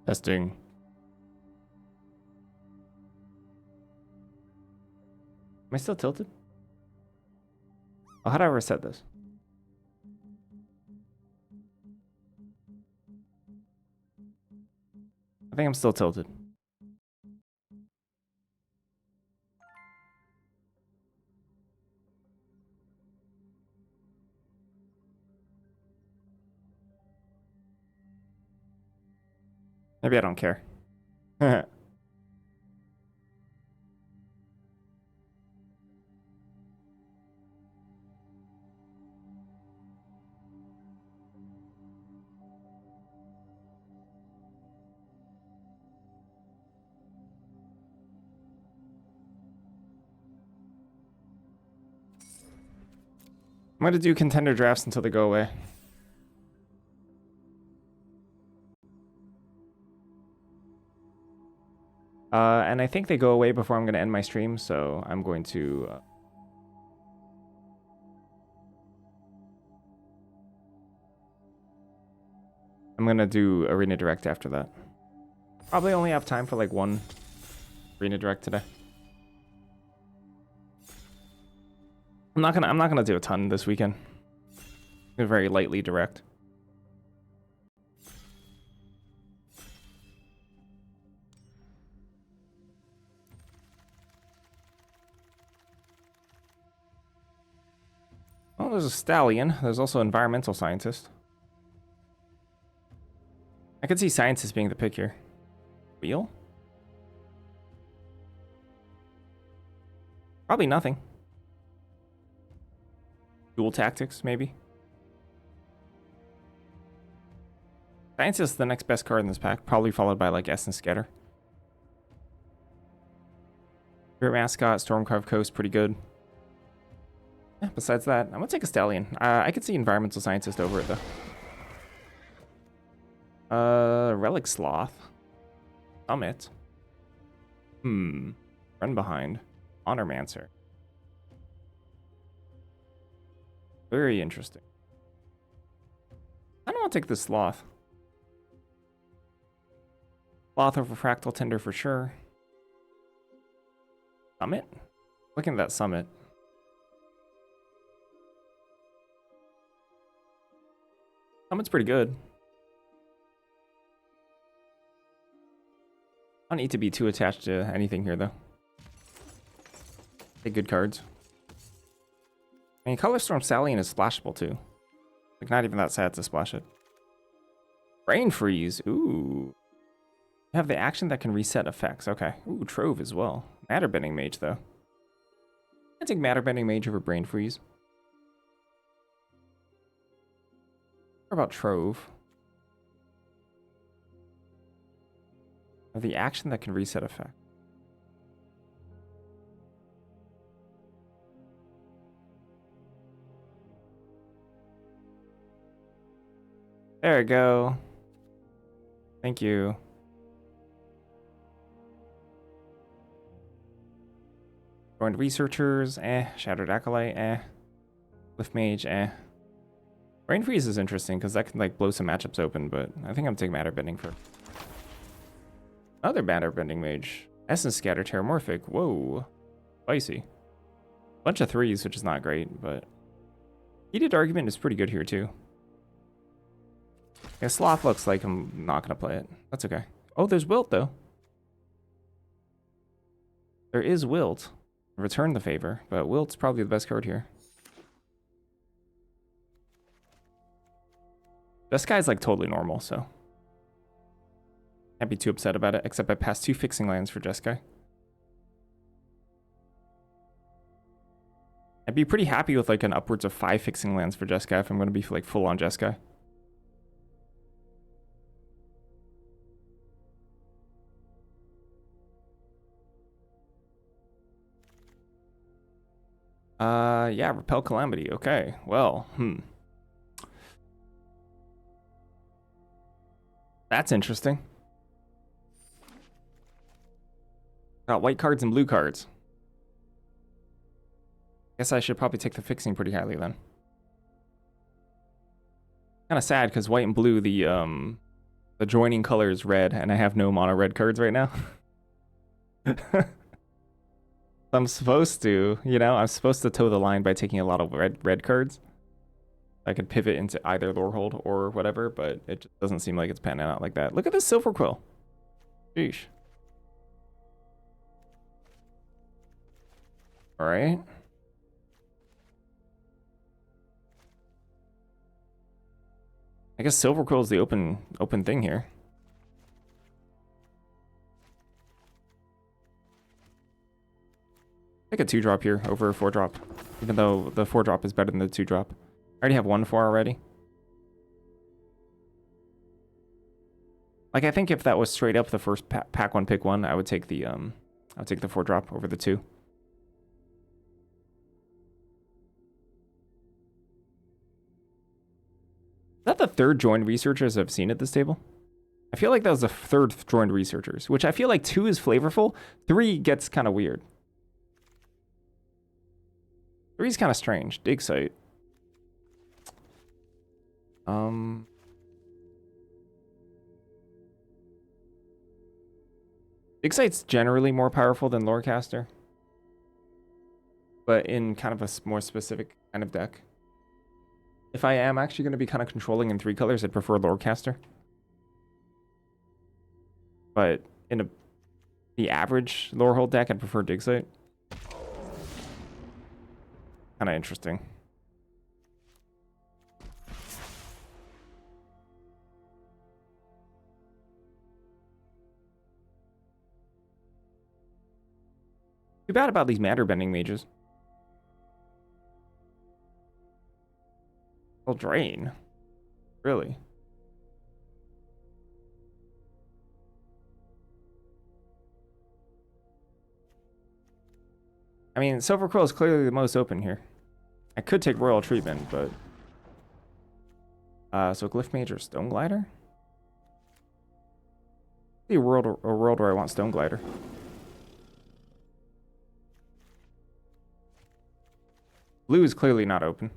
Testing. Am I still tilted? Oh, how do I reset this? I think I'm still tilted. Maybe I don't care. I'm gonna do contender drafts until they go away. And I think they go away before I'm gonna end my stream, so I'm going to... I'm gonna do Arena Direct after that. Probably only have time for like one Arena Direct today. I'm not gonna do a ton this weekend. I'm very lightly direct. Oh, there's a stallion. There's also environmental scientist. I could see scientist being the pick here. Wheel? Probably nothing. Dual tactics, maybe. Scientist is the next best card in this pack, probably followed by like Essence Scatter. Spirit Mascot, Stormcarved Coast, pretty good. Yeah, besides that, I'm gonna take a Stallion. I could see Environmental Scientist over it though. Relic Sloth. Summit. Run behind. Honormancer. Very interesting. I don't want to take this Sloth. Sloth over Fractal Tender for sure. Summit? Looking at that Summit. Summon's pretty good. I don't need to be too attached to anything here, though. Take good cards. I mean, Color Storm Stallion is splashable, too. Like, not even that sad to splash it. Brain Freeze. Ooh. You have the action that can reset effects. Okay. Ooh, Trove as well. Matter Bending Mage, though. I take Matter Bending Mage over Brain Freeze. What about Trove? The action that can reset effect. There we go. Thank you. Joined Researchers, Shattered Acolyte, Cliff Mage, Brain Freeze is interesting because that can like blow some matchups open, but I think I'm taking Matter Bending for another Matter Bending Mage. Essence Scatter Terramorphic. Whoa. Spicy. Bunch of threes, which is not great, but Heated Argument is pretty good here too. Yeah, Sloth looks like I'm not gonna play it. That's okay. Oh, there's Wilt though. There is Wilt. Return the Favor, but Wilt's probably the best card here. This guy's like totally normal, so can't be too upset about it, except I passed 2 fixing lands for Jeskai. I'd be pretty happy with like an upwards of 5 fixing lands for Jeskai if I'm going to be like full on Jeskai. Yeah, Repel Calamity. Okay, well, that's interesting. Got white cards and blue cards. Guess I should probably take the fixing pretty highly then. Kind of sad because white and blue, the joining color is red, and I have no mono red cards right now. I'm supposed to, you know, I'm supposed to toe the line by taking a lot of red cards. I could pivot into either Lorehold or whatever, but it just doesn't seem like it's panning out like that. Look at this Silver Quill. Sheesh. All right. I guess Silver Quill is the open thing here. Take a 2-drop here over a 4-drop, even though the 4-drop is better than the 2-drop. I already have 1-4 already. Like, I think if that was straight up the first pack 1 pick 1, I would take the 4-drop over the 2. Is that the 3rd joined Researchers I've seen at this table? I feel like that was the 3rd joined Researchers, which I feel like 2 is flavorful. 3 gets kind of weird. 3 is kind of strange. Dig Site. Dig Site's generally more powerful than Lorecaster, but in kind of a more specific kind of deck. If I am actually going to be kind of controlling in 3 colors, I'd prefer Lorecaster. But in the average Lorehold deck, I'd prefer Dig Site. Kind of interesting. Too bad about these Matter Bending Mages. They'll drain. Really? I mean, Silver Quill is clearly the most open here. I could take Royal Treatment, but... so Glyph Mage or Stone Glider? See a world where I want Stone Glider. Blue is clearly not open.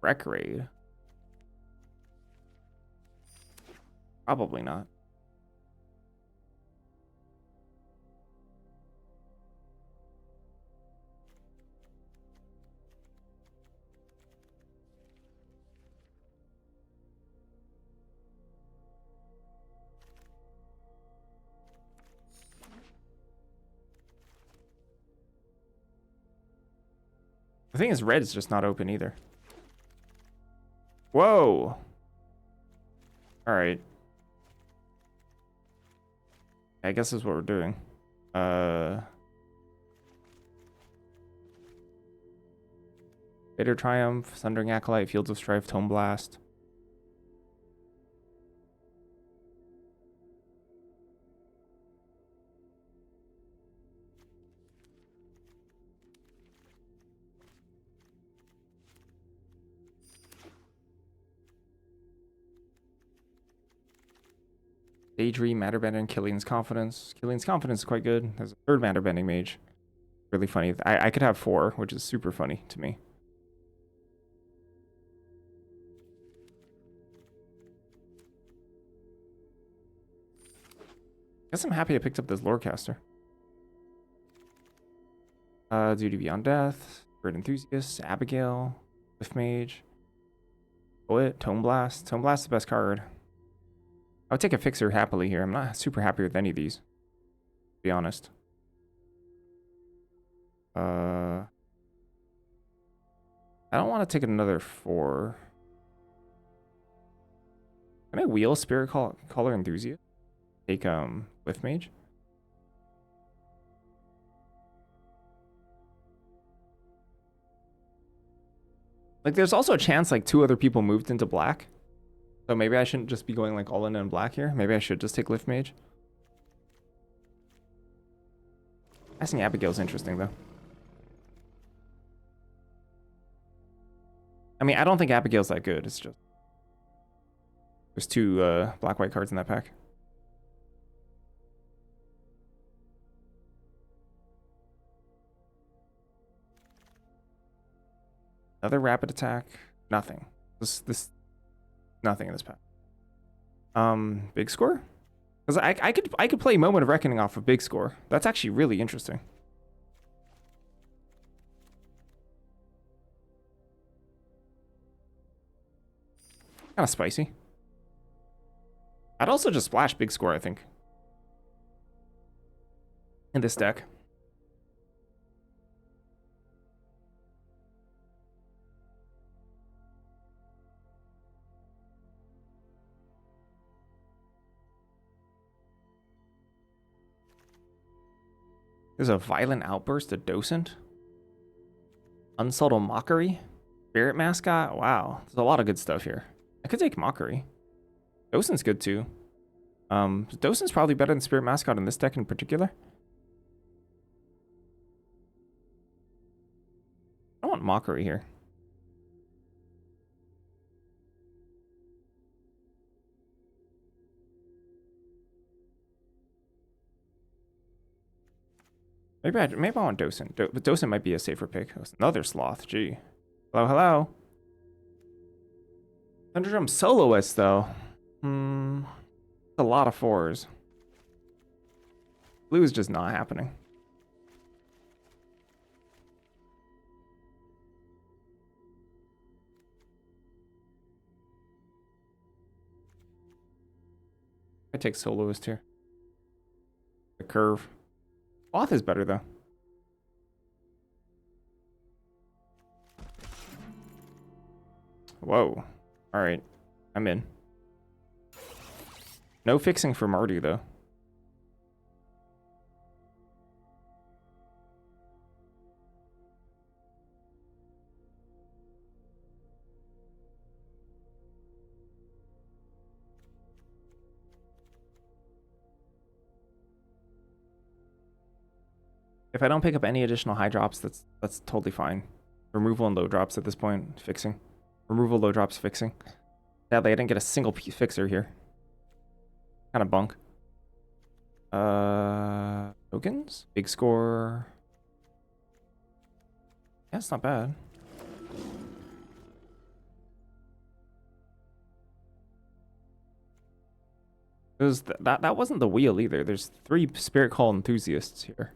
Wreck Raid. Probably not. The thing is, red is just not open either. Whoa. All right. I guess that's what we're doing. Bitter Triumph, Sundering Acolyte, Fields of Strife, Tome Blast. Daydream, Matterbender, Killian's Confidence. Killian's Confidence is quite good. There's a third Matterbending mage. Really funny. I could have 4, which is super funny to me. Guess I'm happy I picked up this Lorecaster. Duty Beyond Death, Bird Enthusiast, Abigail, Cliff Mage, Poet, Tome Blast. Tome Blast is the best card. I would take a Fixer happily here. I'm not super happy with any of these, to be honest. I don't want to take another 4. Can I wheel Spirit Caller Enthusiast? Take Cliff Mage. Like, there's also a chance like 2 other people moved into black. So maybe I shouldn't just be going like all in black here. Maybe I should just take Lift Mage. I think Abigail's interesting though. I mean, I don't think Abigail's that good. It's just there's 2 black-white cards in that pack. Another rapid attack. Nothing. This nothing in this pack. Big score? Because I could play Moment of Reckoning off of big score. That's actually really interesting. Kind of spicy. I'd also just splash big score, I think, in this deck. There's a Violent Outburst, a Docent, Unsubtle Mockery, Spirit Mascot. Wow, there's a lot of good stuff here. I could take Mockery. Docent's good too. Docent's probably better than Spirit Mascot in this deck in particular. I want Mockery here. Maybe I want Docent. But Docent might be a safer pick. Another Sloth. Gee. Hello, hello. Thunderdrum Soloist though. A lot of 4s. Blue is just not happening. I take Soloist here. The curve. Sloth is better though. Whoa. Alright. I'm in. No fixing for Mardu though. If I don't pick up any additional high drops, that's totally fine. Removal and low drops at this point, fixing. Removal, low drops, fixing. Sadly, I didn't get a single fixer here. Kind of bunk. Tokens? Big score. Yeah, it's not bad. That wasn't the wheel either. There's 3 Spirit Call enthusiasts here.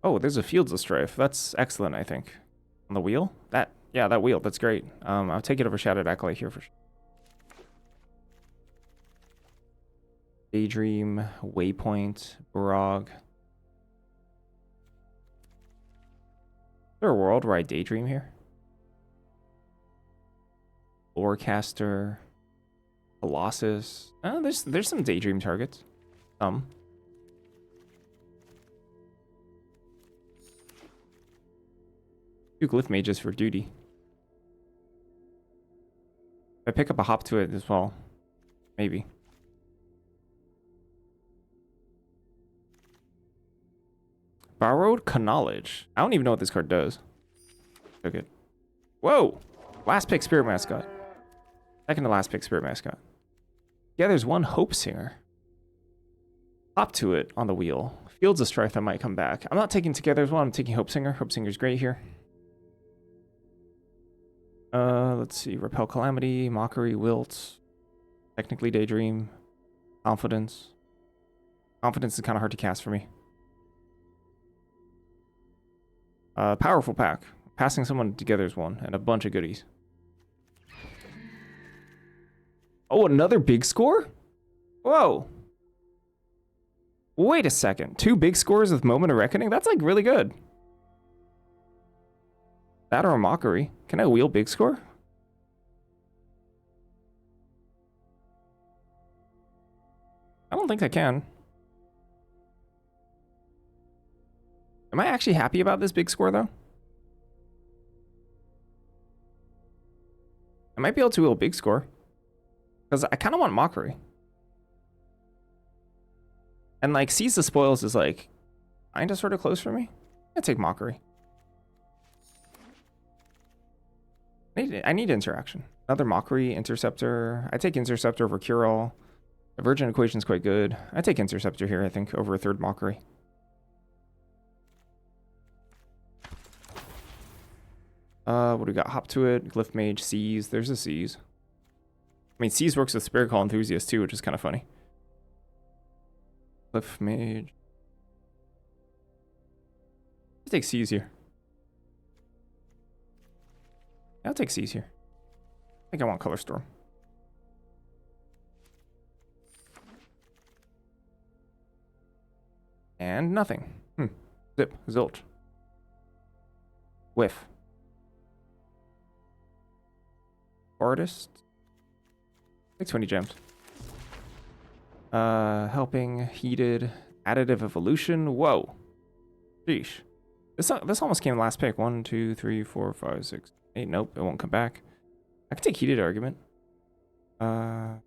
Oh, there's a Fields of Strife. That's excellent, I think. On the wheel? Yeah, that wheel. That's great. I'll take it over Shattered Acolyte here for sure. Daydream, Waypoint, Barog. there a world where I daydream here? Lorecaster, Colossus. Oh, there's some daydream targets. Some. Two glyph mages for duty. If I pick up a hop to it as well, maybe. Borrowed Knowledge. I don't even know what this card does. Took it. Whoa! Last pick Spirit Mascot. Second to last pick Spirit Mascot. Yeah, there's one Hope Singer. Hop to it on the wheel. Fields of Strife that might come back. I'm not taking Together as well. I'm taking Hope Singer. Hope Singer's great here. Let's see. Repel Calamity, Mockery, Wilt. Technically Daydream. Confidence. Confidence is kind of hard to cast for me. Powerful pack. Passing someone together is one, and a bunch of goodies. Oh, another big score? Whoa. Wait a second. 2 big scores with Moment of Reckoning? That's like really good. That or a Mockery. Can I wheel big score? I don't think I can. Am I actually happy about this big score, though? I might be able to wheel a big score. Because I kind of want Mockery. And, like, Seize the Spoils is, like, kind of sort of close for me. I take Mockery. I need Interaction. Another Mockery, Interceptor. I take Interceptor over Cure-All. The Virgin Equation's quite good. I take Interceptor here, I think, over a third Mockery. What do we got? Hop to it, Glyph Mage, Seize. There's a Seize. I mean, Seize works with Spirit Call Enthusiast too, which is kind of funny. Glyph Mage. Let's take Seize here. I'll take Seize here. I think I want Color Storm. And nothing. Zip. Zilch. Whiff. Artist. Like 20 gems. Helping. Heated. Additive Evolution. Whoa. Sheesh. This almost came last pick. 1, 2, 3, 4, 5, 6, 8. Nope, it won't come back. I can take Heated Argument. We're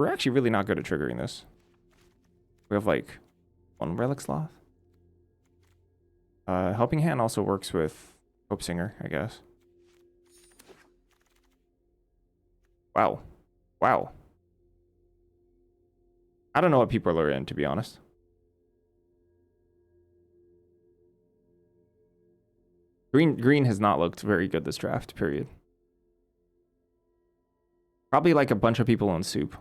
actually really not good at triggering this. We have like 1 Relic Sloth. Helping Hand also works with Hope Singer, I guess. Wow. Wow. I don't know what people are in, to be honest. Green has not looked very good this draft, period. Probably like a bunch of people on Soup.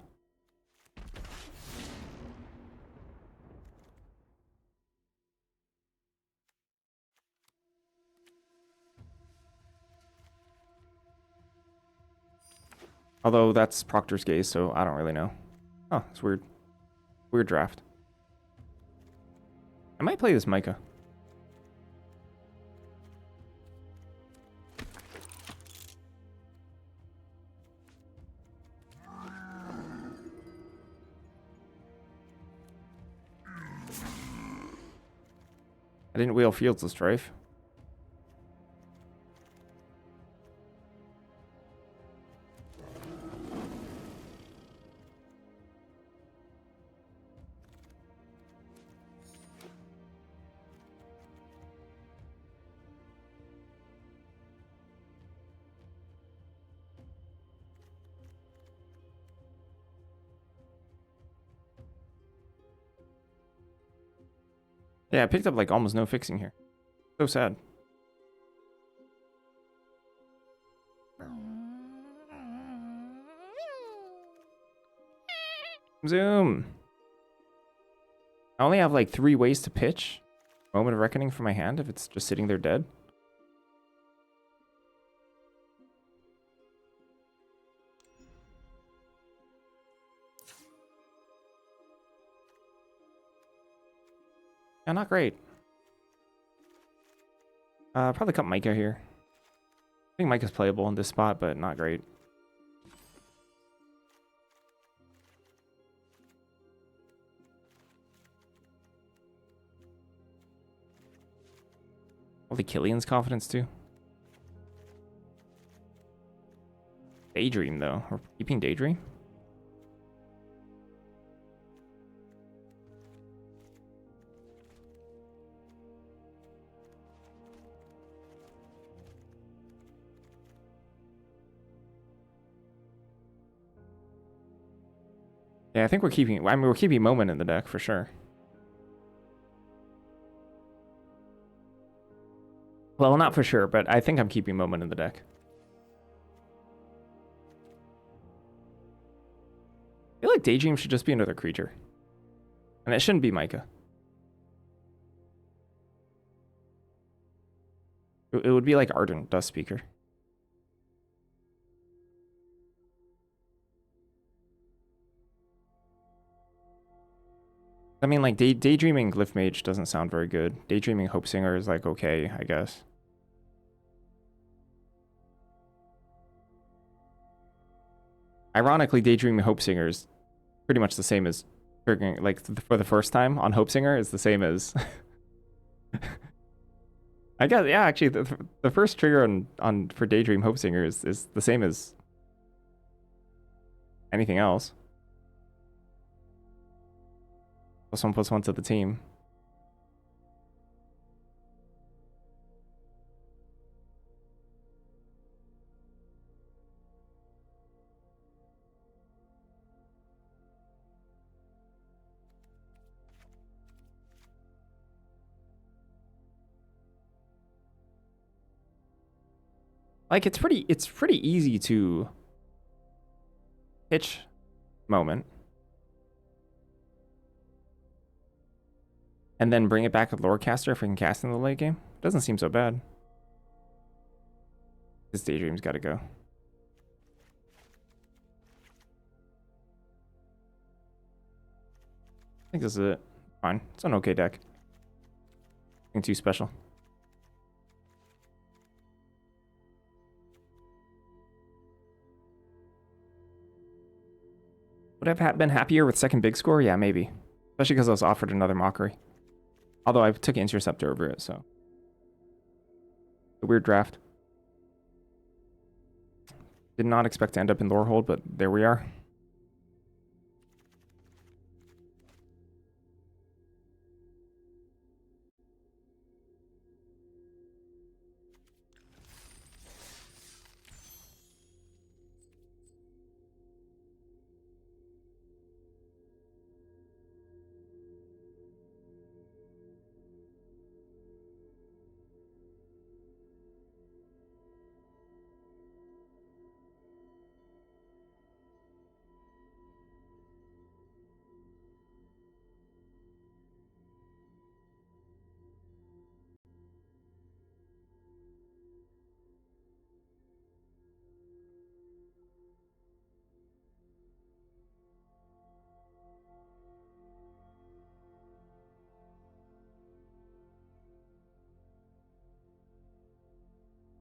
Although that's Proctor's Gaze, so I don't really know. Oh, it's weird. Weird draft. I might play this Micah. I didn't wheel Fields of Strife. Yeah, I picked up like almost no fixing here. So sad. Zoom. I only have like 3 ways to pitch Moment of Reckoning for my hand if it's just sitting there dead. Yeah, not great. Probably cut Micah here. I think Micah's playable in this spot, but not great. Probably Killian's confidence too. Daydream though. We're keeping Daydream. Yeah, I think we're keeping. I mean, we're keeping Moment in the deck for sure. Well, not for sure, but I think I'm keeping Moment in the deck. I feel like Daydream should just be another creature. And it shouldn't be Micah. It would be like Ardent Dust Speaker. I mean, like, Daydreaming Glyph Mage doesn't sound very good. Daydreaming Hope Singer is, like, okay, I guess. Ironically, Daydreaming Hope Singer is pretty much the same as triggering, like, for the first time on Hope Singer is the same as... I guess, yeah, actually, the first trigger on for Daydream Hope Singer is the same as anything else. +1/+1 to the team. Like, it's pretty easy to pitch Moment. And then bring it back with Lorecaster if we can cast in the late game. Doesn't seem so bad. This Daydream's gotta go. I think this is it. Fine. It's an okay deck. Nothing too special. Would I have been happier with second big score? Yeah, maybe. Especially because I was offered another Mockery. Although I took Interceptor over it, so. A weird draft. Did not expect to end up in Lorehold, but there we are.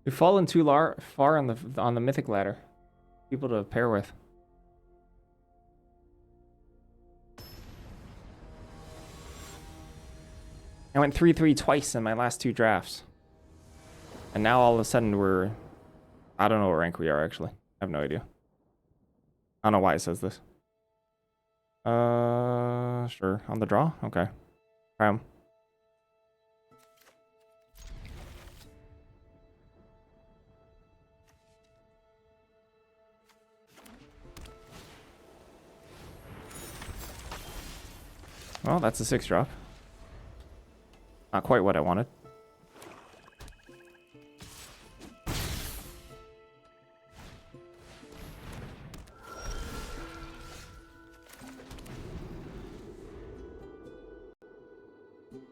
We've fallen too far on the mythic ladder. People to pair with. I went 3-3 twice in my last two drafts. And now all of a sudden we're... I don't know what rank we are, actually. I have no idea. I don't know why it says this. Sure. On the draw? Okay. Try 'em. Well, that's a 6-drop. Not quite what I wanted.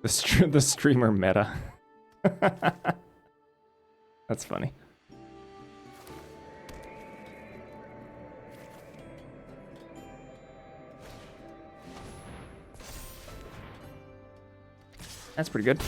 The streamer meta. That's funny. That's pretty good.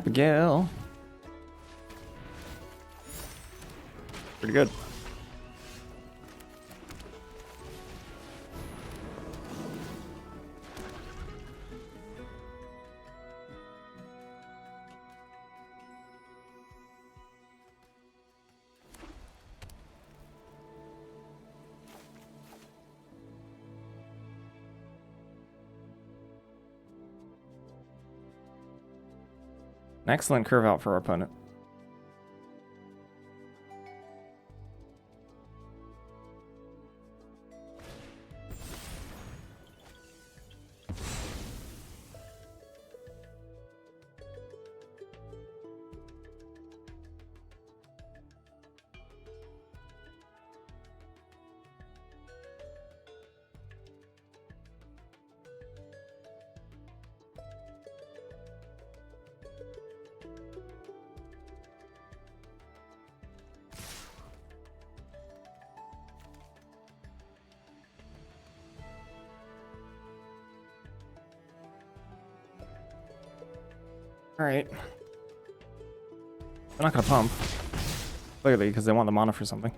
Abigail. Pretty good. An excellent curve out for our opponent. All right. They're not gonna pump. Clearly, because they want the mana for something.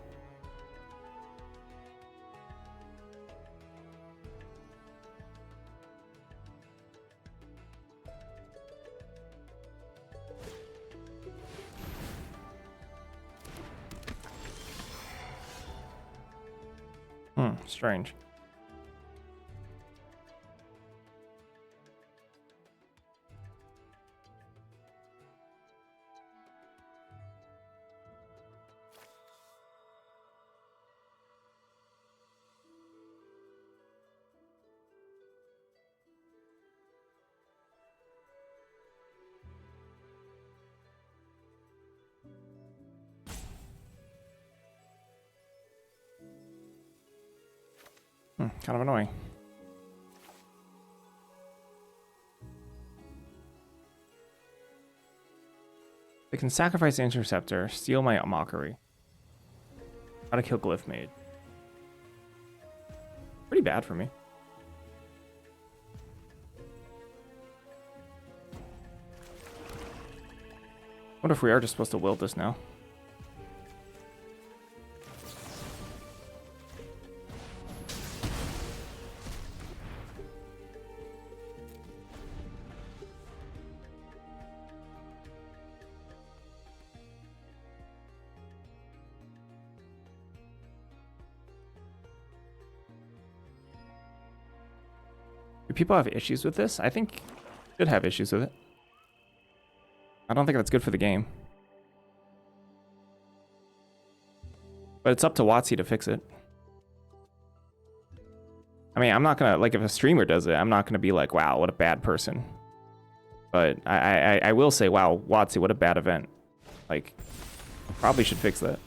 Strange. Kind of annoying. They can sacrifice the Interceptor, steal my Mockery. How to kill Glyph Maid. Pretty bad for me. What if we are just supposed to wilt this now? Do people have issues with this? I think should have issues with it. I don't think that's good for the game. But it's up to WotC to fix it. I mean, I'm not gonna, like, if a streamer does it, I'm not gonna be like, wow, what a bad person. But I will say, wow, WotC, what a bad event. Like, probably should fix that.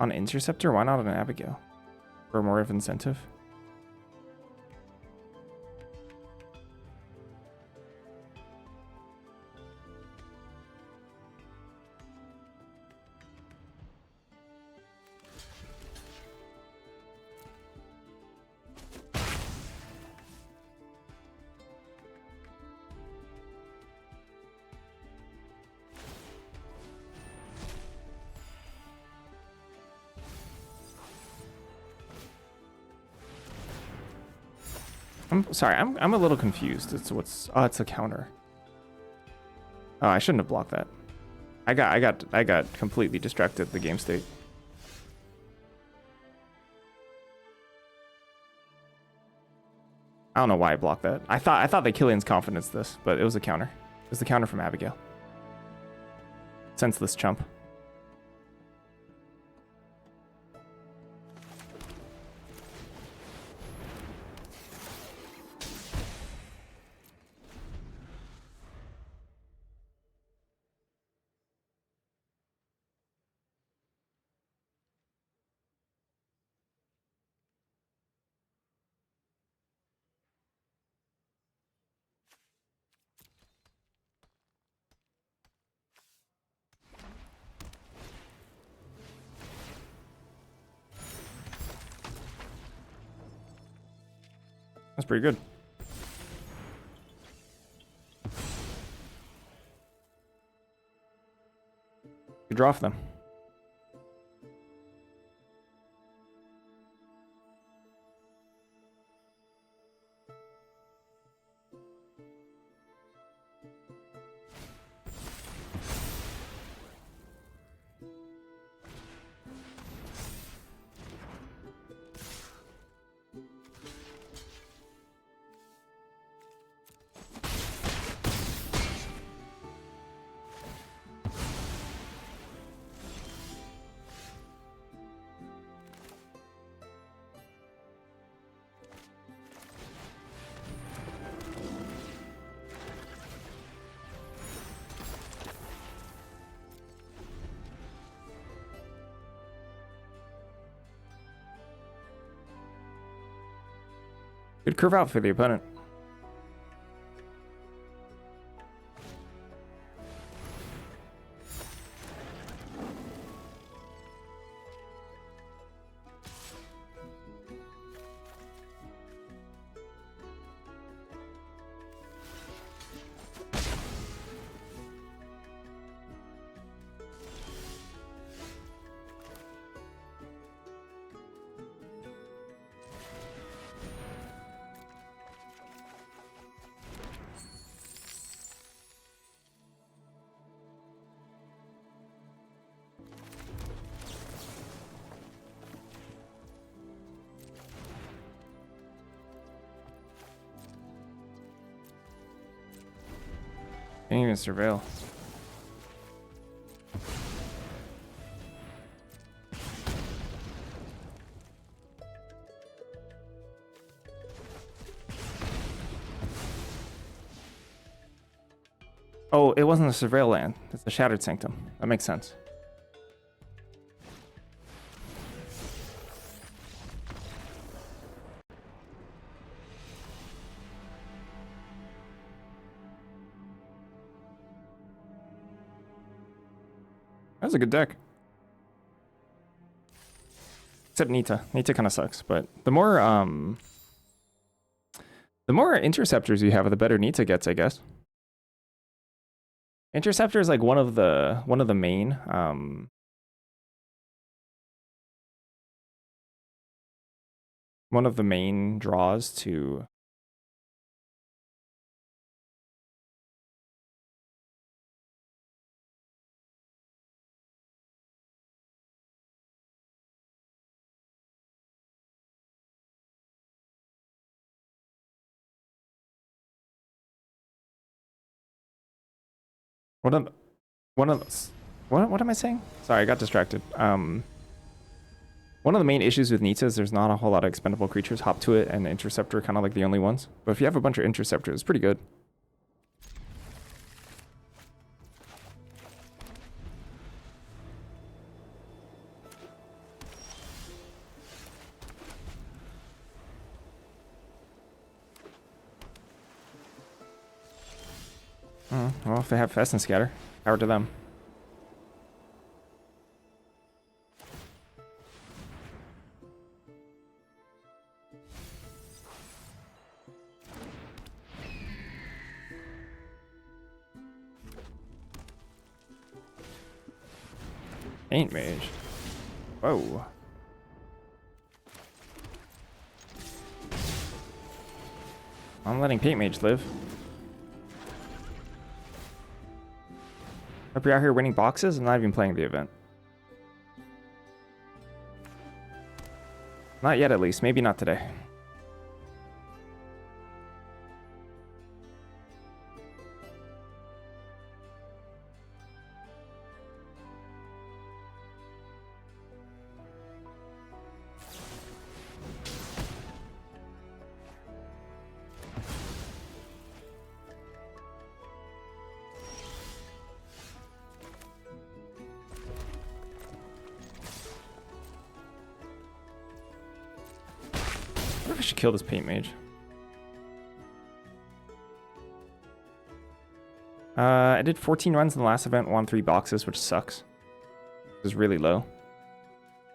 On Interceptor, why not on Abigail? For more of incentive? I'm sorry, I'm a little confused. It's what's it's a counter. Oh, I shouldn't have blocked that. I got completely distracted the game state. I don't know why I blocked that. I thought they Killian's Confidence this, but it was a counter. It was the counter from Abigail. Senseless chump. That's pretty good. Good draw for them. Good curve out for the opponent. Can't even surveil. Oh, it wasn't a surveil land. It's a Shattered Sanctum. That makes sense. That's a good deck. Except Nita. Nita kind of sucks, but the more interceptors you have, the better Nita gets, I guess. Interceptor is like one of the main draws to what am I saying? Sorry, I got distracted. One of the main issues with Nita is there's not a whole lot of expendable creatures. Hop to it and Interceptor are kind of like the only ones. But if you have a bunch of Interceptors, it's pretty good. Well, if they have Fest and Scatter, power to them. Paint Mage. Whoa. I'm letting Paint Mage live. Hope you're out here winning boxes. I'm not even playing the event. Not yet, at least. Maybe not today. I wonder if I should kill this Paint Mage. I did 14 runs in the last event, won 3 boxes, which sucks. It was really low.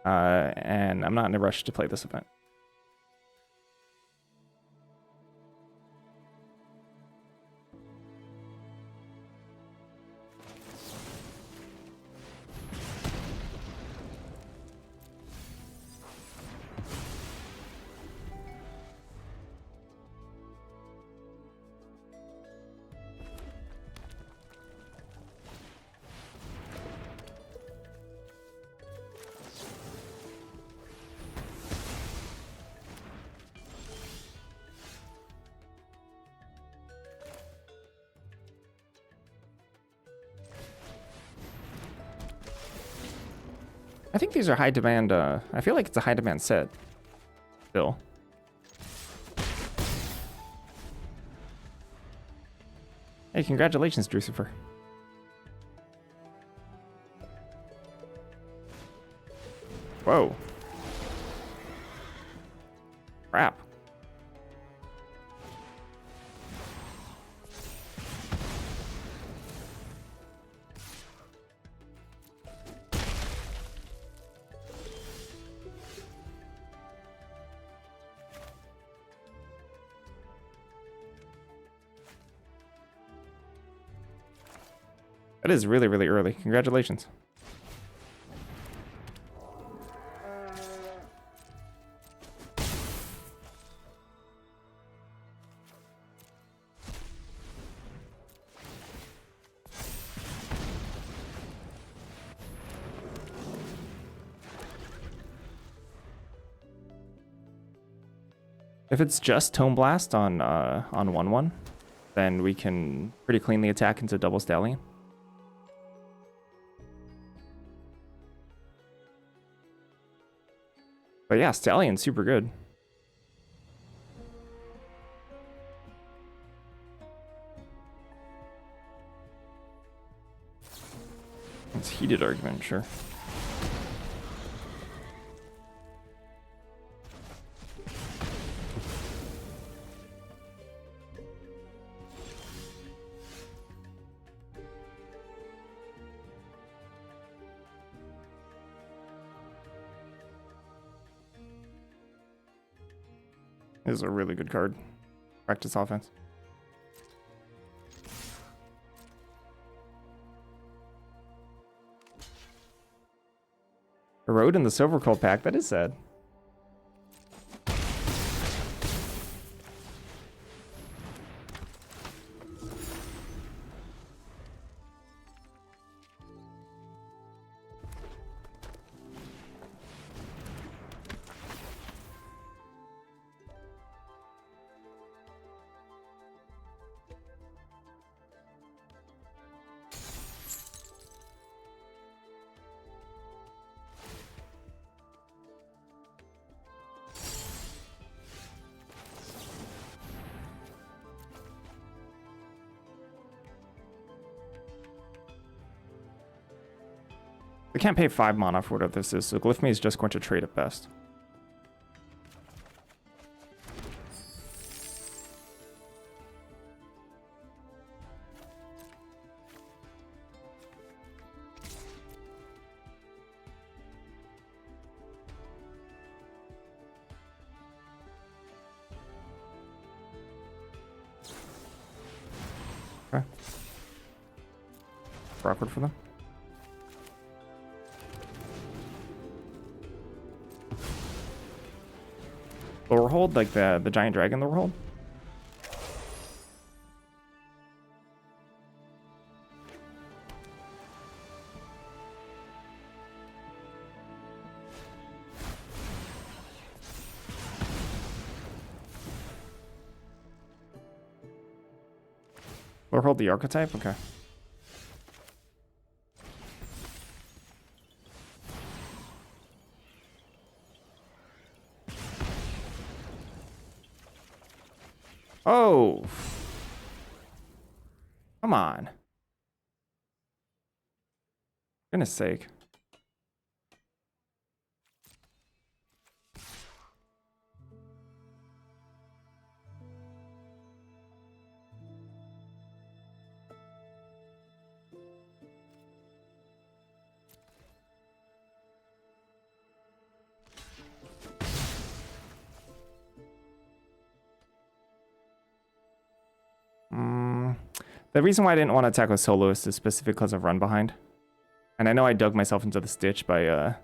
And I'm not in a rush to play this event. I think these are high demand. I feel like it's a high demand set still. Hey, congratulations, Drucifer. Whoa. Crap. That is really, really early. Congratulations. If it's just Tome Blast on 1/1, then we can pretty cleanly attack into double Stallion. But yeah, Stallion's super good. It's heated argument, sure. This is a really good card. Practice offense. A road in the Silver Cold pack, that is sad. We can't pay 5 mana for whatever this is, so Glyphme is just going to trade at best. Okay. Awkward for them. Lower hold, like the giant dragon lower hold. Lower hold the archetype, okay. Oh, come on. Goodness sake. The reason why I didn't want to attack with Soloist is specific because of run behind. And I know I dug myself into the stitch by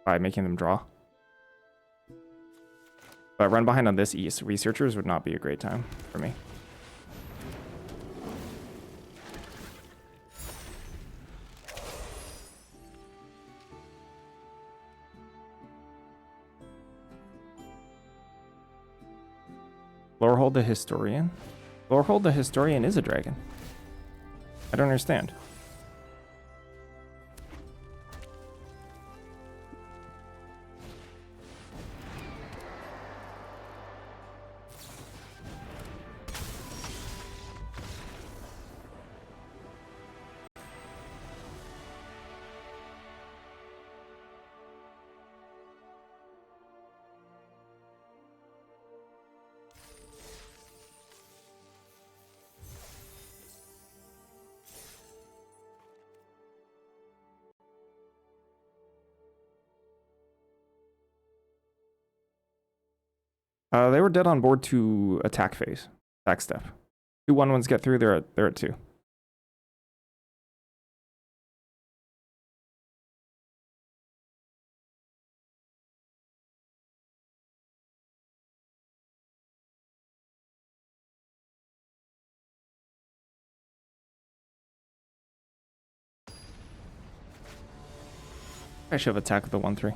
making them draw. But run behind on this East Researchers would not be a great time for me. Lower hold the Historian? Lower hold the Historian is a dragon. I don't understand. They were dead on board to attack phase. Attack step. 2 1/1s get through, they're at 2. I should have attacked the 1/3.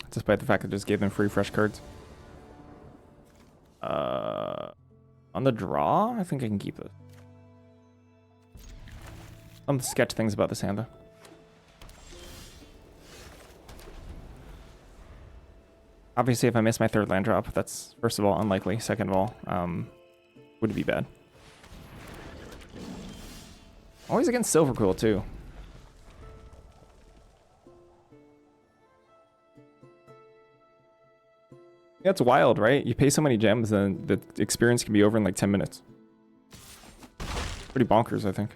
Despite the fact that I just gave them free fresh cards. On the draw, I think I can keep it. Some sketch things about this hand though. Obviously, if I miss my 3rd land drop, that's first of all unlikely. Second of all, would be bad. Always against Silverquill too. That's wild, right? You pay so many gems, and the experience can be over in like 10 minutes. Pretty bonkers, I think.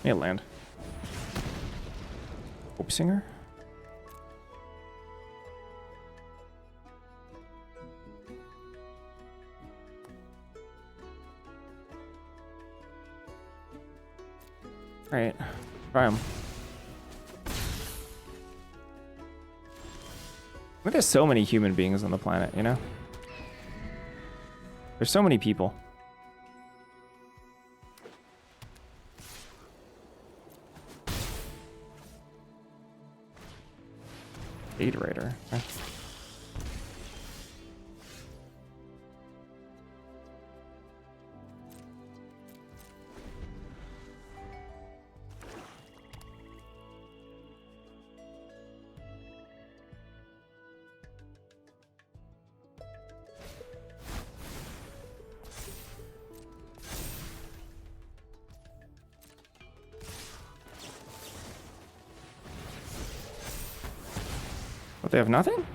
Yeah, land. Hope Singer. Alright, try him. There's so many human beings on the planet, you know? There's so many people. Aid Raider. Okay. But they have nothing?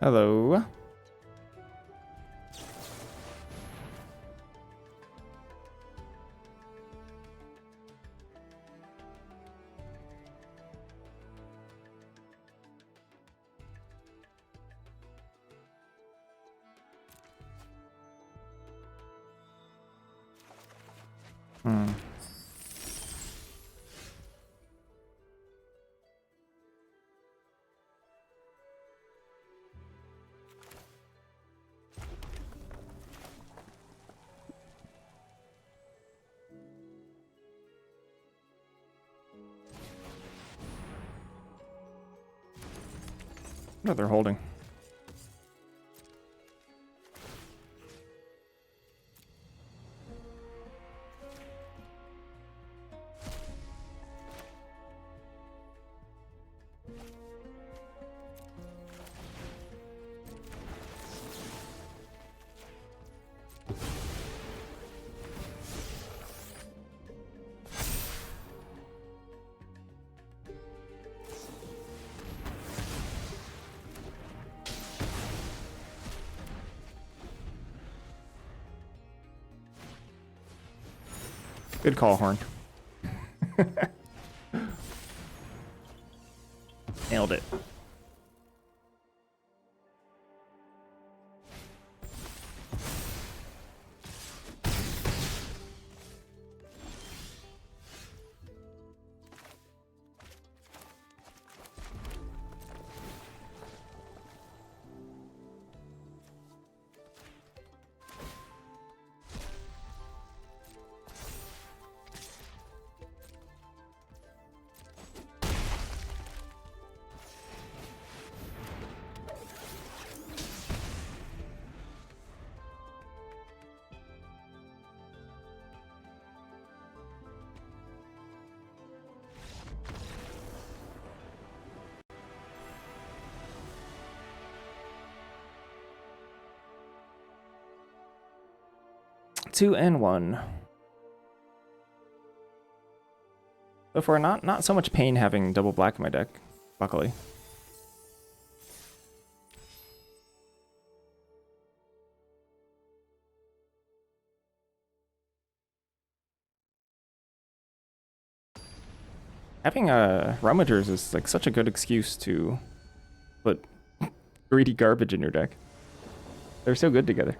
Hello. No, they're holding. Good call, Horn. Nailed it. 2 and 1. So far, not so much pain having double black in my deck, luckily. Having Rummagers is like such a good excuse to put greedy garbage in your deck. They're so good together.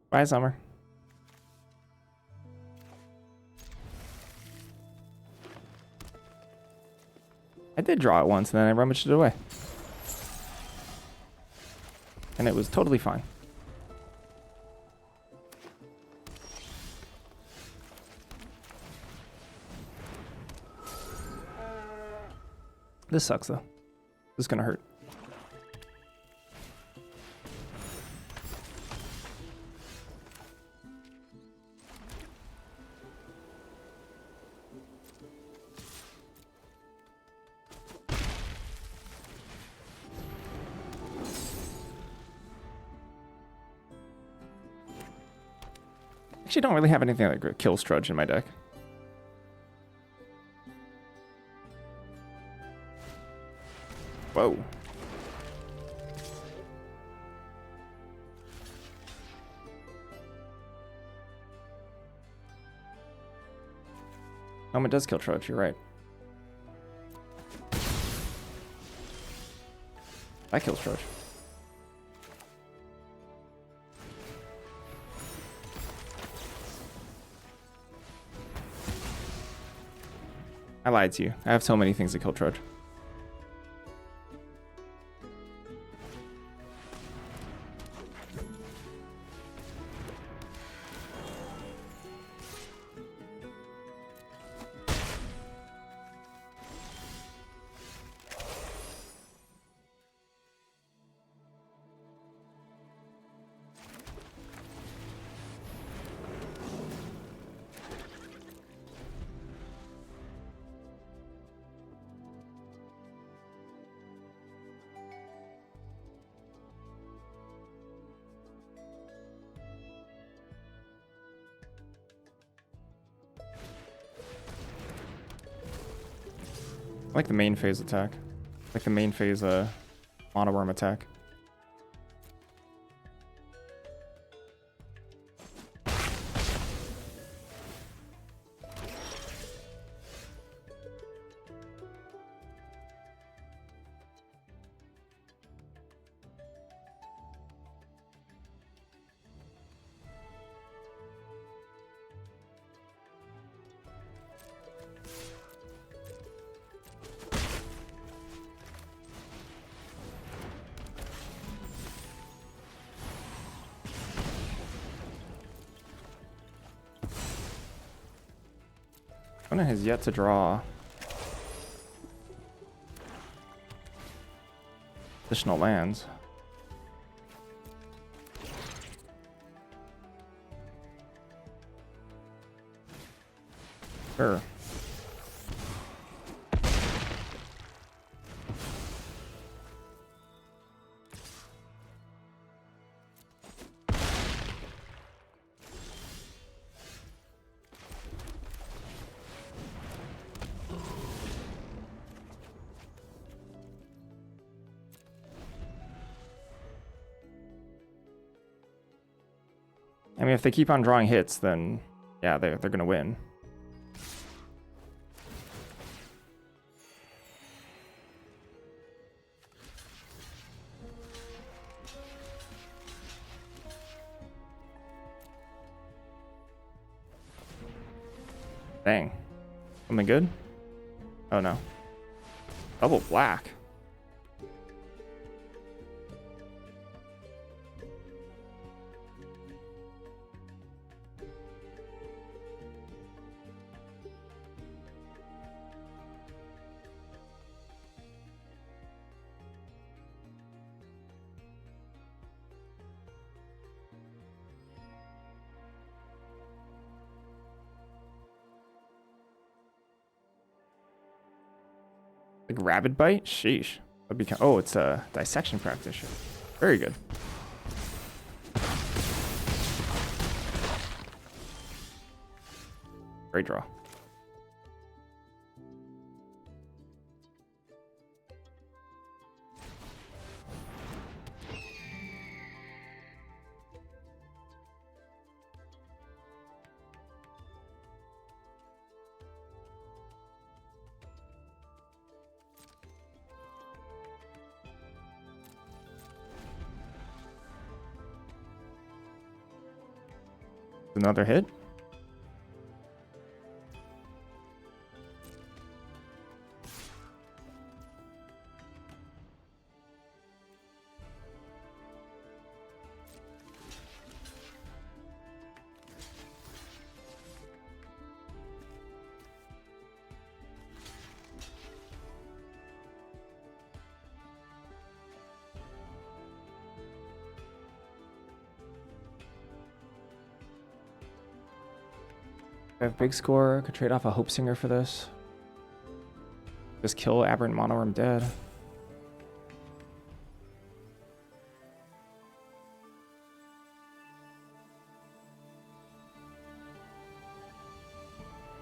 Bye, Summer. I did draw it once, and then I rummaged it away. And it was totally fine. This sucks, though. This is gonna hurt. Actually, don't really have anything like kills Trudge in my deck. Whoa. It does kill Trudge, you're right. That kills Trudge. I lied to you. I have so many things that kill Trudge. I like the main phase attack. Like the main phase monoworm attack. Opponent has yet to draw additional lands. Sure. I mean, if they keep on drawing hits, then yeah, they're gonna win. Dang. Something good? Oh no. Double black. Like Rabid Bite? Sheesh. That'd be oh, it's a dissection practitioner. Very good. Great draw. Another hit. I have big score. Could trade off a Hope Singer for this. Just kill Aberrant Mono or I'm dead.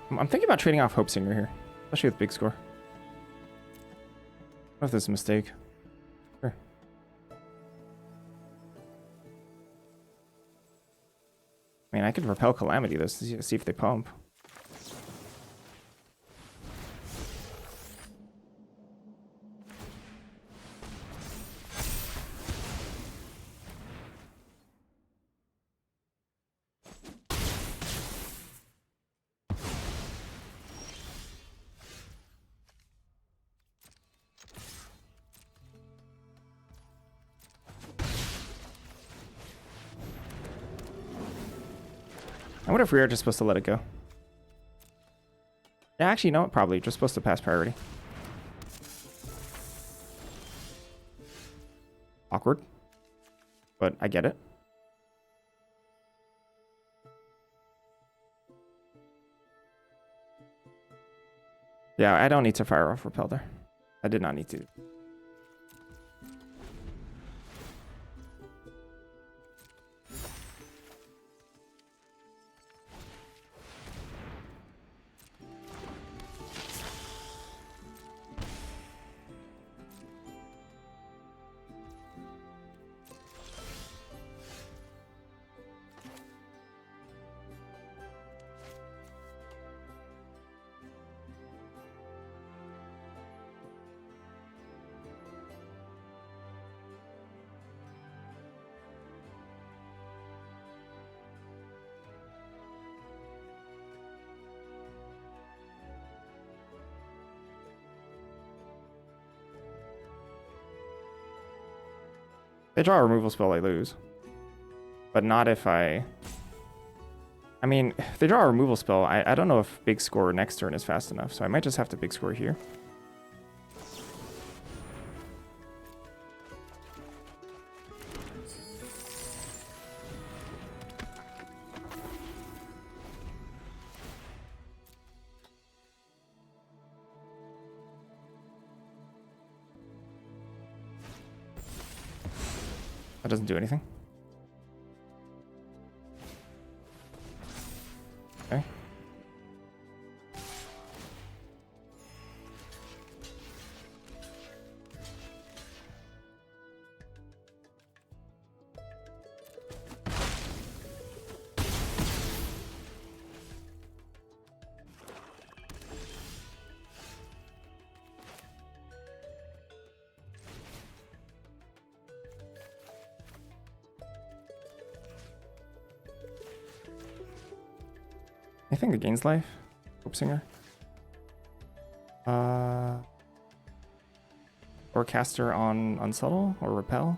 I'm thinking about trading off Hope Singer here, especially with big score. I don't know if this is a mistake. Sure. I mean, I could repel Calamity this to see if they pump. I wonder if we are just supposed to let it go. Yeah, actually, no, probably. Just supposed to pass priority. Awkward. But I get it. Yeah, I don't need to fire off Repel there. I did not need to. They draw a removal spell, I lose. But not if I mean, if they draw a removal spell, I don't know if big score next turn is fast enough, so I might just have to big score here. That doesn't do anything. Okay. I think it gains life. Hope Singer. Or caster on Unsubtle or Repel.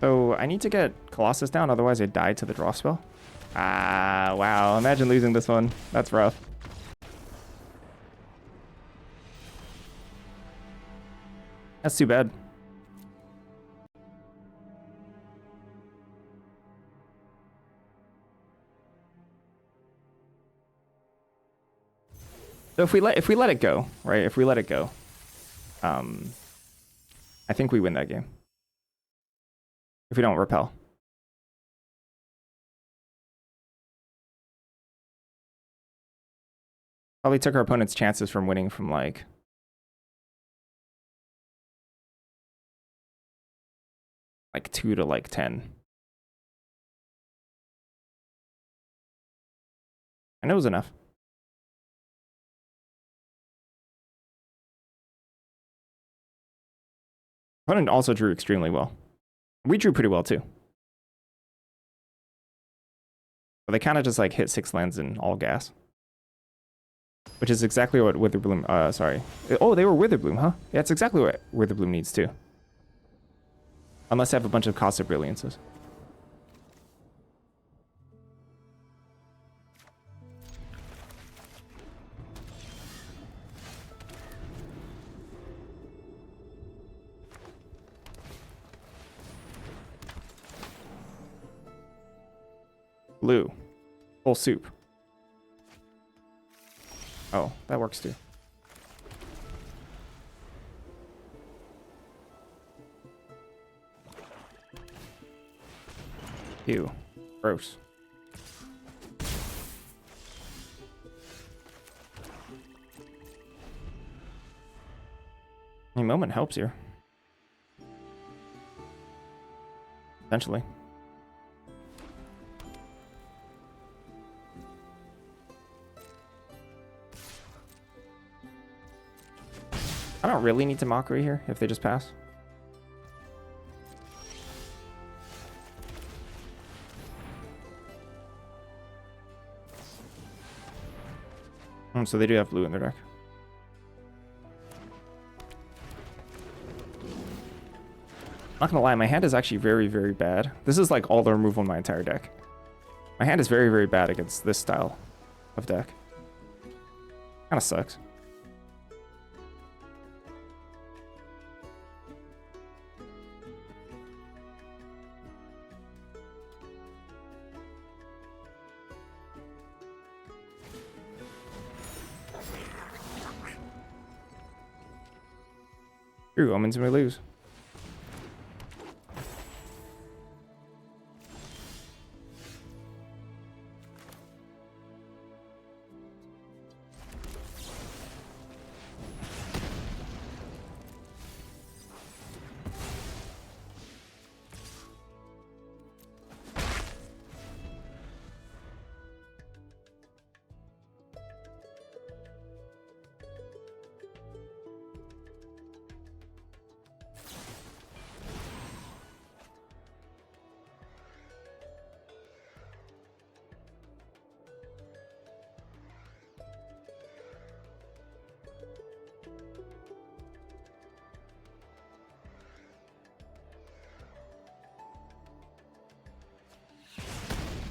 So I need to get Colossus down, otherwise I die to the draw spell. Ah, wow. Imagine losing this one. That's rough. That's too bad. So if we let it go, right? If we let it go, I think we win that game. If we don't repel. Probably took our opponent's chances from winning from like like 2 to like 10. And it was enough. Opponent also drew extremely well. We drew pretty well too. But they kind of just like hit 6 lands in all gas. Which is exactly what Witherbloom, sorry. Oh, they were Witherbloom, huh? Yeah, it's exactly what Witherbloom needs too. Unless they have a bunch of Cost of Brilliances. Blue. Full soup. Oh, that works too. Ew. Gross. Any moment helps here. Essentially. I don't really need to Mockery here if they just pass. So they do have blue in their deck. Not gonna lie, my hand is actually very, very bad. This is like all the removal in my entire deck. My hand is very, very bad against this style of deck. Kinda sucks. True omens and we lose.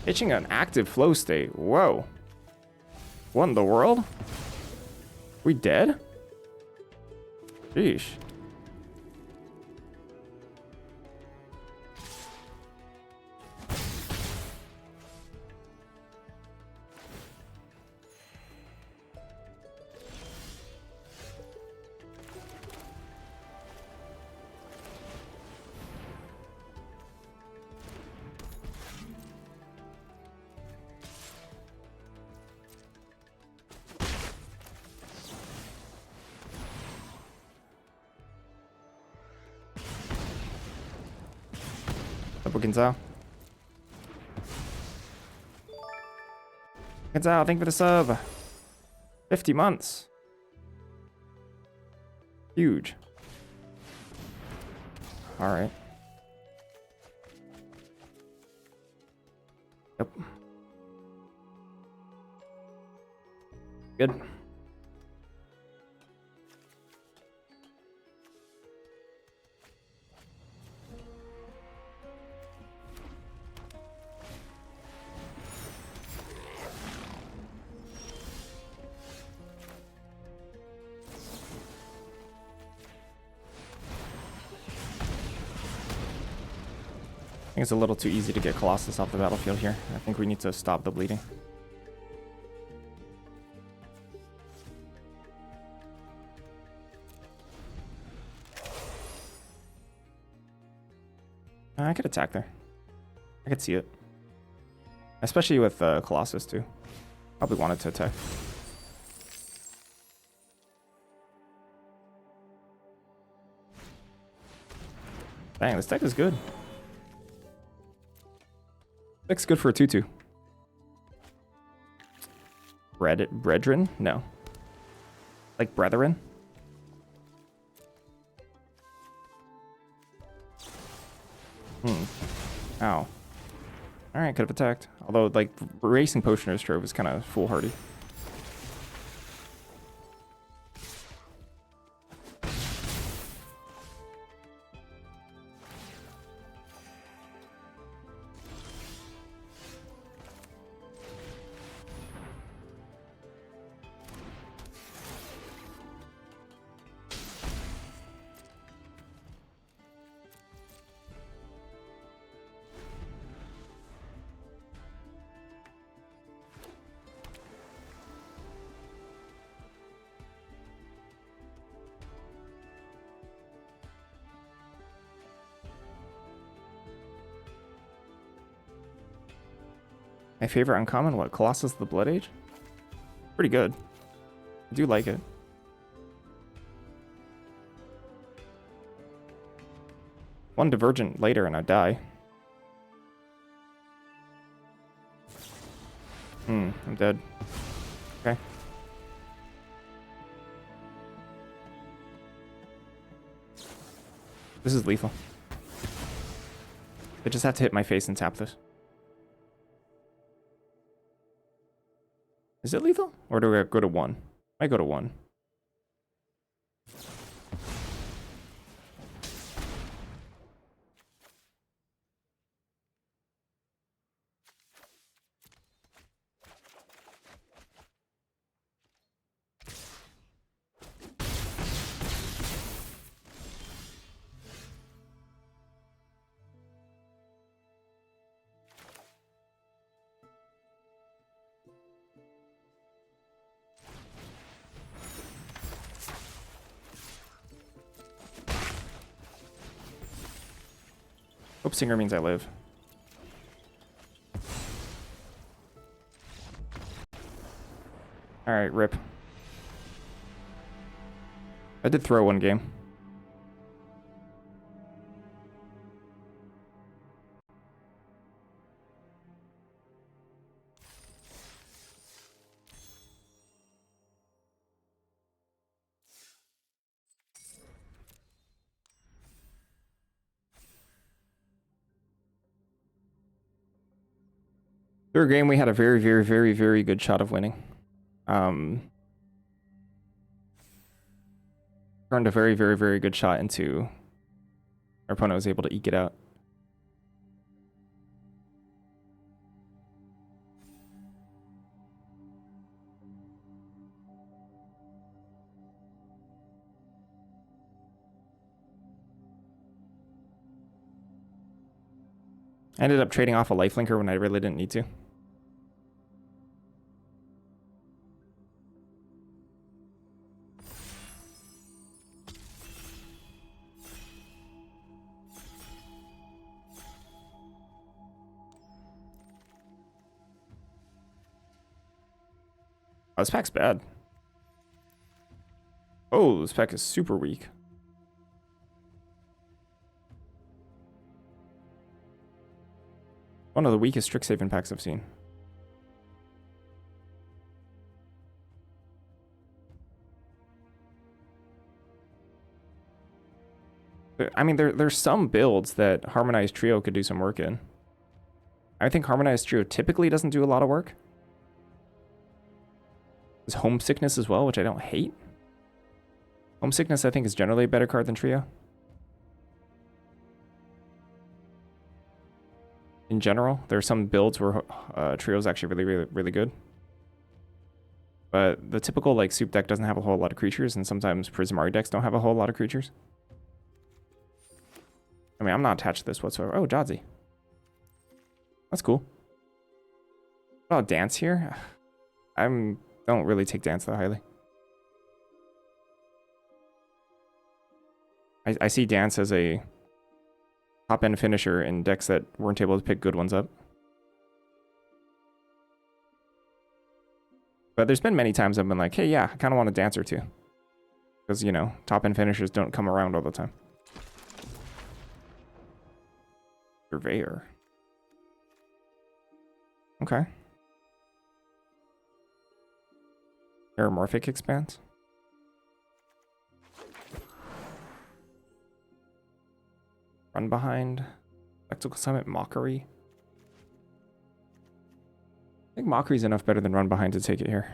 Pitching an active flow state. Whoa. What in the world? We dead? Sheesh. Ginzao. Ginzao, thank you for the sub. 50 months. Huge. All right. Yep. Good. think it's a little too easy to get Colossus off the battlefield here. I think we need to stop the bleeding. I could attack there. I could see it. Especially with Colossus too. Probably wanted to attack. Dang, this deck is good. Deck's good for a 2/2. Brethren? No. Like brethren? Ow. Alright, could have attacked. Although, like, Racing Potioner's Trove is kind of foolhardy. My favorite uncommon, what? Colossus the Blood Age? Pretty good. I do like it. One Divergent later and I die. I'm dead. Okay. This is lethal. I just have to hit my face and tap this. Is it lethal? Or do I go to 1? I go to 1. Hope Singer means I live. Alright, rip. I did throw one game. Third game, we had a very, very, very, very good shot of winning. Turned a very, very, very good shot into... Our opponent was able to eke it out. I ended up trading off a lifelinker when I really didn't need to. Oh, this pack's bad. Oh, this pack is super weak. One of the weakest Strixhaven packs I've seen. I mean, there's some builds that Harmonized Trio could do some work in. I think Harmonized Trio typically doesn't do a lot of work. There's Homesickness as well, which I don't hate. Homesickness, I think, is generally a better card than Trio. In general, there are some builds where Trio is actually really, really, really good. But the typical like soup deck doesn't have a whole lot of creatures, and sometimes Prismari decks don't have a whole lot of creatures. I mean, I'm not attached to this whatsoever. Oh, Jadzi. That's cool. What about dance here? Don't really take dance that highly. I see dance as a top end finisher in decks that weren't able to pick good ones up. But there's been many times I've been like, hey, yeah, I kind of want a dance or two. Because, you know, top end finishers don't come around all the time. Surveyor. Okay. Aeromorphic expanse. Run behind. Spectacle Summit. Mockery. I think Mockery's enough better than Run behind to take it here.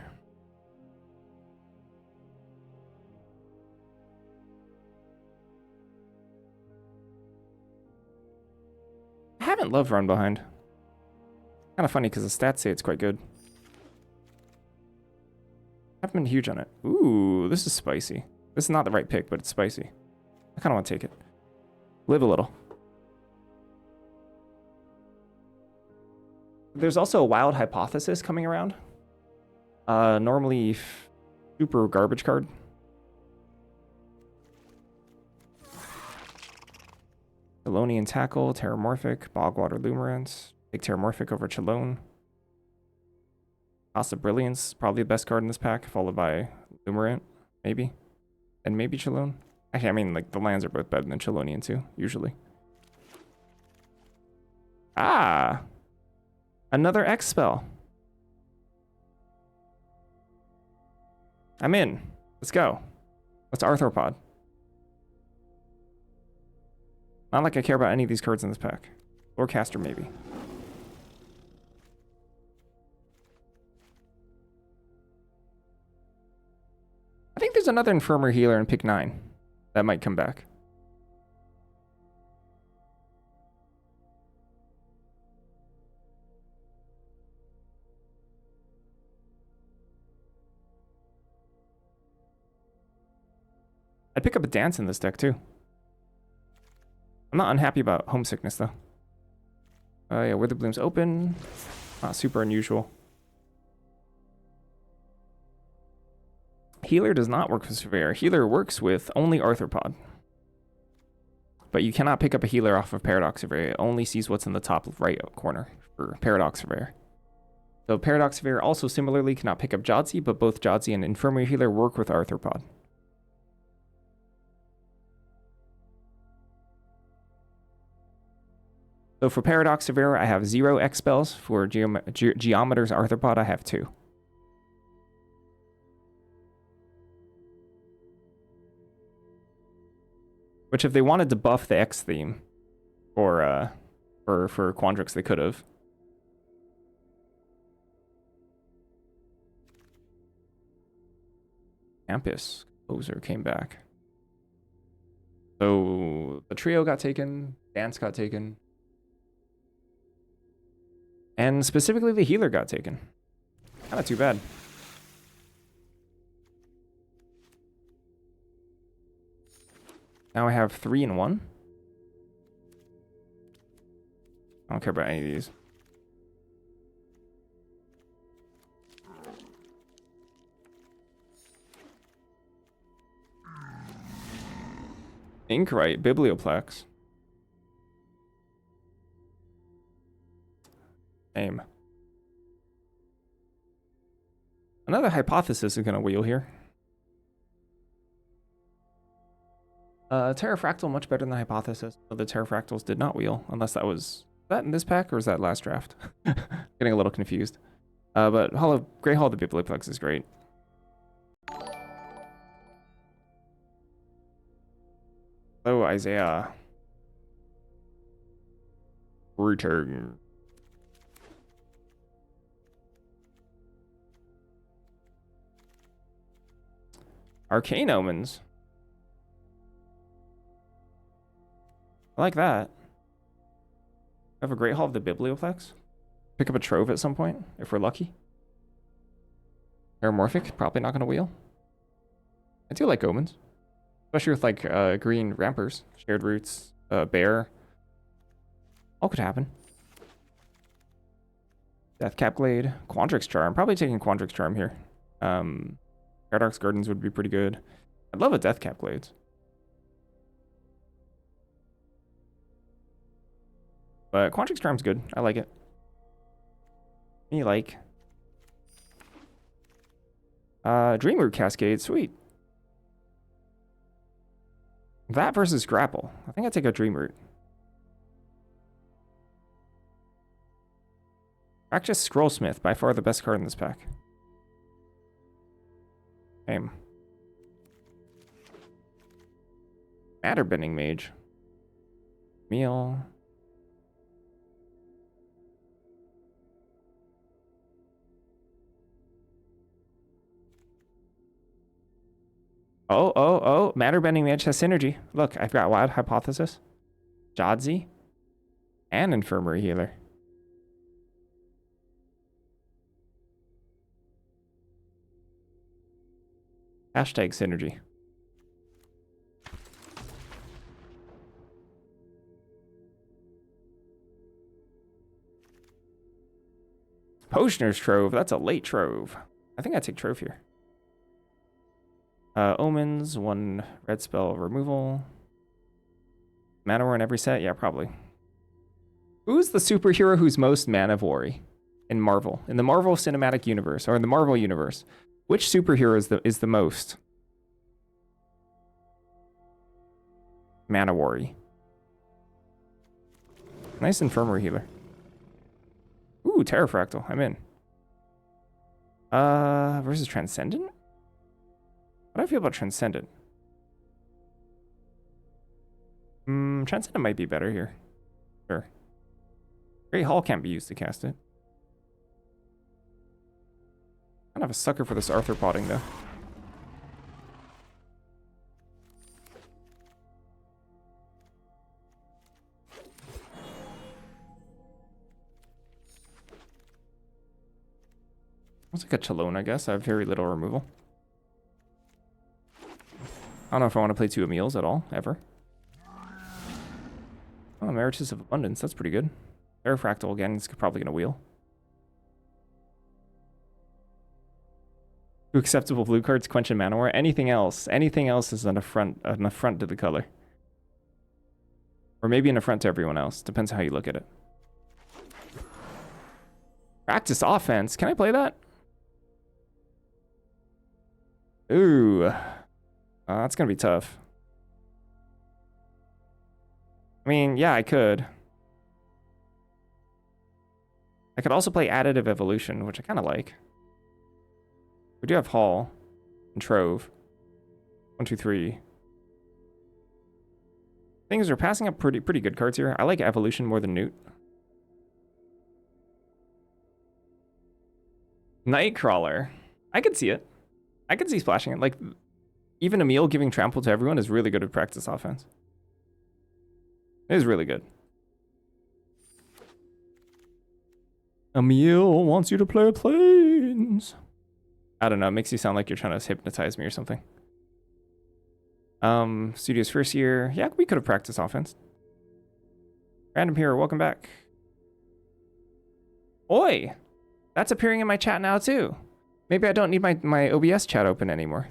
I haven't loved Run behind. Kind of funny because the stats say it's quite good. I haven't been huge on it. Ooh, this is spicy. This is not the right pick, but it's spicy. I kind of want to take it. Live a little. There's also a wild hypothesis coming around. Normally super garbage card. Chelonian Tackle, Terramorphic, Bogwater Lumerance. Take Terramorphic over Chelone. House of Brilliance, probably the best card in this pack, followed by Lumerant, maybe. And maybe Chelone. Actually, I mean, like, the lands are both better than Chelonian too, usually. Ah! Another X spell. I'm in. Let's go. Let's Arthropod. Not like I care about any of these cards in this pack. Lorecaster, maybe. I think there's another Infirmary Healer in pick 9 that might come back. I'd pick up a dance in this deck too. I'm not unhappy about homesickness though. Yeah, Witherbloom's open. Not super unusual. Healer does not work with Surveyor. Healer works with only Arthropod. But you cannot pick up a healer off of Paradox Surveyor. It only sees what's in the top right corner for Paradox Surveyor. So Paradox Surveyor also similarly cannot pick up Jadzi, but both Jadzi and Infirmary Healer work with Arthropod. So for Paradox Surveyor, I have 0 X spells. For Geometer's Arthropod, I have 2. Which, if they wanted to buff the X theme, for Quandrix, they could have. Campus Composer came back. So the trio got taken, Dance got taken, and specifically the healer got taken. Not too bad. Now I have 3 and 1. I don't care about any of these. Inkwright, Biblioplex. Aim. Another hypothesis is going to wheel here. Terrafractal much better than the hypothesis. So the Terrafractals did not wheel, unless that was that in this pack or was that last draft? Getting a little confused. But Grey Hall of the Biblioplex is great. Oh, Isaiah. Return. Arcane Omens. I like that. Have a Great Hall of the Biblioplex. Pick up a Trove at some point, if we're lucky. Aeromorphic, probably not going to wheel. I do like Omens. Especially with, like, green Rampers. Shared Roots, Bear. All could happen. Deathcap Glade. Quandrix Charm. Probably taking Quandrix Charm here. Paradox Gardens would be pretty good. I'd love a Deathcap Glades. But Quandrix Charm's good. I like it. Me like. Dreamroot Cascade. Sweet. That versus Grapple. I think I'd take a Dreamroot. Practice Scrollsmith. By far the best card in this pack. Same. Matterbending Mage. Meal. Oh. Matterbending Mage has synergy. Look, I've got Wild Hypothesis, Jadzi, and Infirmary Healer. Hashtag synergy. Potioner's Trove. That's a late Trove. I think I'd take Trove here. Omens, 1 red spell removal. Mana War in every set? Yeah, probably. Who's the superhero who's most Manivore in Marvel? In the Marvel Cinematic Universe, or in the Marvel Universe? Which superhero is the most Manivore? Nice Infirmary Healer. Ooh, Terrafractal. I'm in. Versus Transcendent? How do I feel about Transcendent? Transcendent might be better here. Sure. Great Hall can't be used to cast it. Kind of a sucker for this arthropoding, though. It's like a Chalone, I guess. I have very little removal. I don't know if I want to play 2 Emils at all, ever. Oh, Emeritus of Abundance. That's pretty good. Terrafractal again. It's probably going to wheel. 2 acceptable blue cards, Quench and Mana War. Anything else is an affront to the color. Or maybe an affront to everyone else. Depends how you look at it. Practice Offense. Can I play that? Ooh. That's going to be tough. I mean, yeah, I could. I could also play Additive Evolution, which I kind of like. We do have Hall and Trove. 1, 2, 3. Things are passing up pretty good cards here. I like Evolution more than Newt. Nightcrawler. I could see it. I could see splashing it. Like, even Emil giving trample to everyone is really good at Practice Offense. It is really good. Emil wants you to play planes. I don't know. It makes you sound like you're trying to hypnotize me or something. Studio's first year. Yeah, we could have practiced offense. Random Hero, welcome back. Oi! That's appearing in my chat now too. Maybe I don't need my OBS chat open anymore.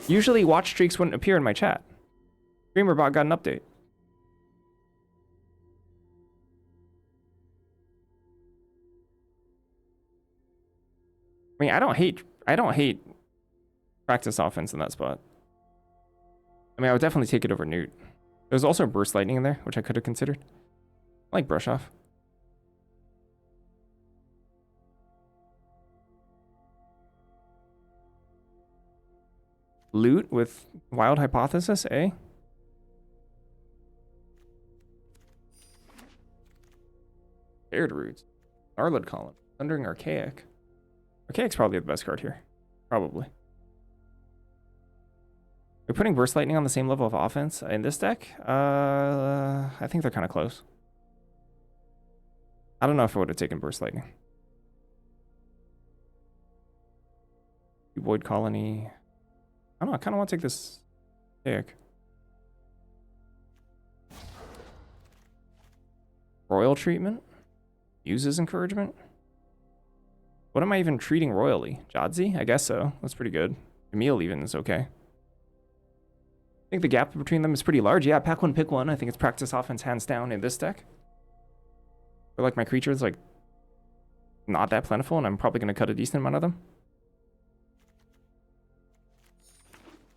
Usually watch streaks wouldn't appear in my chat. StreamerBot got an update. I mean, I don't hate practice offense in that spot. I mean, I would definitely take it over Newt. There's also Burst Lightning in there, which I could have considered. I like Brush Off. Loot with Wild Hypothesis, eh? Bared Roots. Arlid Column. Thundering Archaic. Archaic's probably the best card here. Probably. We're putting Burst Lightning on the same level of offense in this deck? I think they're kind of close. I don't know if I would have taken Burst Lightning. Void Colony. I don't know, I kind of want to take this pick. Royal Treatment. Uses Encouragement. What am I even treating royally? Jadzi? I guess so. That's pretty good. Emil even is okay. I think the gap between them is pretty large. Yeah, pack one, pick one. I think it's practice offense hands down in this deck. But like my creatures, like, not that plentiful, and I'm probably going to cut a decent amount of them.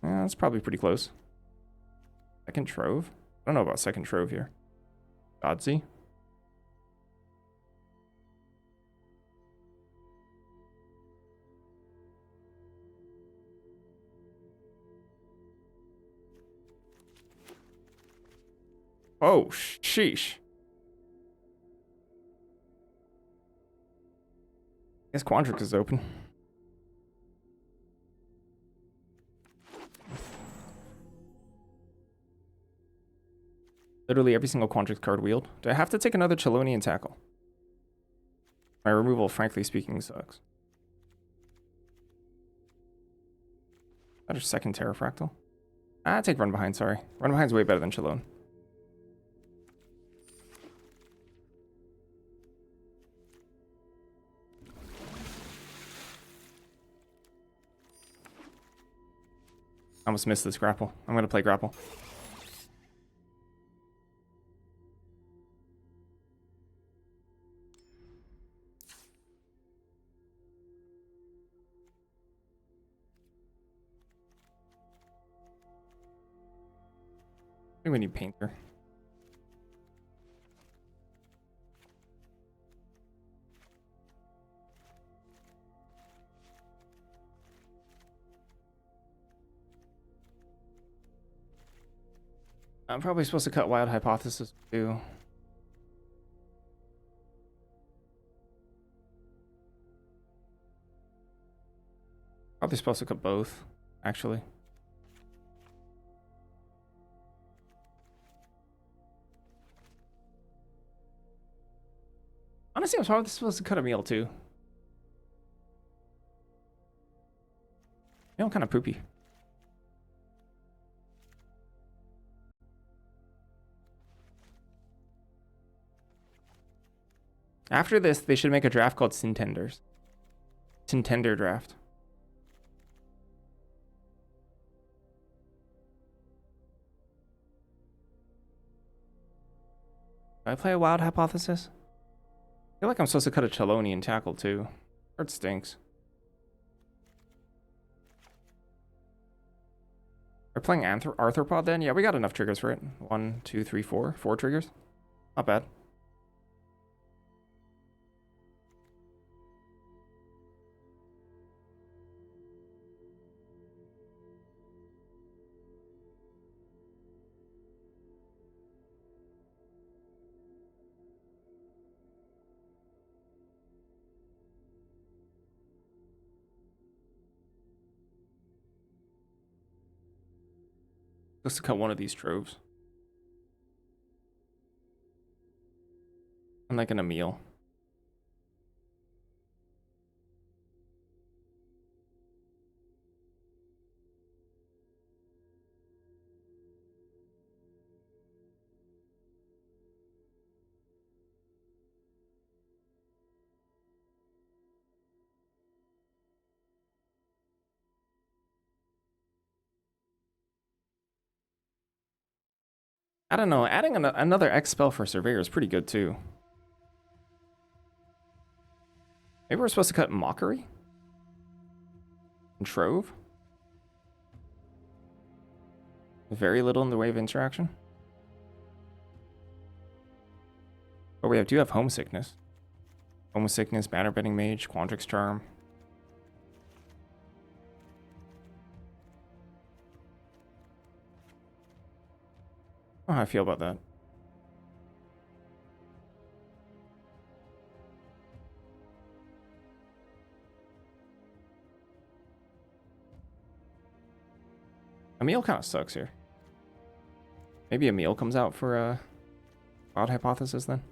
Yeah, that's probably pretty close. Second Trove? I don't know about second Trove here. Godsey? Oh, sheesh. I guess Quandrix is open. Literally every single Quandrix card wheeled. Do I have to take another Chelonian Tackle? My removal, frankly speaking, sucks. That is second Terrafractal. I take Run Behind, sorry. Run Behind's way better than Chelone. I almost missed this grapple. I'm going to play grapple. I think we need Painter. I'm probably supposed to cut Wild Hypothesis too. Probably supposed to cut both, actually. Honestly, I'm probably supposed to cut a meal too. You know, kind of poopy. After this, they should make a draft called Contenders. Contender draft. Do I play a Wild Hypothesis? I feel like I'm supposed to cut a Chelonian Tackle too. Card stinks. We're playing Arthropod then? Yeah, we got enough triggers for it. 1, 2, 3, 4. 4 triggers. Not bad. Supposed to cut one of these troves. I'm like an Emil. I don't know. Adding another X spell for Surveyor is pretty good too. Maybe we're supposed to cut Mockery? And Trove? Very little in the way of interaction. But we do have Homesickness. Homesickness, Banner Bending Mage, Quandrix Charm. I don't know how I feel about that. Emil kind of sucks here. Maybe Emil comes out for a Wild Hypothesis then.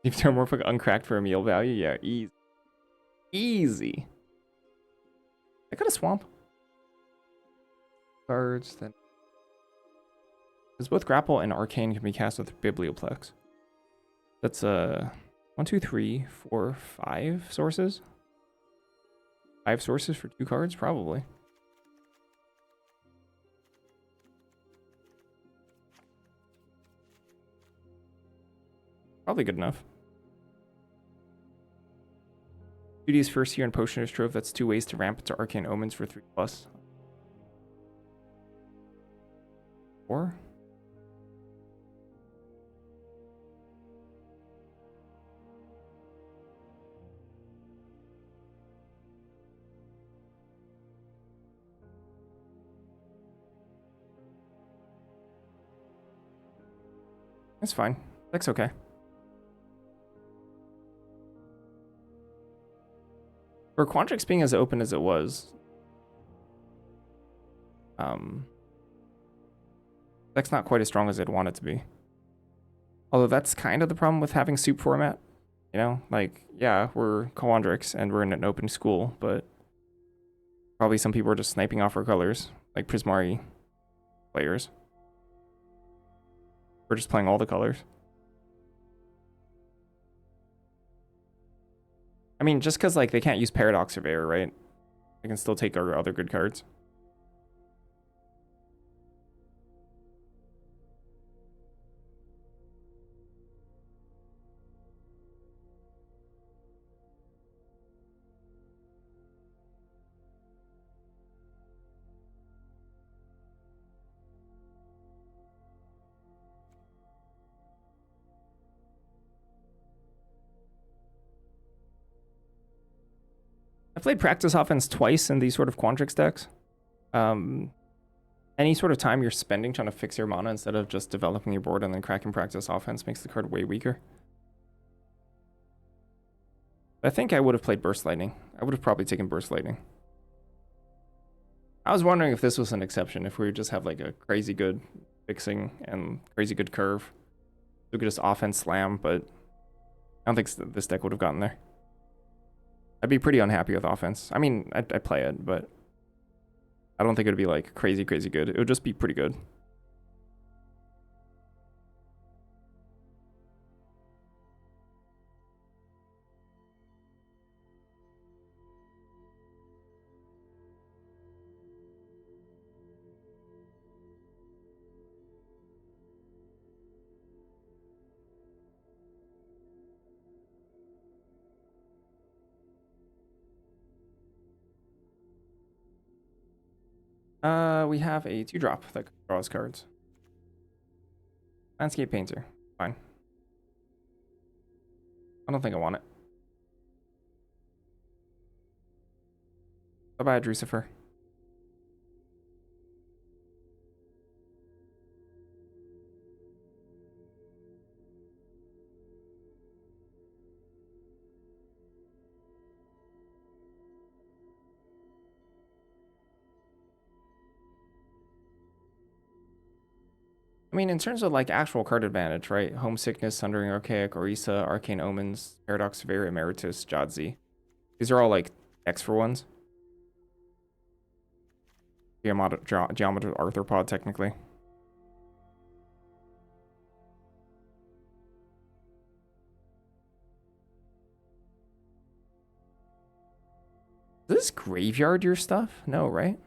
If they're more uncracked for a meal value, yeah, easy. Easy. I got a swamp. Cards, then. Because both grapple and arcane can be cast with Biblioplex. That's 1, 2, 3, 4, 5 sources. 5 sources for 2 cards, probably. Probably good enough. Duty's first year in Potioner's Trove. That's 2 ways to ramp to Arcane Omens for 3+. 4. That's fine. That's okay. For Quandrix being as open as it was, that's not quite as strong as I'd want it to be. Although that's kind of the problem with having soup format. You know, like, yeah, we're Quandrix and we're in an open school, but probably some people are just sniping off our colors, like Prismari players. We're just playing all the colors. I mean, just because, like, they can't use Paradox Surveyor, right? They can still take our other good cards. I played Practice Offense twice in these sort of Quandrix decks. Any sort of time you're spending trying to fix your mana instead of just developing your board and then cracking Practice Offense makes the card way weaker. I think I would have played Burst Lightning. I would have probably taken Burst Lightning. I was wondering if this was an exception, if we would just have like a crazy good fixing and crazy good curve. We could just offense slam, but I don't think this deck would have gotten there. I'd be pretty unhappy with offense. I mean, I'd play it, but I don't think it would be like crazy good. It would just be pretty good. We have a 2-drop that draws cards. Landscape Painter. Fine. I don't think I want it. Bye-bye, Drucifer. I mean, in terms of like actual card advantage, right? Homesickness, Sundering Archaic, Orisa, Arcane Omens, Paradox Surveyor, Emeritus, Jadzi. These are all like X for ones. Geometer Arthropod, technically. Does this graveyard your stuff? No, right?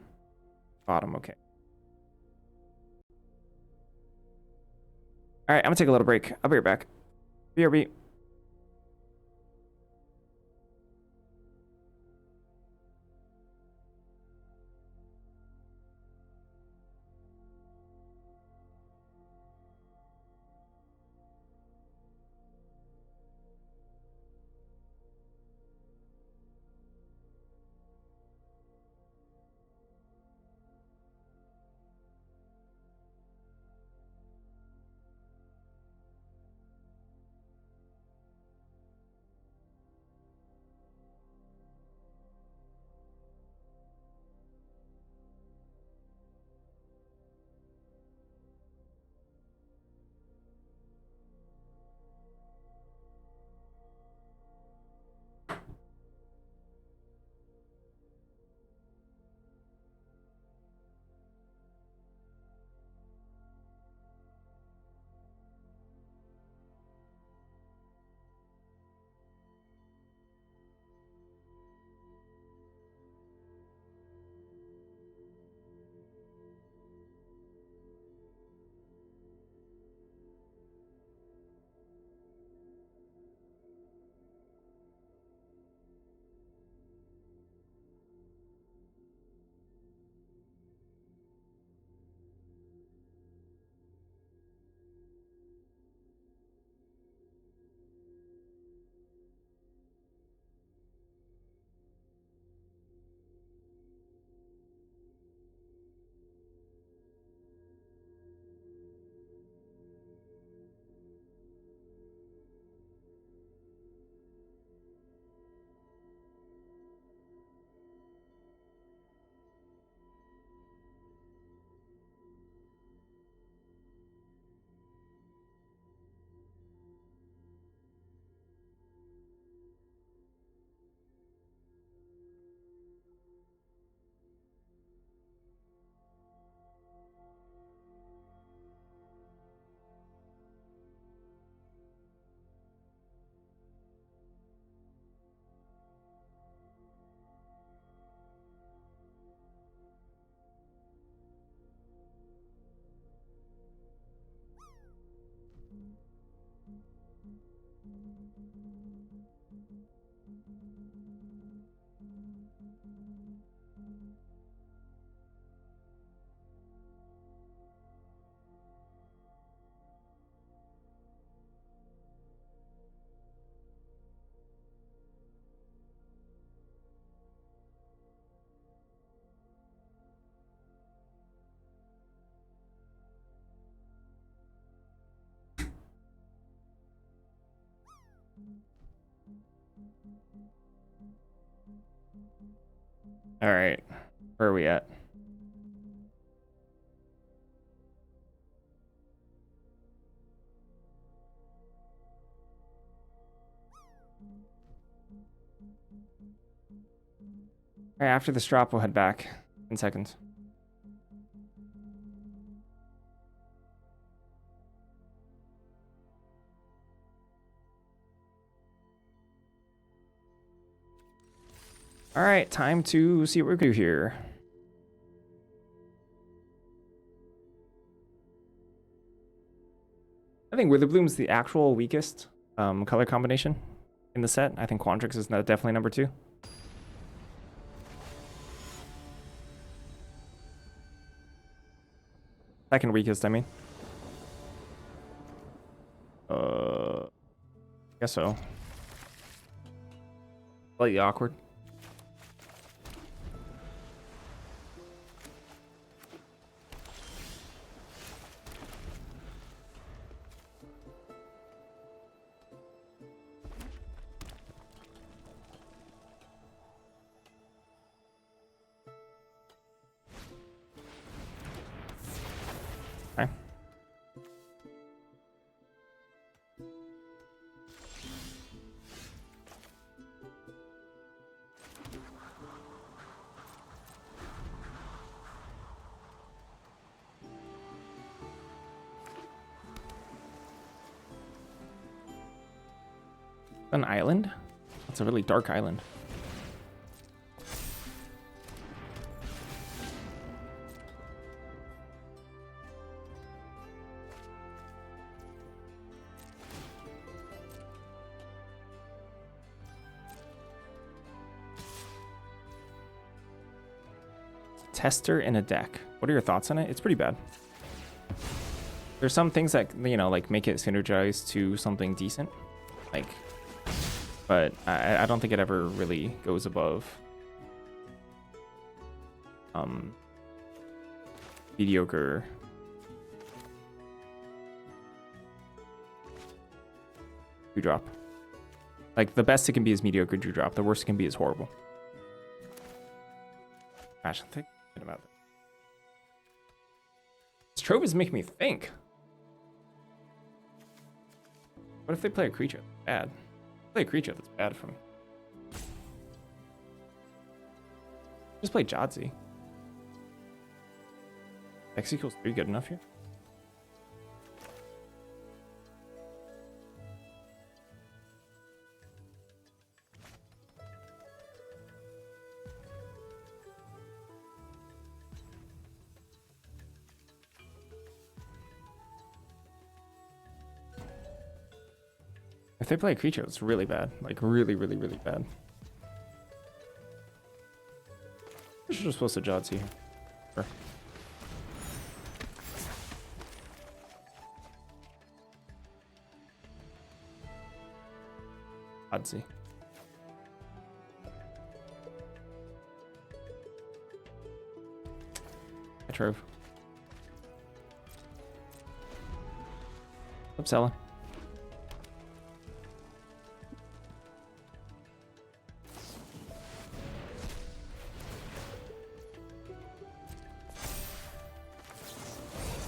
Bottom, okay. Alright, I'm gonna take a little break. I'll be right back. BRB. All right, where are we at? All right, after this drop, we'll head back in seconds. All right, time to see what we can do here. I think Witherbloom's the actual weakest color combination in the set. I think Quandrix is definitely number 2. Second weakest, I mean. Guess so. Slightly awkward. Okay. An island? That's a really dark island. Tester in a deck. What are your thoughts on it? It's pretty bad. There's some things that, you know, like make it synergize to something decent. Like, but I don't think it ever really goes above mediocre. Drop. Like, the best it can be is mediocre drop. The worst it can be is horrible. Gosh, I'm thinking about that. This trope is making me think. What if they play a creature that's bad? Play a creature that's bad for me. Just play Jadzi. X equals 3 good enough here? If they play a creature, it's really bad. Like, really, really, really bad. I should just supposed to Jadzi here. Sure. Jadzi. Trove. Stop selling.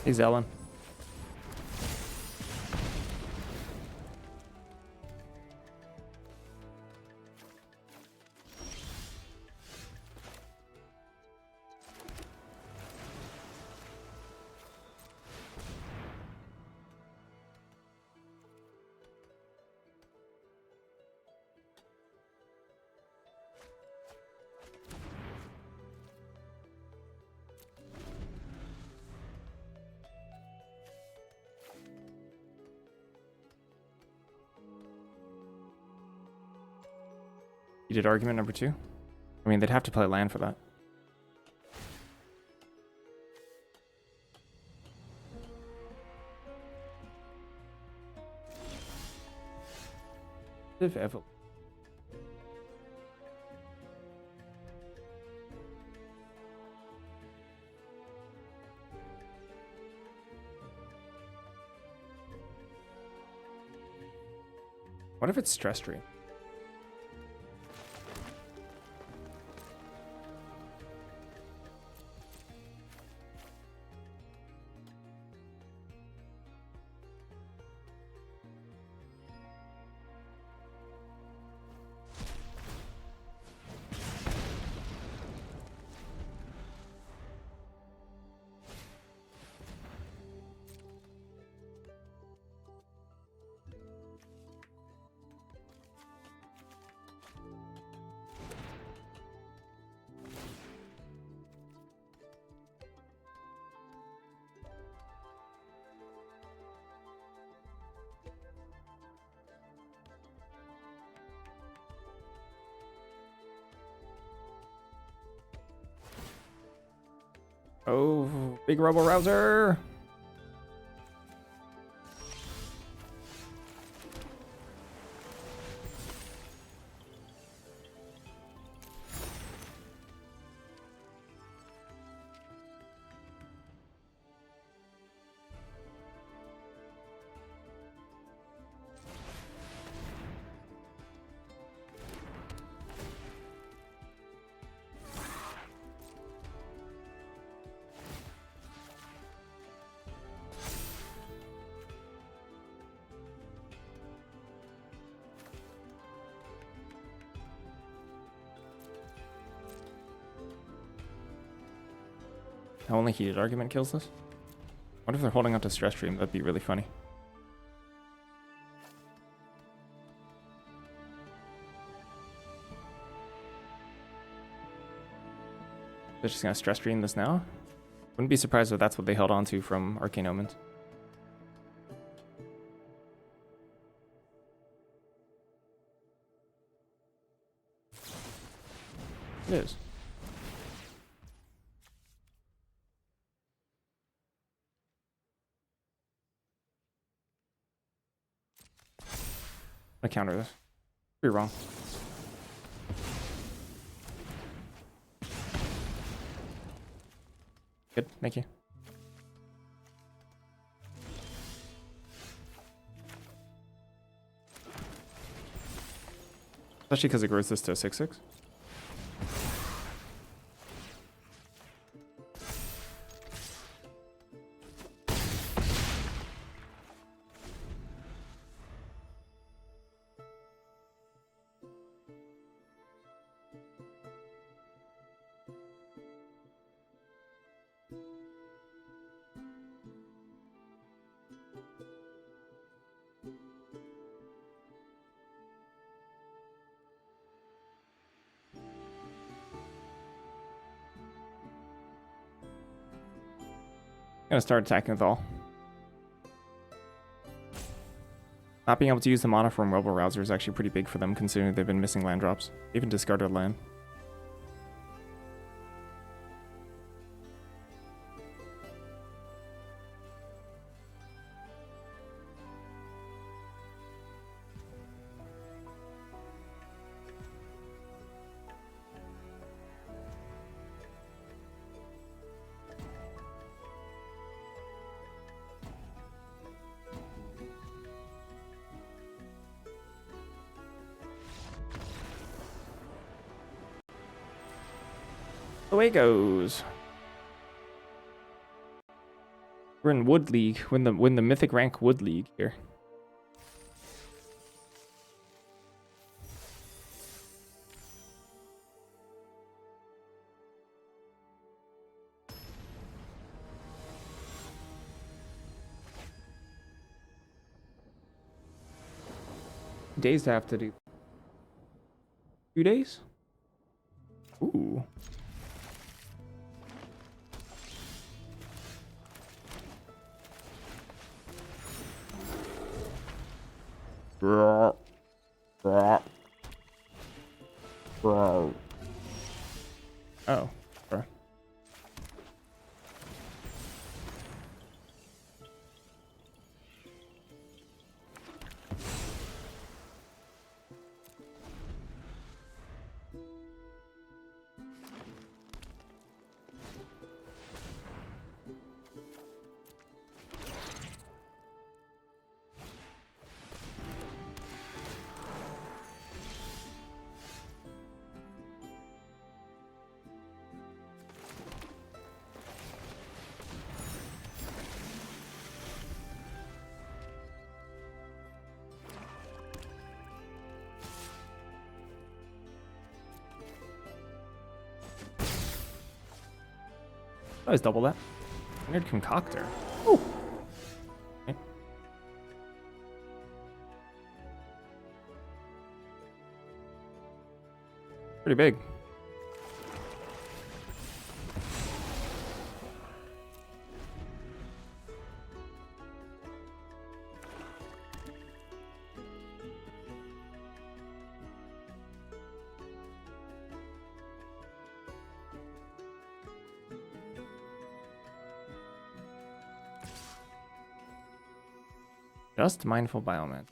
Hey, Zelen. Heated argument number 2. I mean, they'd have to play land for that. If ever. What if it's stress stream? Oh, big rebel rouser. Only heated argument kills this? What if they're holding up to stress stream? That'd be really funny. They're just gonna stress stream this now? Wouldn't be surprised if that's what they held on to from Arcane Omens. It is. I counter this. You're wrong. Good, thank you. Especially because it grows this to a 6/6. Gonna start attacking with all. Not being able to use the mana from Rebel Rouser is actually pretty big for them, considering they've been missing land drops. Even discarded land. Away goes. We're in Wood League. Win the Mythic rank Wood League here. Days to have to do. 2 days? Ooh. Bro. Oh, bro. Always double that. Weird concoctor. Ooh. Okay. Pretty big. Just mindful bioman.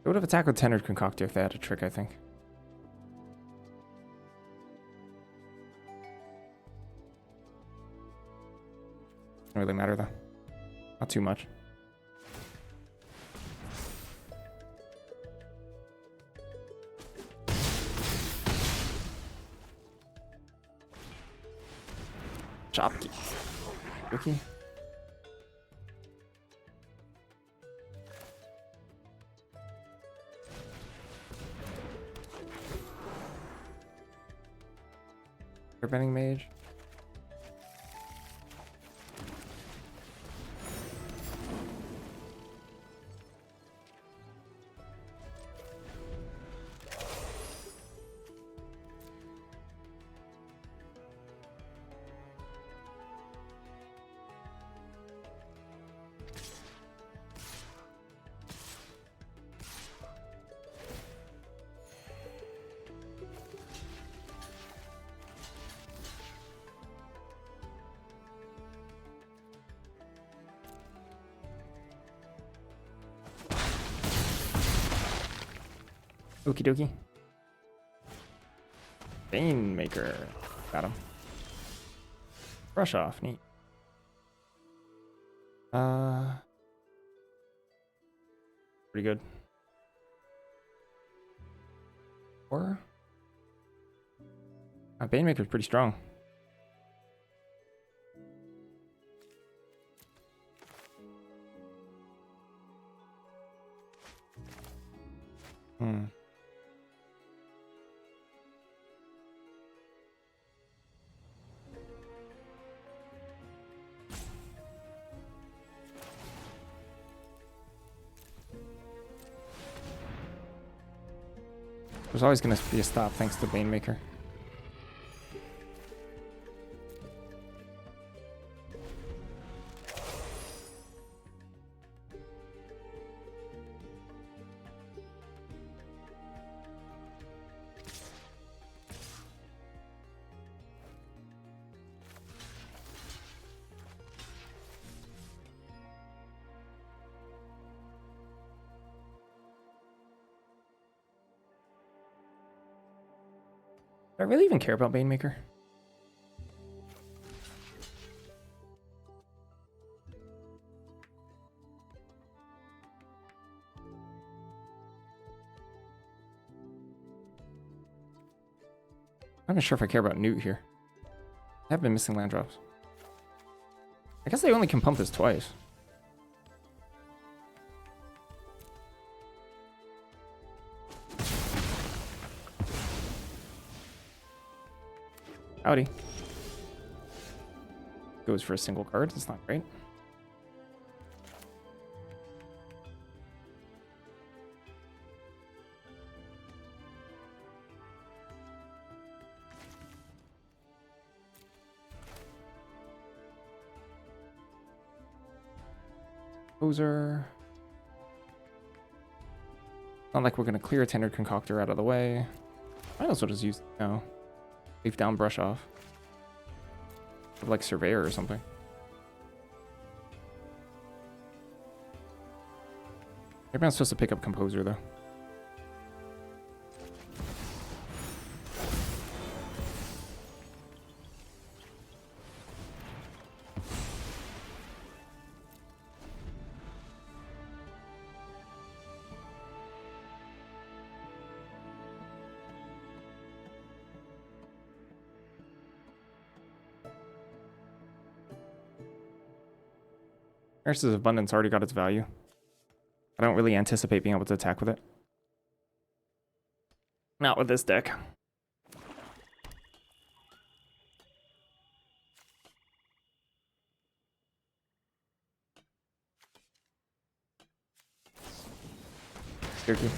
They would have attacked with Tenured Concoctor if they had a trick, I think. Doesn't really matter though. Not too much. Chopkey. Rookie. Bending mage. Okie dokie. Bane Maker. Got him. Brush off. Neat. Pretty good. Or Bane Maker's pretty strong. Hmm. There's always going to be a stop thanks to Bane Maker. Do I really even care about Bane Maker? I'm not sure if I care about Newt here. I have been missing land drops. I guess they only can pump this twice. Howdy. Goes for a single card. That's not great. Poser. Not like we're gonna clear a Tender Concoctor out of the way. Might as well just use, you know, leaf down, brush off. Like Surveyor or something. Maybe I'm supposed to pick up Composer though. Nurse's Abundance already got its value. I don't really anticipate being able to attack with it. Not with this deck. Jerky.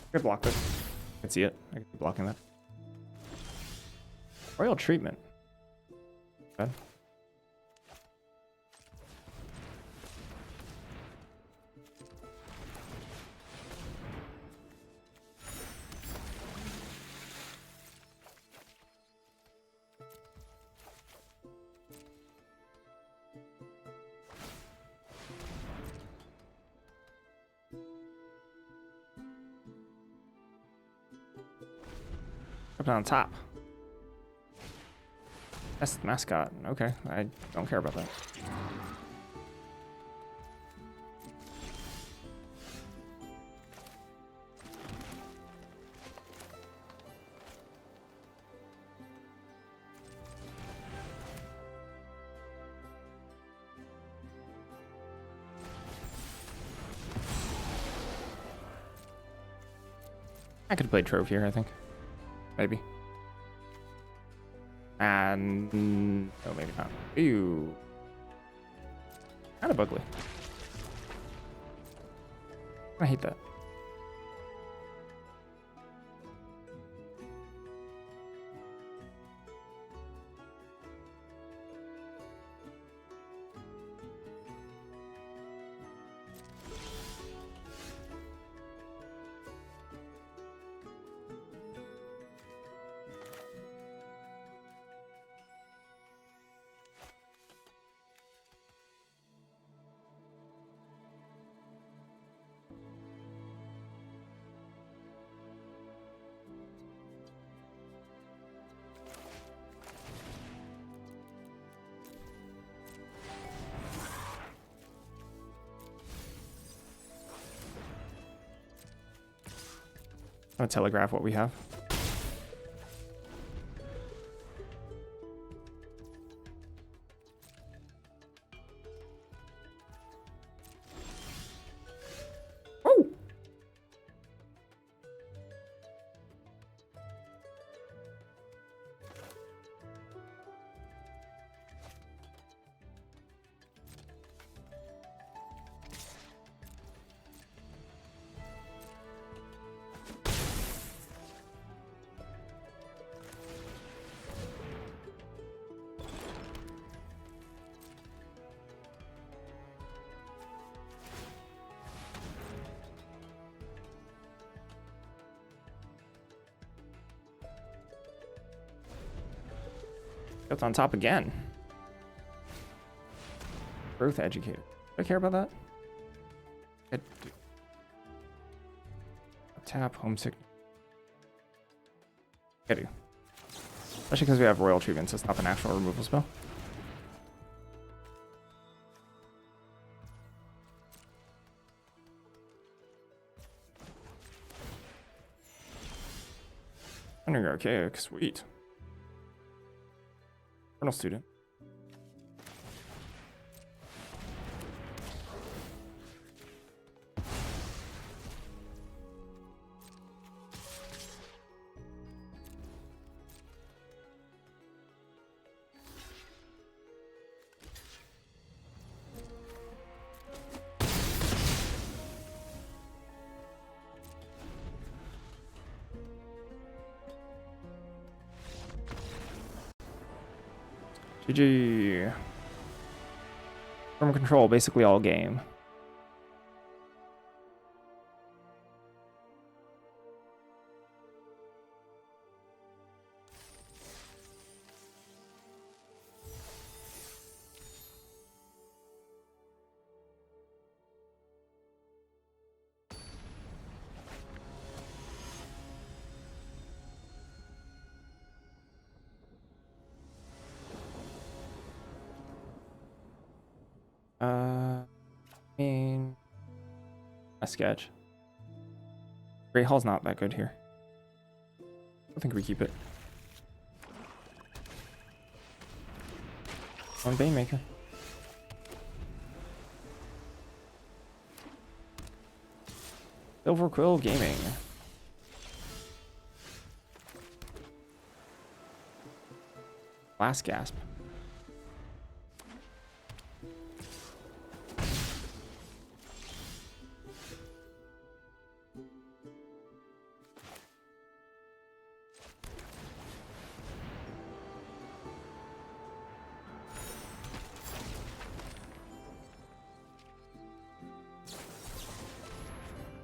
I could block this. I can see it. I could be blocking that. Royal Treatment. Okay. Up on top. Best mascot. Okay, I don't care about that. I could play Trove here, I think. Maybe. And oh, maybe not. Ew. Kind of ugly. I hate that. I'm gonna telegraph what we have. Oh! It's on top again. Growth Educator. Do I care about that? Tap, Homesick. I do. Especially because we have Royal Treatment to stop an actual removal spell. Under Archaic, sweet. Eternal Student. GG. From control, basically all game. I mean, a sketch. Great Hall's not that good here. I think we keep it. One Banemaker. Silver Quill Gaming. Last gasp.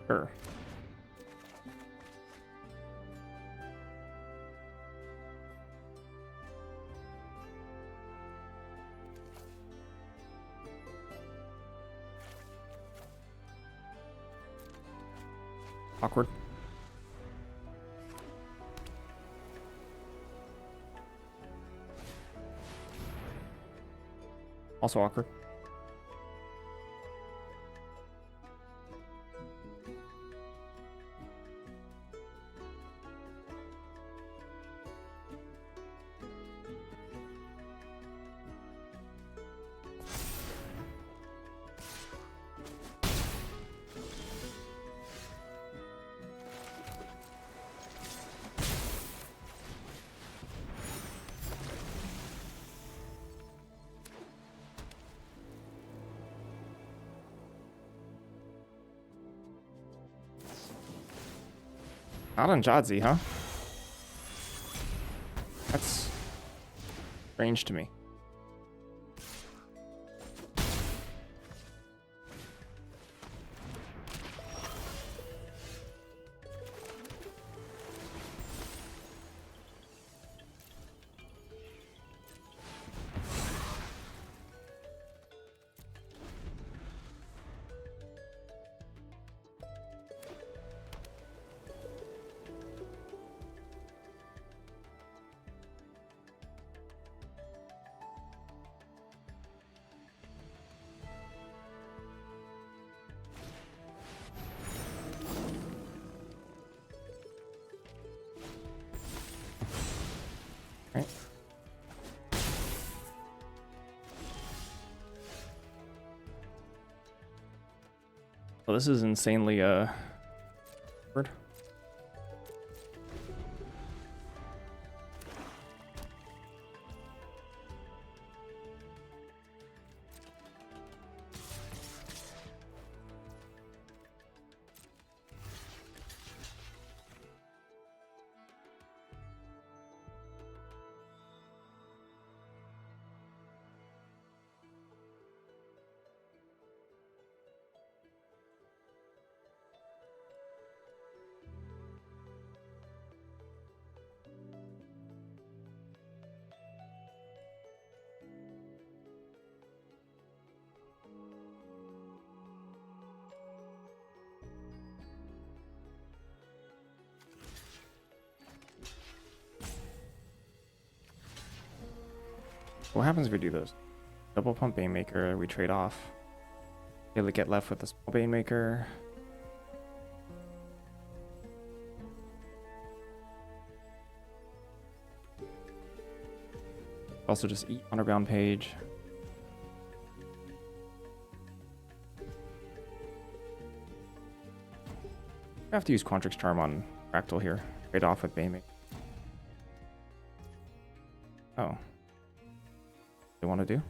Sure. Awkward. Also awkward. Not on Jadzi, huh? That's strange to me. Right. Well, this is insanely weird. What happens if we do those? Double pump Banemaker, we trade off. They get left with the small Banemaker. Also just eat underbound page. I have to use Quantrix Charm on Fractal here. Trade off with Banemaker. Oh. They want to do?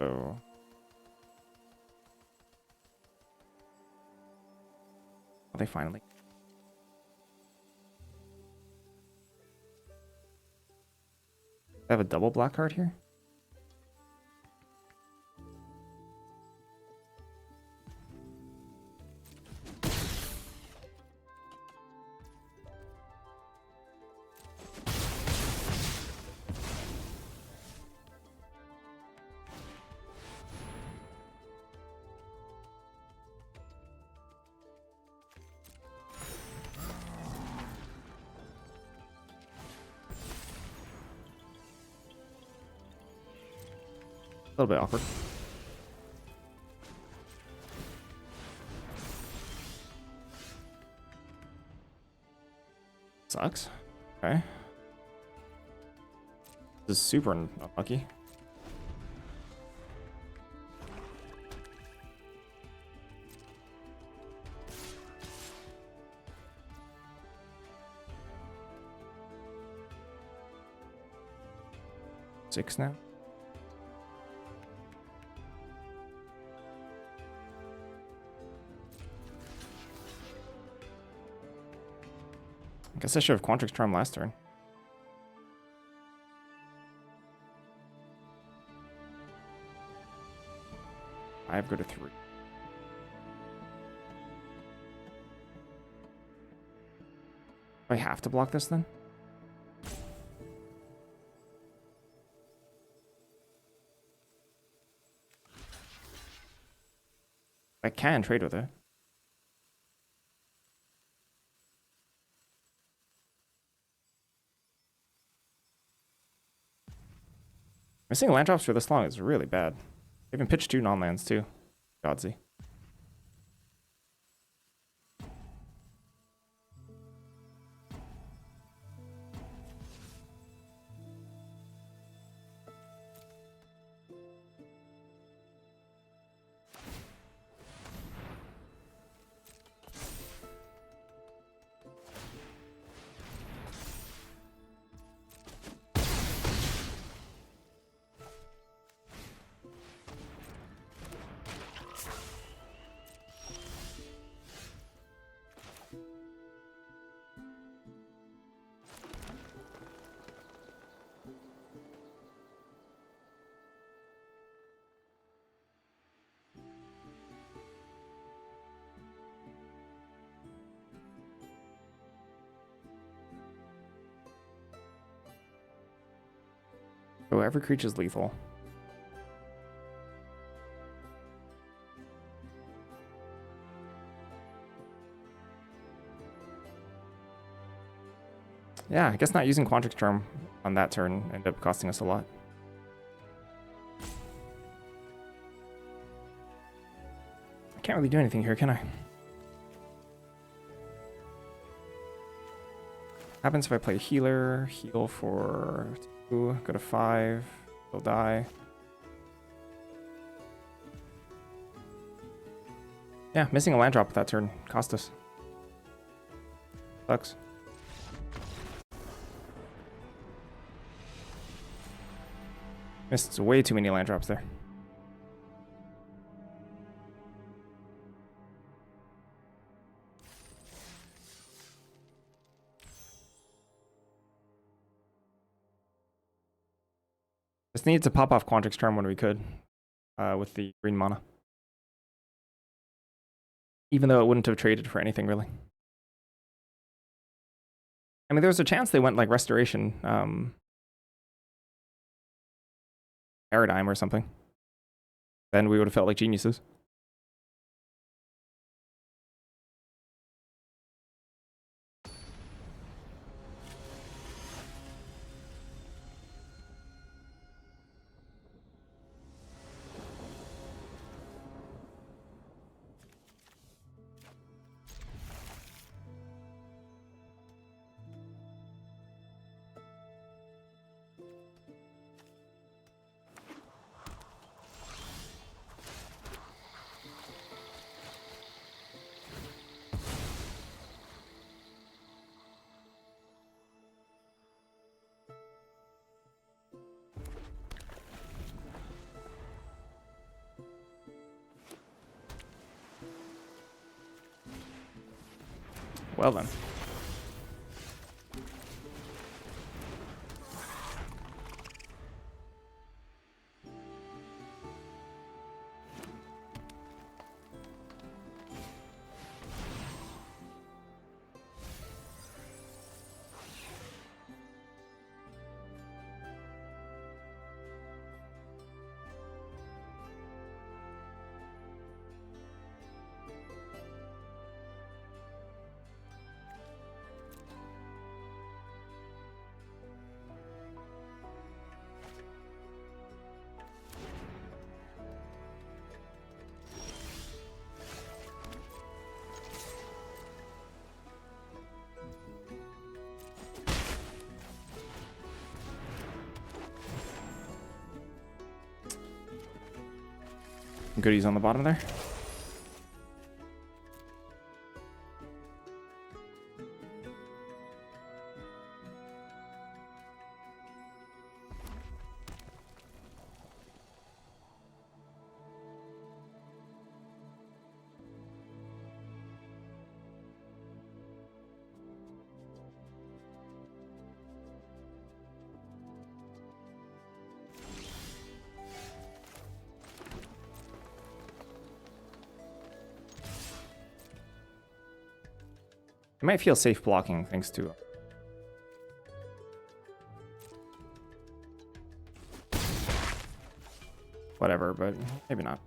So. Oh, they finally. I have a double black card here. A little bit awkward. Sucks. Okay. This is super unlucky. Six now. I guess I should have Quantrix Charm last turn. 5 go to 3. Do I have to block this then? I can trade with it. Missing land drops for this long is really bad. They even pitched 2 non-lands too. Godsy. So every creature is lethal. Yeah, I guess not using Quantrix Charm on that turn ended up costing us a lot. I can't really do anything here, can I? Happens if I play healer, heal for 2, go to 5, he'll die. Yeah, missing a land drop that turn cost us. Sucks. Missed way too many land drops there. Just needed to pop off Quantrix Charm when we could, with the green mana. Even though it wouldn't have traded for anything, really. I mean, there was a chance they went, like, Restoration, Paradigm or something. Then we would have felt like geniuses. Well then. Goodies on the bottom there. I might feel safe blocking thanks to whatever, but maybe not.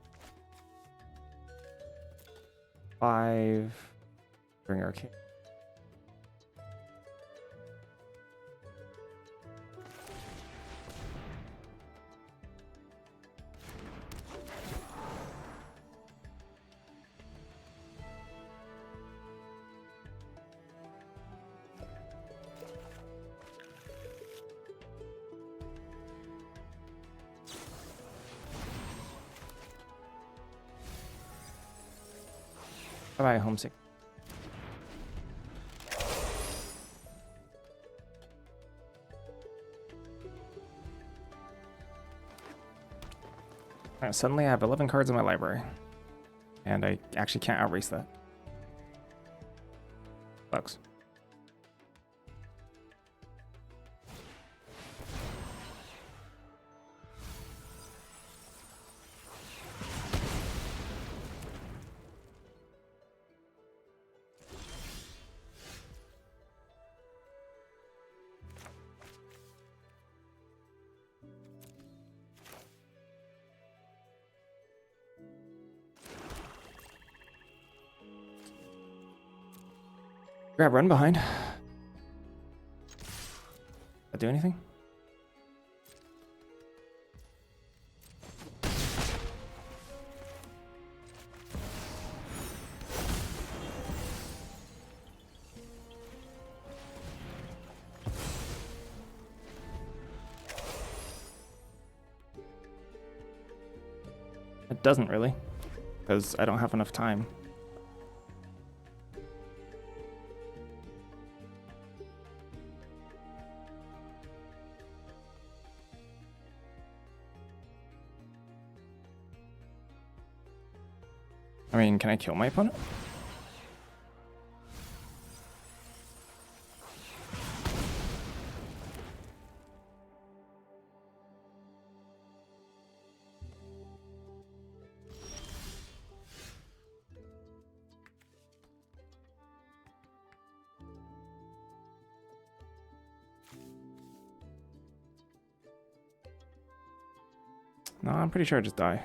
5. Bring our king. Bye-bye, homesick. Alright, suddenly I have 11 cards in my library. And I actually can't outrace that. Sucks. Grab run behind. That do anything? It doesn't really, because I don't have enough time. I mean, can I kill my opponent? No, I'm pretty sure I just die.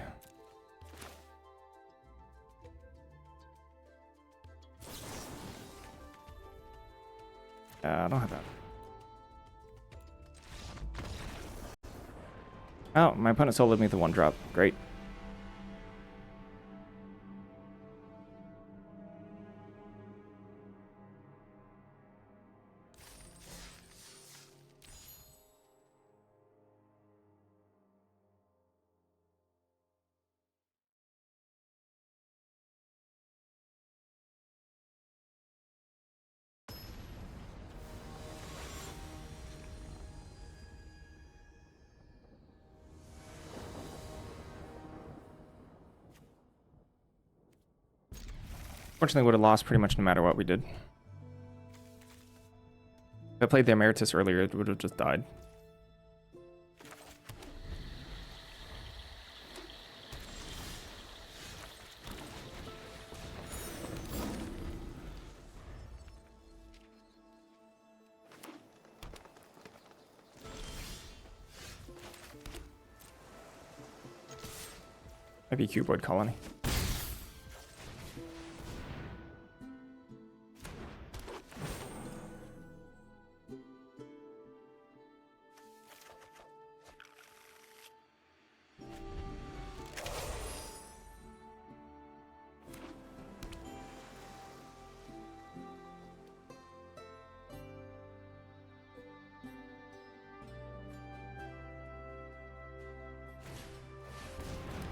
I don't have that. Oh, my opponent soloed me the 1-drop. Great. Fortunately, would have lost pretty much no matter what we did. If I played the Emeritus earlier, it would have just died. Maybe Cuboid Colony.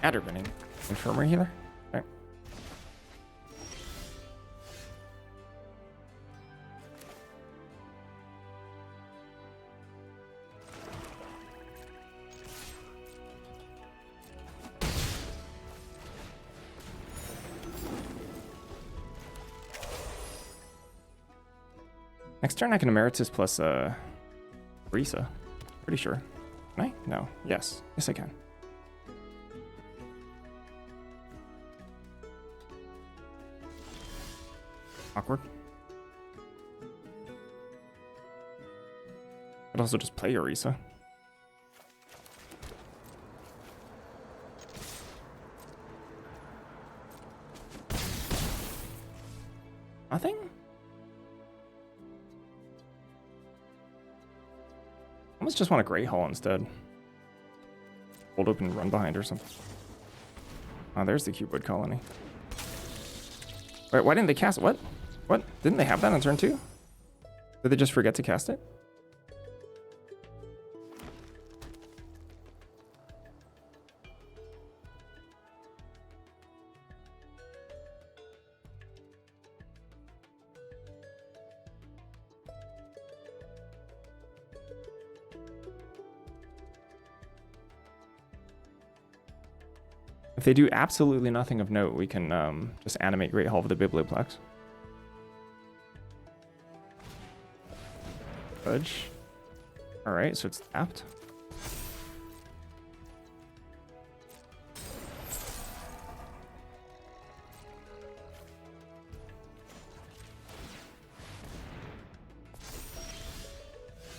Addervinning. Infirmary healer? Okay. Next turn I can Emeritus plus Risa. Pretty sure. Can I? No. Yes. Yes I can. Awkward. Could also just play Orisa. Nothing? Almost just want a Grey Hall instead. Hold open, run behind or something. Oh, there's the Cuboid Colony. Wait, why didn't they cast it? What? What? Didn't they have that on turn 2? Did they just forget to cast it? If they do absolutely nothing of note, we can just animate Great Hall with the Biblioplex. Fudge. Alright, so it's tapped.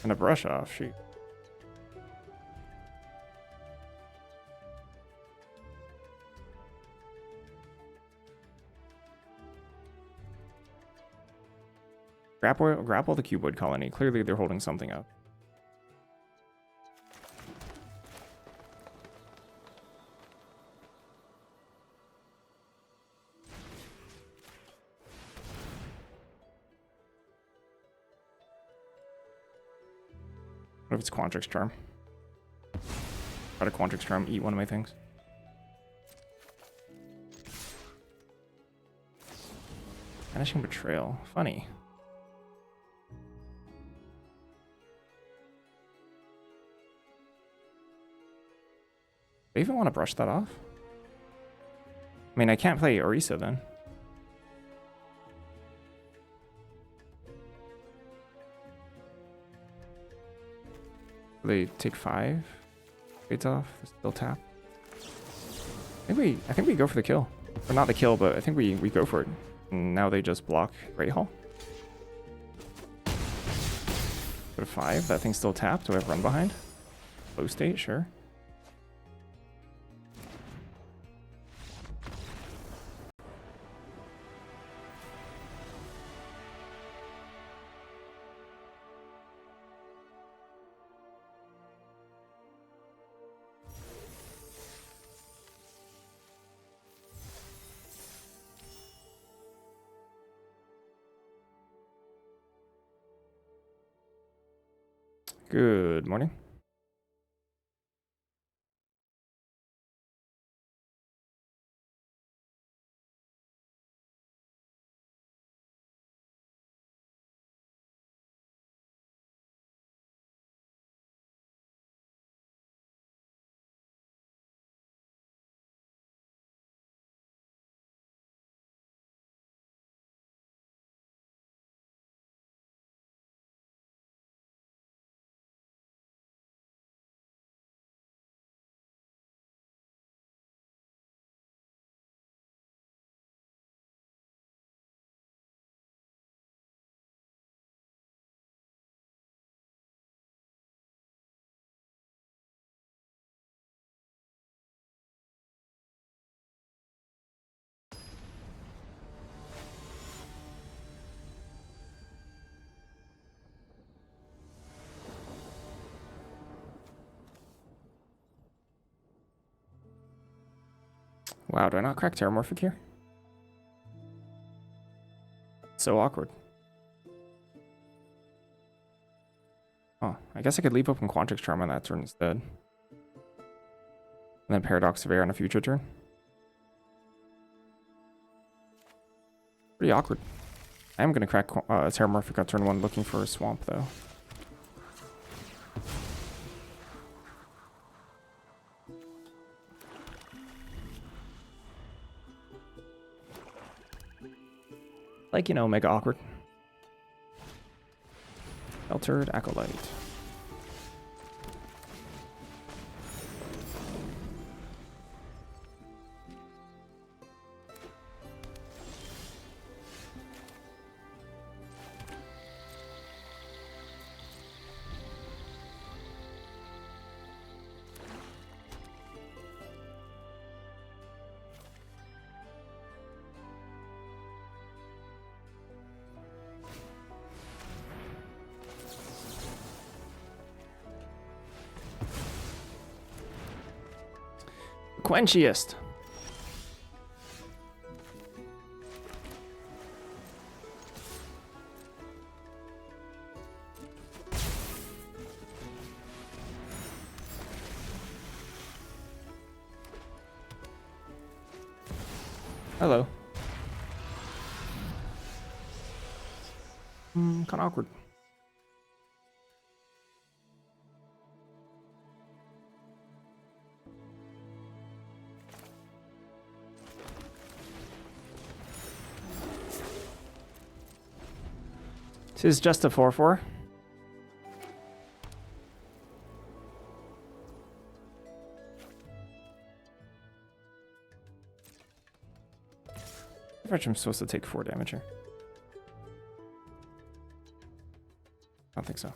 And a brush off, shoot. Grapple the Cuboid Colony. Clearly they're holding something up. What if it's Quantrix Charm? Try to Quantrix Charm, eat one of my things. Vanishing Betrayal. Funny. Do I even want to brush that off? I mean, I can't play Orisa then. They take 5. It's off. Still tap. I think we go for the kill. Or not the kill, but I think we go for it. And now they just block Great Hall. Go to 5. That thing's still tapped. Do I have run behind? Low state, sure. Good morning. Wow, do I not crack Terramorphic here? So awkward. Oh, I guess I could leave open Quantrix Charm on that turn instead. And then Paradox of Air on a future turn. Pretty awkward. I am going to crack Terramorphic on turn 1 looking for a swamp, though. Like, you know, mega awkward. Sheltered Acolyte. Quenchiest. Hello. Kind of awkward. This is just a 4/4. I bet I'm supposed to take 4 damage here. I don't think so.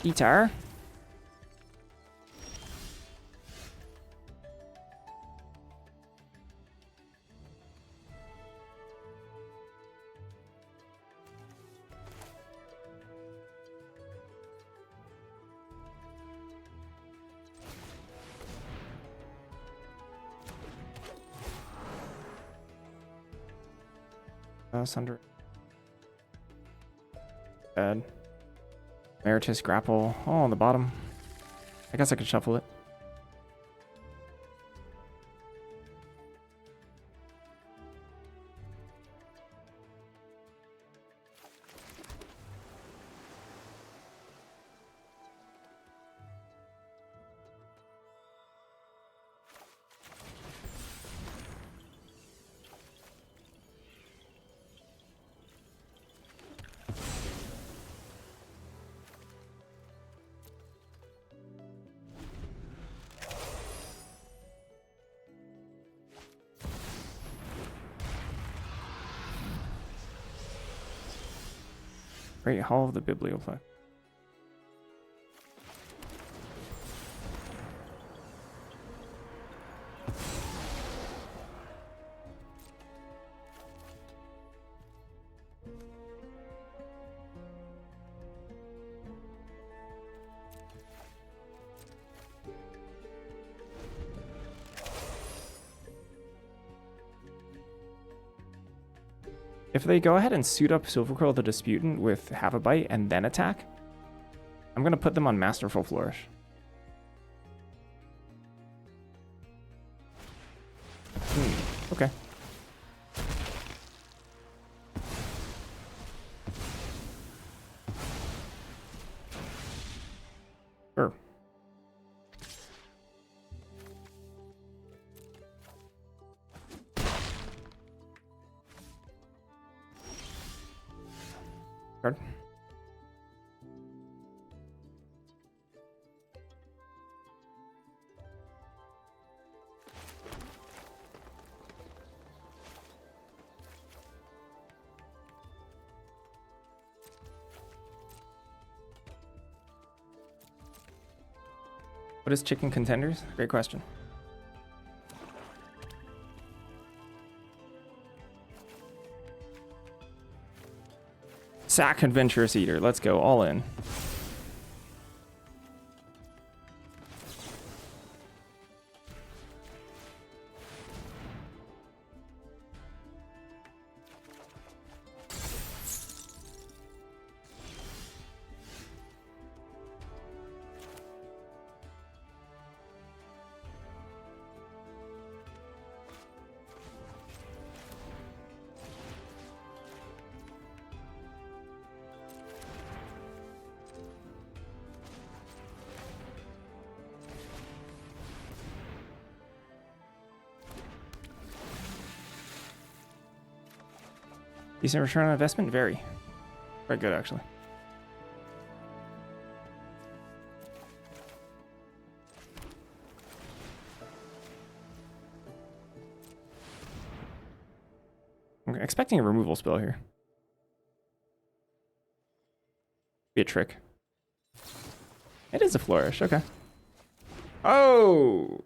Guitar. Sunder. Bad. Meritus Grapple. Oh, on the bottom. I guess I could shuffle it. Great Hall of the Bibliothèque. If they go ahead and suit up Silverquill the Disputant with Have a Bite and then attack, I'm going to put them on Masterful Flourish. Okay. Sure. Card. What is Chicken Contenders? Great question. Sack Adventurous Eater. Let's go all in. Decent return on investment? Very. Quite good, actually. I'm expecting a removal spell here. Be a trick. It is a flourish, okay. Oh!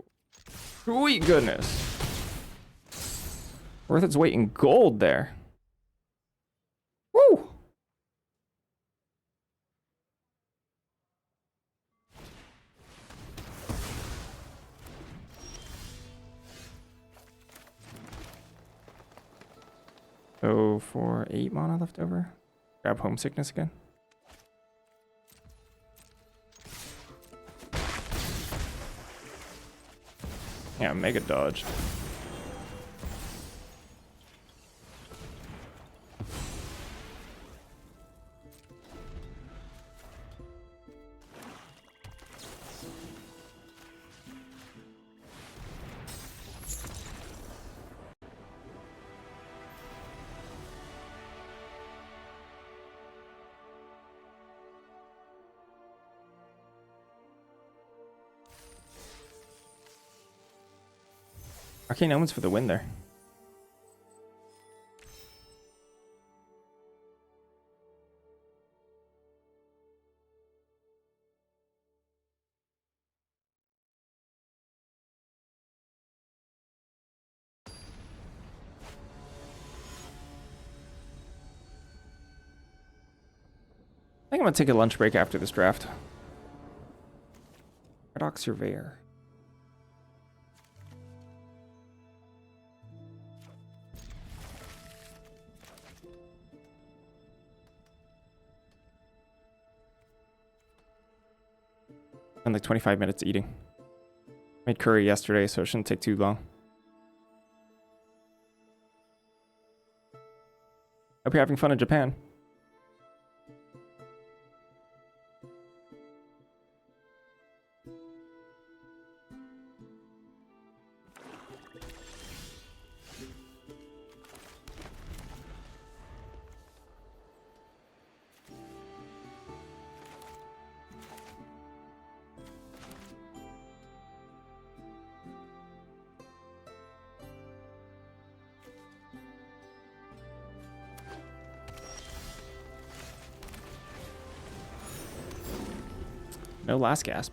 Sweet goodness. Worth its weight in gold there. Woo! So for 8 mana left over. Grab homesickness again. Yeah, mega dodge. Arcane Omens for the win there. I think I'm gonna take a lunch break after this draft. Paradox Surveyor. And like 25 minutes eating. Made curry yesterday, so it shouldn't take too long. Hope you're having fun in Japan. No last gasp.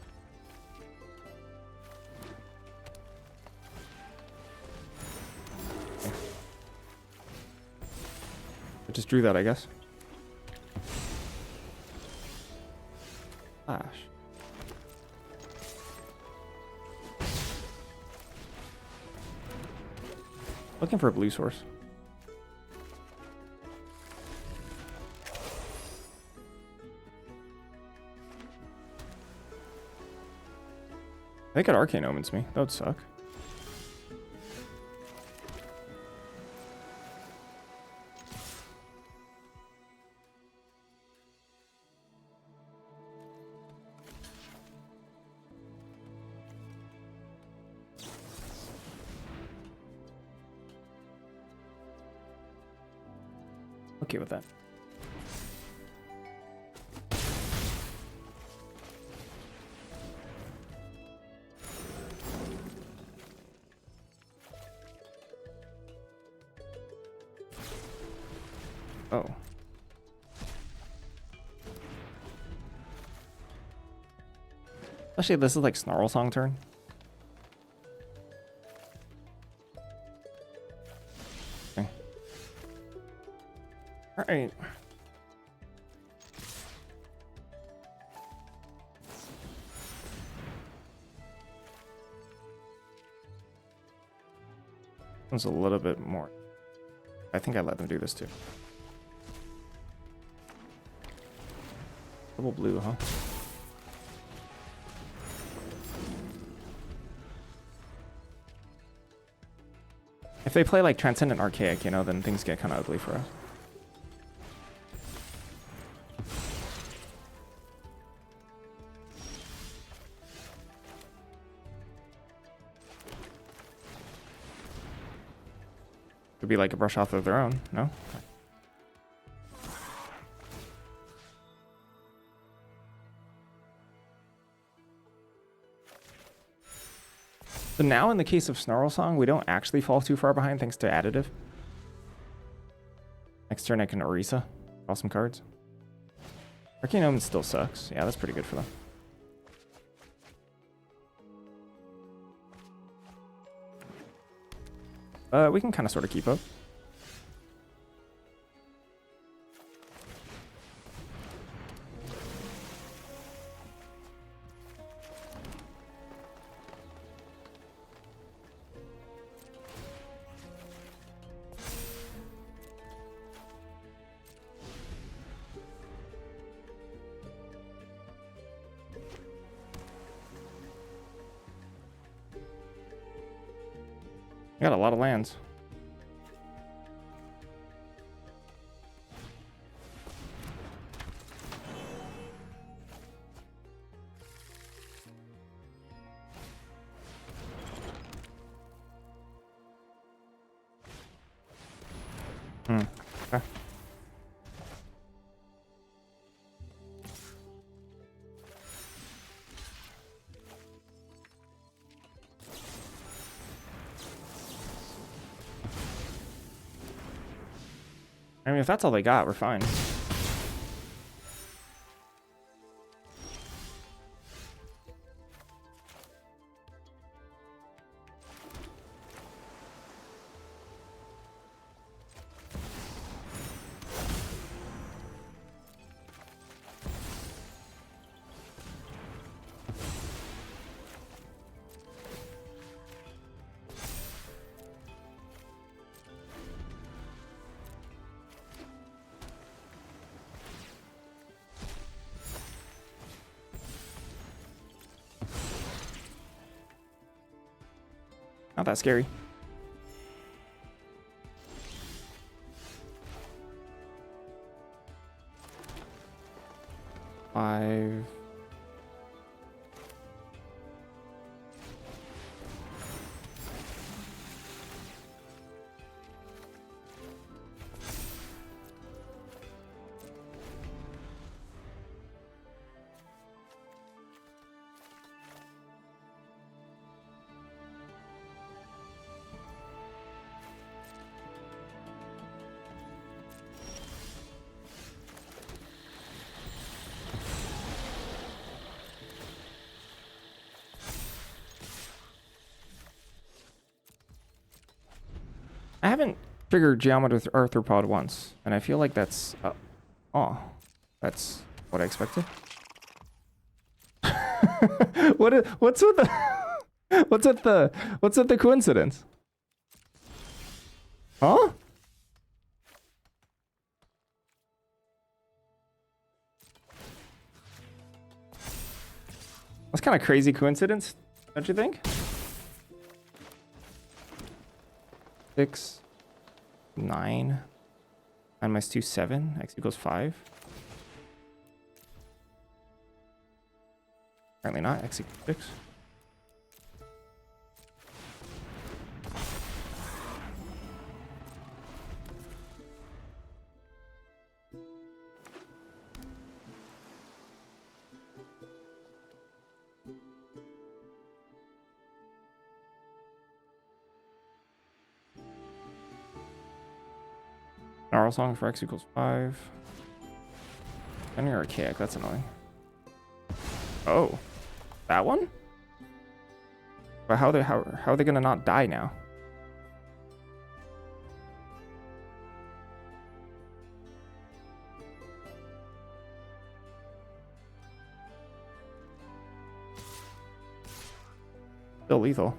I just drew that, I guess. Flash. Looking for a blue source. They could Arcane Omens me. That would suck. Okay with that. Oh. Actually, this is like Snarl Song turn. Okay. Alright. One's a little bit more. I think I let them do this too. Double blue, huh? If they play like Transcendent Archaic, you know, then things get kind of ugly for us. Could be like a brush off of their own, no? So now in the case of Snarl Song, we don't actually fall too far behind thanks to additive. Next turn I can Orisa. Draw some cards. Arcane Omen still sucks. Yeah, that's pretty good for them. We can kind of sort of keep up. Got a lot of lands. Okay. I mean, if that's all they got, we're fine. Not that scary. Five. I haven't triggered Geometric Arthropod once, and I feel like that's... that's what I expected. What's with the... what's with the coincidence? Huh? That's kind of crazy coincidence, don't you think? 6, 9. 9 minus 2, 7. X equals 5. Apparently not. X equals 6. Snarl Song for X equals 5. And you're archaic, that's annoying. Oh. That one? But how are they gonna not die now? Still lethal.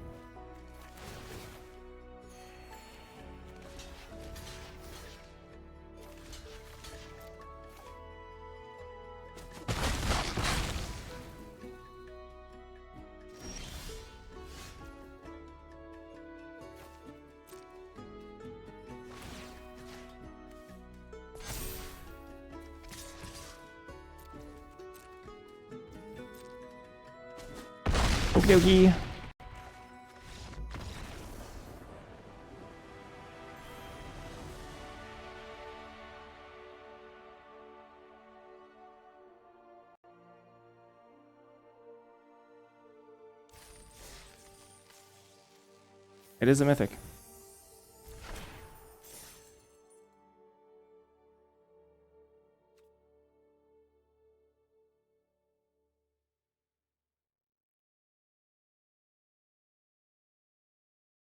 Okie dokie. It is a mythic.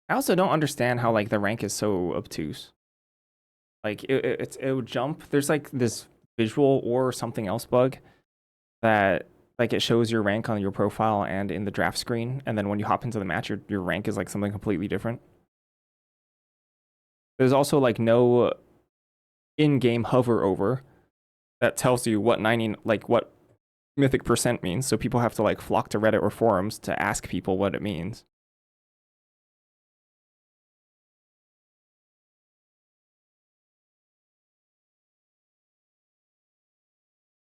I also don't understand how like the rank is so obtuse. Like it would jump. There's like this visual or something else bug that like it shows your rank on your profile and in the draft screen, and then when you hop into the match, your rank is like something completely different. There's also like no in-game hover over that tells you what what mythic percent means. So people have to like flock to Reddit or forums to ask people what it means.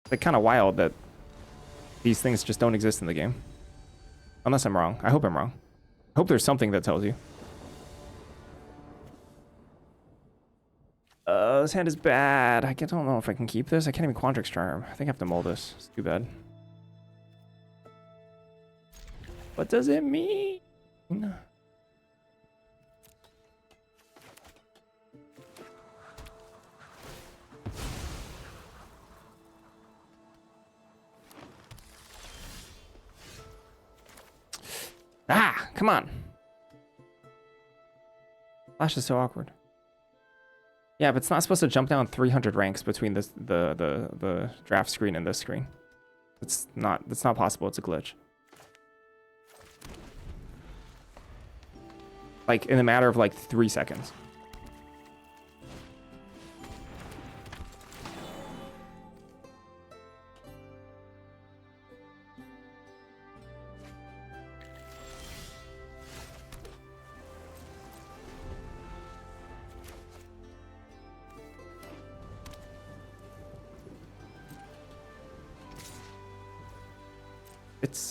It's like kind of wild that these things just don't exist in the game. Unless I'm wrong. I hope I'm wrong. I hope there's something that tells you. This hand is bad. I don't know if I can keep this. I can't even Quandrix Charm. I think I have to mold this. It's too bad. What does it mean? Ah, come on. Flash is so awkward. Yeah, but it's not supposed to jump down 300 ranks between the draft screen and this screen. It's not possible. It's a glitch. Like in a matter of like 3 seconds.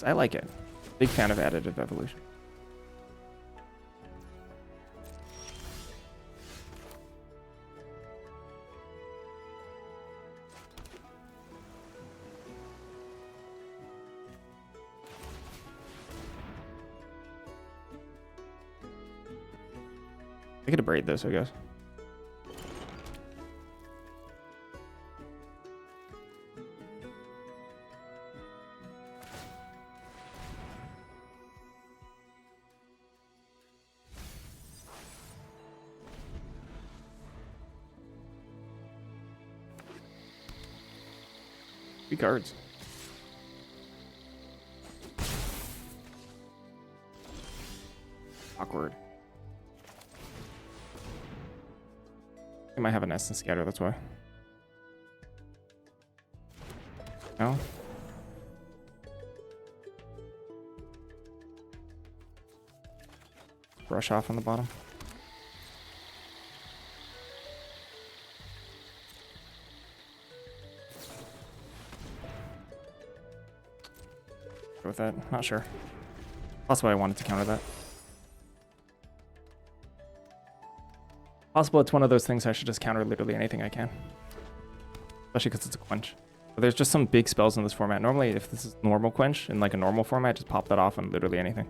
I like it. Big fan of additive evolution. I could braid this, I guess. Three cards. Awkward. I might have an essence scatter, that's why. No? Brush off on the bottom. Go with that. Not sure. Possibly I wanted to counter that. Possible it's one of those things I should just counter literally anything I can. Especially because it's a quench. But there's just some big spells in this format. Normally, if this is normal quench in like a normal format, just pop that off on literally anything.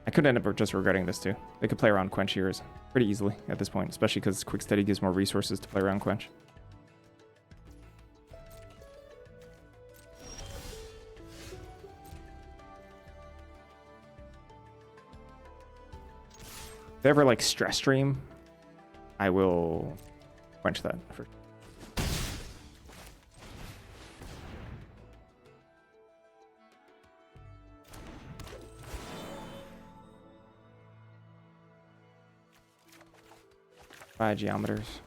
I could end up just regretting this too. They could play around quench here pretty easily at this point, especially because quick steady gives more resources to play around quench. If they ever like stress stream, I will quench that for sure. By geometers.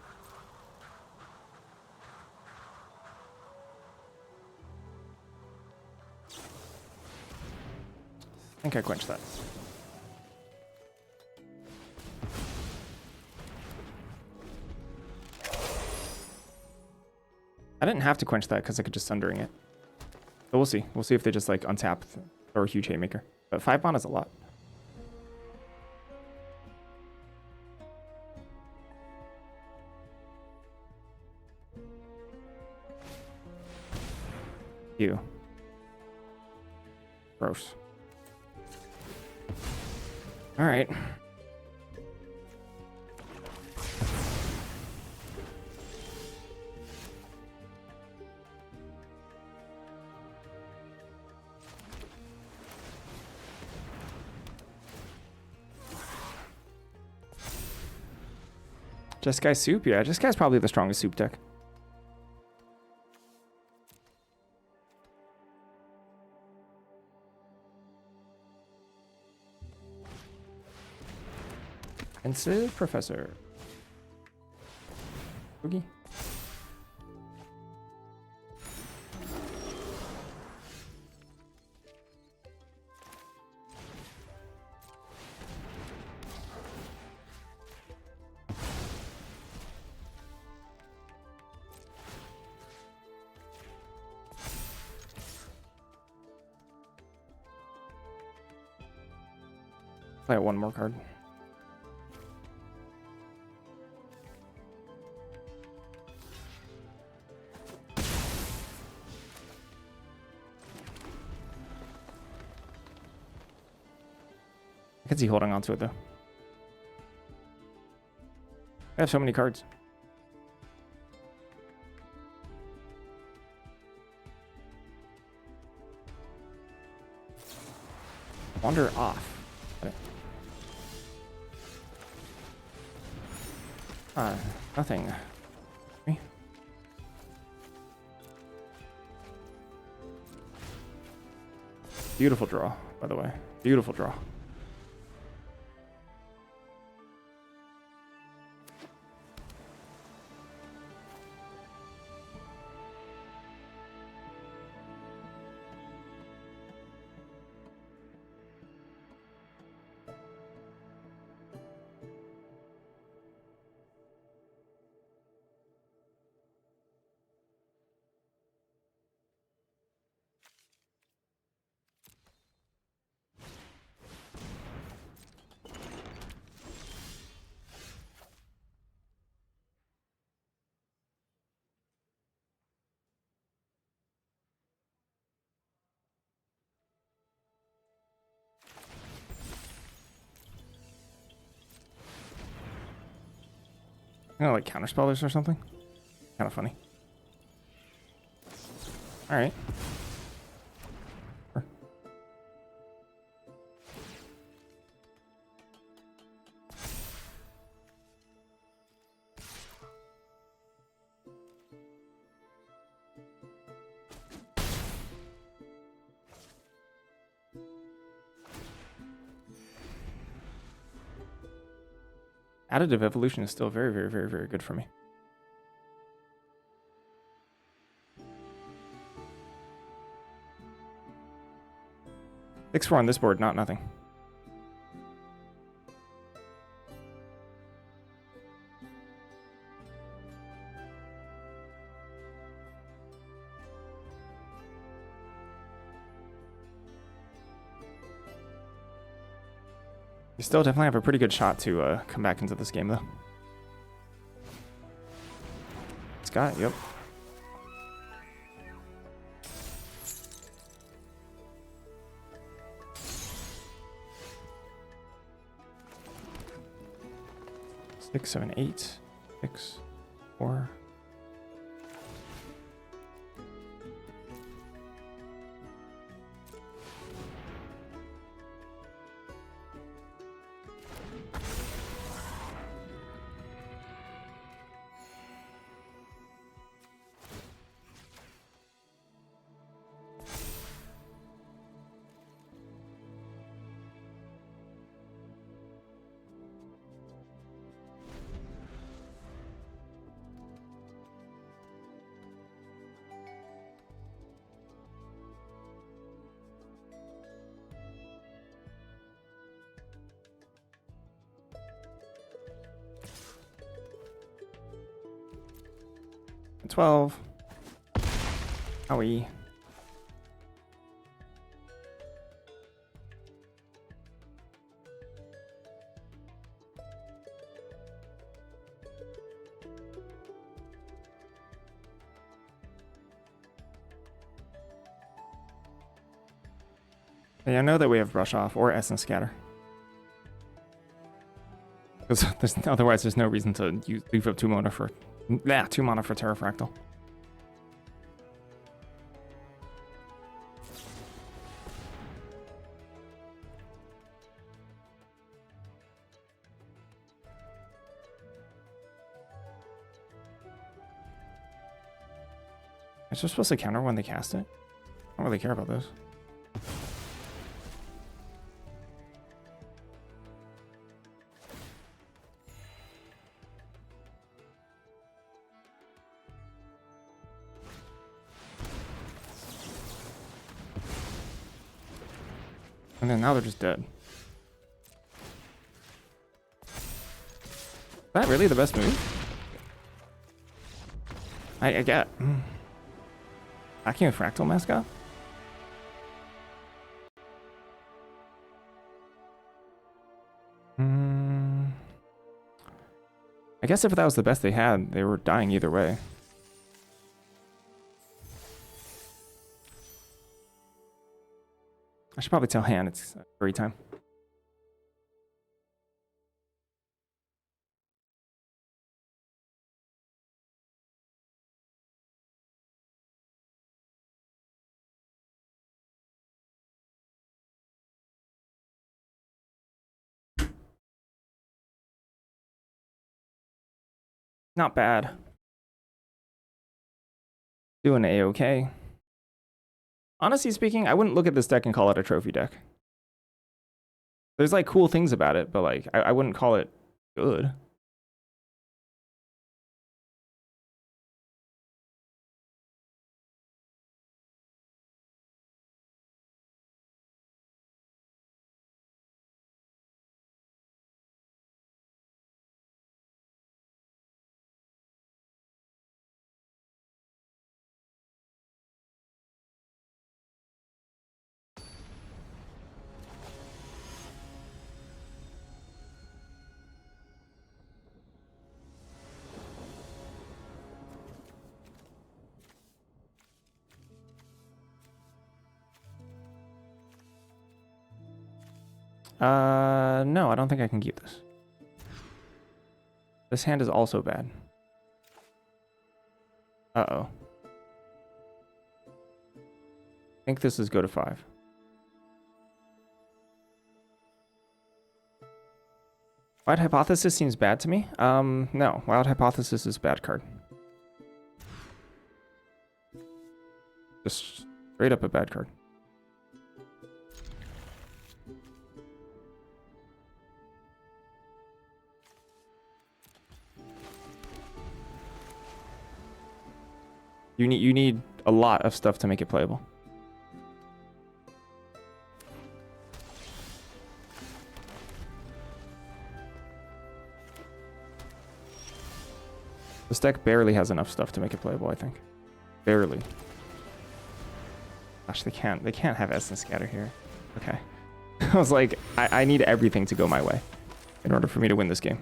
I think I quenched that. I didn't have to quench that because I could just Sundering it. But we'll see. We'll see if they just like untap or a huge Haymaker. But 5 mana is a lot. Ew. Gross. All right. Jeskai Soup? Yeah, Jeskai's probably the strongest soup deck. Expensive Professor. Boogie. Play one more card. I can see holding on to it though. I have so many cards. Wander off. Nothing. Okay. Beautiful draw, by the way. Beautiful draw. You know, like counterspell this or something? Kind of funny. Alright. Sure. Additive evolution is still very, very, very, very good for me. Six 4 on this board, not nothing. You still definitely have a pretty good shot to come back into this game, though. Scott, yep. Six, 7, 8, 6, 4. And 12. Owie. Yeah, I know that we have Brush Off or Essence Scatter. Because otherwise there's no reason to leave up 2 mana for... Yeah, 2 mana for Terrafractal. Is it supposed to counter when they cast it? I don't really care about this. And then now they're just dead. Is that really the best move? I get. Attacking with Fractal Mascot? I guess if that was the best they had, they were dying either way. I should probably tell Han it's free time. Not bad. Doing A-okay. Honestly speaking, I wouldn't look at this deck and call it a trophy deck. There's like cool things about it, but like I wouldn't call it good. No, I don't think I can keep this. This hand is also bad. Uh-oh. I think this is go to 5. Wild Hypothesis seems bad to me. No. Wild Hypothesis is a bad card. Just straight up a bad card. You need a lot of stuff to make it playable. This deck barely has enough stuff to make it playable, I think. Barely. Gosh, they can't have Essence Scatter here. Okay. I was like, I need everything to go my way in order for me to win this game.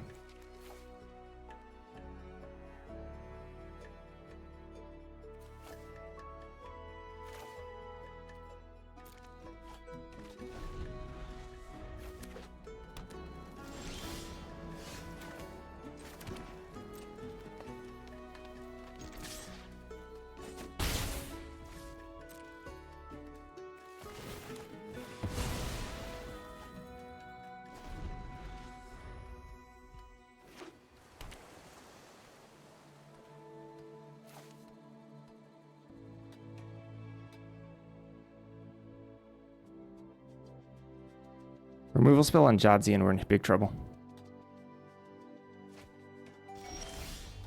Removal spell on Jadzi and we're in big trouble.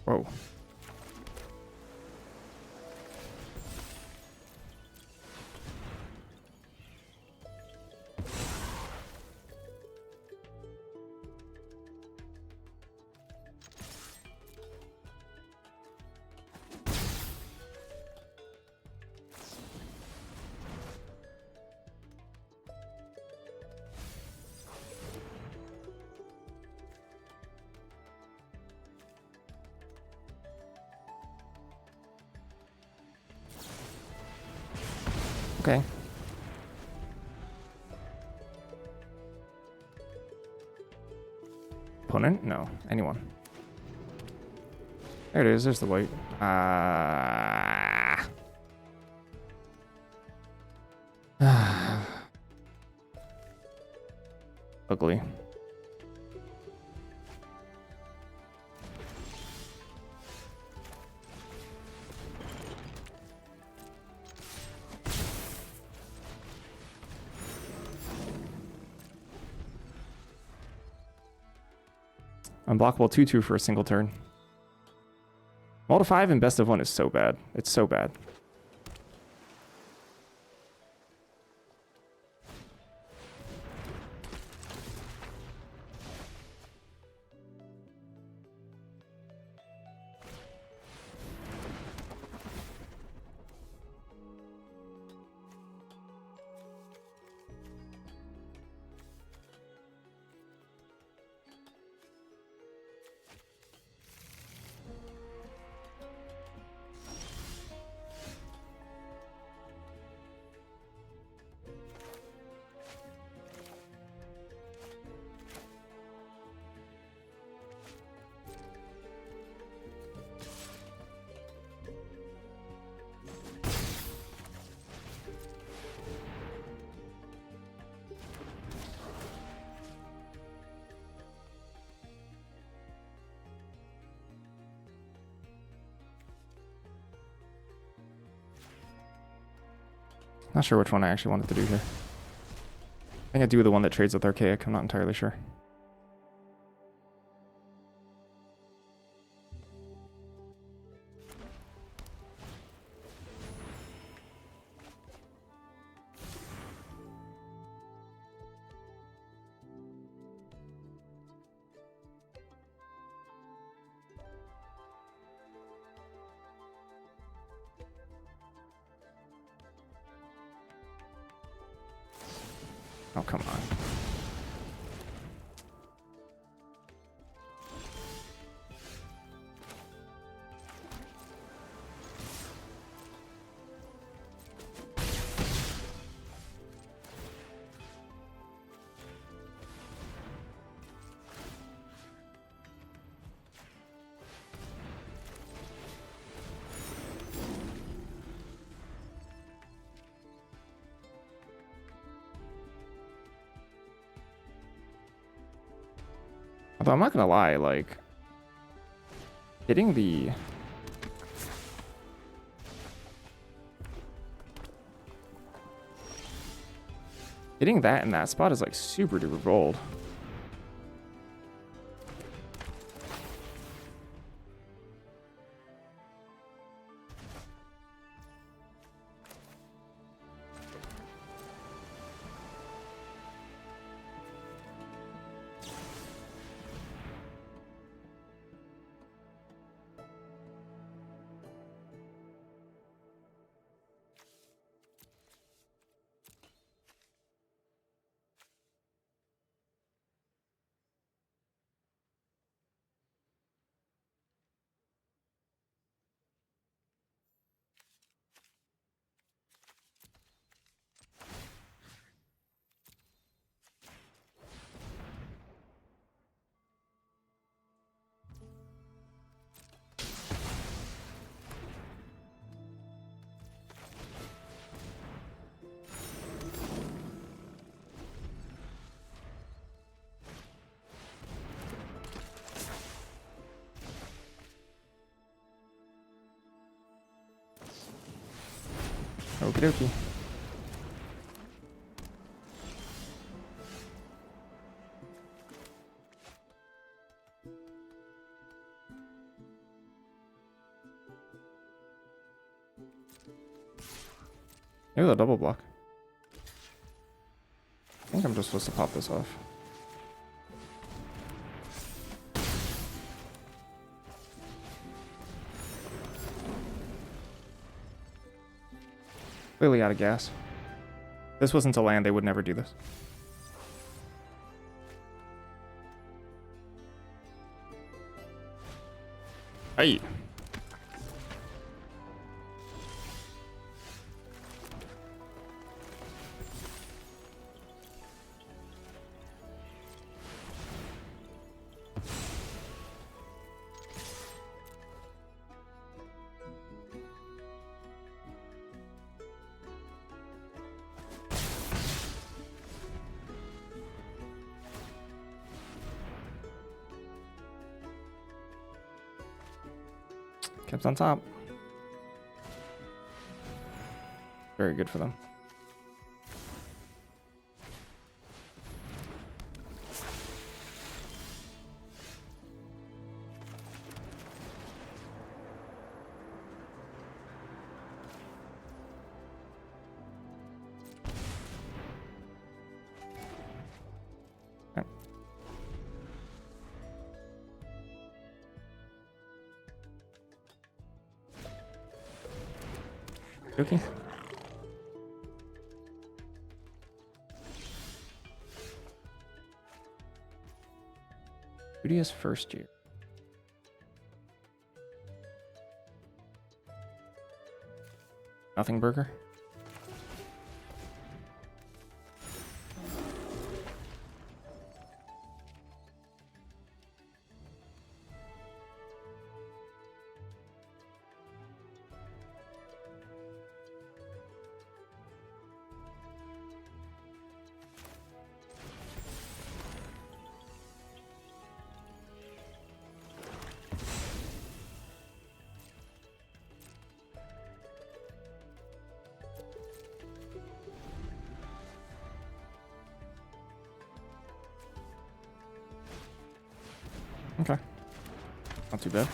Whoa. Okay. Opponent? No. Anyone. There it is. There's the white. Ugly. Unblockable 2/2 for a single turn. Multi 5 and best of 1 is so bad. It's so bad. Not sure which one I actually wanted to do here. I think I do the one that trades with Archaic. I'm not entirely sure. Oh, come on. Although I'm not gonna lie, like hitting that in that spot is like super duper bold. Okie dokie. Maybe the double block. I think I'm just supposed to pop this off. Clearly out of gas. If this wasn't to land, they would never do this. Hey. Kept on top. Very good for them. Okay. Okay. Studious first year. Nothing burger. Okay. Not too bad.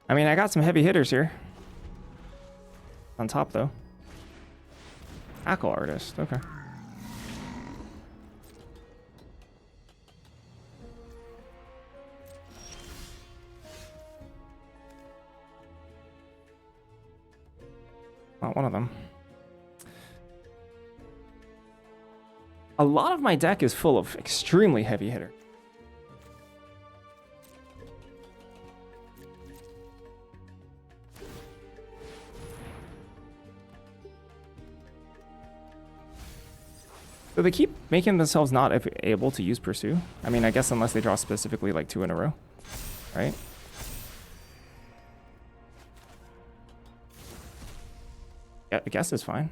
I mean, I got some heavy hitters here. On top, though. Tackle artist. Okay. Not one of them. A lot of my deck is full of extremely heavy hitter. So they keep making themselves not able to use Pursue. I mean, I guess unless they draw specifically like 2 in a row, right? Yeah, I guess it's fine.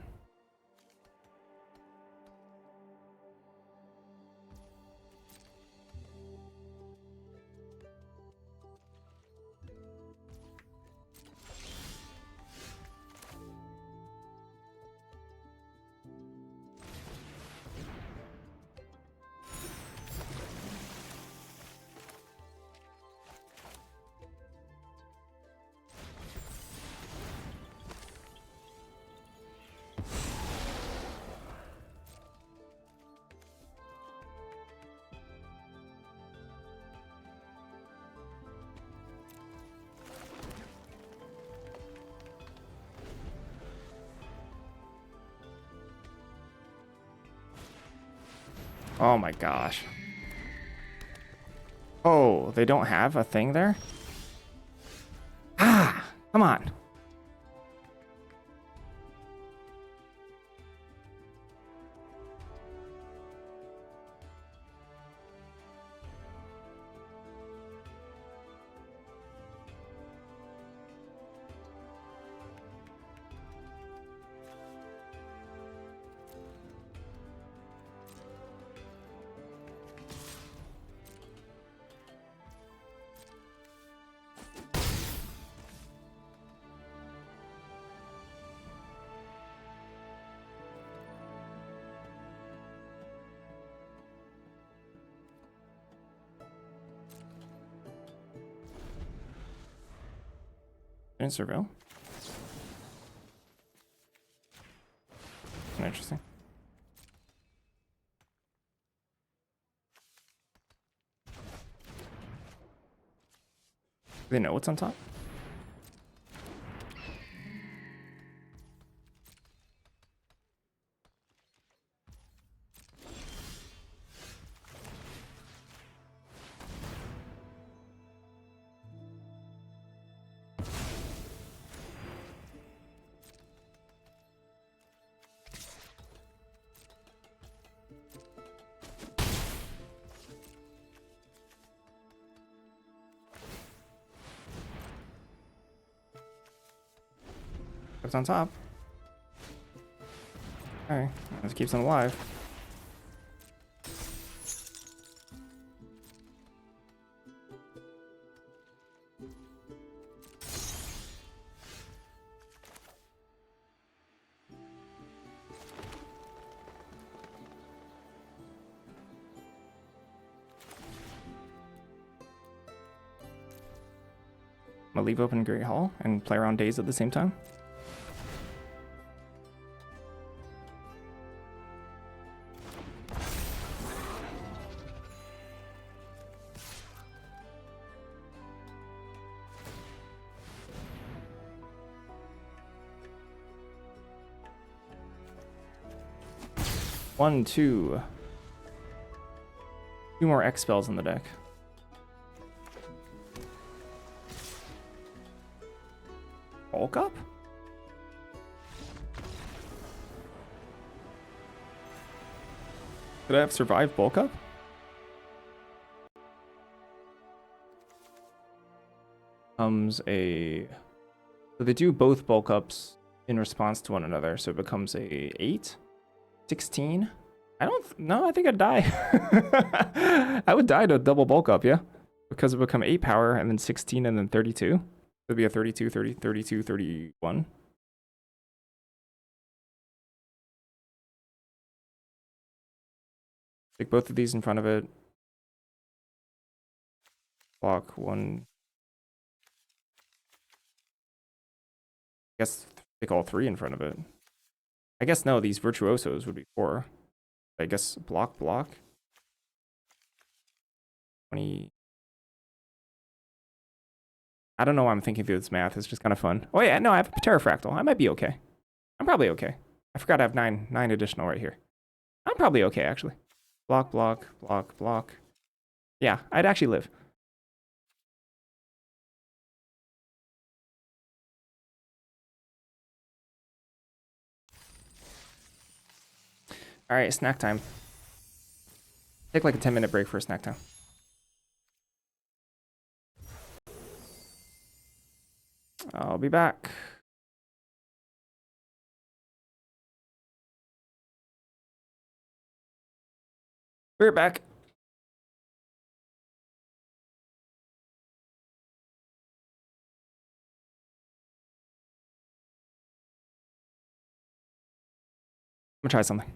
Oh my gosh. Oh, they don't have a thing there? Ah, come on. In surveil. Interesting. Do they know what's on top? It's on top. Okay, let's keep them alive. I'm gonna leave open Great Hall and play around Days at the same time. One, two. Two more X spells in the deck. Bulk up? Could I have survived bulk up? Comes a... So they do both bulk ups in response to one another, so it becomes a 8? 16? I don't... No, I think I'd die. I would die to a double bulk up, yeah. Because it would become 8 power, and then 16, and then 32. It would be a 32, 30, 32, 31. Take both of these in front of it. Block one. I guess take all 3 in front of it. I guess no, these virtuosos would be 4. I guess block. 20. I don't know why I'm thinking through this math. It's just kind of fun. Oh yeah, no, I have a Pterafractal. I might be okay. I'm probably okay. I forgot I have 9 additional right here. I'm probably okay, actually. Block. Yeah, I'd actually live. All right, snack time. Take like a 10-minute break for a snack time. I'll be back. We're back. I'm gonna try something.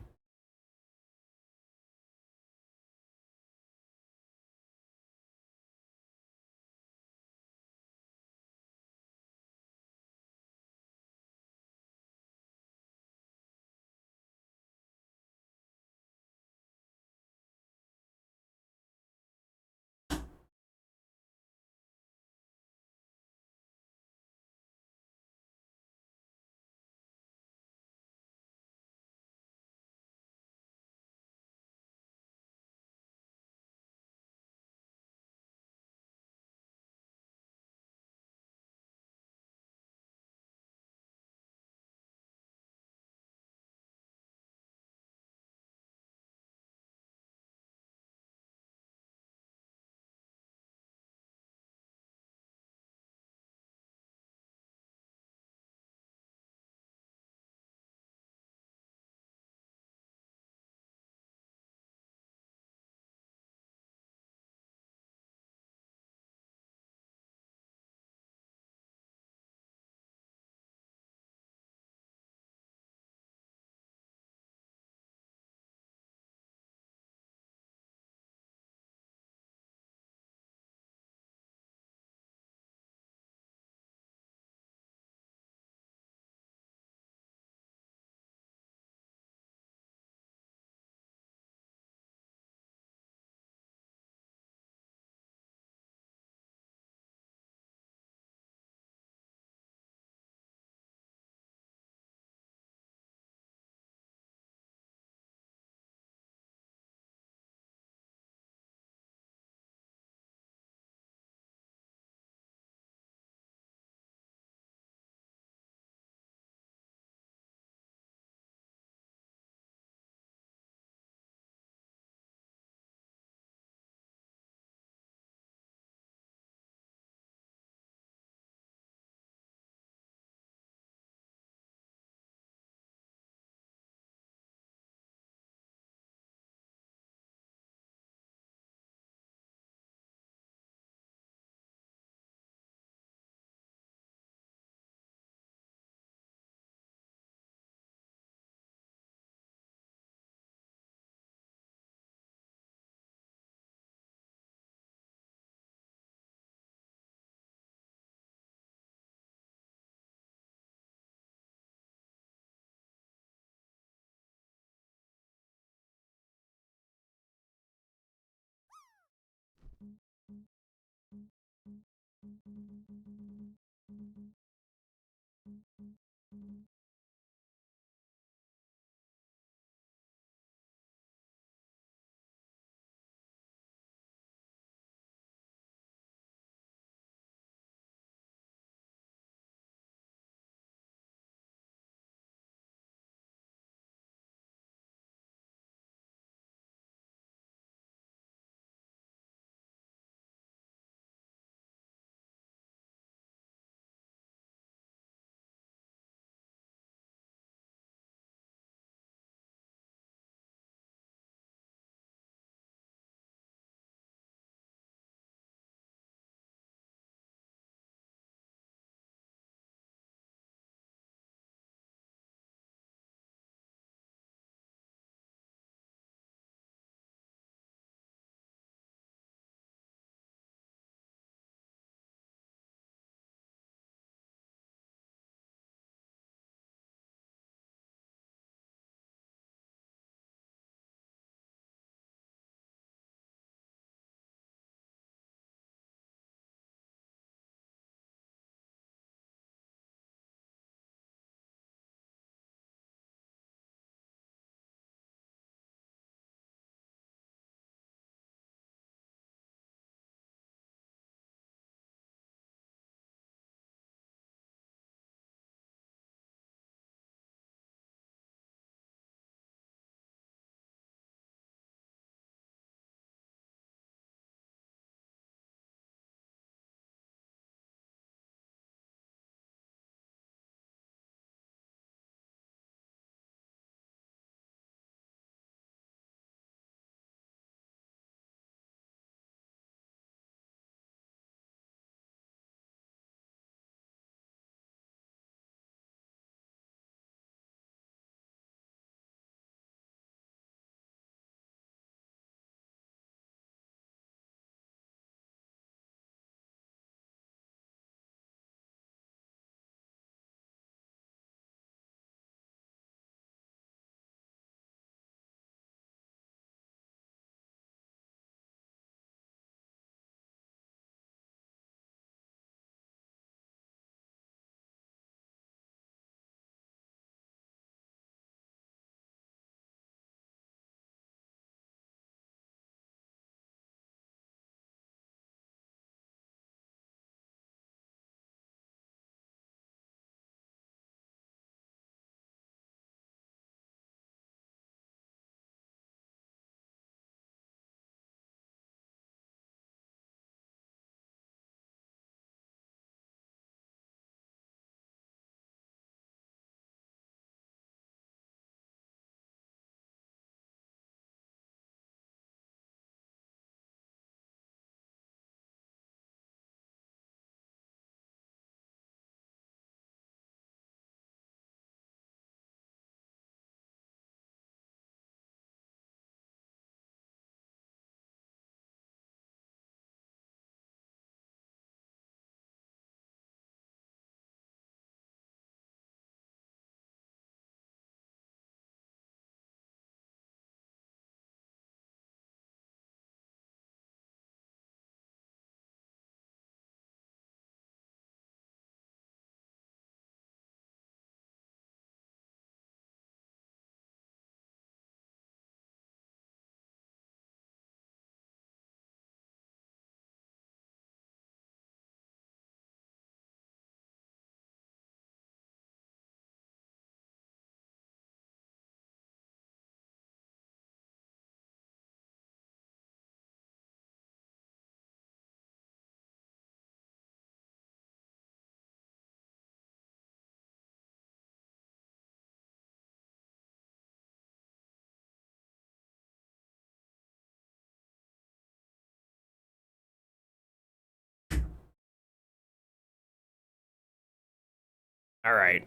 All right.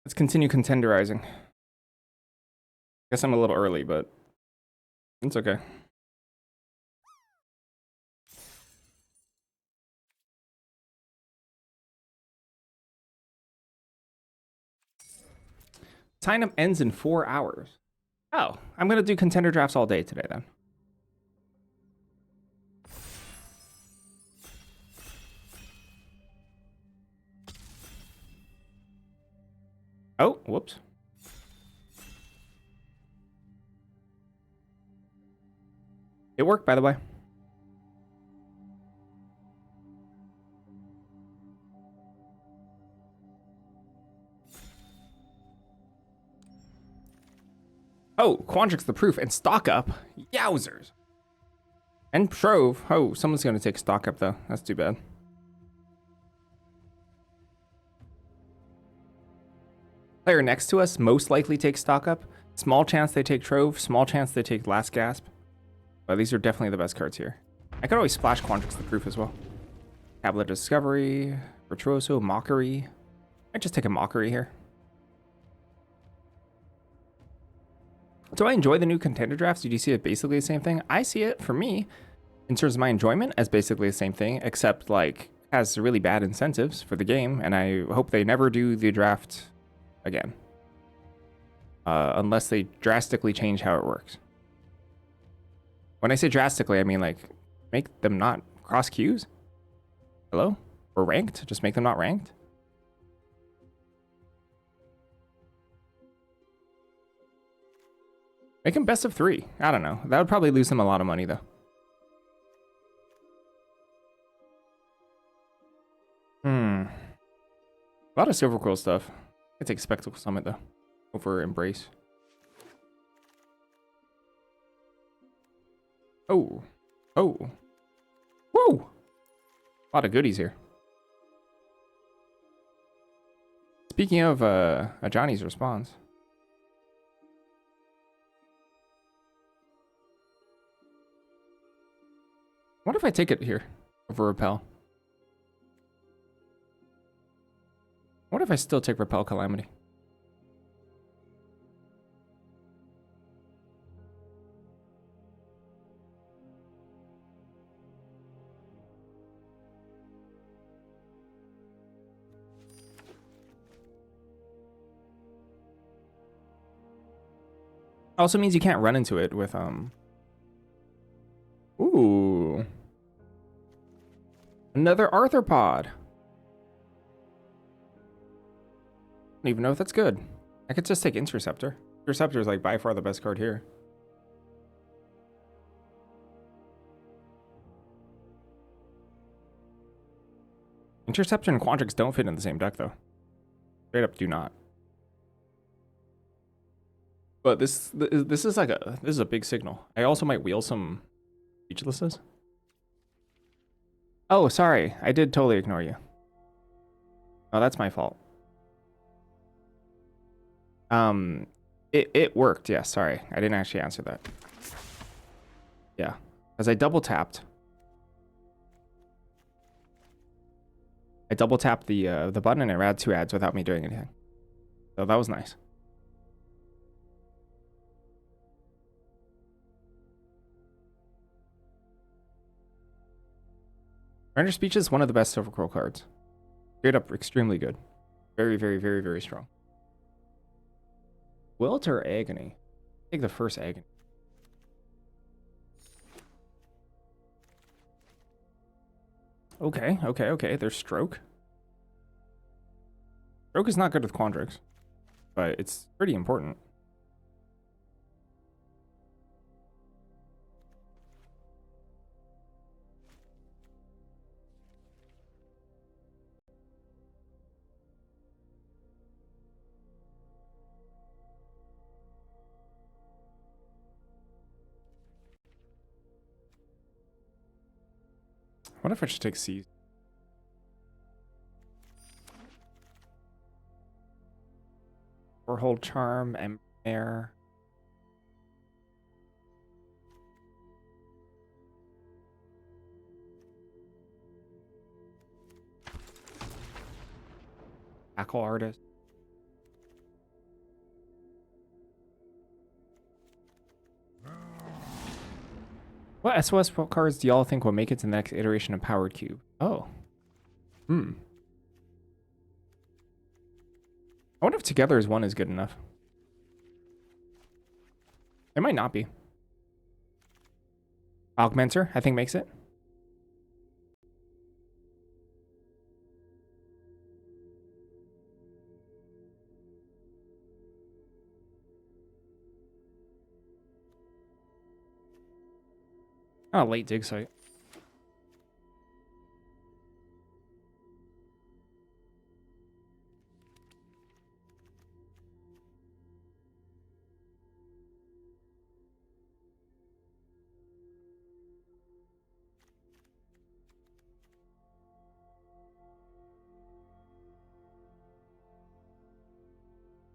Let's continue contenderizing. Guess I'm a little early, but it's okay. Sign-up ends in 4 hours. Oh, I'm going to do contender drafts all day today then. Oh, whoops. It worked, by the way. Oh, Quandrix the proof and stock up. Yowzers. And Trove. Oh, someone's going to take stock up, though. That's too bad. Player next to us most likely takes stock up. Small chance they take Trove. Small chance they take Last Gasp. But these are definitely the best cards here. I could always splash Quandrix the proof as well. Tablet Discovery. Virtuoso. Mockery. I'd just take a Mockery here. Do I enjoy the new Contender drafts? Did you see it basically the same thing? I see it, for me, in terms of my enjoyment, as basically the same thing, except, like, has really bad incentives for the game, and I hope they never do the draft again. Unless they drastically change how it works. When I say drastically, I mean, like, make them not cross queues? Hello? Or ranked? Just make them not ranked? Make them best of 3. I don't know. That would probably lose them a lot of money, though. A lot of Silver Quill stuff. I take Spectacle Summit, though, over Embrace. Oh. Oh. Whoa! A lot of goodies here. Speaking of Johnny's response. What if I take it here over Repel? What if I still take Repel Calamity? Also means you can't run into it with Ooh. Another Arthropod. I don't even know if that's good. I could just take Interceptor. Interceptor is like by far the best card here. Interceptor and Quandrix don't fit in the same deck, though. Straight up do not. But this is like this is a big signal. I also might wheel some Speechlesses. Oh, sorry. I did totally ignore you. Oh, that's my fault. It worked. Yeah, sorry. I didn't actually answer that. Yeah, as I double tapped. I double tapped the button and it ran 2 ads without me doing anything. So that was nice. Render Speech is one of the best Silver Quill cards. Straight up extremely good. Very, very, very, very strong. Wilt or Agony? Take the first Agony. Okay, okay, okay. There's Stroke. Stroke is not good with Quandrix, but it's pretty important. What if I should take C? Or hold Charm and Air. Tackle Artist. What SOS cards do y'all think will make it to the next iteration of Powered Cube? Oh. I wonder if Together as One is good enough. It might not be. Augmenter, I think, makes it. Oh, late dig site.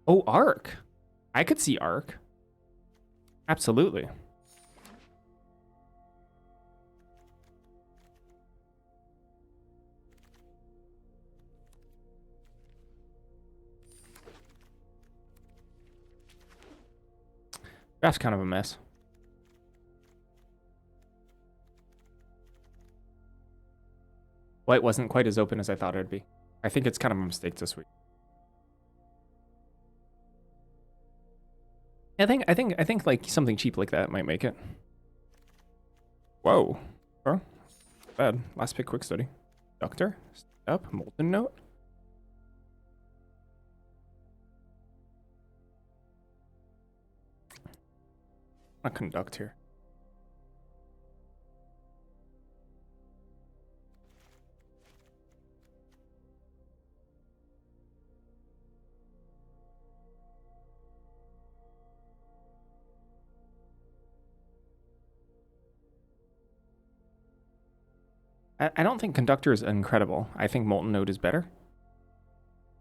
Oh, Arc. I could see Arc. Absolutely. That's kind of a mess. White wasn't quite as open as I thought it'd be. I think it's kind of a mistake this week. I think like something cheap like that might make it. Whoa. Oh, bad. Last pick quick study. Doctor. Up. Molten note. I'll conduct here. I don't think Conductor is incredible. I think Molten Note is better.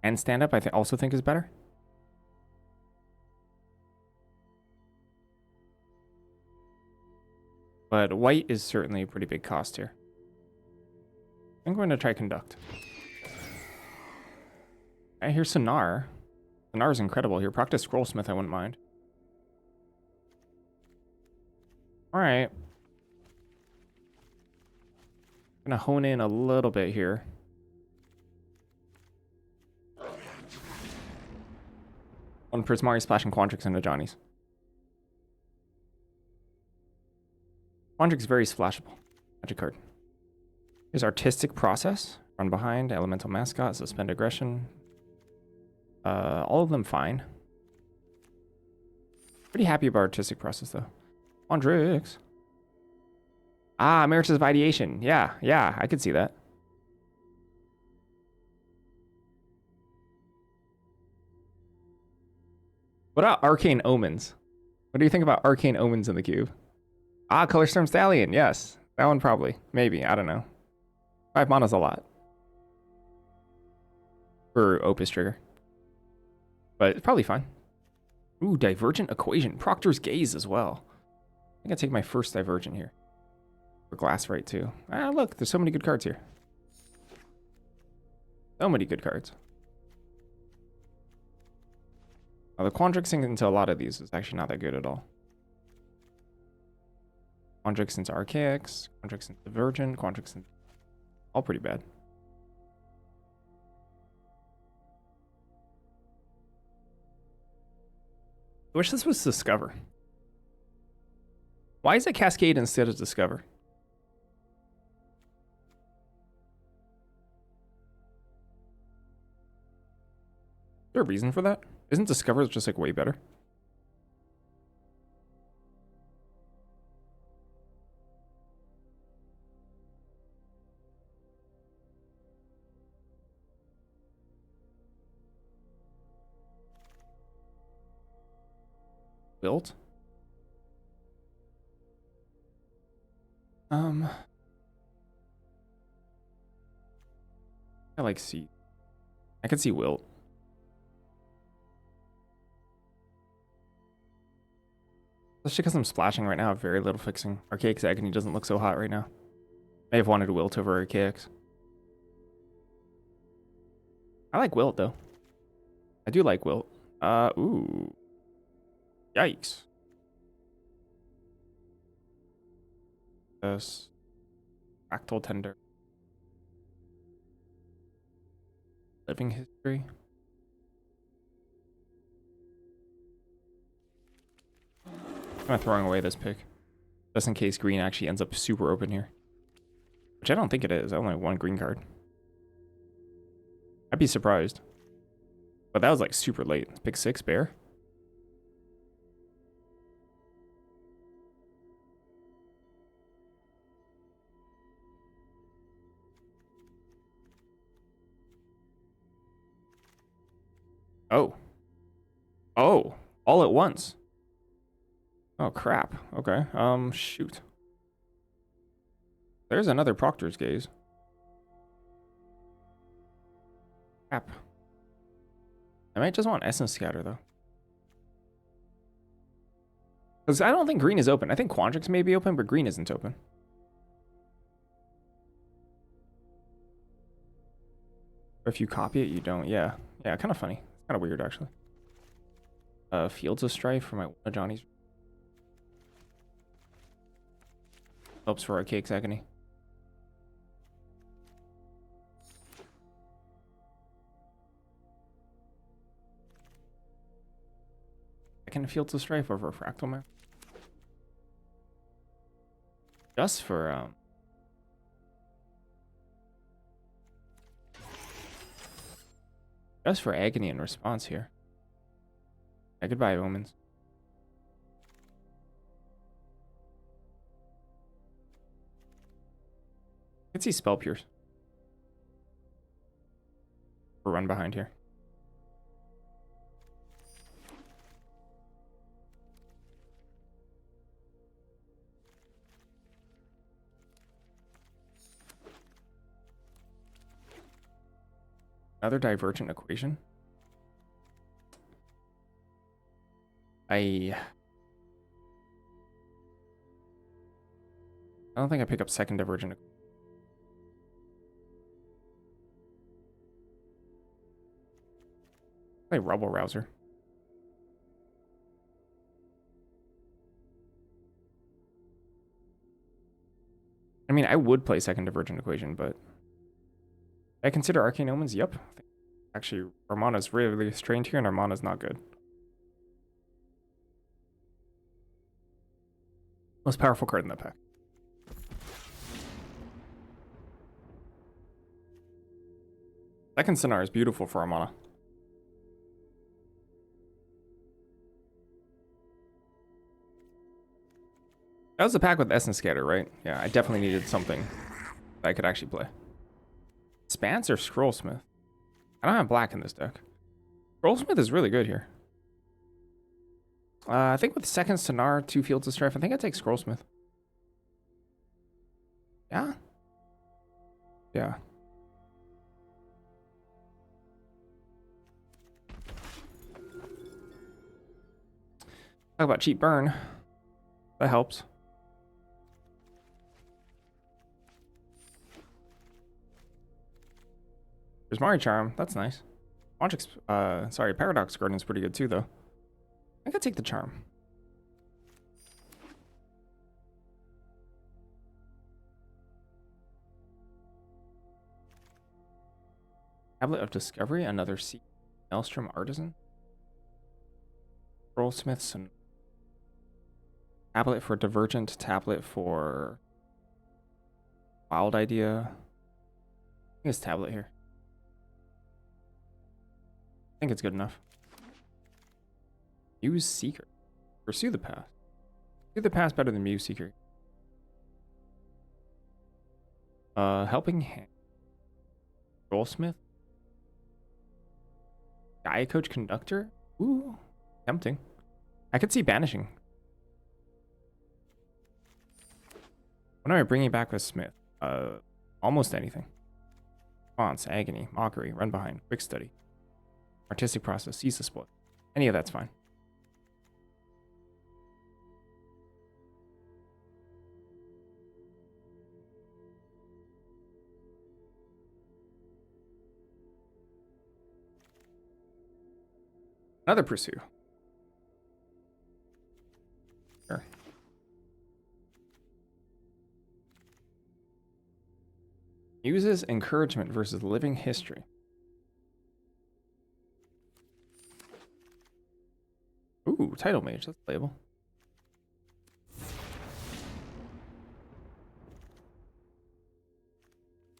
And Stand Up also think is better. But White is certainly a pretty big cost here. I'm going to try Conduct. I hear Sonar. Sonar is incredible here. Practice Scrollsmith, I wouldn't mind. Alright. Gonna hone in a little bit here. One Prismari Splash and Quandrix into Johnny's. Quandrix very splashable. Magic card. Here's Artistic Process. Run behind. Elemental Mascot. Suspend Aggression. All of them fine. Pretty happy about Artistic Process though. Quandrix. Ah, Emeritus of Ideation. Yeah, I could see that. What about Arcane Omens? What do you think about Arcane Omens in the cube? Ah, Colorstorm Stallion. Yes. That one probably. Maybe. I don't know. 5 mana's a lot. For Opus Trigger. But it's probably fine. Ooh, Divergent Equation. Proctor's Gaze as well. I think I take my first Divergent here. For Glass Right too. Ah, look. There's so many good cards here. So many good cards. The Quandrixing into a lot of these is actually not that good at all. Quandrix into Archaics, Quandrix into Divergent, Quandrix into... all pretty bad. I wish this was Discover. Why is it Cascade instead of Discover? Is there a reason for that? Isn't Discover just like way better? Built? I like C. I could see Wilt. Especially because I'm splashing right now, I have very little fixing. Archaic's Agony doesn't look so hot right now. May have wanted Wilt over Archaics. I like Wilt though. I do like Wilt. Ooh. Yikes. This. Fractal Tender. Living History. I'm not throwing away this pick. Just in case green actually ends up super open here. Which I don't think it is. I only have 1 green card. I'd be surprised. But that was like super late. Pick 6, Bear. Oh. Oh. All at once. Oh, crap. Okay. Shoot. There's another Proctor's Gaze. Crap. I might just want Essence Scatter, though. Because I don't think green is open. I think Quandrix may be open, but green isn't open. If you copy it, you don't. Yeah. Yeah, kind of funny. It's kind of weird, actually. Fields of Strife for my Johnny's. Helps for Archaic Agony. Second Fields of Strife over Fractal Map. Just for agony and response here. Yeah, goodbye, Omens. I can see Spell Pierce. Or run behind here. Another Divergent Equation. I don't think I pick up second Divergent Equation. Play Rubble Rouser. I mean, I would play second Divergent Equation, but I consider Arcane Omens. Yep. Actually, Armana's really strained here, and Armana's not good. Most powerful card in that pack. Second Sonar is beautiful for Armana. That was the pack with Essence Scatter, right? Yeah, I definitely needed something that I could actually play. Spans or Scrollsmith? I don't have black in this deck. Scrollsmith is really good here. I think with second Sonar, 2 Fields of Strife, I think I take Scrollsmith. Yeah? Yeah. Talk about cheap burn. That helps. There's Mari Charm. That's nice. Sorry, Paradox Garden is pretty good too, though. I think I'll take the Charm. Tablet of Discovery, another C. Maelstrom Artisan. Scrollsmiths and tablet for Divergent, tablet for Wild Idea. I think it's tablet here. I think it's good enough. Muse Seeker. Pursue the Path. Pursue the Path better than Muse Seeker. Helping Hand. Goldsmith. Gaia Coach Conductor. Ooh, tempting. I could see banishing. What am I bringing back with Smith? Almost anything. Response, Agony, Mockery, Run Behind, Quick Study. Artistic Process, Seize the Split. Any of that's fine. Another Pursue. Sure. Uses Encouragement versus Living History. Ooh, Title Mage. That's playable.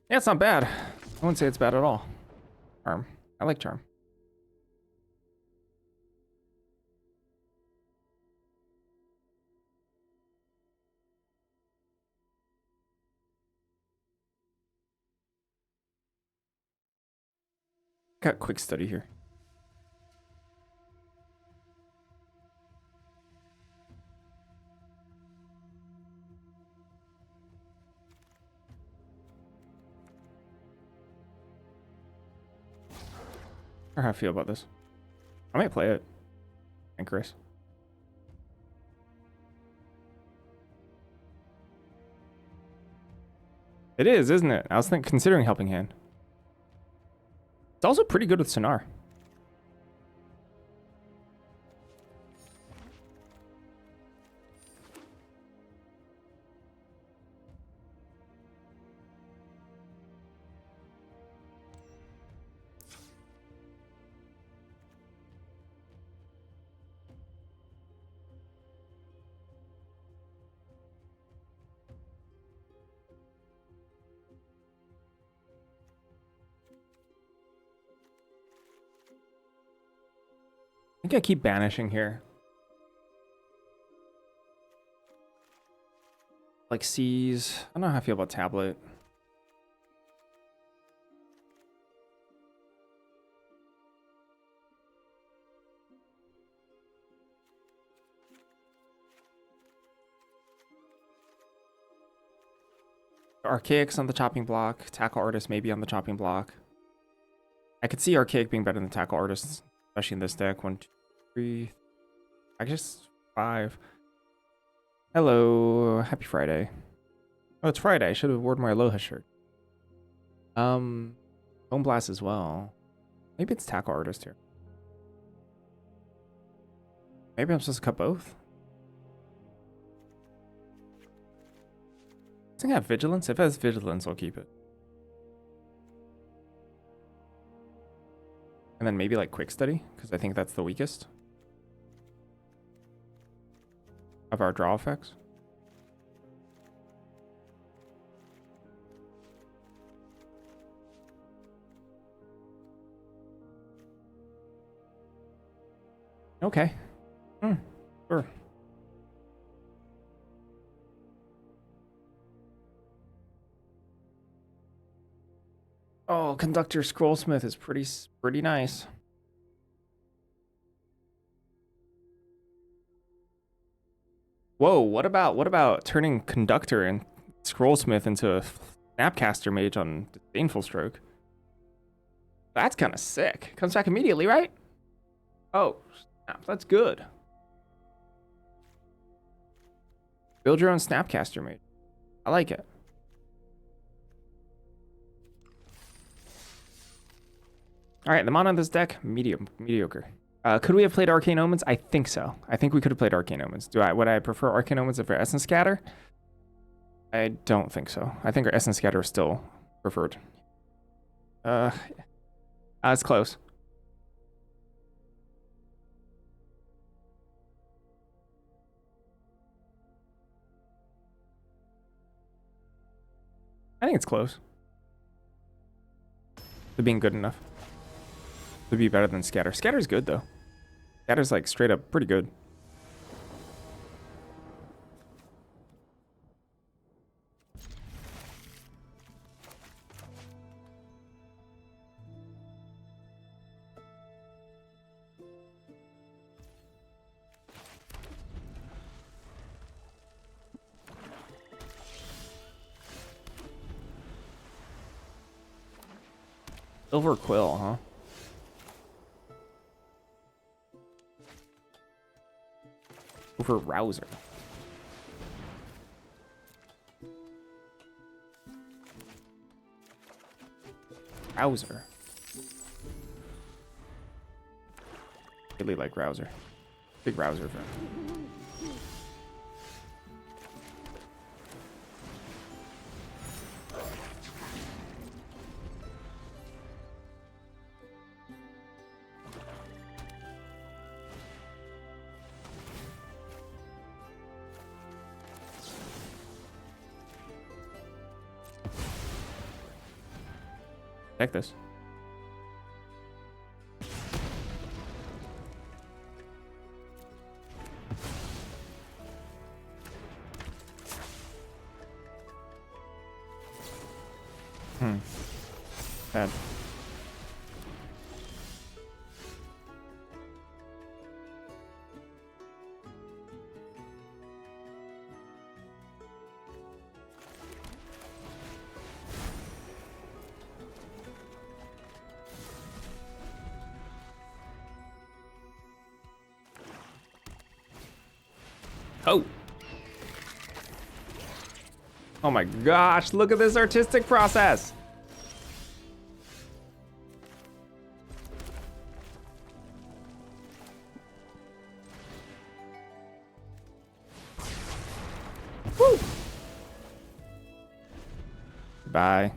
Yeah, it's not bad. I wouldn't say it's bad at all. Charm. I like Charm. Got Quick Study here. Or how I feel about this. I might play it. And Chris. It is, isn't it? I was considering Helping Hand. It's also pretty good with Sonar. I think I keep banishing here. Like Seas. I don't know how I feel about Tablet. Archaic's on the chopping block. Tackle Artist maybe on the chopping block. I could see Archaic being better than Tackle Artist, especially in this deck. 1, 2, 3. I guess 5. Hello. Happy Friday. Oh, it's Friday. I should have worn my Aloha shirt. Bone Blast as well. Maybe it's Tackle Artist here. Maybe I'm supposed to cut both. Does it have Vigilance? If it has Vigilance, I'll keep it. And then maybe like Quick Study, because I think that's the weakest of our draw effects. Okay. Sure. Oh, Conductor Scrollsmith is pretty nice. Whoa, what about turning Conductor and Scrollsmith into a Snapcaster Mage on Disdainful Stroke? That's kind of sick. Comes back immediately, right? Oh, snap, that's good. Build your own Snapcaster Mage. I like it. All right, the mana on this deck, mediocre. Could we have played Arcane Omens? I think so. I think we could have played Arcane Omens. Would I prefer Arcane Omens over Essence Scatter? I don't think so. I think our Essence Scatter is still preferred. It's close. I think it's close to being good enough to be better than Scatter. Scatter's good though. Scatter's like straight up pretty good. Silver Quill, huh? Over Rouser. Rouser. Really like Rouser. Big Rouser fan. Check this. Bad. Oh. Oh my gosh, look at this artistic process. Woo. Bye.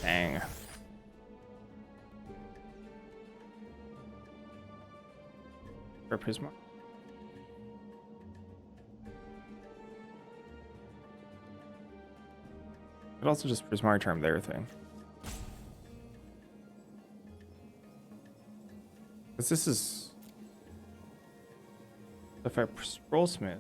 Dang. For Prisma. It also just Prismari Charm their thing. Because this is... If I scroll Smith...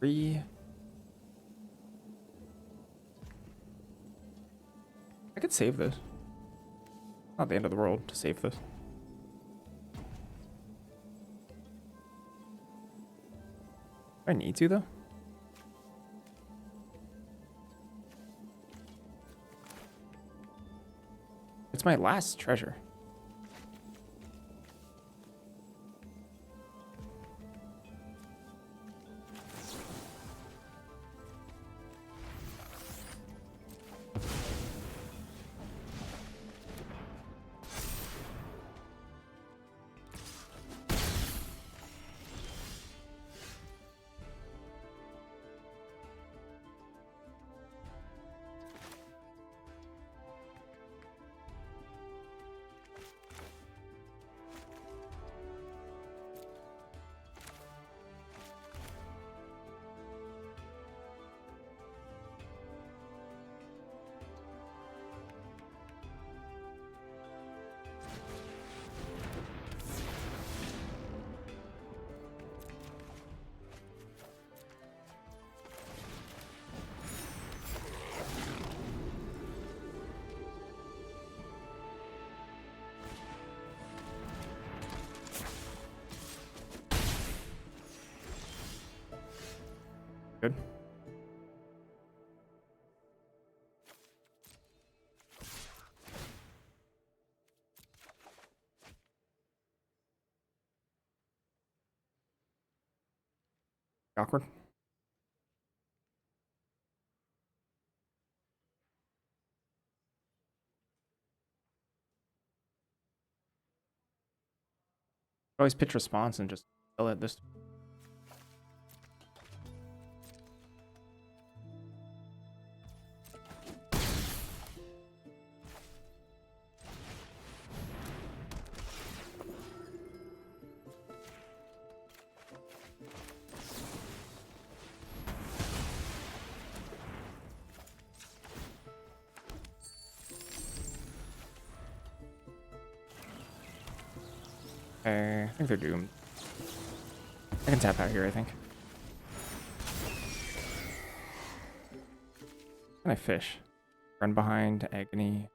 I could save this. Not the end of the world to save this. Do I need to though? It's my last treasure. Good. Awkward. Always pitch response and just kill it this. I think they're doomed. I can tap out here, I think. Can I fish? Run behind, agony.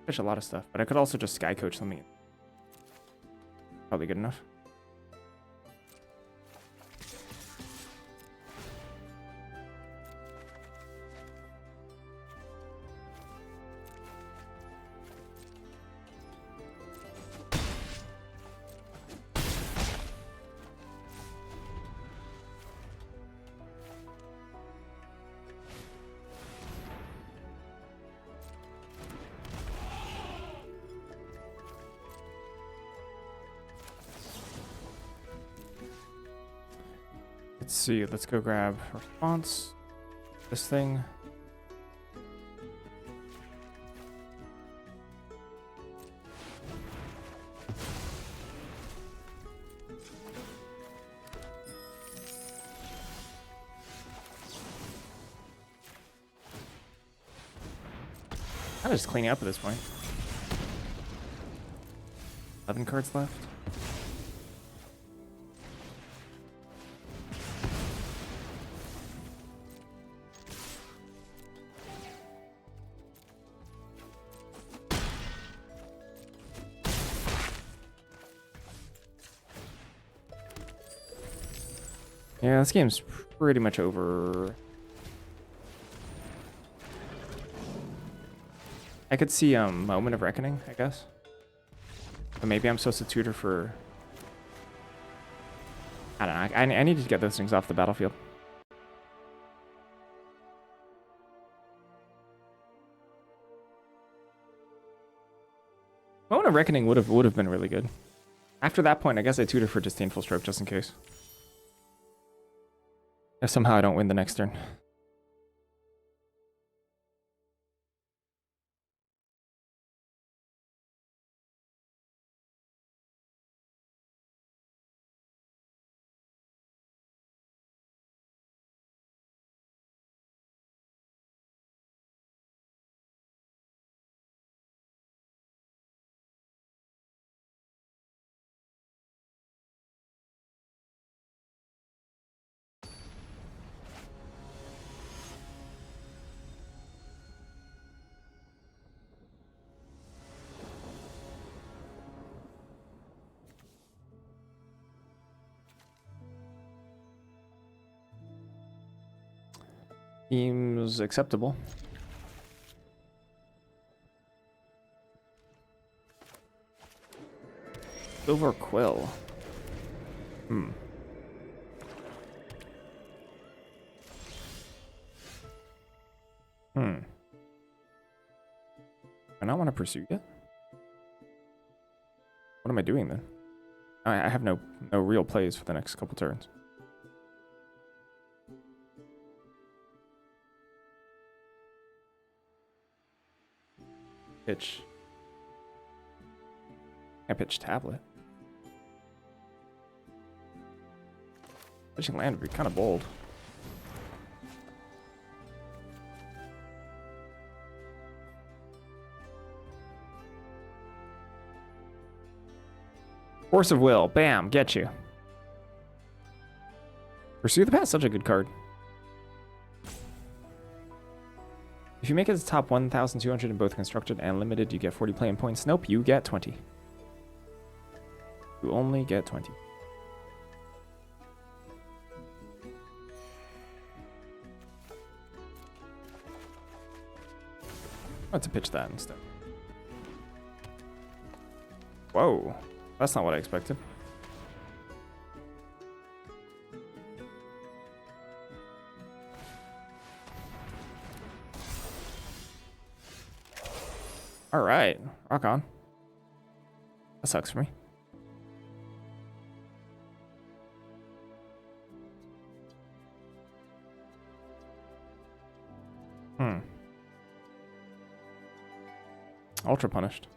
Fish a lot of stuff, but I could also just sky coach something. Probably good enough. Let's see, let's go grab response. This thing. I'm just cleaning up at this point. 11 cards left. Yeah, this game's pretty much over. I could see Moment of Reckoning, I guess. But maybe I'm supposed to tutor for... I don't know. I need to get those things off the battlefield. Moment of Reckoning would have been really good. After that point, I guess I tutor for Disdainful Stroke just in case. If somehow I don't win the next turn. Seems acceptable. Silver Quill. Hmm. Hmm. I not want to pursue yet? What am I doing then? I have no real plays for the next couple turns. Pitch. I pitch Tablet. Pitching land would be kind of bold. Force of Will. Bam. Get you. Pursue the Past. Such a good card. If you make it to top 1,200 in both constructed and limited, you get 40 playing points. Nope, you get 20. You only get 20. Let's pitch that instead. Whoa. That's not what I expected. All right, rock on. That sucks for me. Ultra punished.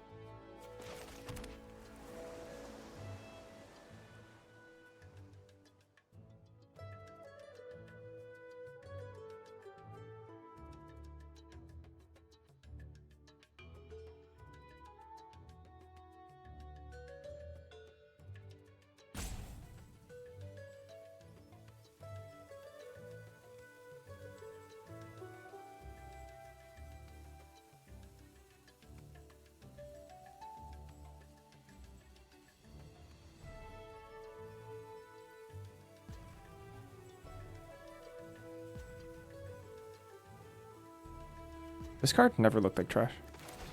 This card never looked like trash.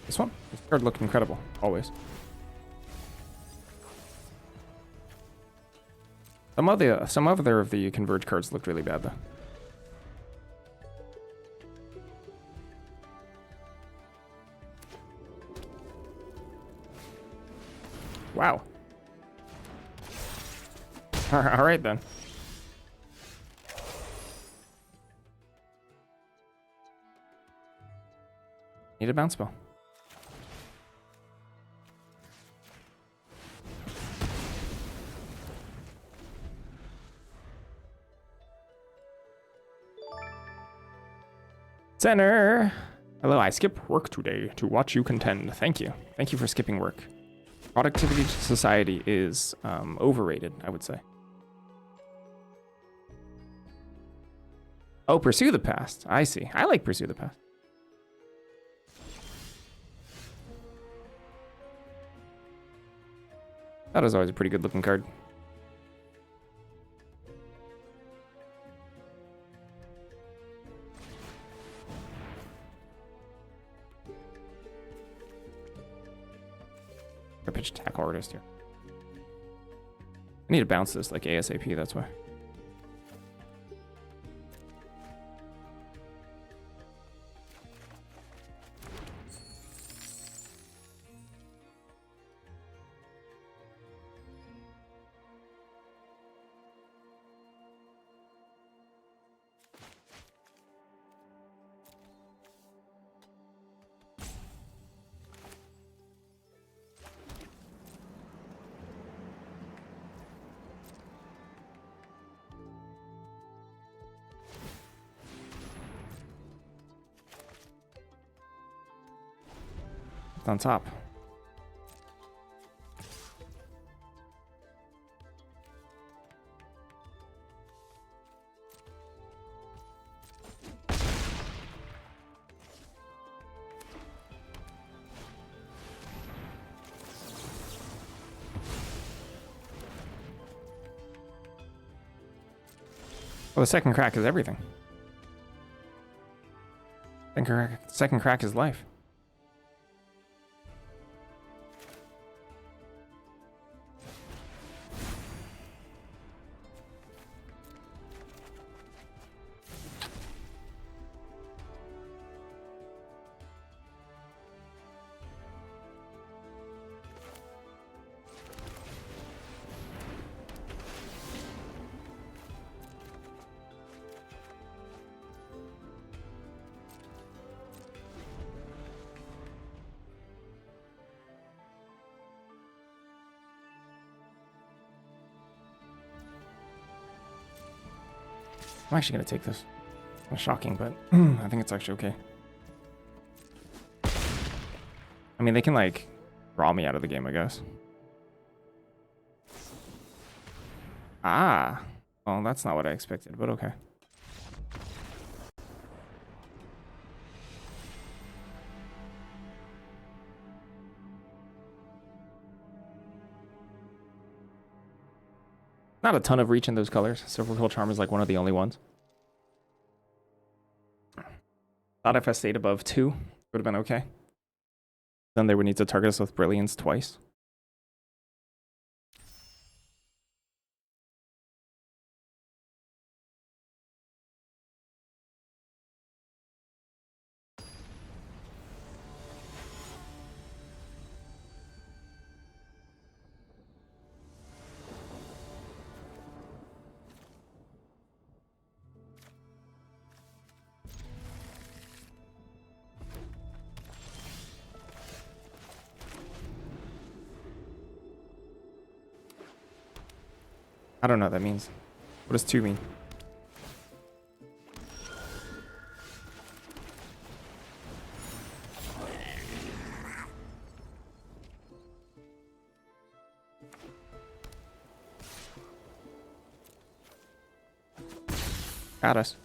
This one? This card looked incredible, always. Some other of the Converge cards looked really bad, though. Wow. All right, then. Need a bounce spell. Center. Hello, I skip work today to watch you contend. Thank you. Thank you for skipping work. Productivity to society is overrated, I would say. Oh, Pursue the Past. I see. I like Pursue the Past. That was always a pretty good looking card. I pitched Tackle Artist here. I need to bounce this like ASAP, that's why. On top. Well, the second crack is everything. Second crack is life. I'm actually going to take this. It's shocking, but I think it's actually okay. I mean, they can, like, draw me out of the game, I guess. Ah. Well, that's not what I expected, but okay. Not a ton of reach in those colors. Silver Quill Charm is like one of the only ones. Thought if I stayed above 2, would have been okay. Then they would need to target us with Brilliance twice. I don't know what that means. What does 2 mean? Got us.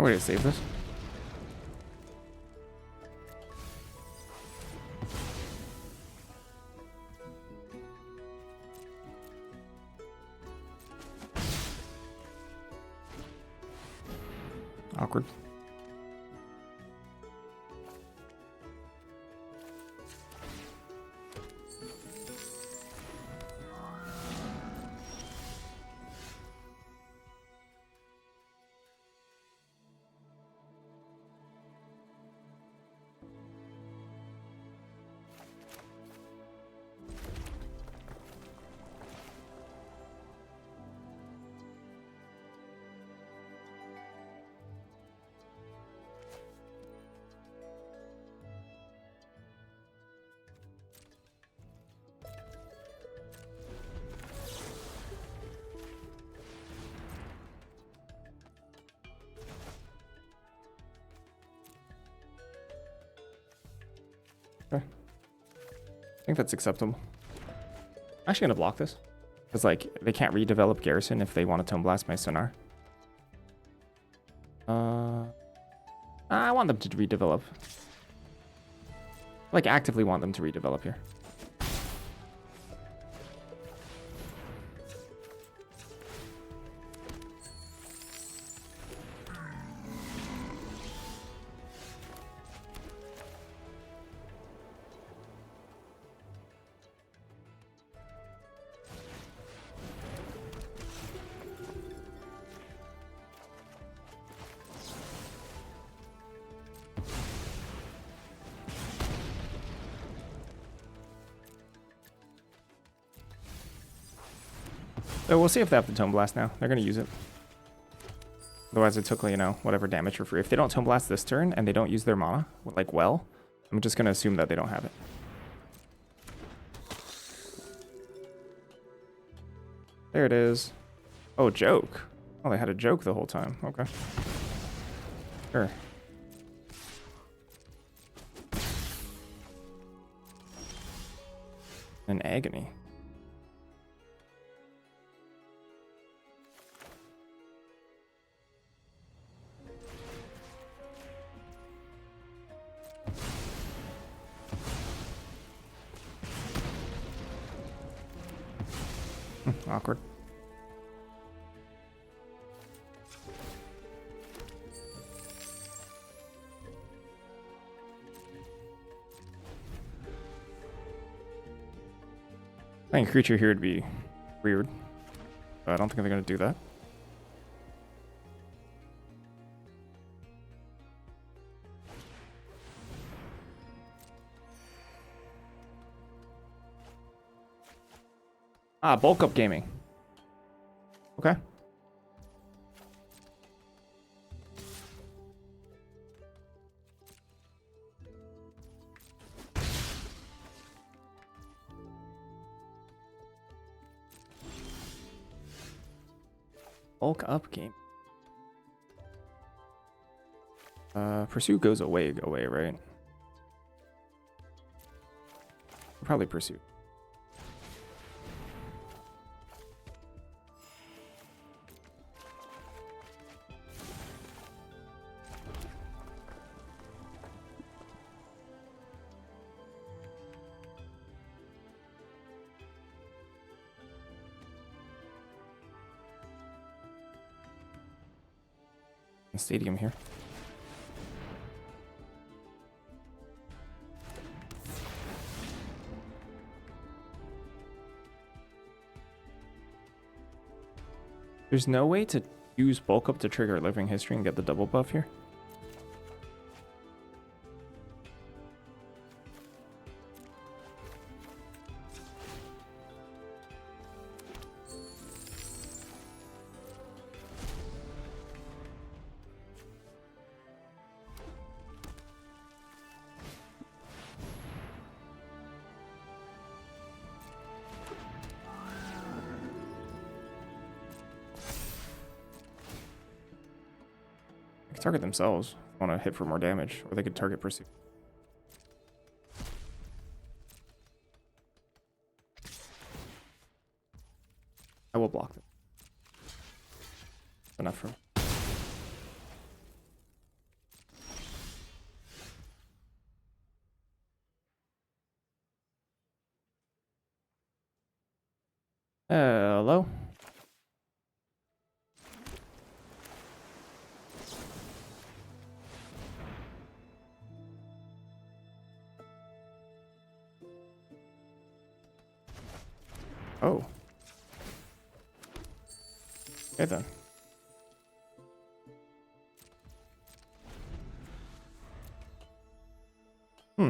Oh, wait, save this. Awkward. Okay. I think that's acceptable. I'm actually gonna block this. Because, like, they can't redevelop Garrison if they want to Tome Blast my Sonar. I want them to redevelop. Like, actively want them to redevelop here. So we'll see if they have the Tome Blast now. They're going to use it. Otherwise it took, you know, whatever damage for free. If they don't Tome Blast this turn and they don't use their mana, like, well, I'm just going to assume that they don't have it. There it is. Oh, joke. Oh, they had a joke the whole time. Okay. Sure. An agony. Awkward. Playing creature here would be weird. But I don't think they're going to do that. Ah, bulk up gaming. Okay. Bulk up game. Pursue goes away, right? Probably pursue. Stadium here. There's no way to use bulk up to trigger living history and get the double buff here. Target themselves. Want to hit for more damage, or they could target Pursue. I will block them. Enough for me. Hello. Oh. Okay then. Hmm.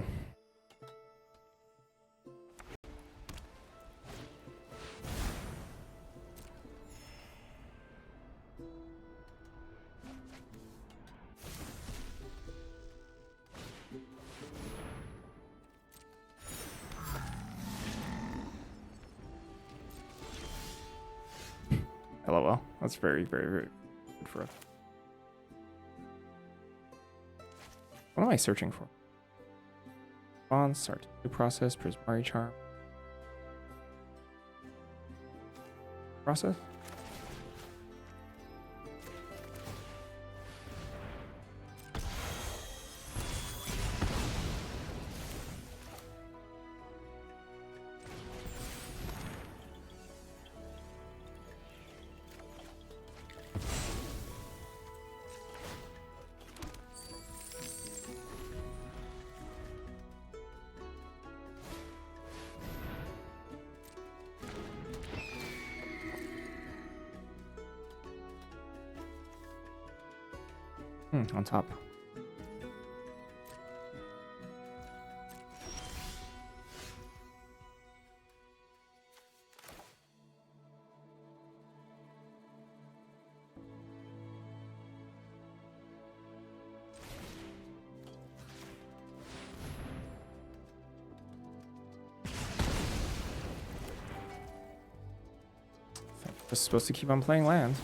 LOL. That's very, very, very good for us. What am I searching for? Response, start to process, Prismari charm. Process? On top. Just supposed to keep on playing land.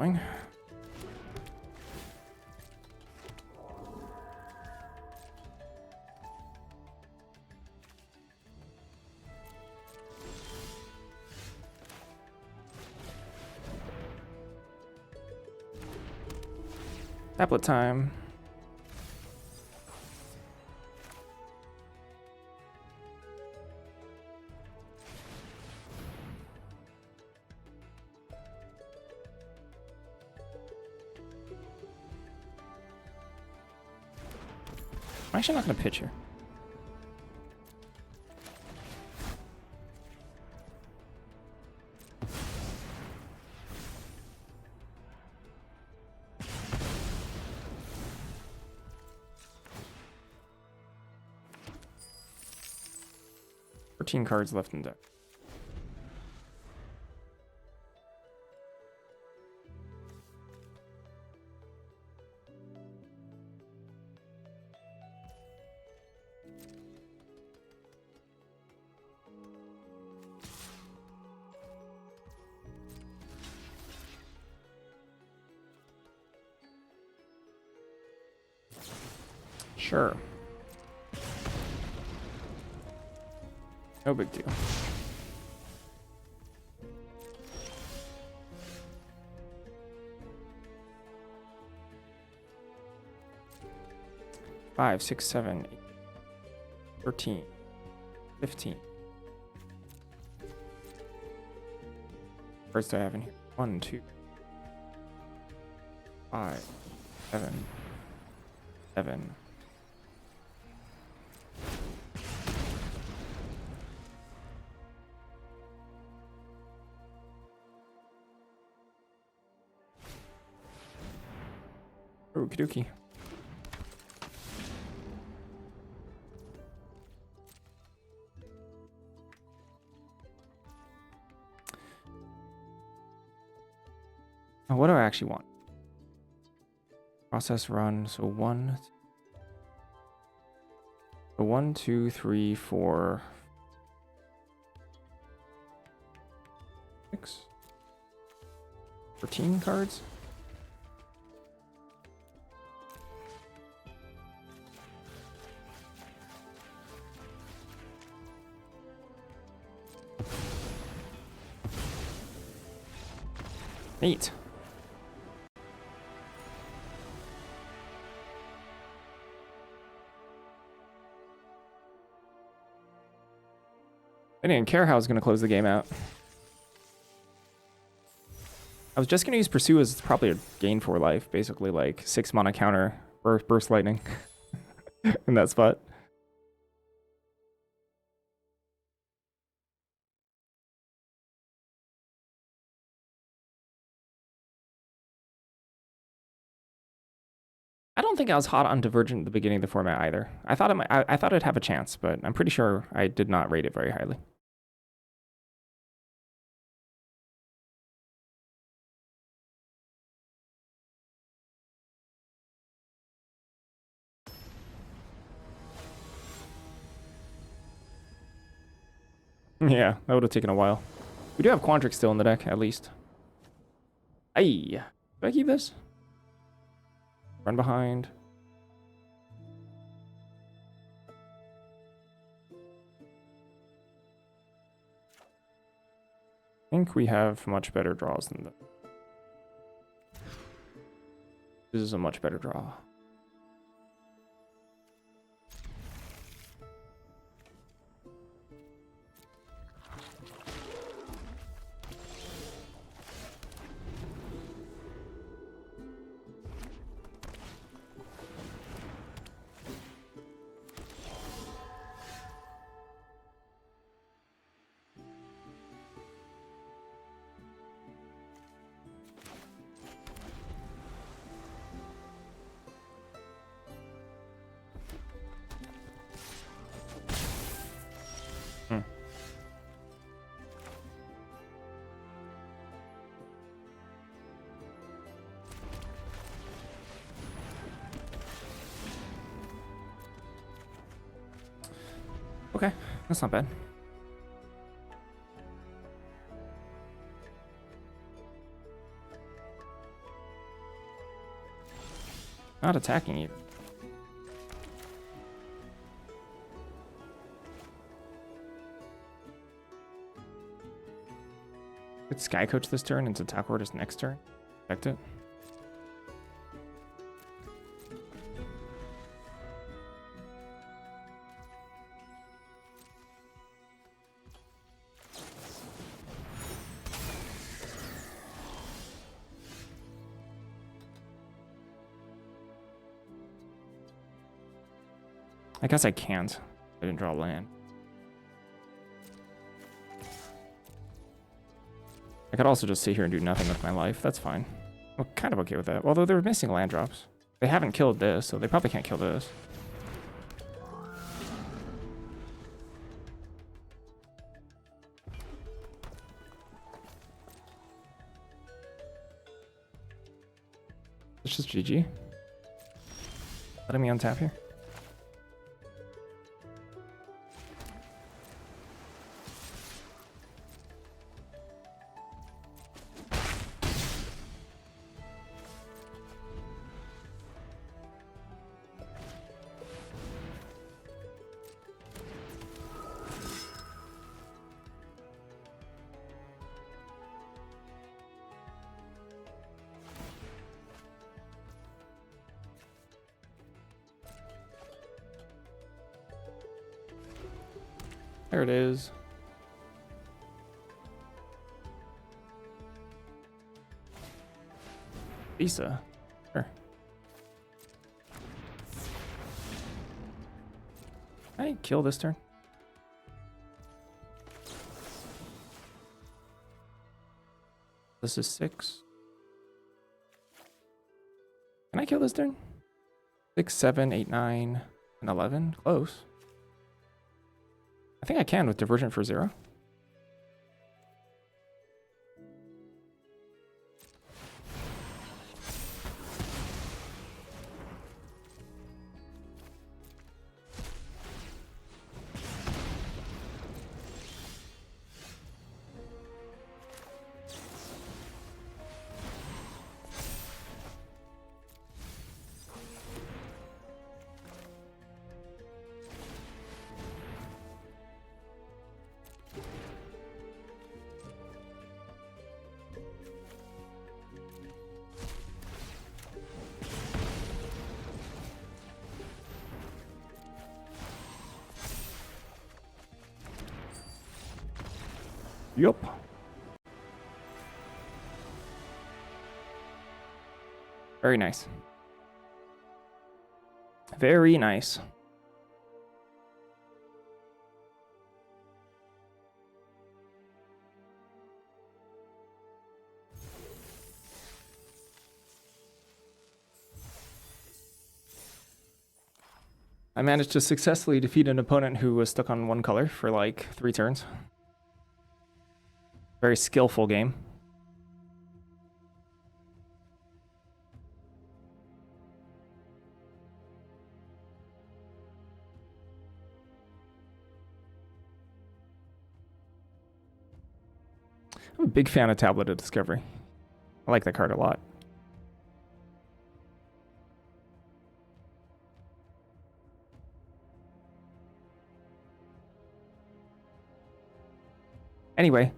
Fine. Tablet time. I'm actually not going to pitch here. Cards left in deck. Sure. No big deal. Five, 6, 7, 8, 13, 15. Cards do I have in here? 1, 2, 5, 7, 7. Okie dokie. Now, what do I actually want? Process run. So 1, 2, 3, 4, 6, 13 cards. Neat. I didn't care how I was going to close the game out. I was just going to use Pursue as probably a gain for life. Basically like 6 mana counter burst lightning in that spot. I don't think I was hot on Divergent at the beginning of the format either. I thought I thought it'd have a chance, but I'm pretty sure I did not rate it very highly. Yeah, that would have taken a while. We do have Quandrix still in the deck, at least. Aye. Do I keep this? Run behind. I think we have much better draws than that. This is a much better draw. Okay, that's not bad. Not attacking either. Could Sky Coach this turn into Attack Order's next turn. Affect it. I guess I can't. I didn't draw land. I could also just sit here and do nothing with my life. That's fine. I'm kind of okay with that. Although they're missing land drops. They haven't killed this, so they probably can't kill this. It's just GG. Letting me untap here. There it is. Visa. Sure. Can I kill this turn? This is 6. Can I kill this turn? 6, 7, 8, 9, and 11. Close. I think I can with Divergent for 0. Yup. Very nice. Very nice. I managed to successfully defeat an opponent who was stuck on one color for like 3 turns. Very skillful game. I'm a big fan of Tablet of Discovery. I like that card a lot. Anyway,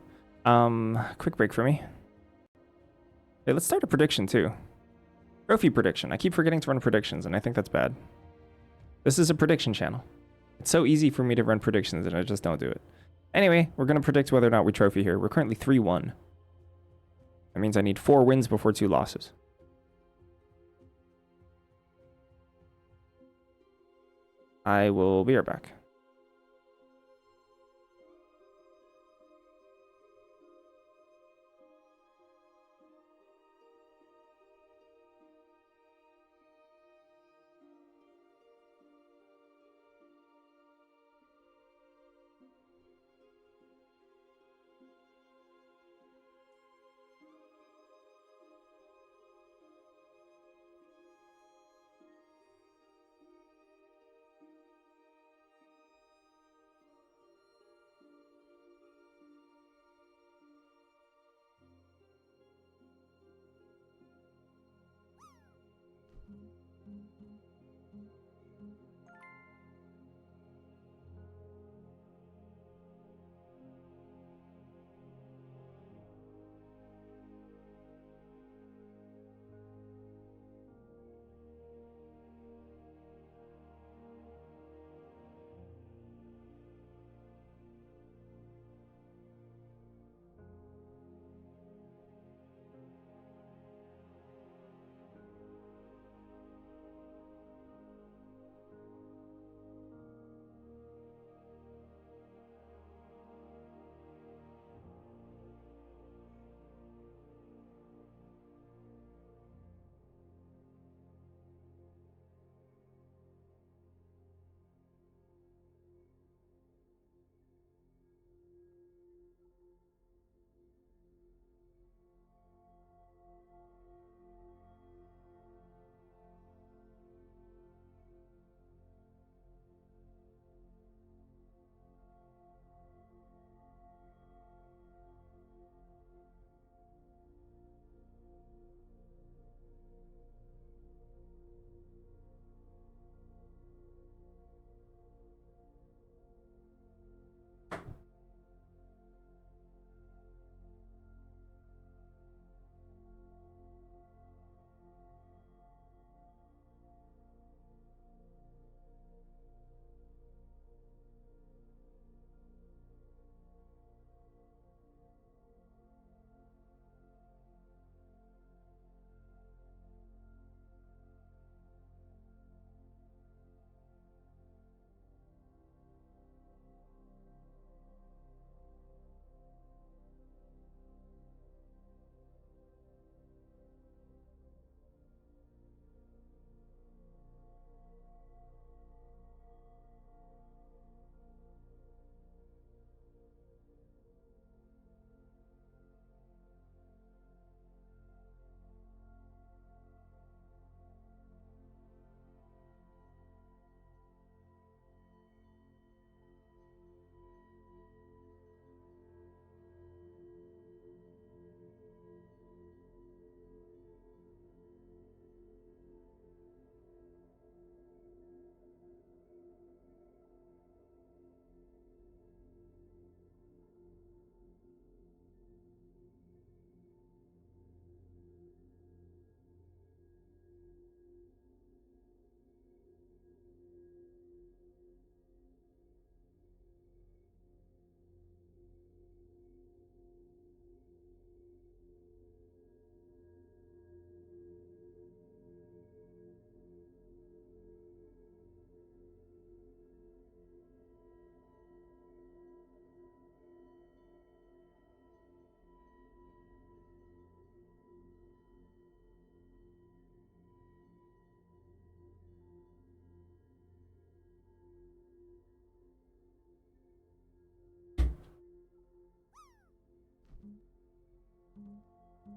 quick break for me. Okay, let's start a prediction too. Trophy prediction. I keep forgetting to run predictions, and I think that's bad. This is a prediction channel. It's so easy for me to run predictions, and I just don't do it. Anyway, we're going to predict whether or not we trophy here. We're currently 3-1. That means I need 4 wins before 2 losses. I will be right back.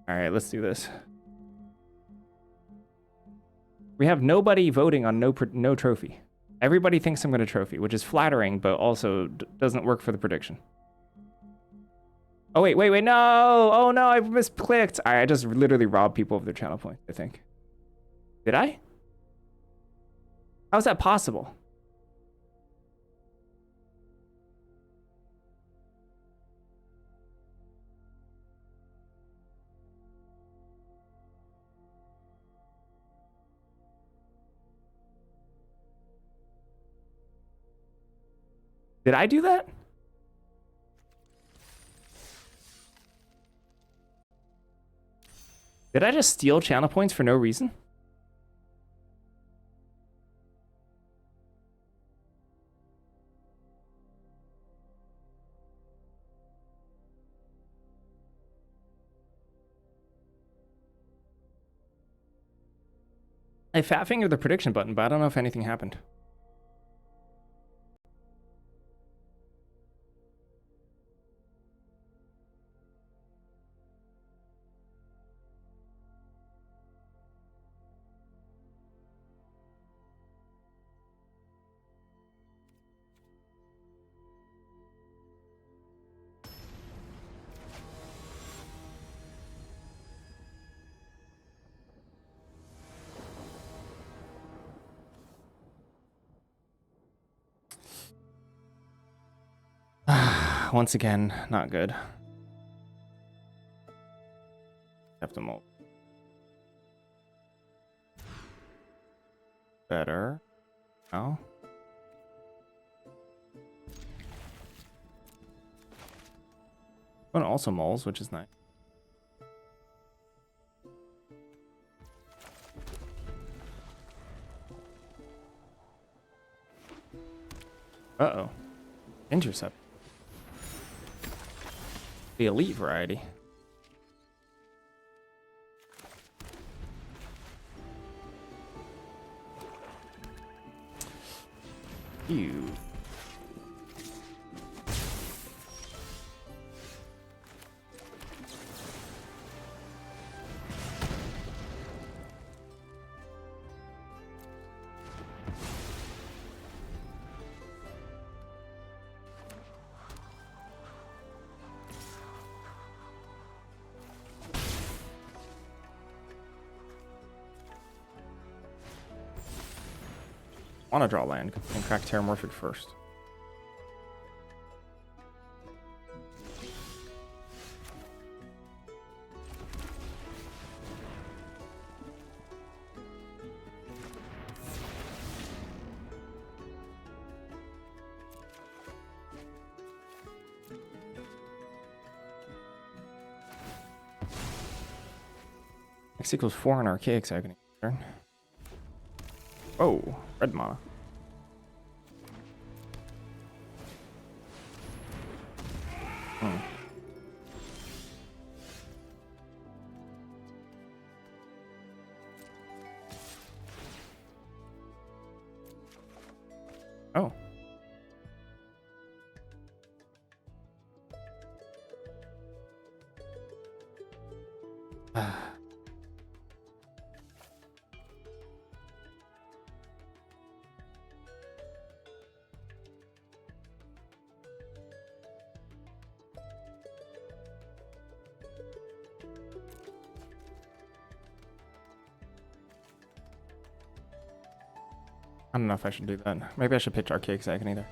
All right, let's do this. We have nobody voting on no trophy. Everybody thinks I'm going to trophy, which is flattering, but also doesn't work for the prediction. Oh, wait, no! Oh, no, I misclicked. I just literally robbed people of their channel points, I think. Did I? How is that possible? Did I do that? Did I just steal channel points for no reason? I fat fingered the prediction button, but I don't know if anything happened. Once again, not good. Have to mold. Better. No. One also moles, which is nice. Uh-oh. Intercept. The elite variety. You. I want to draw land and crack Terramorphic first. X equals 4 on Archaic Agony. Turn. Oh, red mana. Oh. I don't know if I should do that. Maybe I should pitch Archaic Agony there.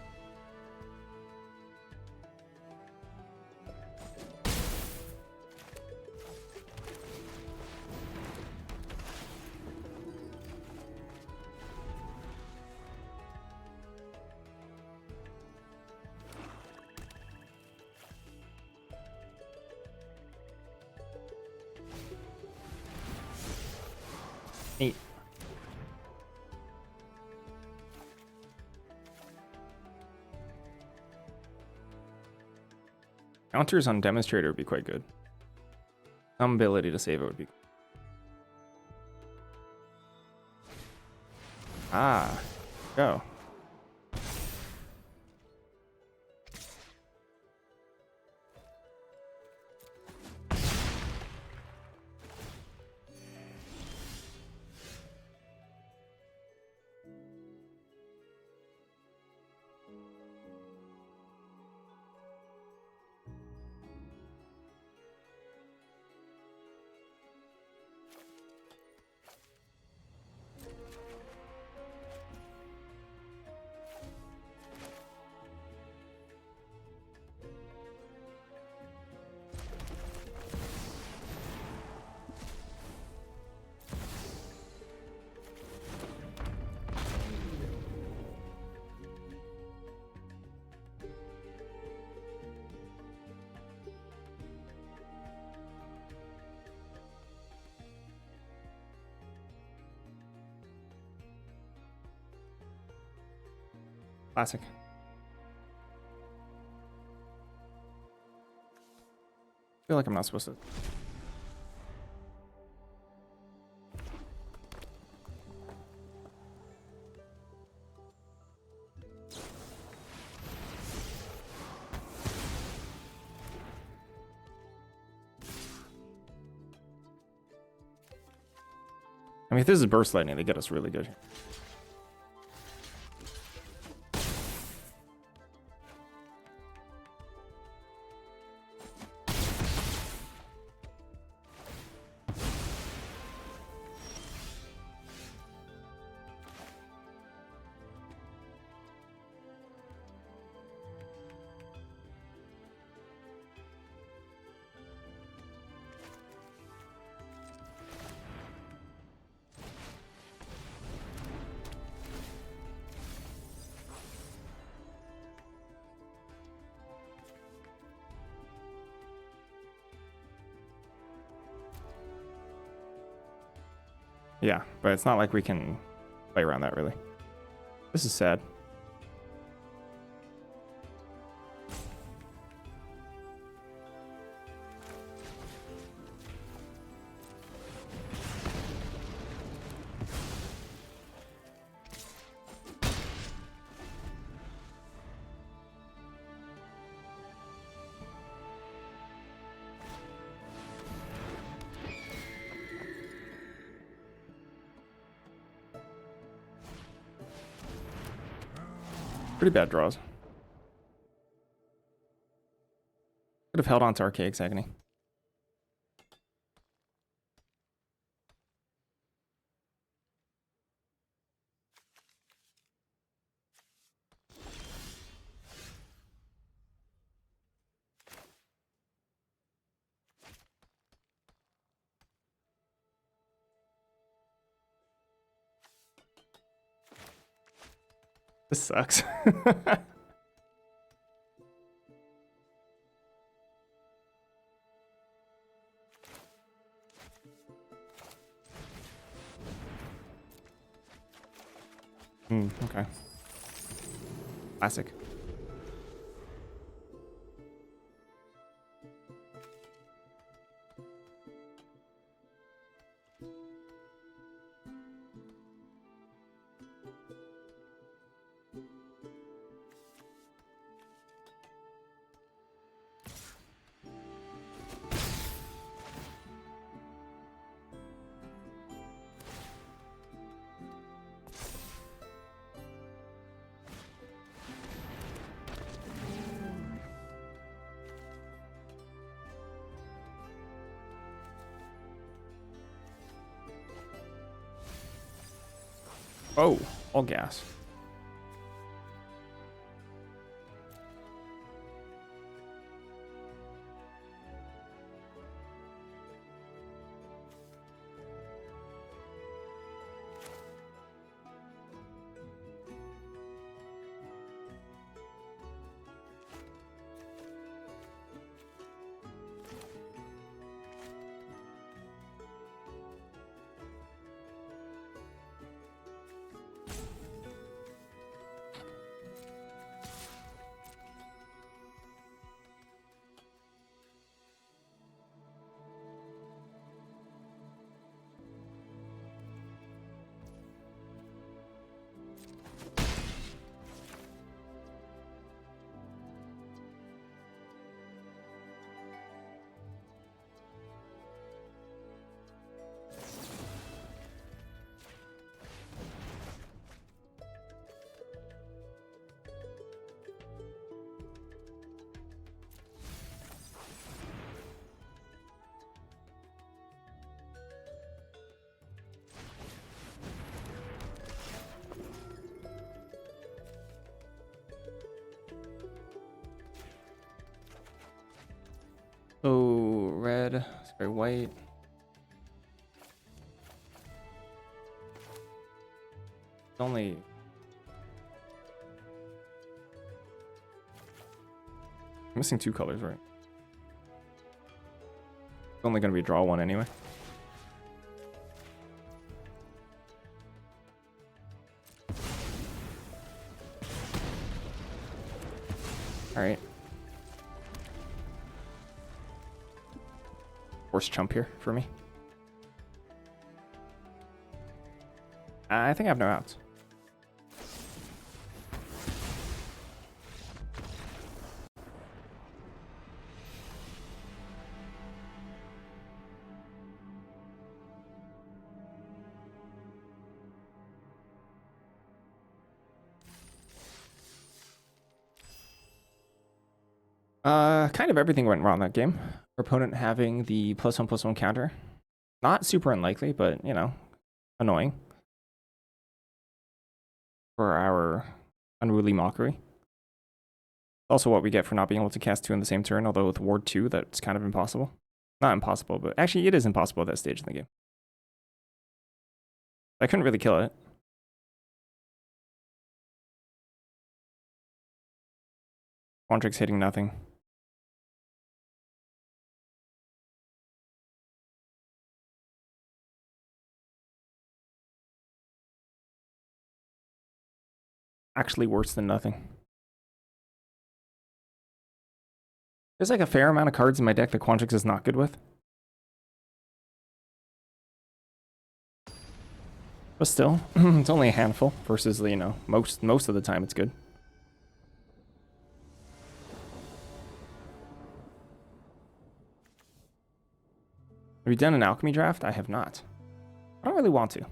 Neat. Counters on Demonstrator would be quite good. Some ability to save it would be. Ah, go. Classic. I feel like I'm not supposed to. I mean, if this is burst lightning, they get us really good. Yeah, but it's not like we can play around that, really. This is sad. Pretty bad draws. Could have held on to Archaic's Agony. This sucks. Okay. Classic. Oh, all gas. Oh, red, spray white. It's only I'm missing 2 colors, right? It's only gonna be draw 1 anyway. All right. Force chump here for me. I think I have no outs. Kind of everything went wrong that game. Our opponent having the +1/+1 counter. Not super unlikely, but, you know, annoying. For our unruly mockery. Also what we get for not being able to cast 2 in the same turn, although with Ward 2, that's kind of impossible. Not impossible, but actually it is impossible at that stage in the game. I couldn't really kill it. Quandrix hitting nothing. Actually worse than nothing. There's like a fair amount of cards in my deck that Quandrix is not good with. But still, it's only a handful versus, you know, most of the time it's good. Have you done an alchemy draft? I have not. I don't really want to.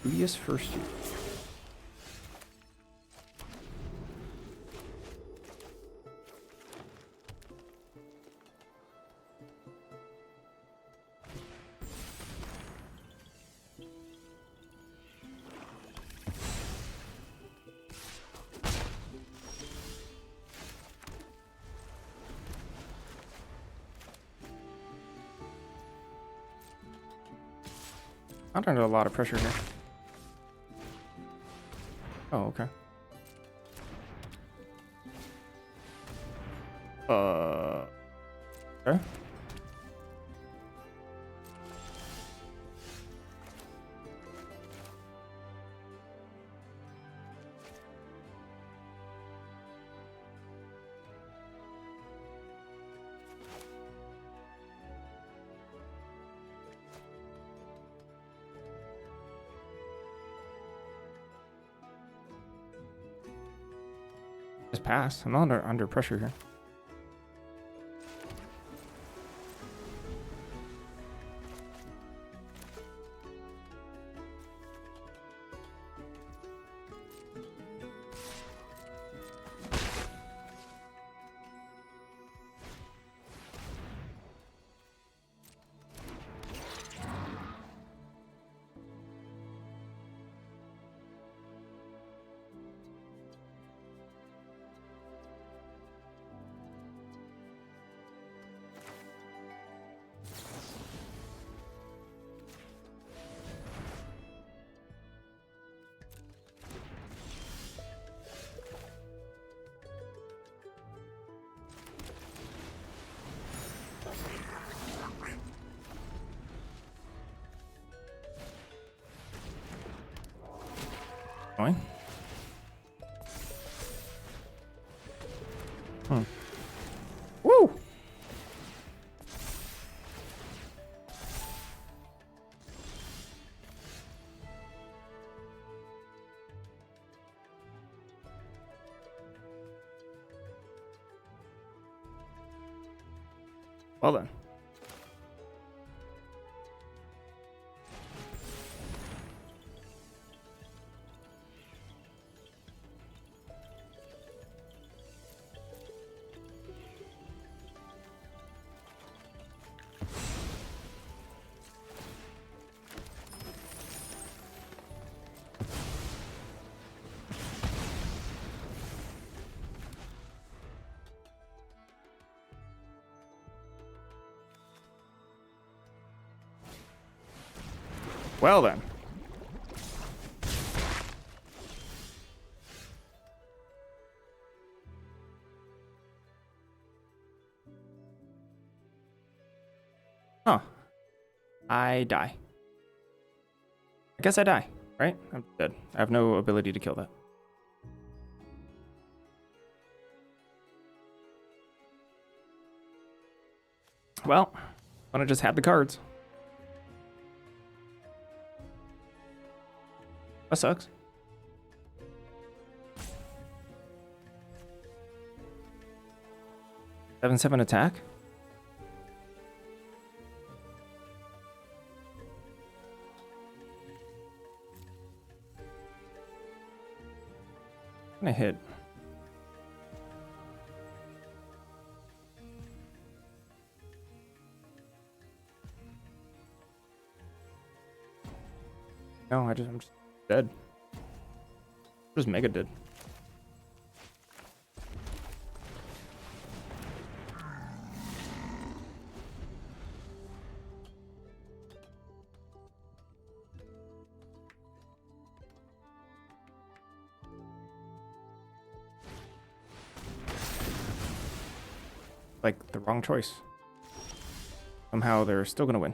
Previous first year. I'm under a lot of pressure here. Oh, okay. Okay. Just pass. I'm not under pressure here. Going. Woo! Well then. Well then. I die. I guess I die, right? I'm dead. I have no ability to kill that. Well, why not just have the cards? That sucks. 7/7 attack? Gonna hit. No, I'm just dead. Just mega dead. Like the wrong choice. Somehow they're still gonna win.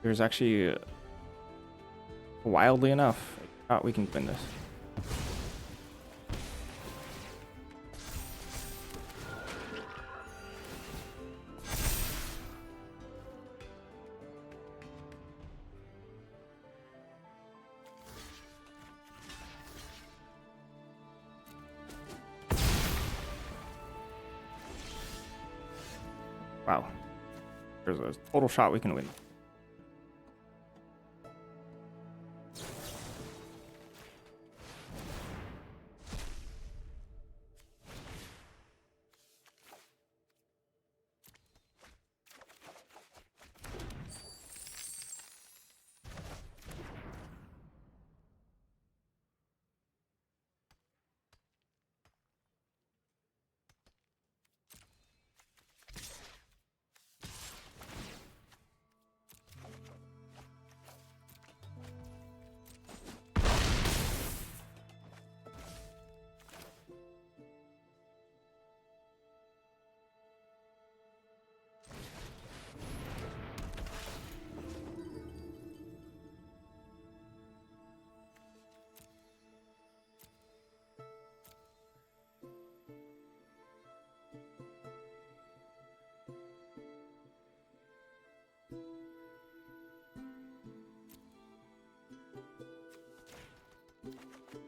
There's actually, wildly enough, I thought we can win this. Wow. There's a total shot we can win.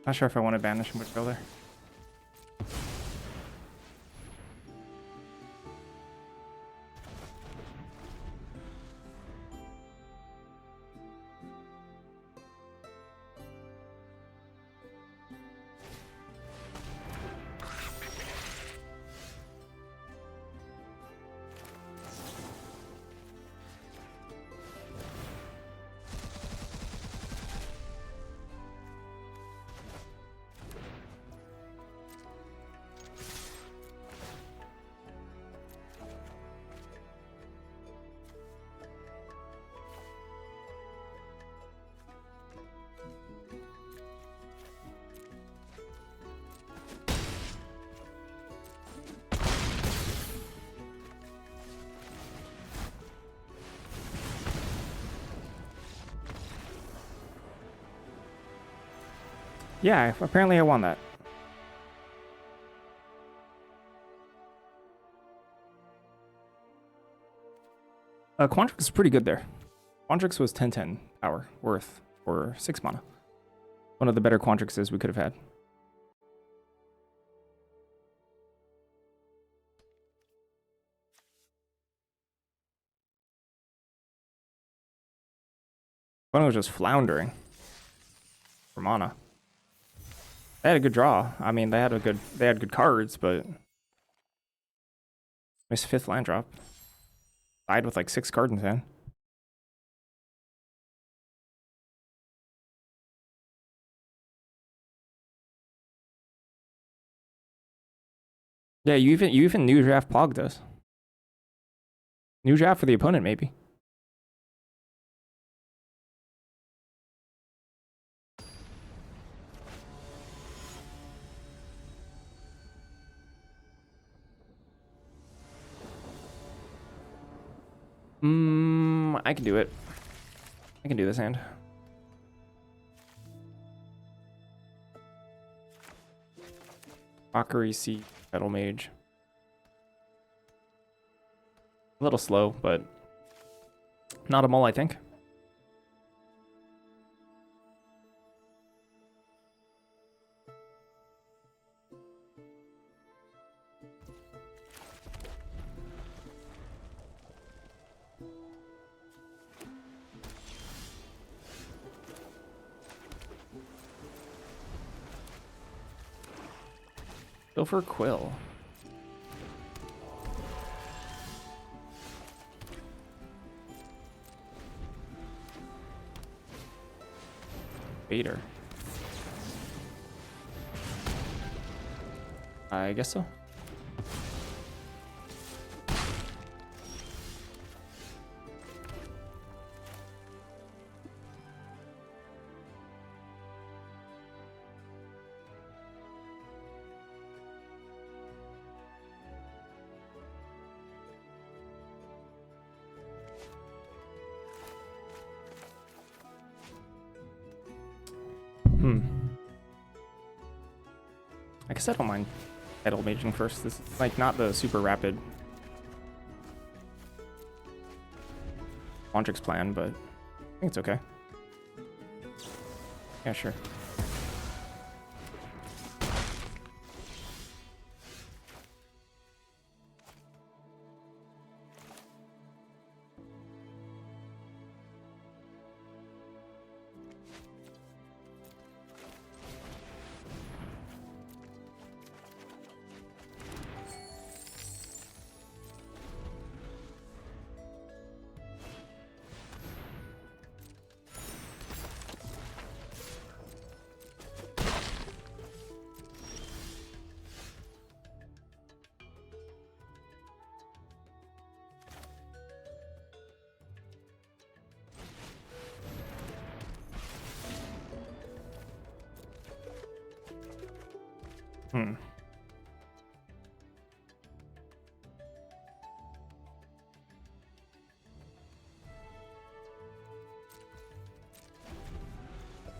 Not sure if I want to banish him with Driller. Yeah, apparently I won that. Quantrix is pretty good there. Quantrix was 10/10 power worth for 6 mana. One of the better Quantrixes we could have had. One was just floundering. for mana. They had a good draw. I mean, they had good cards, but missed 5th land drop. Died with like 6 cards in hand. Yeah, you even new draft Pog this. New draft for the opponent, maybe. I can do it. I can do this hand. Mockery Seed, Metal Mage. A little slow, but not a mull, I think. Go for Quill. Vader. I guess so. I guess I don't mind Metal Maging first. This is like not the super rapid Quandrix plan, but I think it's okay. Yeah, sure.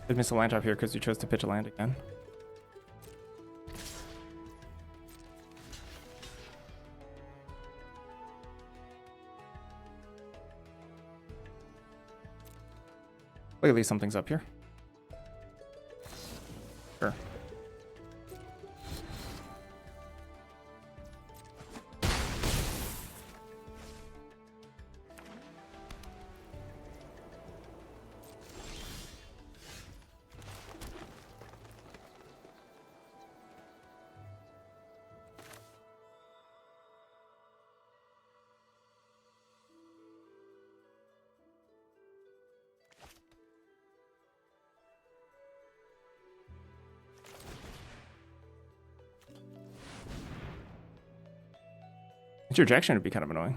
Did miss a land drop here because you chose to pitch a land again. Clearly something's up here. Sure. Interjection would be kind of annoying.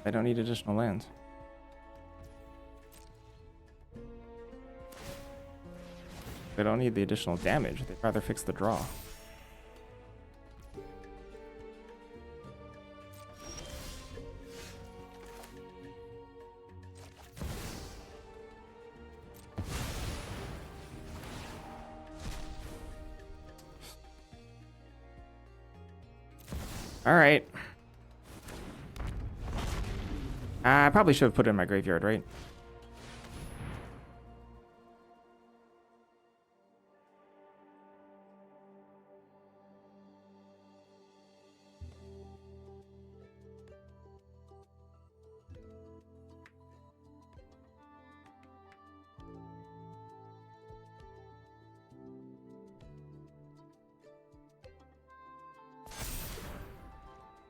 I don't need additional lands. They don't need the additional damage. They'd rather fix the draw. All right. I probably should have put it in my graveyard, right?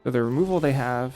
So the removal they have.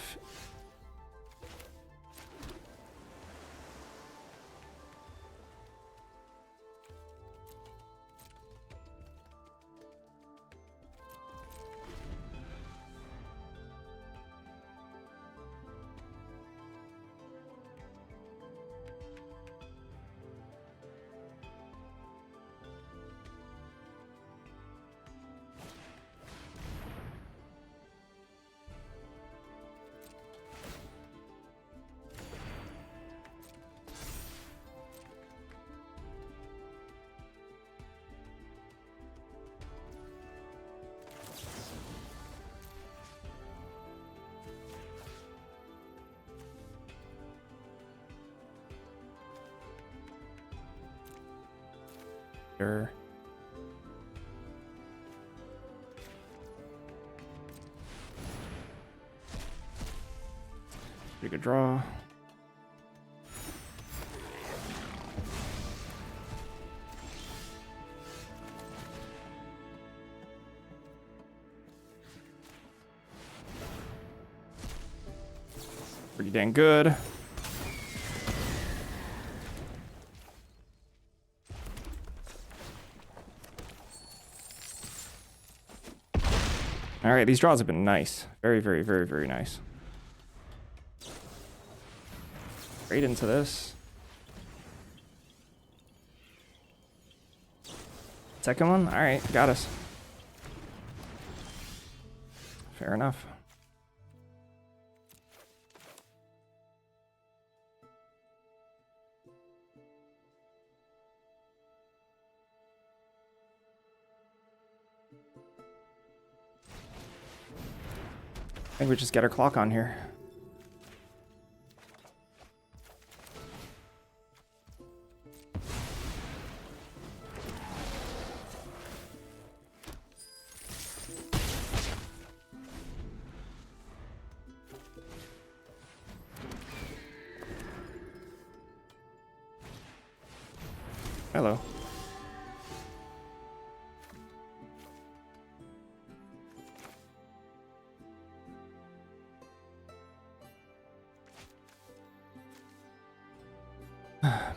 Sure. Pretty good draw. Pretty dang good. All right, these draws have been nice. Very, very, very, very nice. Straight into this. Second one? All right, got us. Fair enough. I think we just get our clock on here. Hello.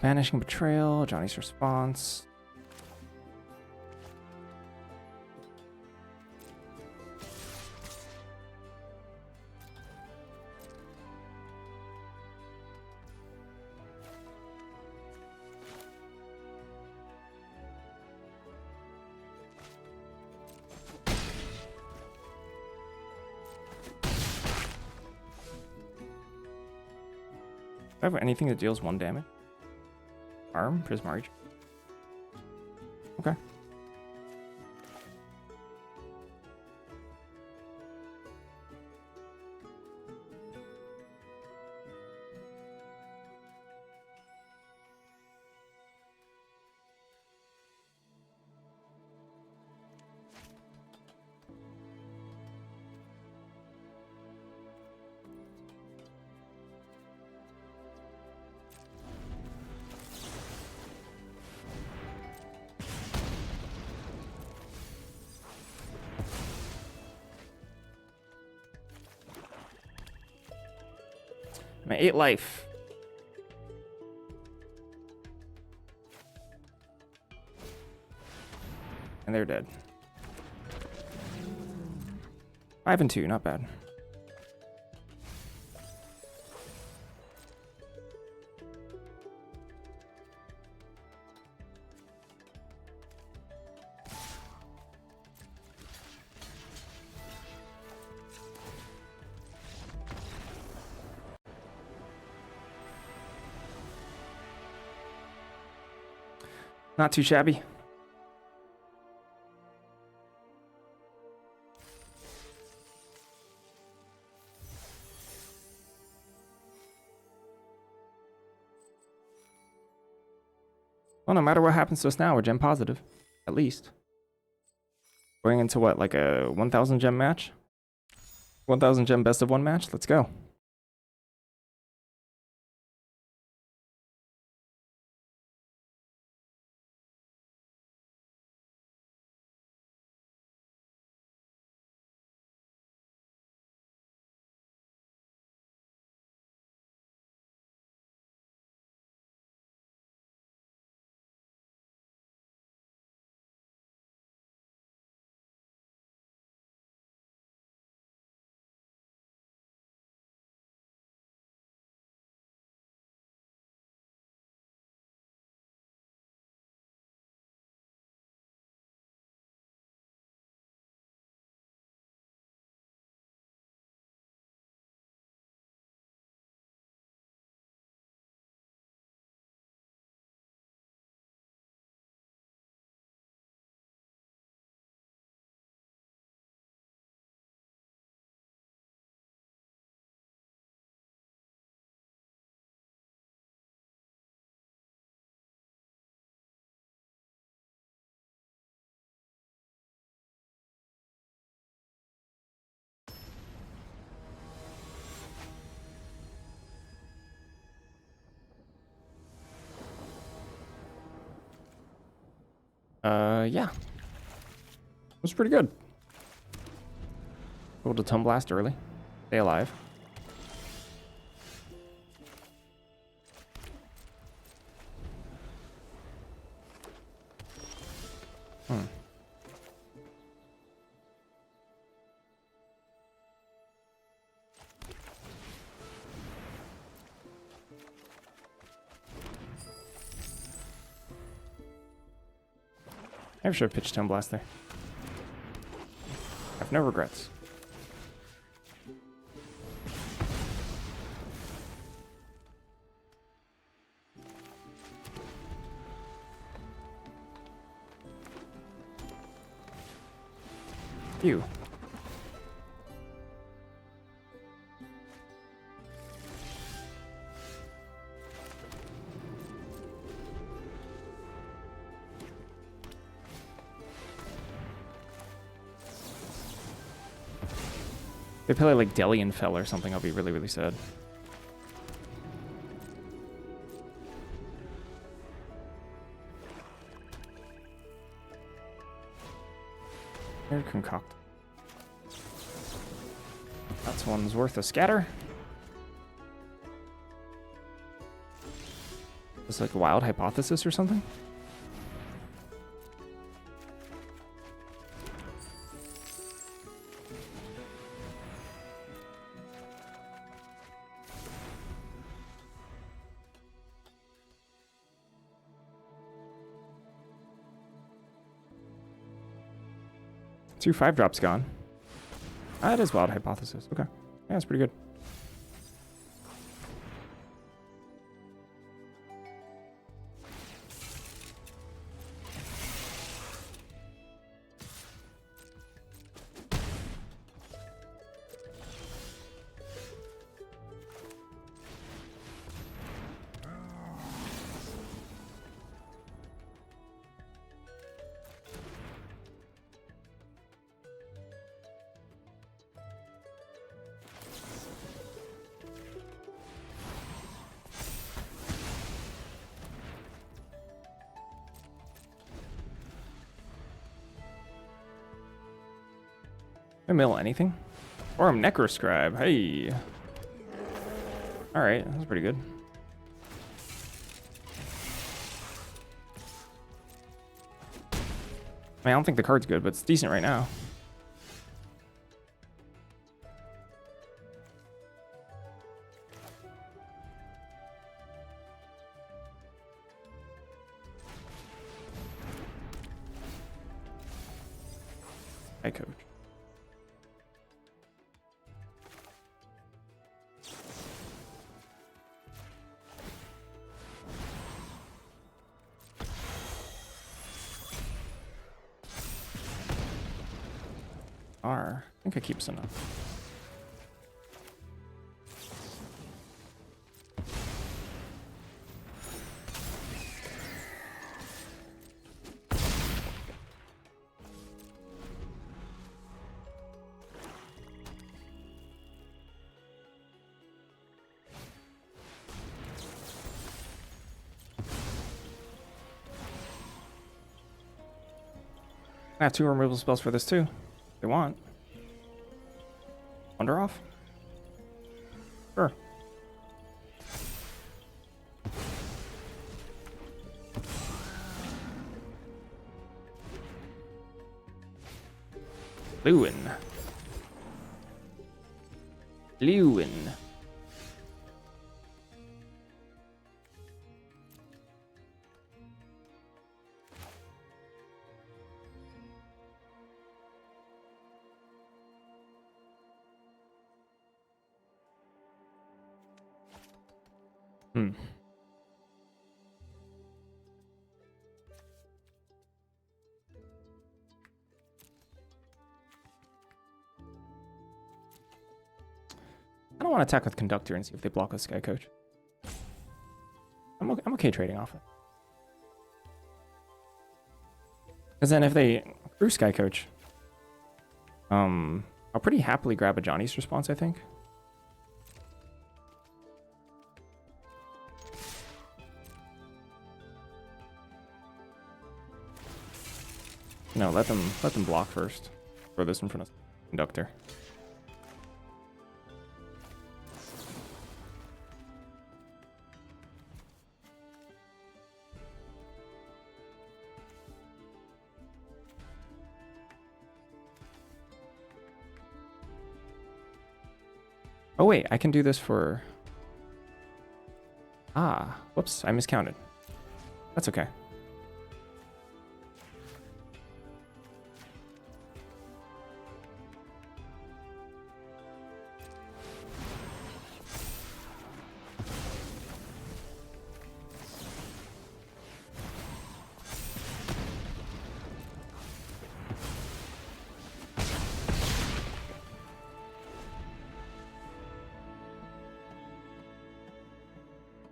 Banishing Betrayal, Johnny's response. Do I have anything that deals 1 damage? Arm? Prismarge. Okay. I'm at 8 life. And they're dead. 5 and 2, not bad. Not too shabby. Well, no matter what happens to us now, we're gem positive. At least. Going into what, like a 1,000 gem match? 1,000 gem best of 1 match? Let's go. Yeah. It was pretty good. Able to Tome Blast early. Stay alive. I should have pitched Tome Blast there. I have no regrets. Phew. They play like Delian Fell or something, I'll be really, really sad. Here, concoct. That's one's worth a scatter. It's like a wild hypothesis or something. Two 5-drops gone. That is wild hypothesis. Okay. Yeah, that's pretty good. I mill anything? Or I'm Necroscribe. Hey. Alright, that's pretty good. I mean, I don't think the card's good, but it's decent right now. Hi, coach. I think I keep some up. I have 2 removal spells for this too. If they want. Wonder off? Sure. Lewin. Lewin. I don't want to attack with Conductor and see if they block with Sky Coach. I'm okay trading off it. Because then if they through Sky Coach, I'll pretty happily grab a Johnny's response, I think. No, let them block first. Throw this in front of Conductor. Oh wait, I can do this for... Ah, whoops, I miscounted. That's okay.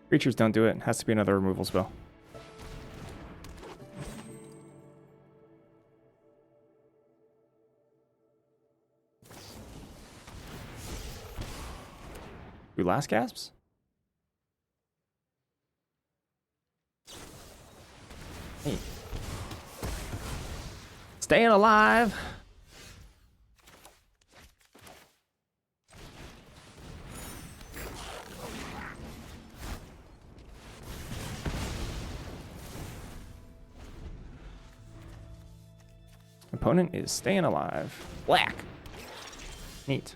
Creatures don't do it. Has to be another removal spell. Do last gasps? Hey. Staying alive! Opponent is staying alive. Black. Neat.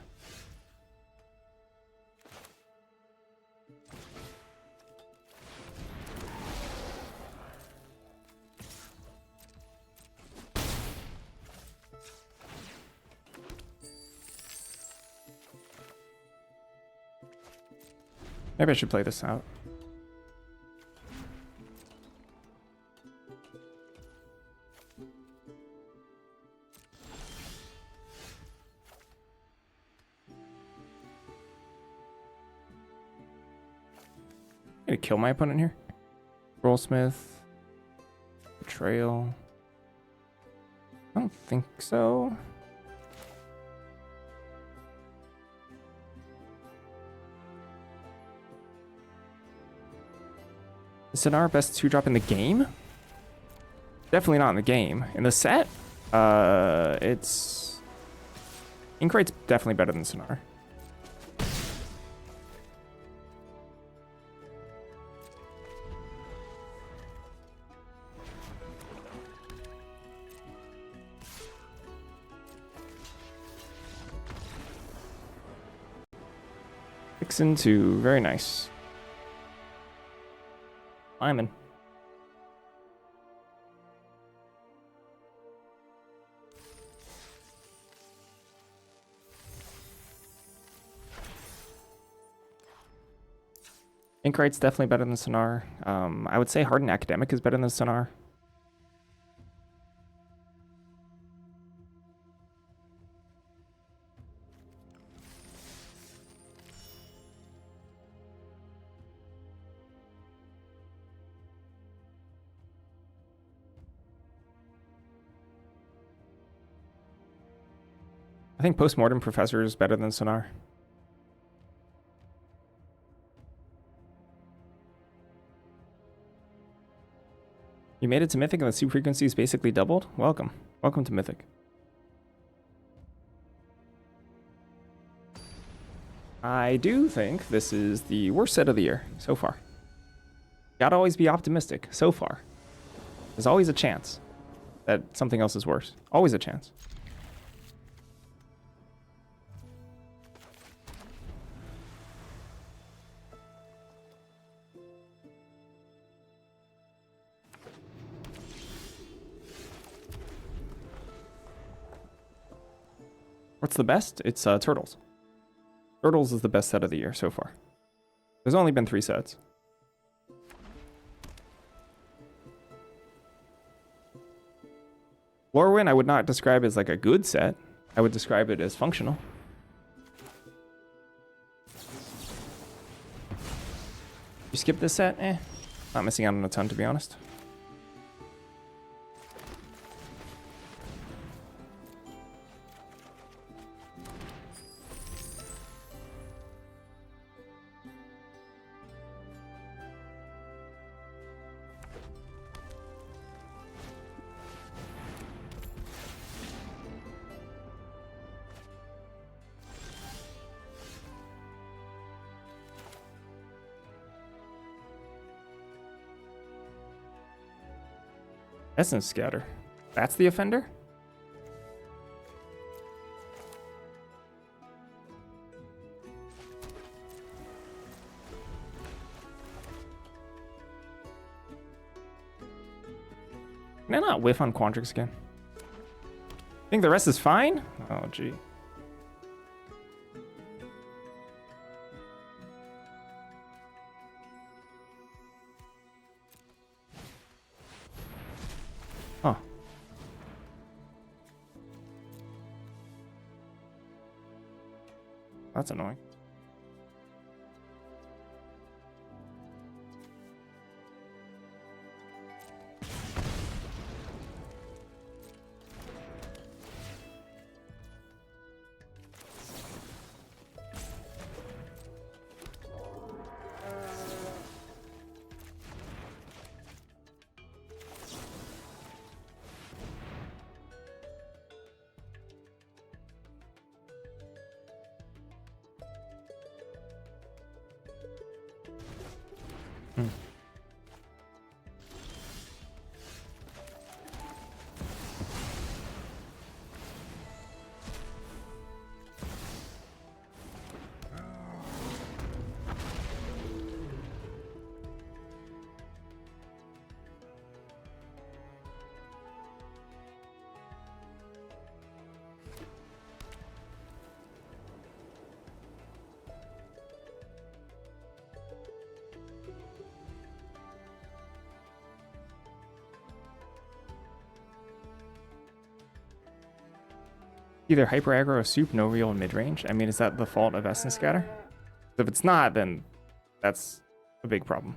Maybe I should play this out. I'm gonna kill my opponent here. Rollsmith. Betrayal. I don't think so. Is Sonar best 2-drop in the game? Definitely not in the game. In the set, it's... Inkrate's definitely better than Sonar. Fixin' to very nice. Lyman. Inkright's definitely better than Sonar. I would say Hardened Academic is better than Sonar. I think Postmortem Professor is better than Sonar. You made it to Mythic and the soup frequency is basically doubled? Welcome. Welcome to Mythic. I do think this is the worst set of the year so far. Gotta always be optimistic so far. There's always a chance that something else is worse. Always a chance. What's the best? It's Turtles. Turtles is the best set of the year so far. There's only been 3 sets. Lorwyn I would not describe as like a good set. I would describe it as functional. You skip this set? Not missing out on a ton, to be honest. Essence Scatter. That's the offender? Can I not whiff on Quandrix again? Think the rest is fine? Oh, gee. Huh. That's annoying. Hmm. Either hyper aggro or soup, no real mid range. I mean, is that the fault of Essence Scatter? If it's not, then that's a big problem.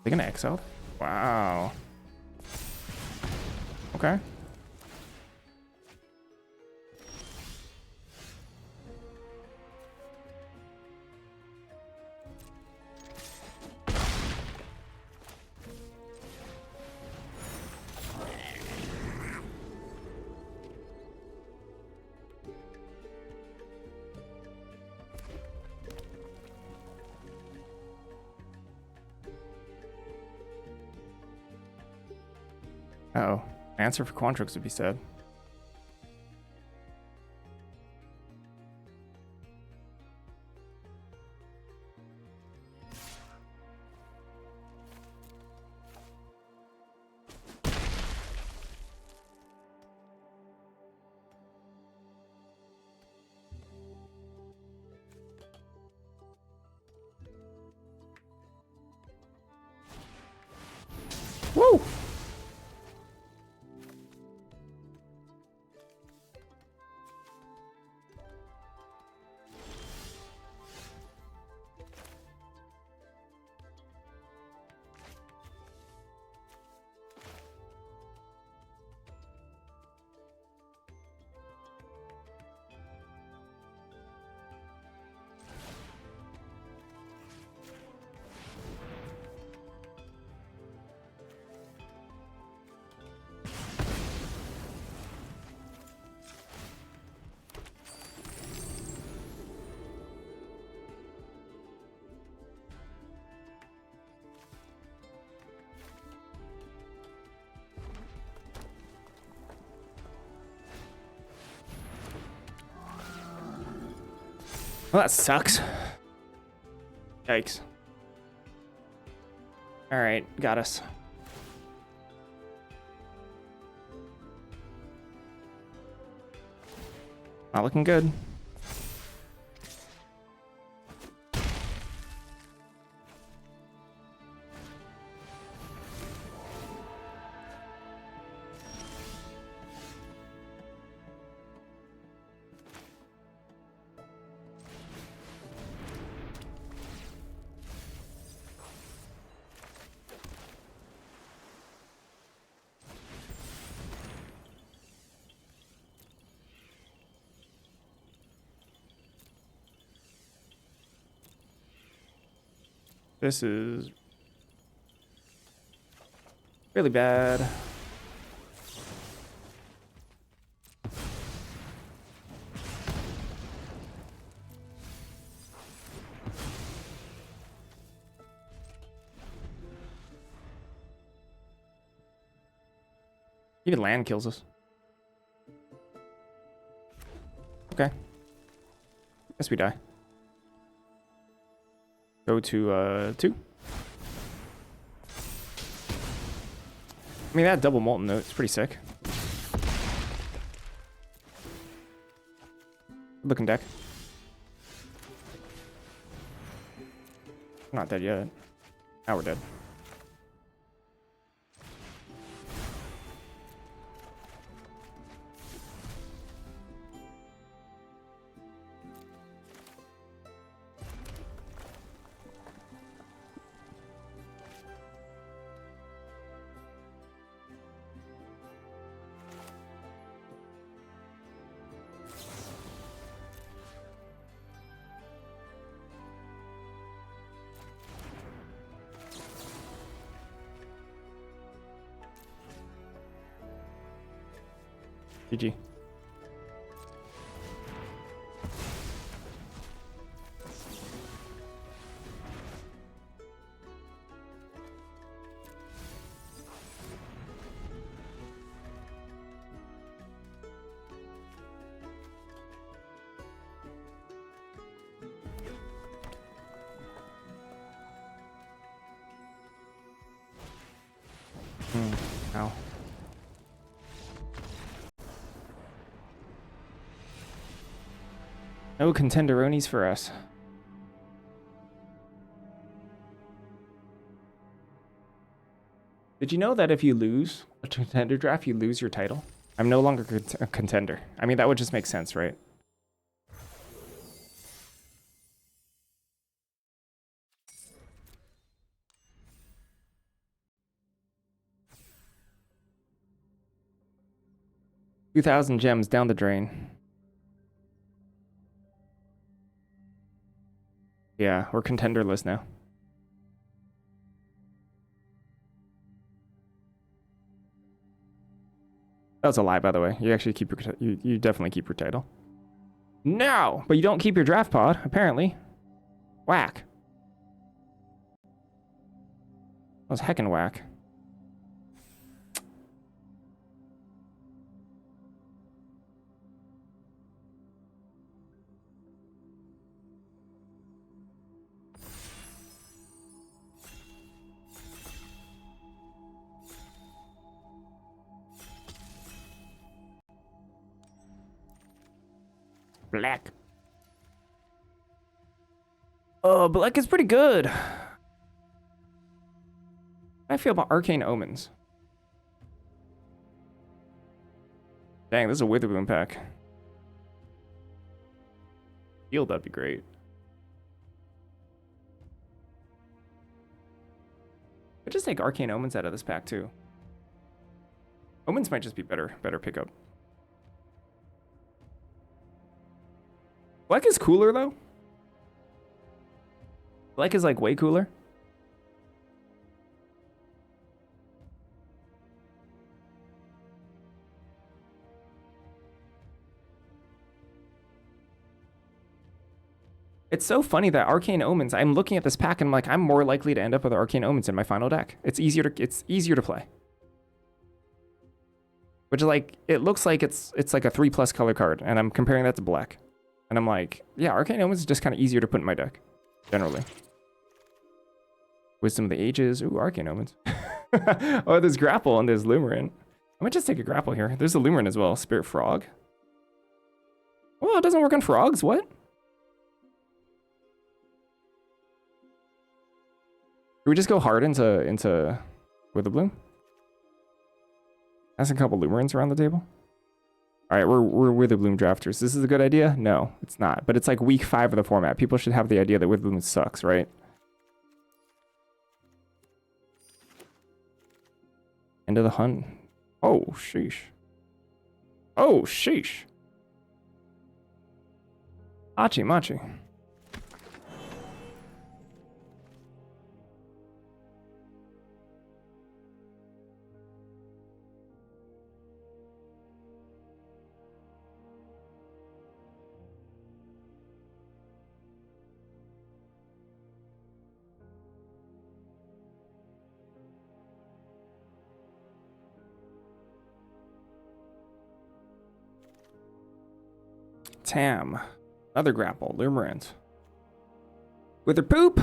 They gonna exile? Wow. Okay. Uh-oh. Answer for Quantrix would be sad. Woo! Well, that sucks. Yikes. Alright, got us. Not looking good. This is really bad. Even land kills us. Okay. Guess we die. Go to 2. I mean, that double molten note is pretty sick. Good looking deck. I'm not dead yet. Now we're dead. GG. Ow. No contenderonis for us. Did you know that if you lose a contender draft, you lose your title? I'm no longer a contender. I mean, that would just make sense, right? $2,000 gems down the drain. Yeah, we're contenderless now. That was a lie, by the way. You actually keep your you definitely keep your title. No, but you don't keep your draft pod, apparently. Whack. That was heckin' whack. Black. Oh, black is pretty good. I feel about Arcane Omens. Dang, this is a Witherbloom pack. Heal, that'd be great. I'd just take Arcane Omens out of this pack too. Omens might just be better pickup. Black is cooler though. Black is like way cooler. It's so funny that Arcane Omens, I'm looking at this pack and I'm like, I'm more likely to end up with Arcane Omens in my final deck. It's easier to play. Which is like, it looks like it's like a 3+ color card, and I'm comparing that to black. And I'm like, yeah, Arcane Omens is just kind of easier to put in my deck, generally. Wisdom of the Ages, ooh, Arcane Omens. Oh, there's Grapple and there's Lumerin. I might just take a Grapple here. There's a Lumerin as well, Spirit Frog. Well, it doesn't work on frogs, what? Should we just go hard into Witherbloom? Has a couple Lumerins around the table. All right, we're Witherbloom drafters. This is a good idea? No, it's not. But it's like week 5 of the format. People should have the idea that Witherbloom sucks, right? End of the hunt. Oh, sheesh. Oh, sheesh. Machi. Tam. Another grapple. Lumerant. Wither poop.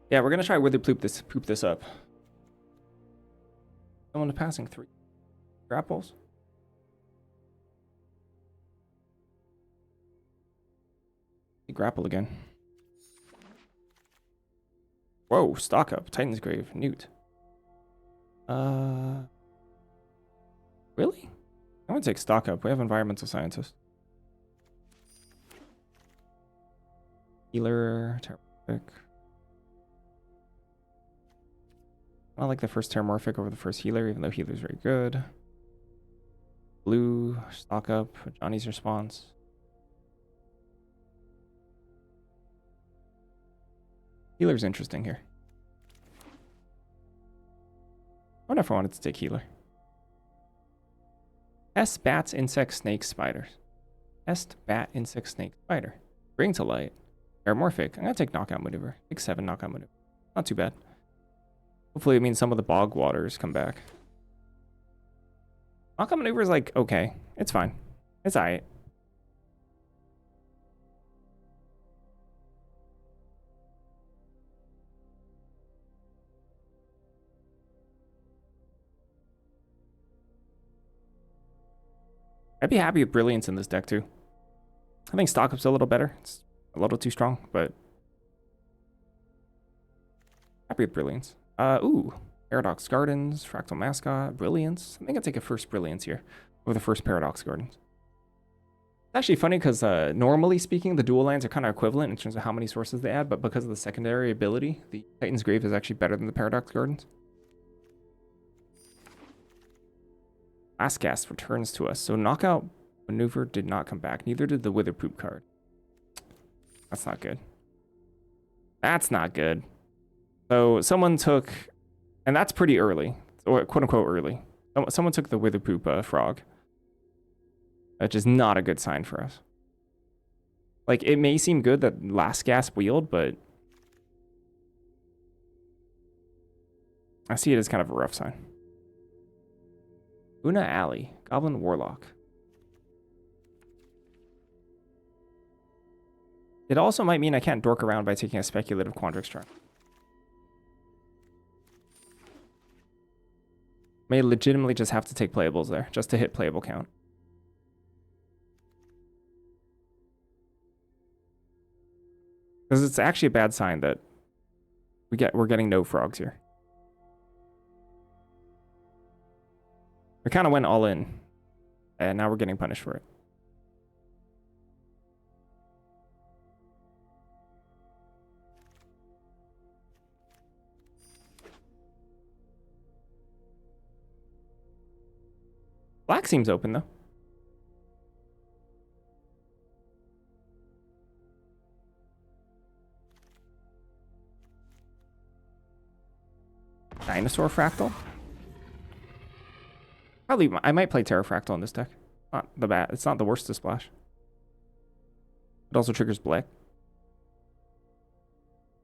Yeah, we're gonna try wither poop this up. Someone passing 3 grapples. Grapple again. Whoa, stock up. Titan's Grave. Newt. Really? I'm gonna take stock up. We have environmental scientist. Healer. Terramorphic. I like the first Terramorphic over the first healer, even though healer's very good. Blue. Stock up. Johnny's response. Healer's interesting here. I wonder if I wanted to take healer. Pest, bats, insects, snakes, spiders. Pest, bat, insect, snake, spider. Bring to light. Terramorphic. I'm gonna take knockout maneuver. Take 7 knockout maneuver. Not too bad. Hopefully it means some of the bog waters come back. Knockout maneuver is like okay. It's fine. It's alright. I'd be happy with Brilliance in this deck, too. I think Stock Up's a little better. It's a little too strong, but... happy with Brilliance. Ooh. Paradox Gardens, Fractal Mascot, Brilliance. I think I'll take a first Brilliance here over the first Paradox Gardens. It's actually funny because normally speaking, the dual lands are kind of equivalent in terms of how many sources they add, but because of the secondary ability, the Titan's Grave is actually better than the Paradox Gardens. Last Gasp returns to us. So Knockout Maneuver did not come back. Neither did the Wither Poop card. That's not good. That's not good. So someone took... and that's pretty early. Or quote-unquote early. Someone took the Wither Poop frog. Which is not a good sign for us. Like, it may seem good that Last Gasp wheeled, but... I see it as kind of a rough sign. Una Alley, Goblin Warlock. It also might mean I can't dork around by taking a speculative Quandrix Charm. May legitimately just have to take playables there, just to hit playable count. Because it's actually a bad sign that we're getting no frogs here. We kind of went all in, and now we're getting punished for it. Black seems open, though. Dinosaur Fractal? Probably, I might play Terrafractal in this deck. Not the bad. It's not the worst to splash. It also triggers black.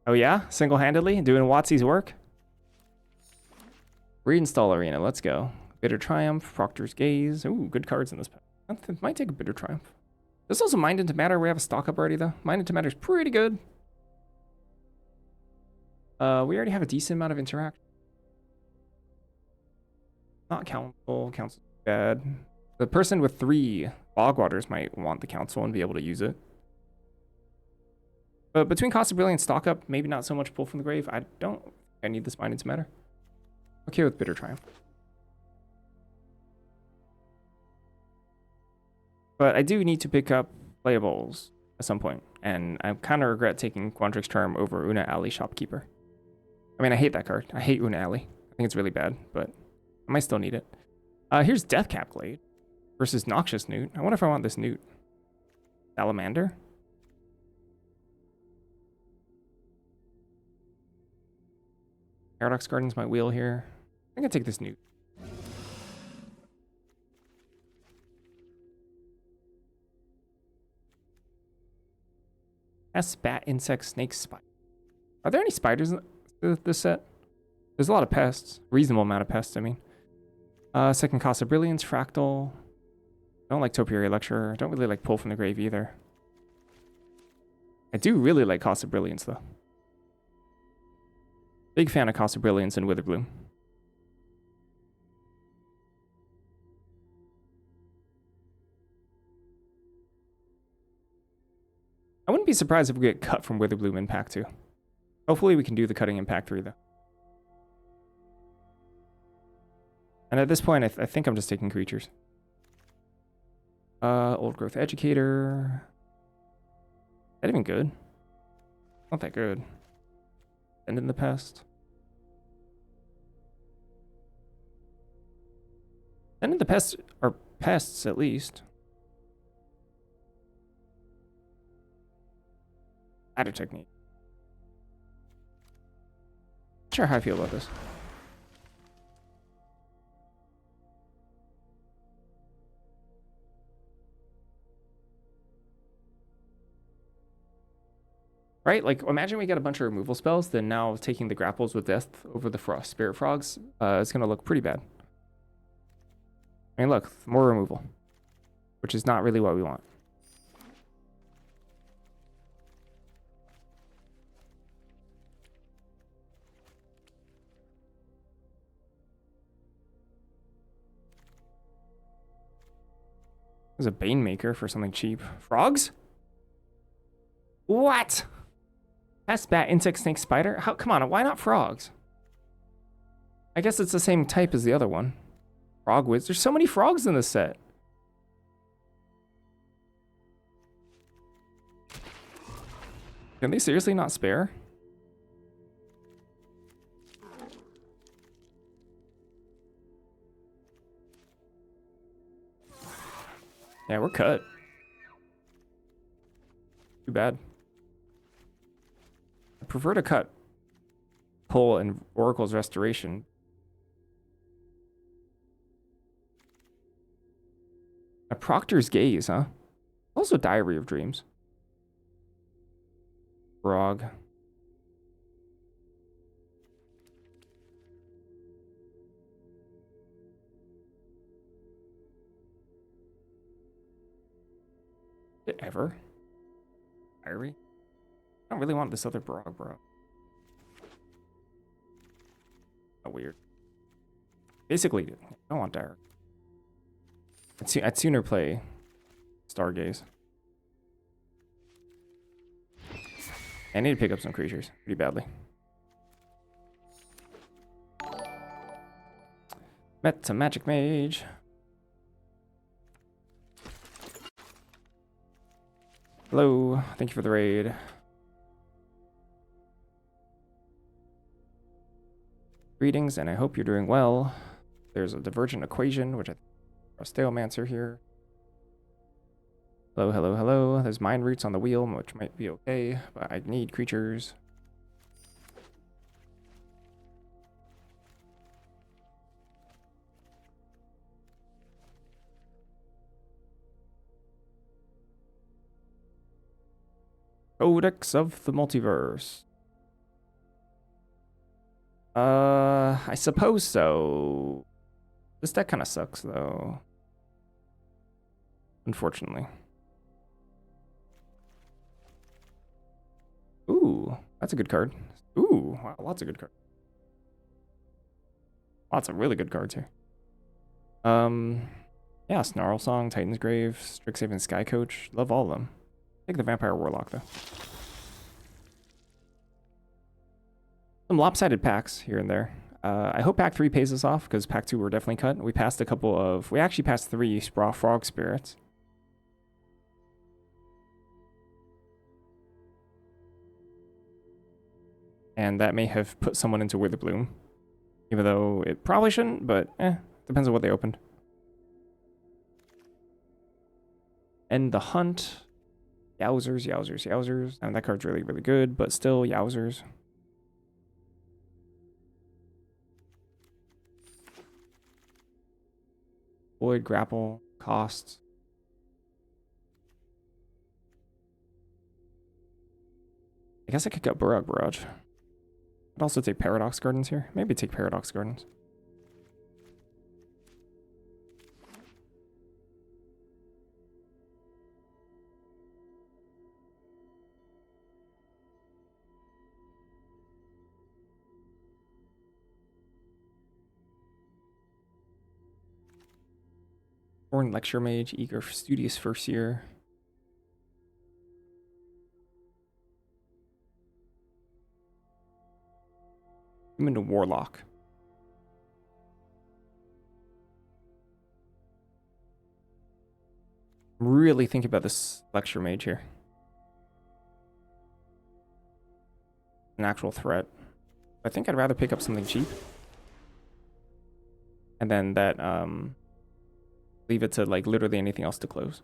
Oh yeah? Single-handedly? Doing Watsy's work? Reinstall Arena. Let's go. Bitter Triumph. Proctor's Gaze. Ooh, good cards in this pack. I might take a Bitter Triumph. There's also Mind into Matter. We have a stock up already, though. Mind into Matter is pretty good. We already have a decent amount of interaction. Not Council. Council's bad. The person with 3 Bog Waters might want the Council and be able to use it. But between Cost of Brilliance, stock up, maybe not so much pull from the grave. I need this Mind into Matter. Okay with Bitter Triumph. But I do need to pick up playables at some point, and I kind of regret taking Quandrix Charm over Una Alley Shopkeeper. I mean, I hate that card. I hate Una Alley. I think it's really bad, but I might still need it. Here's Deathcap Glade versus Noxious Newt. I wonder if I want this Newt. Salamander? Paradox Gardens might wheel here. I think I'll take this Newt. S, bat, insect, snake, spider. Are there any spiders in this set? There's a lot of pests. Reasonable amount of pests, I mean. Second Cost of Brilliance, Fractal. I don't like Topiary Lecturer. I don't really like Pull from the Grave either. I do really like Cost of Brilliance, though. Big fan of Cost of Brilliance and Witherbloom. I wouldn't be surprised if we get cut from Witherbloom in Pack 2. Hopefully we can do the cutting in Pack 3, though. And at this point, I think I'm just taking creatures. Old Growth Educator. Is that even good? Not that good. End in the Pest. End in the Pest are pests, at least. Ladder Technique. Not sure how I feel about this. Right? Like, imagine we get a bunch of removal spells, then now taking the Grapples with Death over the Spirit Frogs is going to look pretty bad. I mean, look, more removal, which is not really what we want. There's a Banemaker for something cheap. Frogs? What? Pest, bat, insect, snake, spider? How? Come on, why not frogs? I guess it's the same type as the other one. Frog Wiz. There's so many frogs in this set. Can they seriously not spare? Yeah, we're cut. Too bad. I prefer to cut Pull and Oracle's Restoration. A Proctor's Gaze, huh? Also Diary of Dreams. Frog. Ever? Diary? I don't really want this other Brog, bro. Oh, weird. Basically, I don't want Diary. I'd sooner play Stargaze. I need to pick up some creatures pretty badly. Met some Magic Mage. Hello, thank you for the raid. Greetings, and I hope you're doing well. There's a divergent equation, which I think a Steelmancer here. Hello, hello, hello. There's Mind Roots on the wheel, which might be okay, but I need creatures. Codex of the Multiverse. I suppose so. This deck kind of sucks, though. Unfortunately. Ooh, that's a good card. Ooh, wow, lots of good cards. Lots of really good cards here. Yeah, Snarl Song, Titan's Grave, Strixhaven, Sky Coach. Love all of them. Take the Vampire Warlock, though. Some lopsided packs here and there. I hope Pack 3 pays us off, because Pack 2 we're definitely cut. We passed a couple of... We actually passed 3 Frog Spirits. And that may have put someone into Witherbloom. Even though it probably shouldn't, but depends on what they opened. And the Hunt. Yowzers, yowzers, yowzers. I mean, that card's really, really good, but still, yowzers. Void, grapple, costs. I guess I could cut Burrock Barrage. I'd also take Paradox Gardens here. Maybe take Paradox Gardens. Born lecture mage, eager, studious first year. I'm into warlock. I'm really thinking about this lecture mage here. An actual threat. I think I'd rather pick up something cheap. And then that, leave it to like literally anything else to close.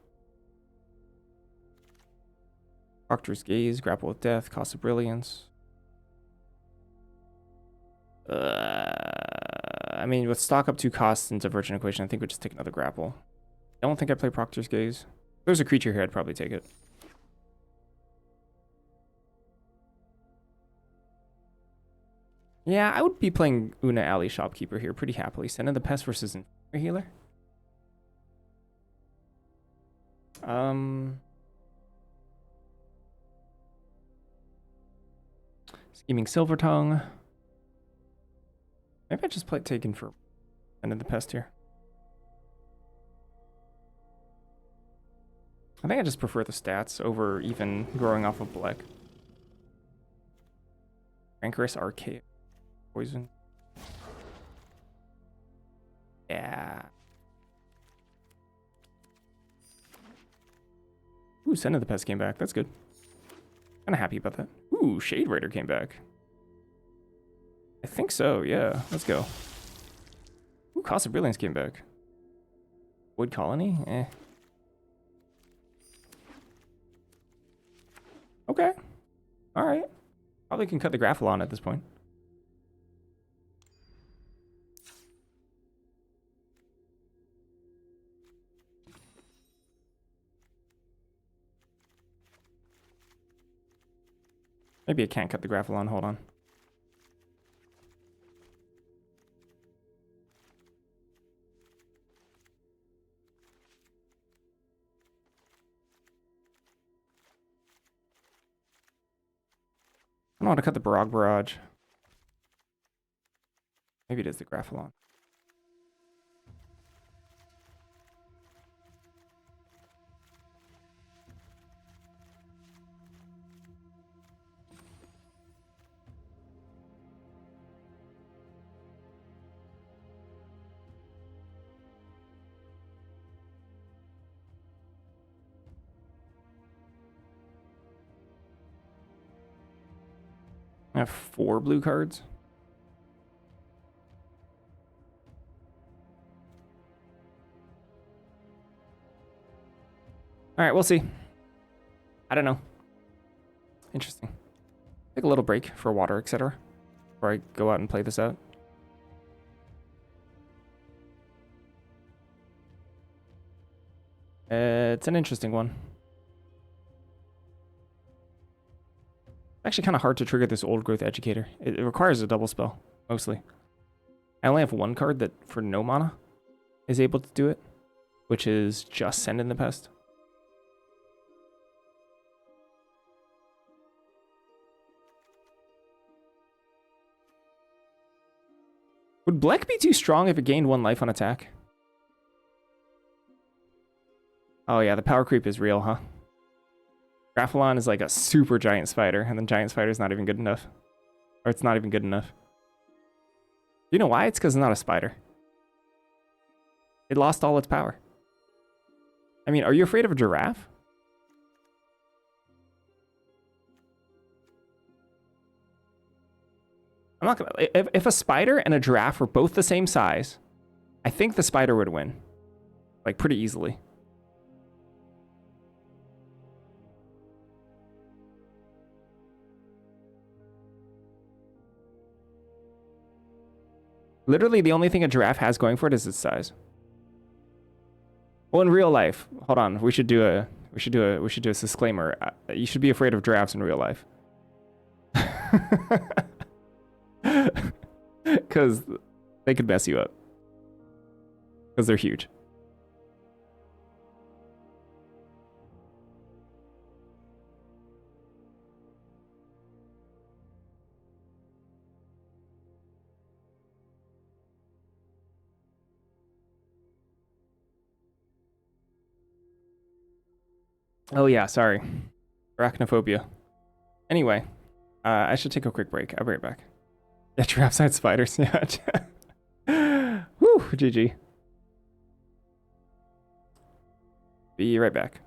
Proctor's Gaze, Grapple with Death, Cost of Brilliance. I mean, with stock up 2 costs into Virgin Equation, I think we'll just take another Grapple. I don't think I play Proctor's Gaze. If there's a creature here, I'd probably take it. Yeah, I would be playing Una Alley Shopkeeper here pretty happily. Send in the Pest versus Infernal Healer. Scheming Silver Tongue. Maybe I just play Taken for Send in the Pest here. I think I just prefer the stats over even growing off of Black. Rancorous Archaic. Poison. Yeah. Ooh, Send in the Pest came back. That's good. Kind of happy about that. Ooh, Shade Raider came back. I think so, yeah. Let's go. Ooh, Cost of Brilliance came back. Wood Colony? Eh. Okay. Alright. Probably can cut the Graphalon at this point. Maybe I can't cut the Graphalon. Hold on. I don't want to cut the Barrage Barrage. Maybe it is the Graphalon. I have 4 blue cards. Alright, we'll see. I don't know. Interesting. Take a little break for water, etc. Before I go out and play this out. It's an interesting one. Actually kind of hard to trigger this Old Growth Educator. It requires a double spell, mostly. I only have 1 card that, for no mana, is able to do it, which is just Send in the Pest. Would Black be too strong if it gained 1 life on attack? Oh yeah, the power creep is real, huh? Graphalon is like a super giant spider, and then giant spider is not even good enough. Or it's not even good enough. You know why? It's because it's not a spider. It lost all its power. I mean, are you afraid of a giraffe? I'm not gonna... If a spider and a giraffe were both the same size, I think the spider would win. Like, pretty easily. Literally, the only thing a giraffe has going for it is its size. Well, in real life, hold on. We should do a disclaimer. You should be afraid of giraffes in real life, because they could mess you up. Because they're huge. Oh yeah, sorry. Arachnophobia. Anyway, I should take a quick break. I'll be right back. Yeah, trapside spiders. Yeah. Whew, GG. Be right back.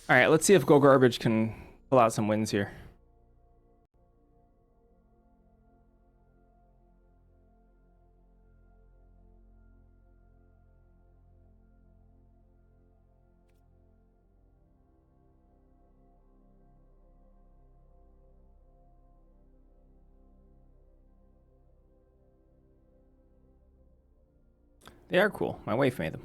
All right, let's see if Go Garbage can pull out some wins here. They are cool. My wife made them.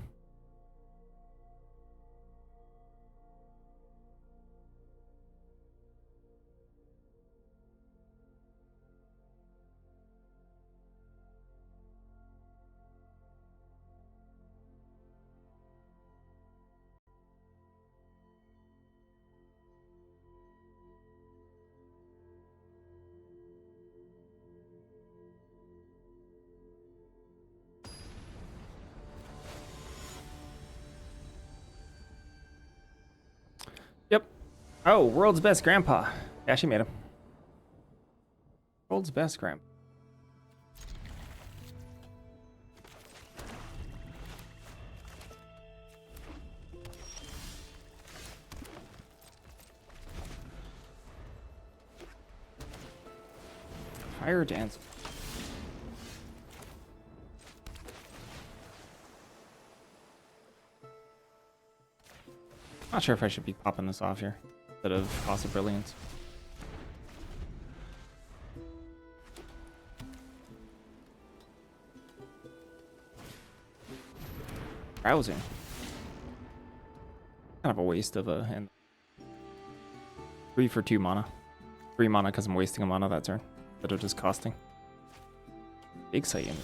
Yep. Oh, world's best grandpa. Yeah, she made him. World's best grandpa. Fire dance. Not sure if I should be popping this off here instead of Cost of Brilliance. Rousing. Kind of a waste of a hand. 3 for 2 mana. 3 mana because I'm wasting a mana that turn. that are just costing. Big Saiyan.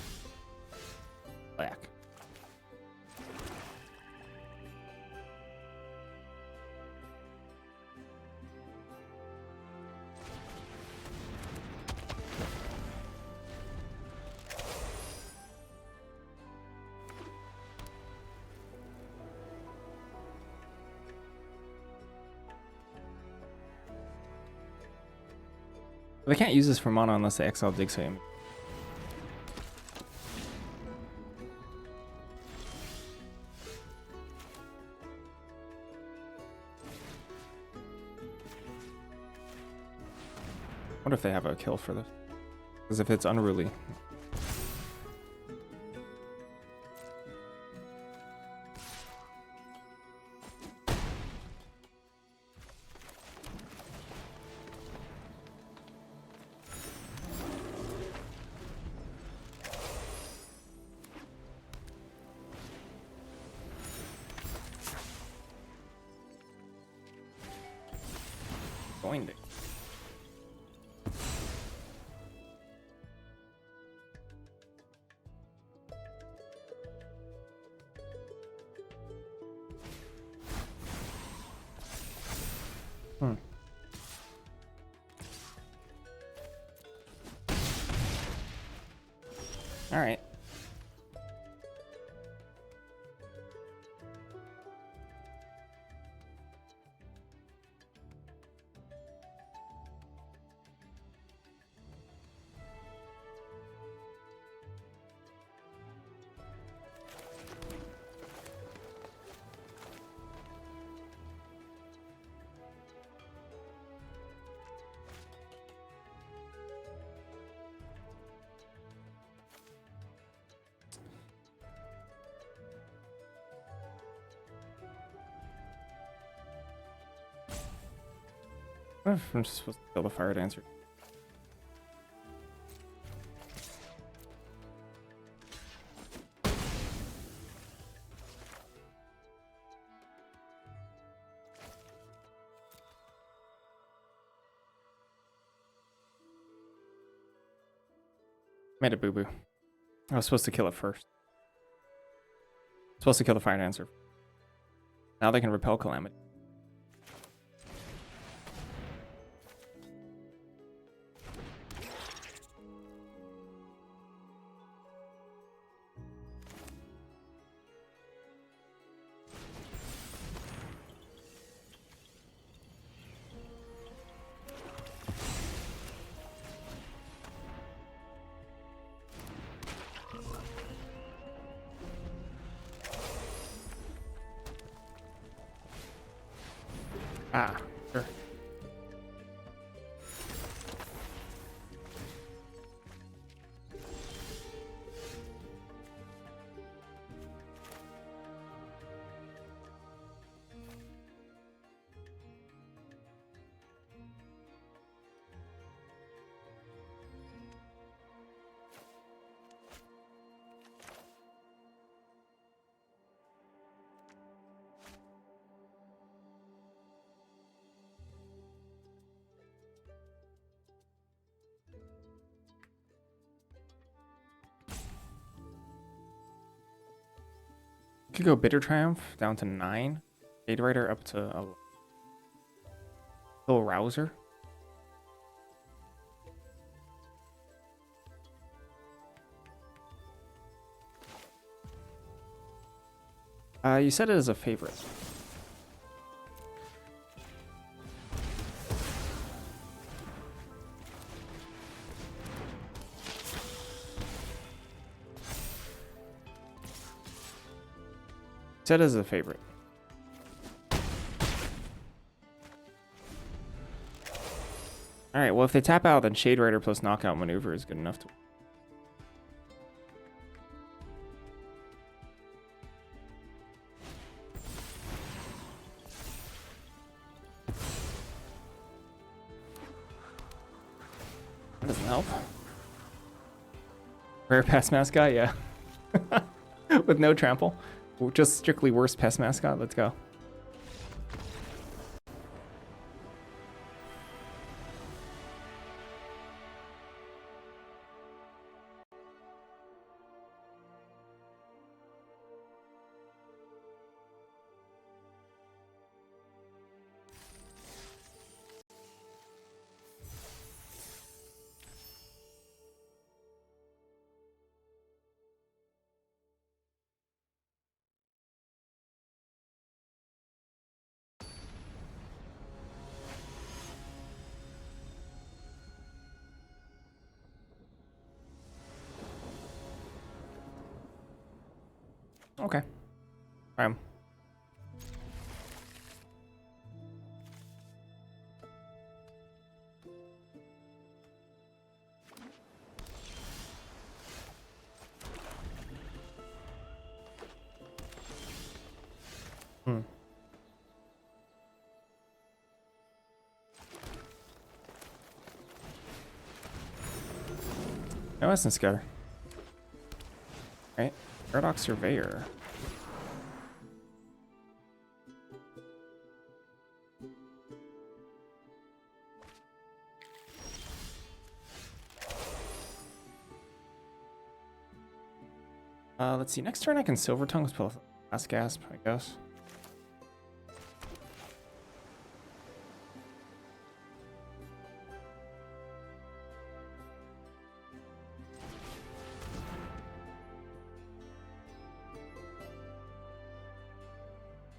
Black. They can't use this for mana unless they exile Dig Saiyan. I wonder if they have a kill for this. Because if it's unruly. Joined it. All right. I'm just supposed to kill the Fire Dancer. Made a boo-boo. I was supposed to kill it first. Supposed to kill the Fire Dancer. Now they can repel Calamity. Ah, sure. Could go Bitter Triumph down to 9. Shade Rider up to a little Rouser. You said it as a favorite. Said as a favorite. Alright, well if they tap out, then Shade Rider plus Knockout Maneuver is good enough to... That doesn't help. Rare Pest Mascot, yeah. With no trample. Just strictly worst Pest Mascot, let's go. Okay. Hmm. No Essence Scatter. Right. Paradox Surveyor. Let's see. Next turn I can Silver Tongue with Last Gasp, I guess.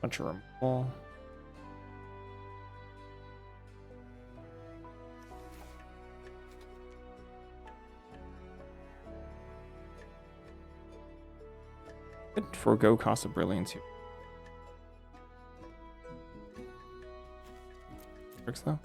Bunch of removal. Could forego Cost of Brilliance here. Works though.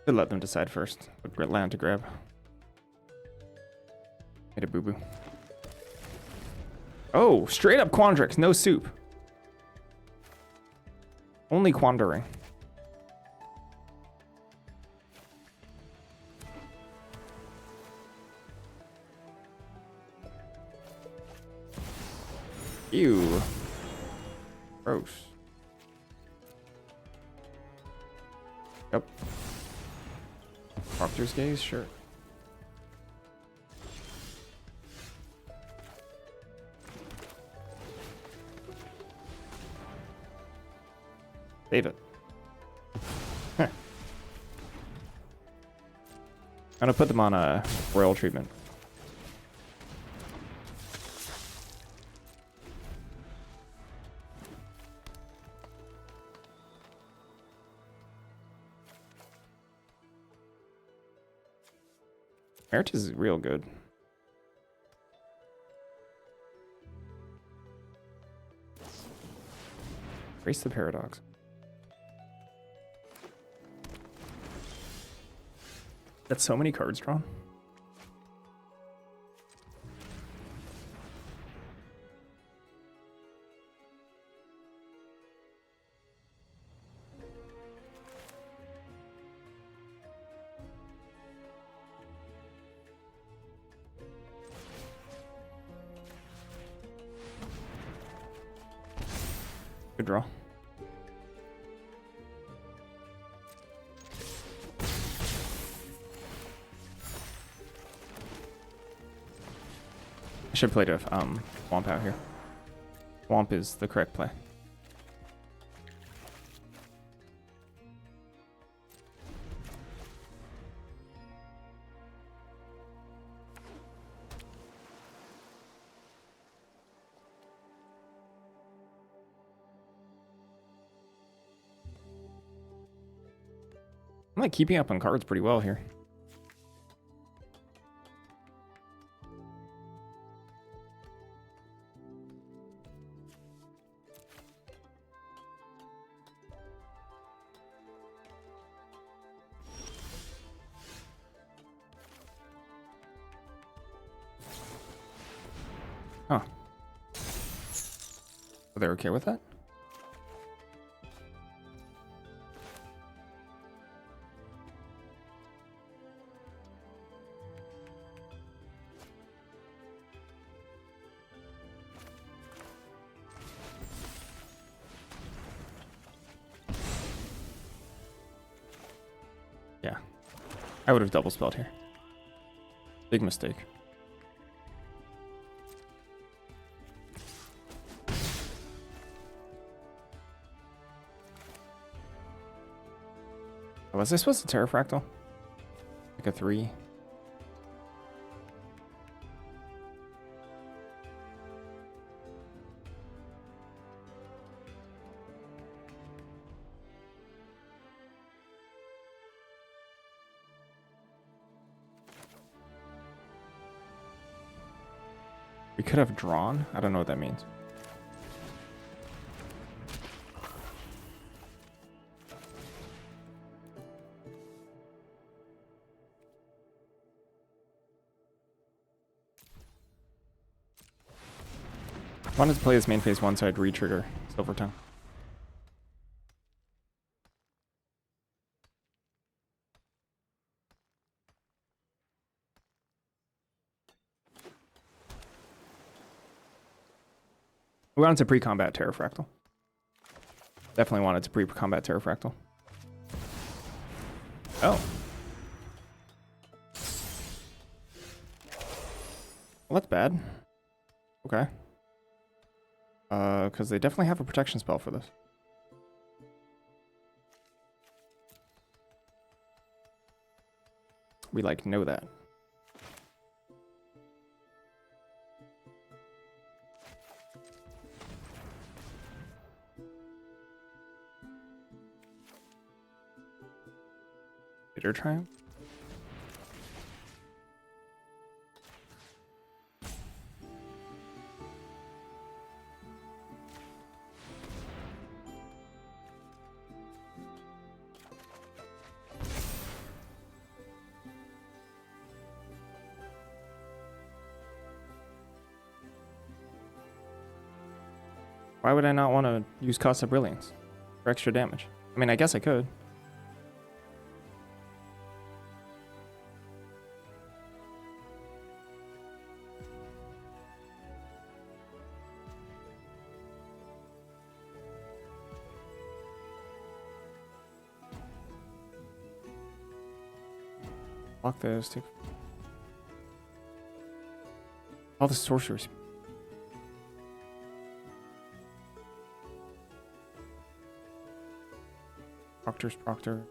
Could let them decide first. What land to grab. Made a boo-boo. Oh, straight up Quandrix, no soup. Only Quandering. Ew. Gross. Yep. Proctor's Gaze, sure. Save it. I'm gonna put them on a royal treatment. Merit is real good. Erase the Paradox. That's so many cards drawn. Good draw. I should play to Womp out here. Womp is the correct play. I'm like keeping up on cards pretty well here. Huh. Are they okay with that? I would have double spelled here. Big mistake. Was I supposed to Terrafractal? Like a 3? We could have drawn. I don't know what that means. I wanted to play this main phase 1 so I'd re-trigger Silver Tongue. We wanted to pre-combat Terrafractal. Definitely wanted to pre-combat Terrafractal. Oh. Well, that's bad. Okay. Because they definitely have a protection spell for this. We, like, know that. Bitter Triumph? Why would I not want to use Cost of Brilliance for extra damage? I mean, I guess I could. Block this. Take all the sorcerers. Proctor.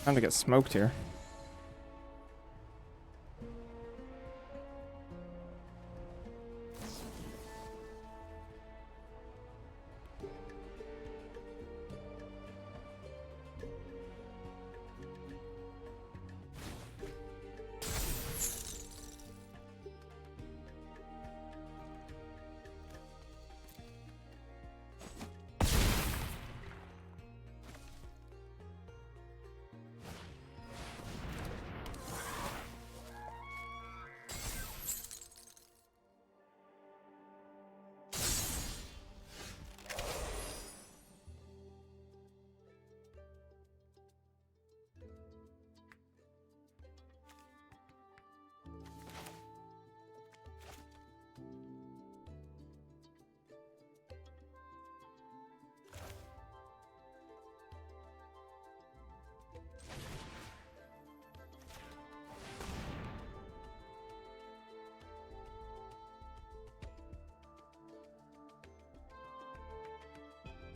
Time to get smoked here.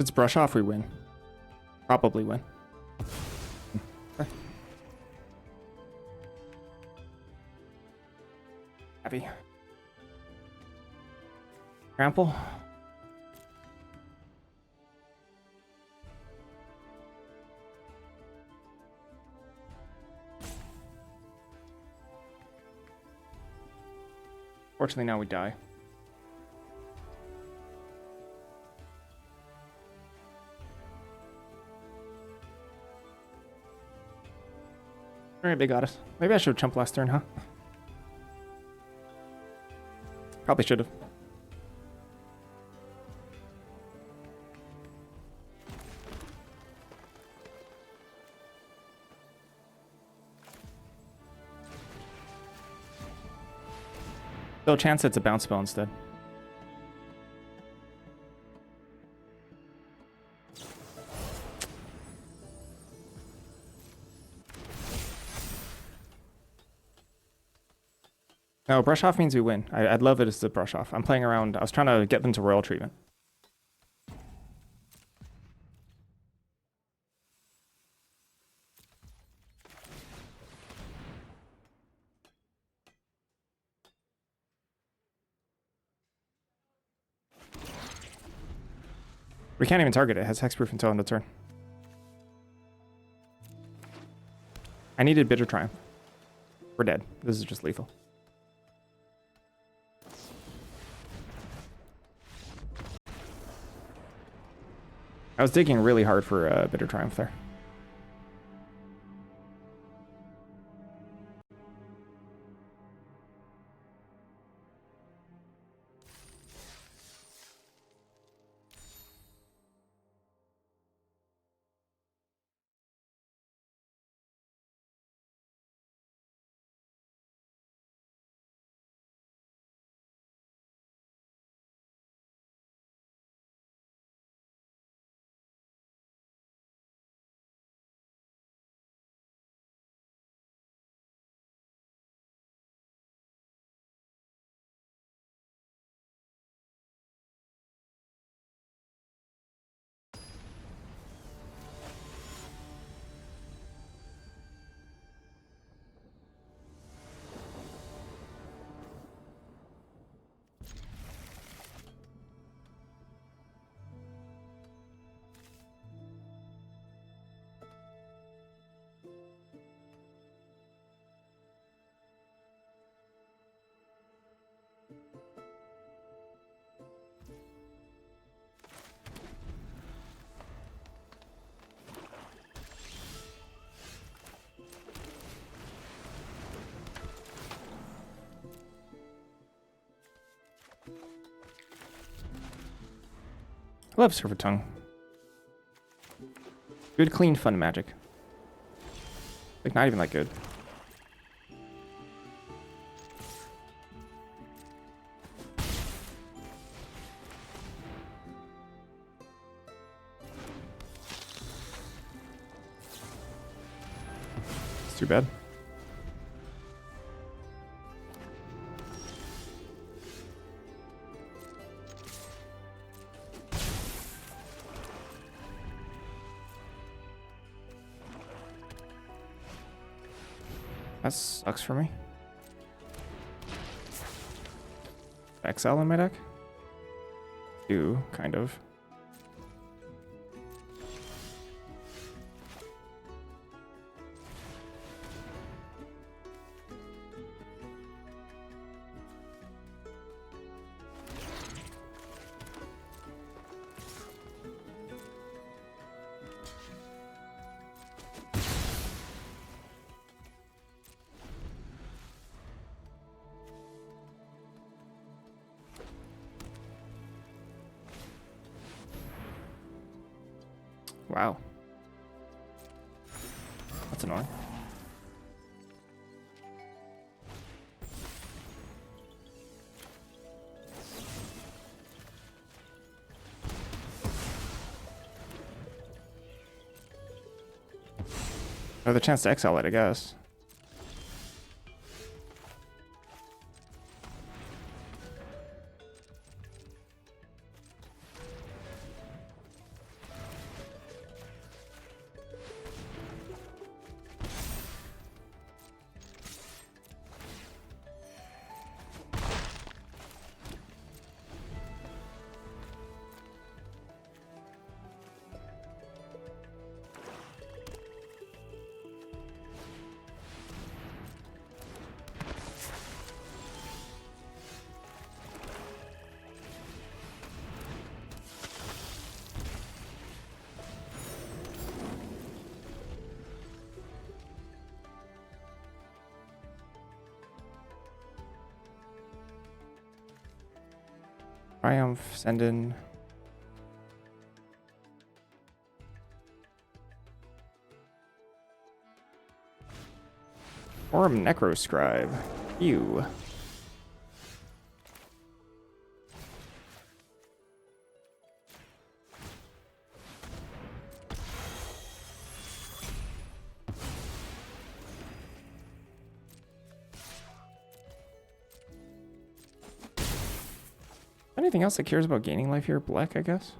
it's brush off, we win. Probably win. Okay. Happy. Trample. Fortunately, now we die. Alright, big goddess. Maybe I should have jumped last turn, huh? Probably should have. Still a chance it's a bounce spell instead. No, brush off means we win. I'd love it as the brush off. I'm playing around. I was trying to get them to royal treatment. We can't even target it. It has hexproof until end of turn. I needed Bitter Triumph. We're dead. This is just lethal. I was digging really hard for Bitter Triumph there. I love Silver Tongue. Good, clean, fun magic. Like, not even that good. It's too bad. That sucks for me. XL in my deck? Do, kind of. Wow. That's annoying. Another chance to exile it, I guess. Triumph, send in. Forum Necroscribe. Ew. Anything else that cares about gaining life here? Black, I guess.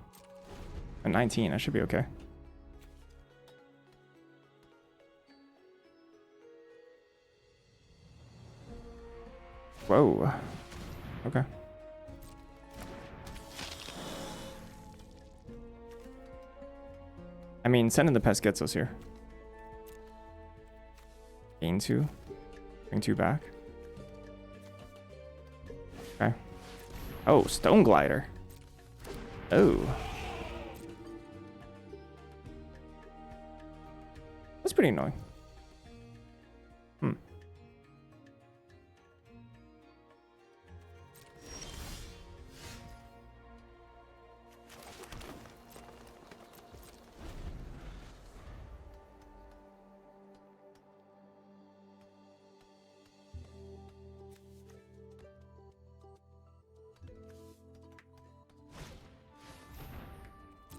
At 19, I should be okay. Whoa. Okay. I mean, sending the pest gets us here. Gain 2. Bring 2 back. Okay. Oh, Stone Glider. Oh. That's pretty annoying.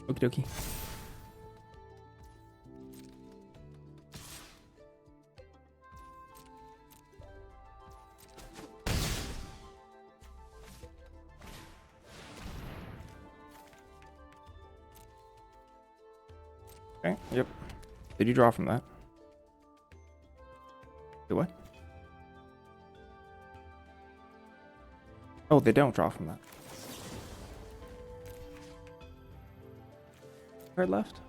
Okie dokie. Okay, yep. Did you draw from that? Do what? Oh, they don't draw from that. Right, left?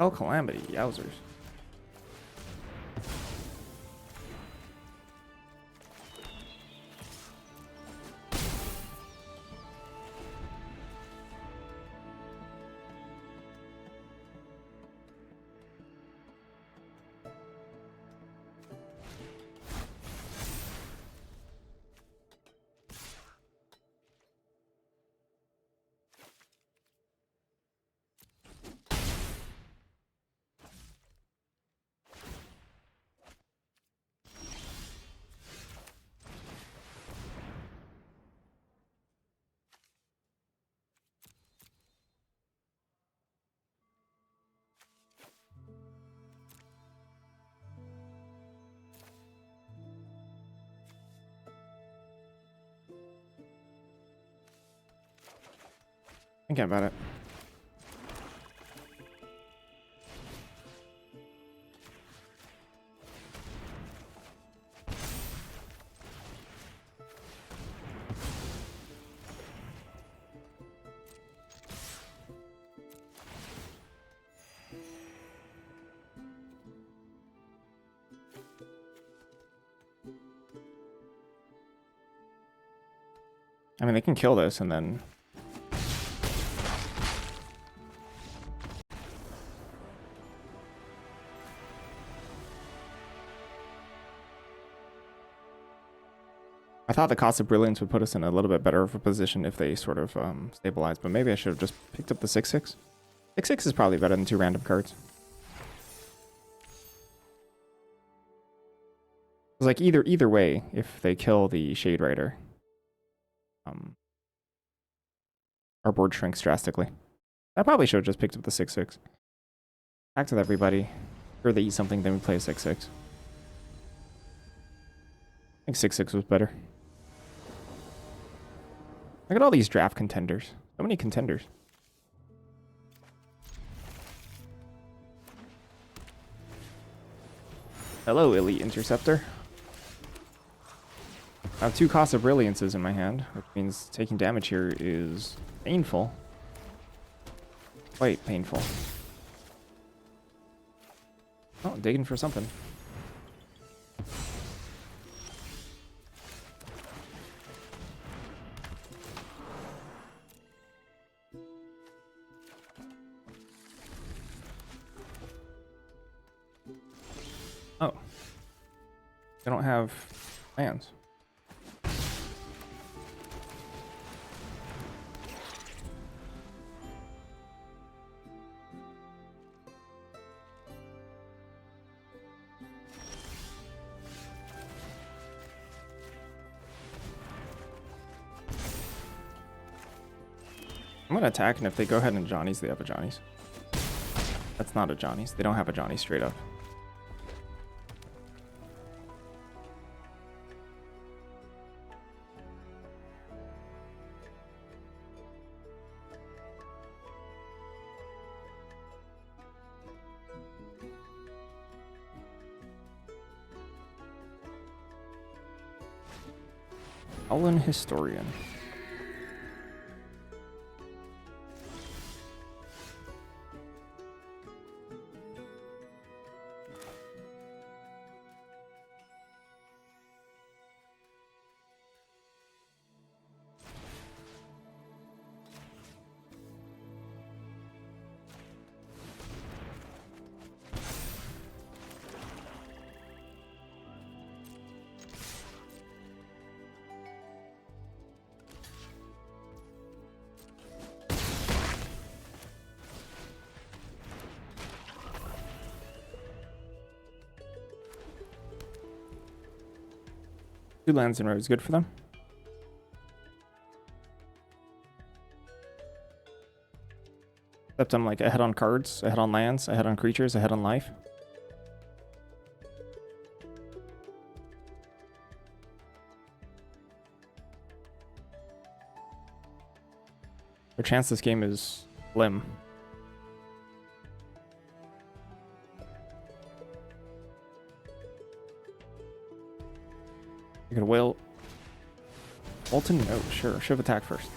Oh, Calamity, yowzers. Thinking about it. I mean, they can kill this and then... I thought the cost of brilliance would put us in a little bit better of a position if they sort of stabilized, but maybe I should have just picked up the 6/6. 6/6 is probably better than 2 random cards. It's like either way, if they kill the Shade Rider, our board shrinks drastically. I probably should have just picked up the 6/6. Back with everybody. Sure, they eat something, then we play a 6/6. I think 6/6 was better. Look at all these draft contenders. So many contenders. Hello, Elite Interceptor. I have 2 Cost of Brilliances in my hand, which means taking damage here is painful. Quite painful. Oh, digging for something. Oh. They don't have lands. I'm gonna attack, and if they go ahead and Johnny's, they have a Johnny's. That's not a Johnny's. They don't have a Johnny straight up. Ellen Historian. Two lands in a row is good for them. Except I'm like ahead on cards, ahead on lands, ahead on creatures, ahead on life. Their chance this game is slim. You could will. Bolton? No, sure. Should have attacked first.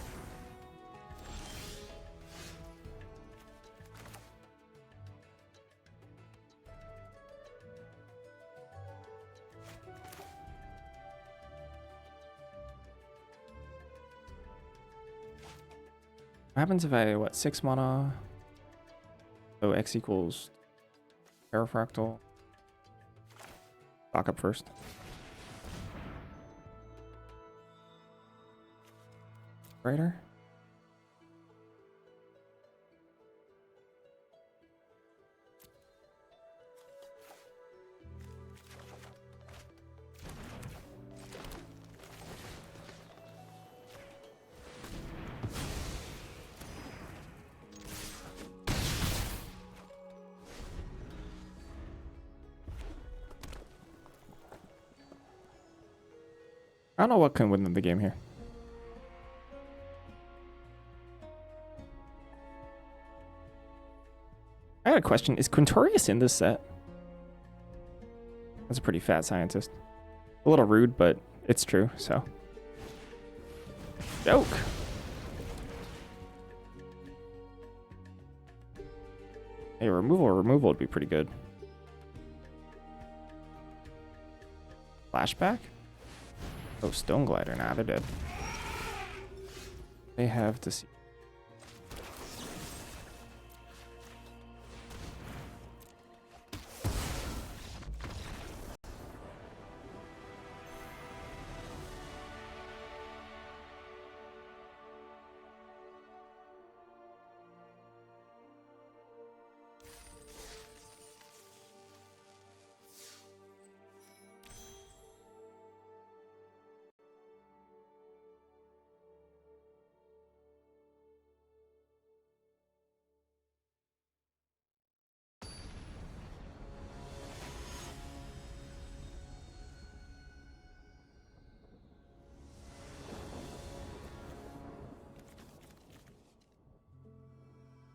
What happens if I, 6 mana? So X equals Parafractal. Lock up first. Writer? I don't know what can win them the game here. I got a question. Is Quintorius in this set? That's a pretty fat scientist. A little rude, but it's true, so. Joke. Hey, removal would be pretty good. Flashback? Oh, Stone Glider. Nah, they're dead. They have to see.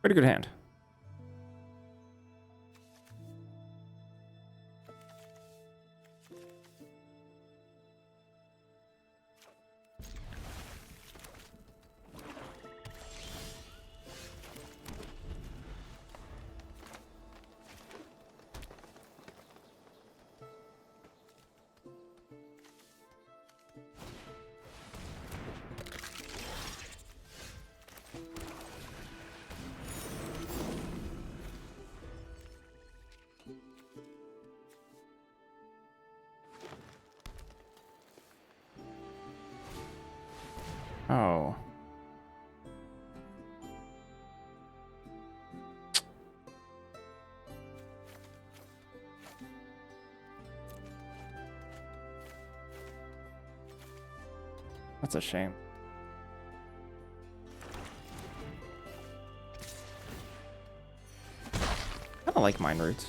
Pretty good hand. Oh. That's a shame. I don't like Mind Roots.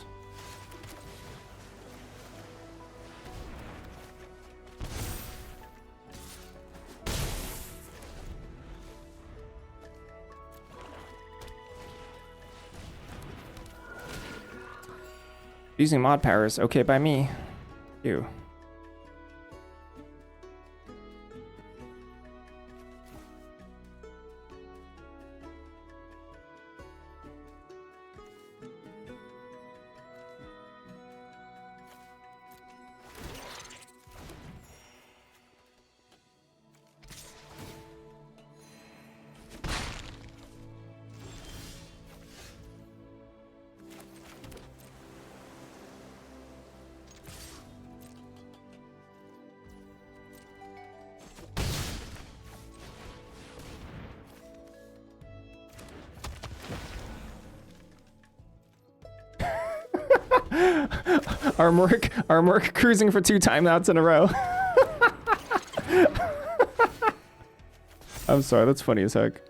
Using mod powers, okay by me. Ew. Armork cruising for 2 timeouts in a row. I'm sorry, that's funny as heck.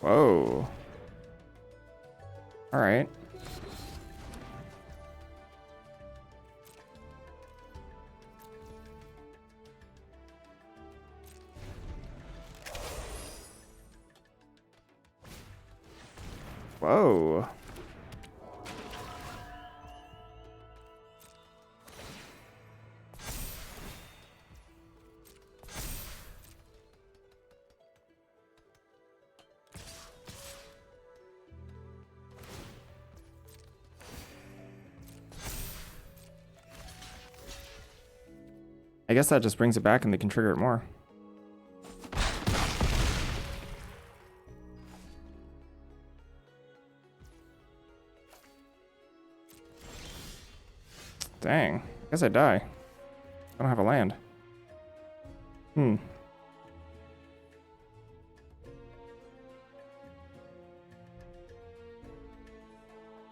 Whoa. All right. Whoa. I guess that just brings it back and they can trigger it more. Dang. I guess I die. I don't have a land. Or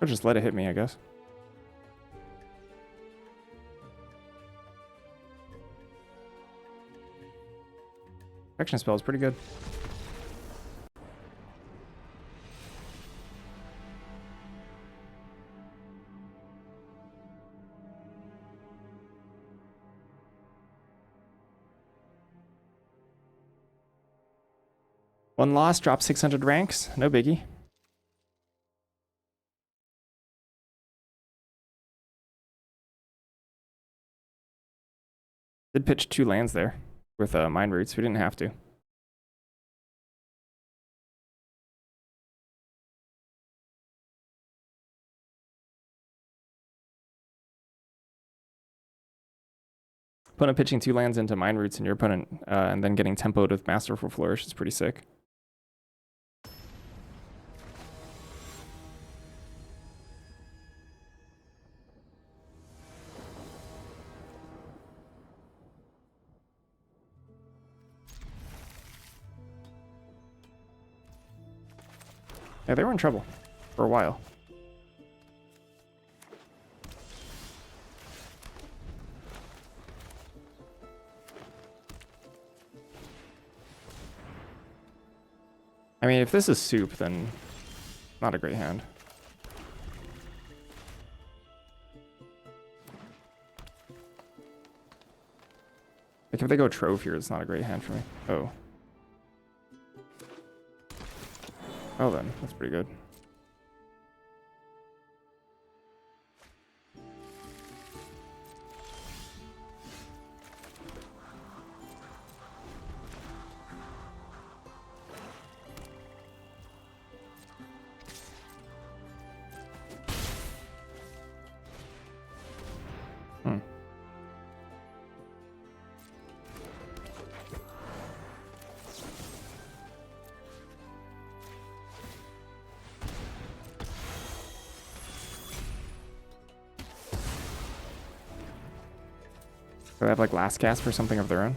just let it hit me, I guess. Protection spell is pretty good. One loss, drop 600 ranks. No biggie. Did pitch 2 lands there with Mind Roots. We didn't have to. Opponent pitching 2 lands into Mind Roots and your opponent and then getting tempoed with Masterful Flourish is pretty sick. Yeah, they were in trouble for a while. I mean, if this is soup, then not a great hand. Like, if they go Trove here, it's not a great hand for me. Oh. Oh, then. That's pretty good. Do I have like last gasp or something of their own?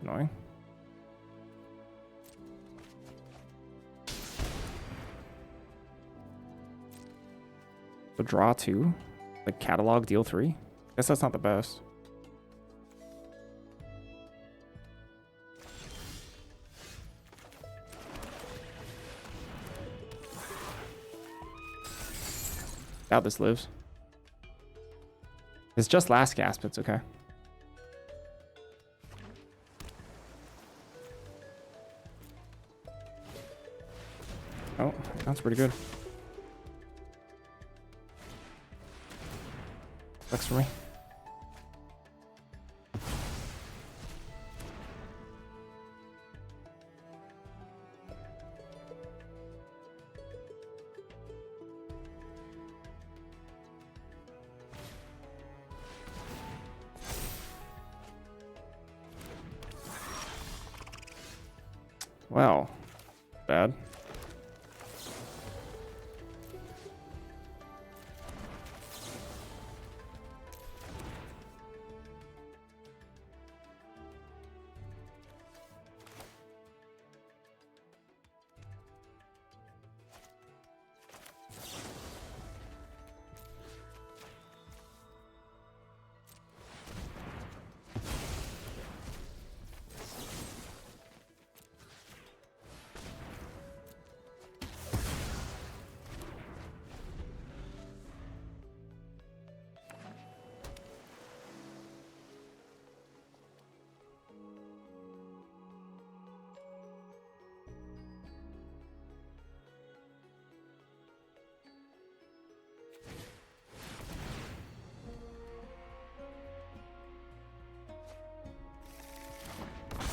Annoying. So draw 2. Like catalog, deal 3. Guess that's not the best. Doubt this lives. It's just last gasp, it's okay. Oh, that's pretty good. Sucks for me. Well, bad.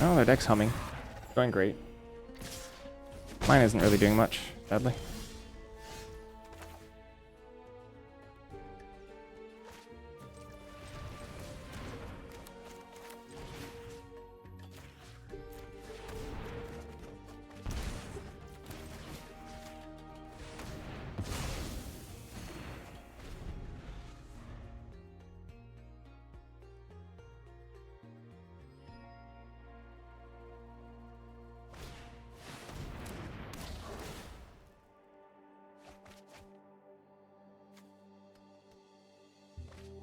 Oh, their deck's humming. Going great. Mine isn't really doing much, sadly.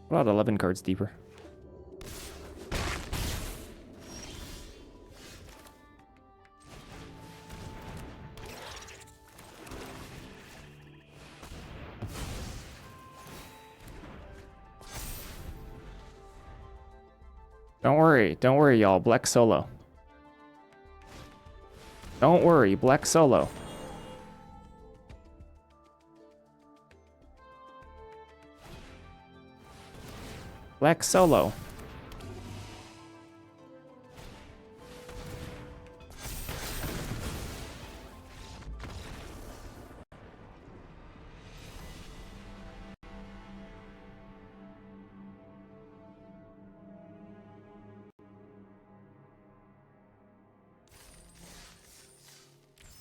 About 11 cards deeper. Don't worry, y'all. Black solo. Don't worry, Black solo. Black solo.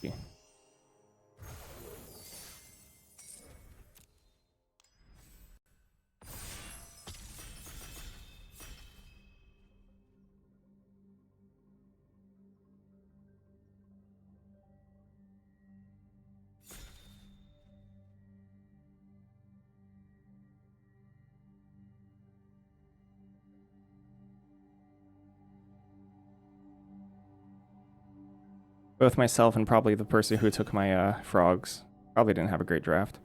Yeah. Both myself and probably the person who took my frogs probably didn't have a great draft.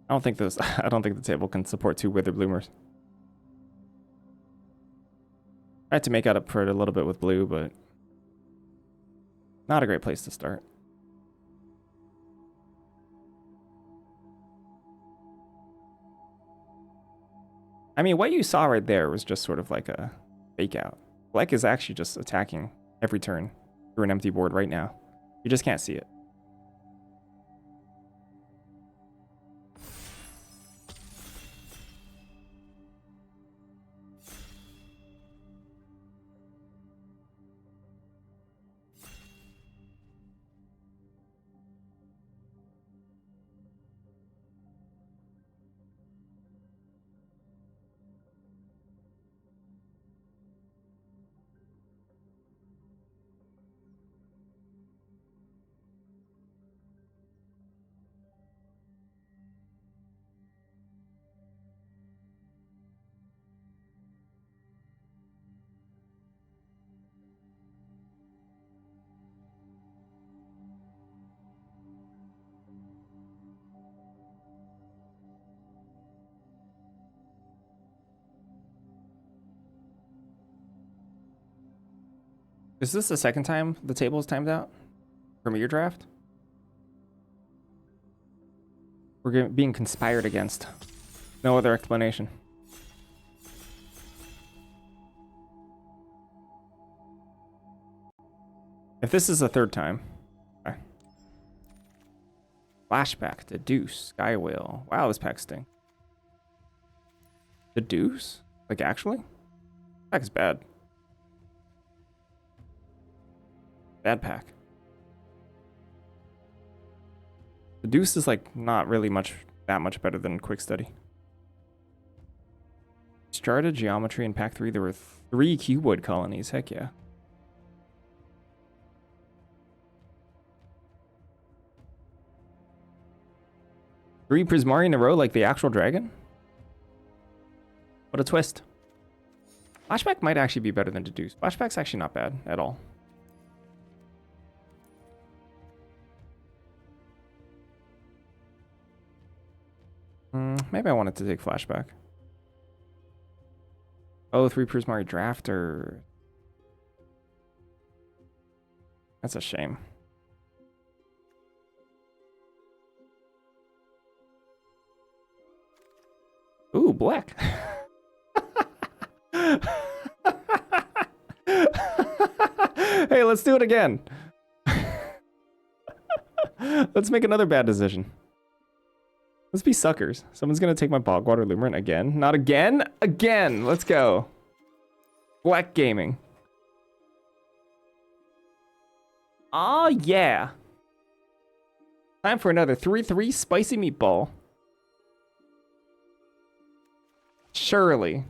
I don't think the table can support 2 Wither Bloomers. I had to make up for it a little bit with blue, but not a great place to start. I mean, what you saw right there was just sort of like a fake out. Black is actually just attacking every turn through an empty board right now. You just can't see it. Is this the second time the table is timed out from your draft? We're being conspired against. No other explanation. If this is the third time. Okay. Flashback to Deuce, Sky Whale. Wow, this pack sting. The Deuce? Like, actually? Pack is bad. Bad pack. The Deuce is like not really that much better than Quick Study. Strata, Geometry, in pack 3 there were 3 cuboid colonies. Heck yeah. Three Prismari in a row like the actual dragon? What a twist. Flashback might actually be better than Deduce. Flashback's actually not bad at all. Maybe I wanted to take Flashback. Oh, 3 Prismari Drafter. That's a shame. Ooh, black. Hey, let's do it again. Let's make another bad decision. Let's be suckers. Someone's gonna take my Bogwater Limerent again. Not again? Again! Let's go. Black Gaming. Oh yeah. Time for another 3-3 spicy meatball. Surely.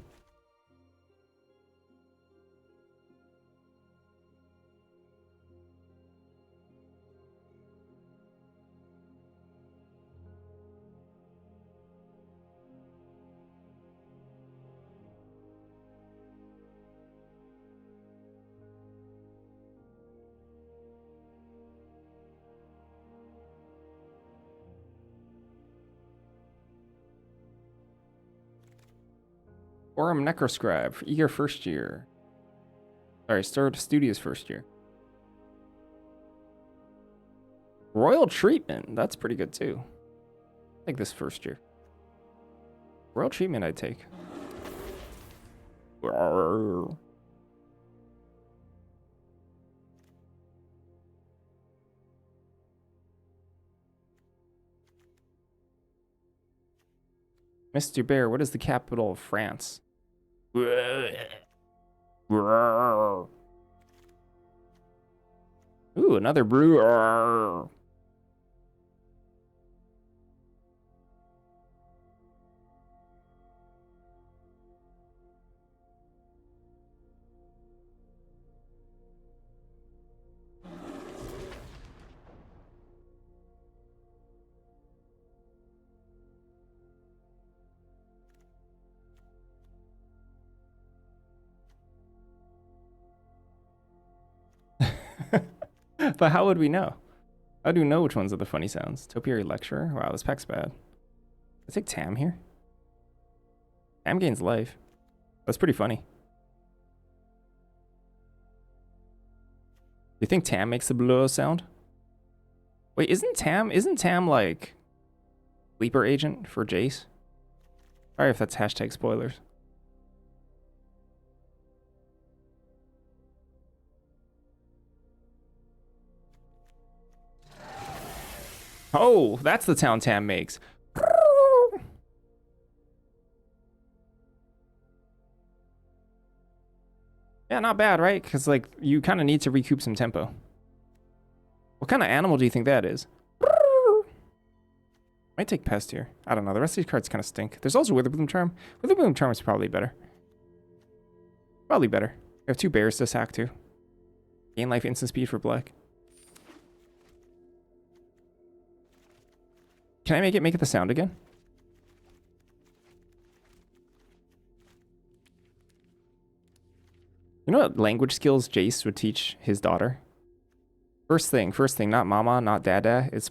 Forum Necroscribe for eager first year. Sorry, Studios first year. Royal Treatment, that's pretty good too. I think this first year. Royal Treatment I'd take. Mr. Bear, what is the capital of France? Ooh, another brew. But how would we know? How do we know which ones are the funny sounds? Topiary Lecturer? Wow, this pack's bad. Let's take Tam here. Tam gains life. That's pretty funny. Do you think Tam makes the blue sound? Wait, isn't Tam like Leaper Agent for Jace? Sorry if that's hashtag spoilers. Oh, that's the sound Tam makes. Yeah, not bad, right? Because, like, you kind of need to recoup some tempo. What kind of animal do you think that is? Might take Pest here. I don't know. The rest of these cards kind of stink. There's also Witherbloom Charm. Witherbloom Charm is probably better. Probably better. We have 2 bears to sack, too. Gain life instant speed for black. Can I make it the sound again? You know what language skills Jace would teach his daughter? First thing, not mama, not dada. It's...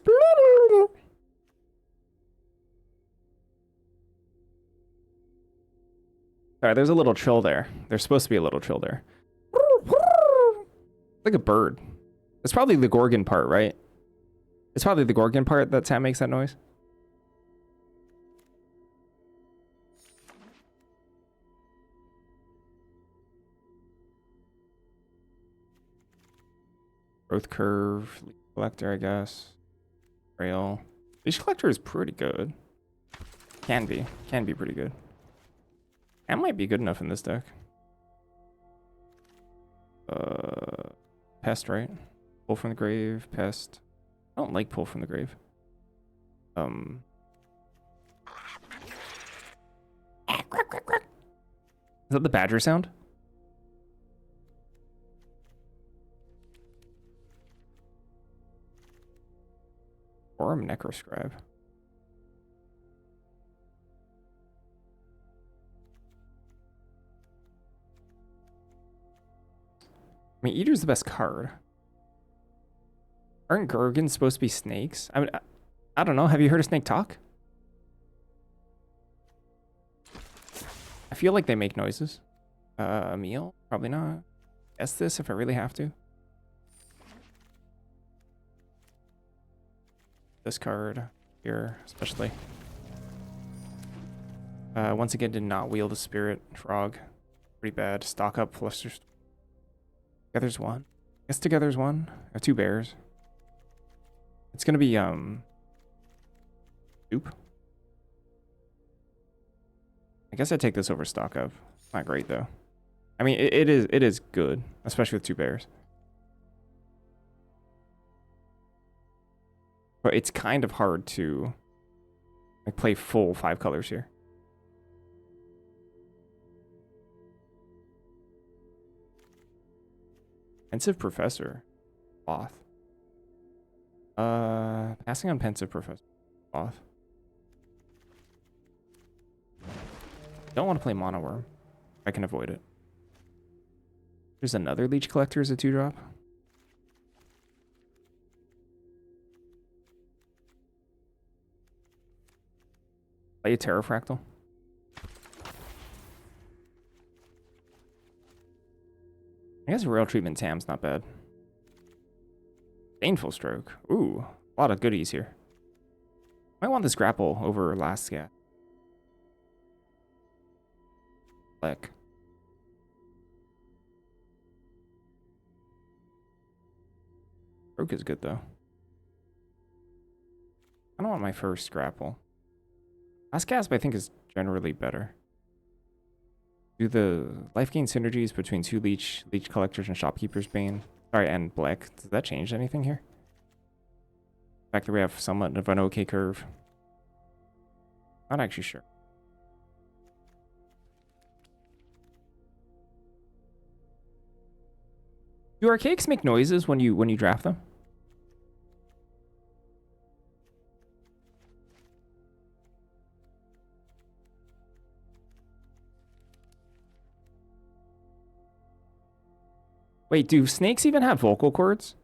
Sorry, there's a little trill there. There's supposed to be a little trill there. Like a bird. It's probably the Gorgon part, right? It's probably the Gorgon part that Sam makes that noise. Growth curve, leech collector, I guess. Rail. Leech collector is pretty good. Can be pretty good. That might be good enough in this deck. Pest, right? Pull from the grave, pest. I don't like pull from the grave. Is that the badger sound? Or a necroscribe. I mean, Eater's the best card. Aren't Gorgons supposed to be snakes? I mean, I don't know. Have you heard a snake talk? I feel like they make noises. A meal? Probably not. Guess this if I really have to. This card here, especially. Once again, did not wield a spirit frog. Pretty bad. Stock up, flusters. Together's one. I guess together's one. I have 2 bears. It's gonna be Oop. I guess I take this over stock up. Not great though. I mean, it is good, especially with 2 bears. But it's kind of hard to like play full 5 colors here. Pensive Professor. Off. Passing on Pensive Professor. Off. Don't want to play Mono Worm. I can avoid it. There's another Leech Collector as a 2-drop. Play a Terrafractal. I guess Rail Treatment Tam's not bad. Baneful Stroke. Ooh, a lot of goodies here. Might want this grapple over last scat. Black. Stroke is good though. I don't want my first grapple. Last gasp I think is generally better. Do the life gain synergies between 2 leech collectors and shopkeeper's bane. Sorry, and black. Does that change anything here? The fact that we have somewhat of an okay curve. Not actually sure. Do archaics make noises when you draft them? Wait, do snakes even have vocal cords?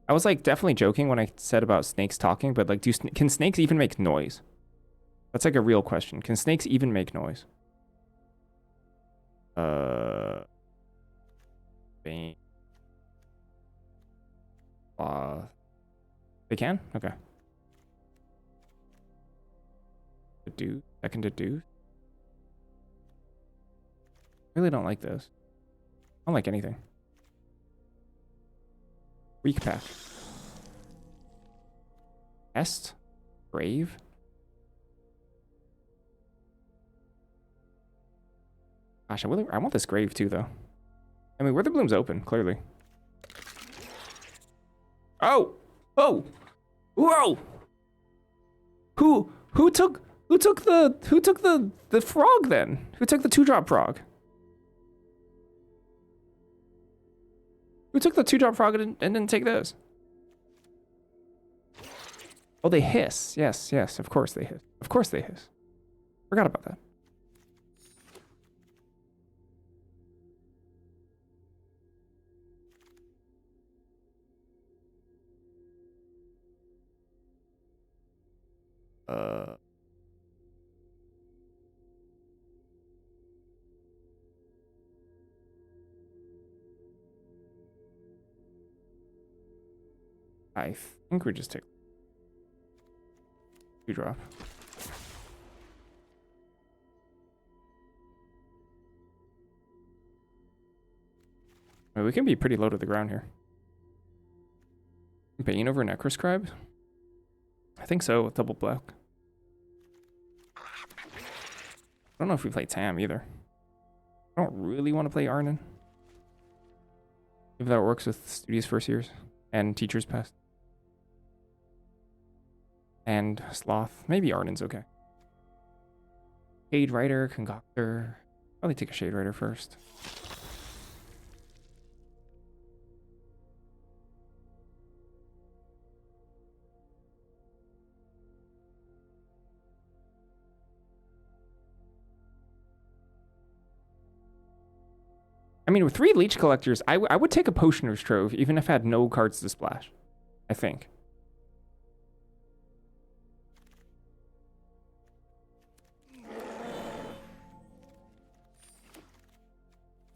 I was like definitely joking when I said about snakes talking, but like can snakes even make noise? That's like a real question. Can snakes even make noise? Bane. They can? Okay. Deduce. Second deduce. Really don't like this. I don't like anything. Weak path. Est? Grave? Gosh, I want this grave too, though. I mean, Witherbloom's open, clearly. Oh! Oh! Whoa! Who took the frog then? Who took the 2-drop frog? Who took the 2-drop frog and didn't take those? Oh, they hiss. Yes, yes, of course they hiss. Of course they hiss. Forgot about that. I think we just take 2-drop. I mean, we can be pretty low to the ground here. Bane over Necroscribe? I think so, with double black. I don't know if we play Tam either. I don't really want to play Arnon. If that works with Studious First Years and Teachers Past. And Sloth. Maybe Arden's okay. Shade Rider, Concoctor. Probably take a Shade Rider first. I mean, with 3 Leech Collectors, I would take a Potioner's Trove, even if I had no cards to splash. I think.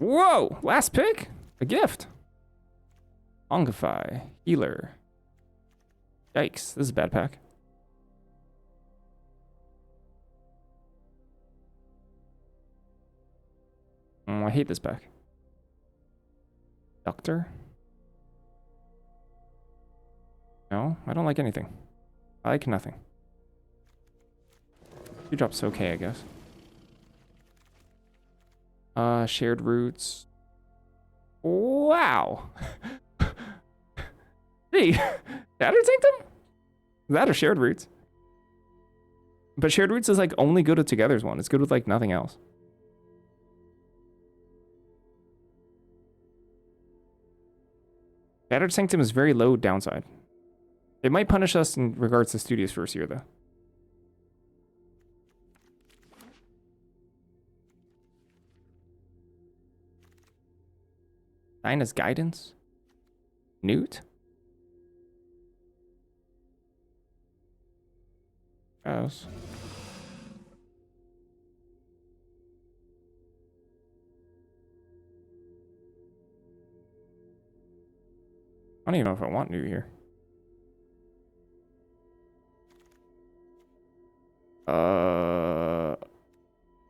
Whoa! Last pick? A gift. Ongify. Healer. Yikes. This is a bad pack. I hate this pack. Doctor? No, I don't like anything. I like nothing. 2-drop's okay, I guess. Shared Roots. Wow. Hey, Shattered Sanctum? That or Shared Roots? But Shared Roots is like only good with Together's one. It's good with like nothing else. Shattered Sanctum is very low downside. It might punish us in regards to Studious First Year, though. Dinah's Guidance? Newt? Gross. I don't even know if I want Newt here.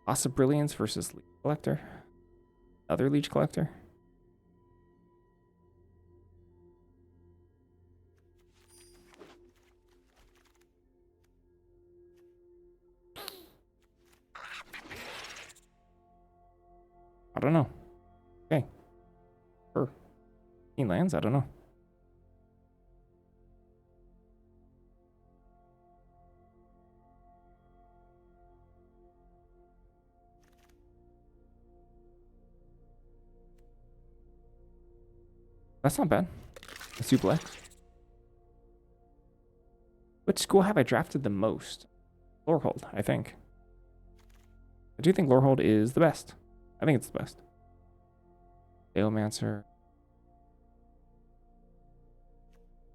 Loss of Brilliance versus Leech Collector. Other Leech Collector. I don't know. Okay. Sure. 15 lands? I don't know. That's not bad. Let's do Black. Which school have I drafted the most? Lorehold, I think. I do think Lorehold is the best. I think it's the best. Dalemancer.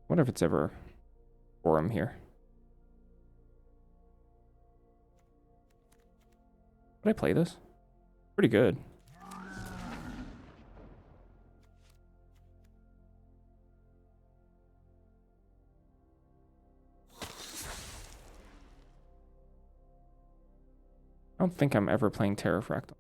What if it's ever Forum here? Would I play this? Pretty good. I don't think I'm ever playing Terrafractal.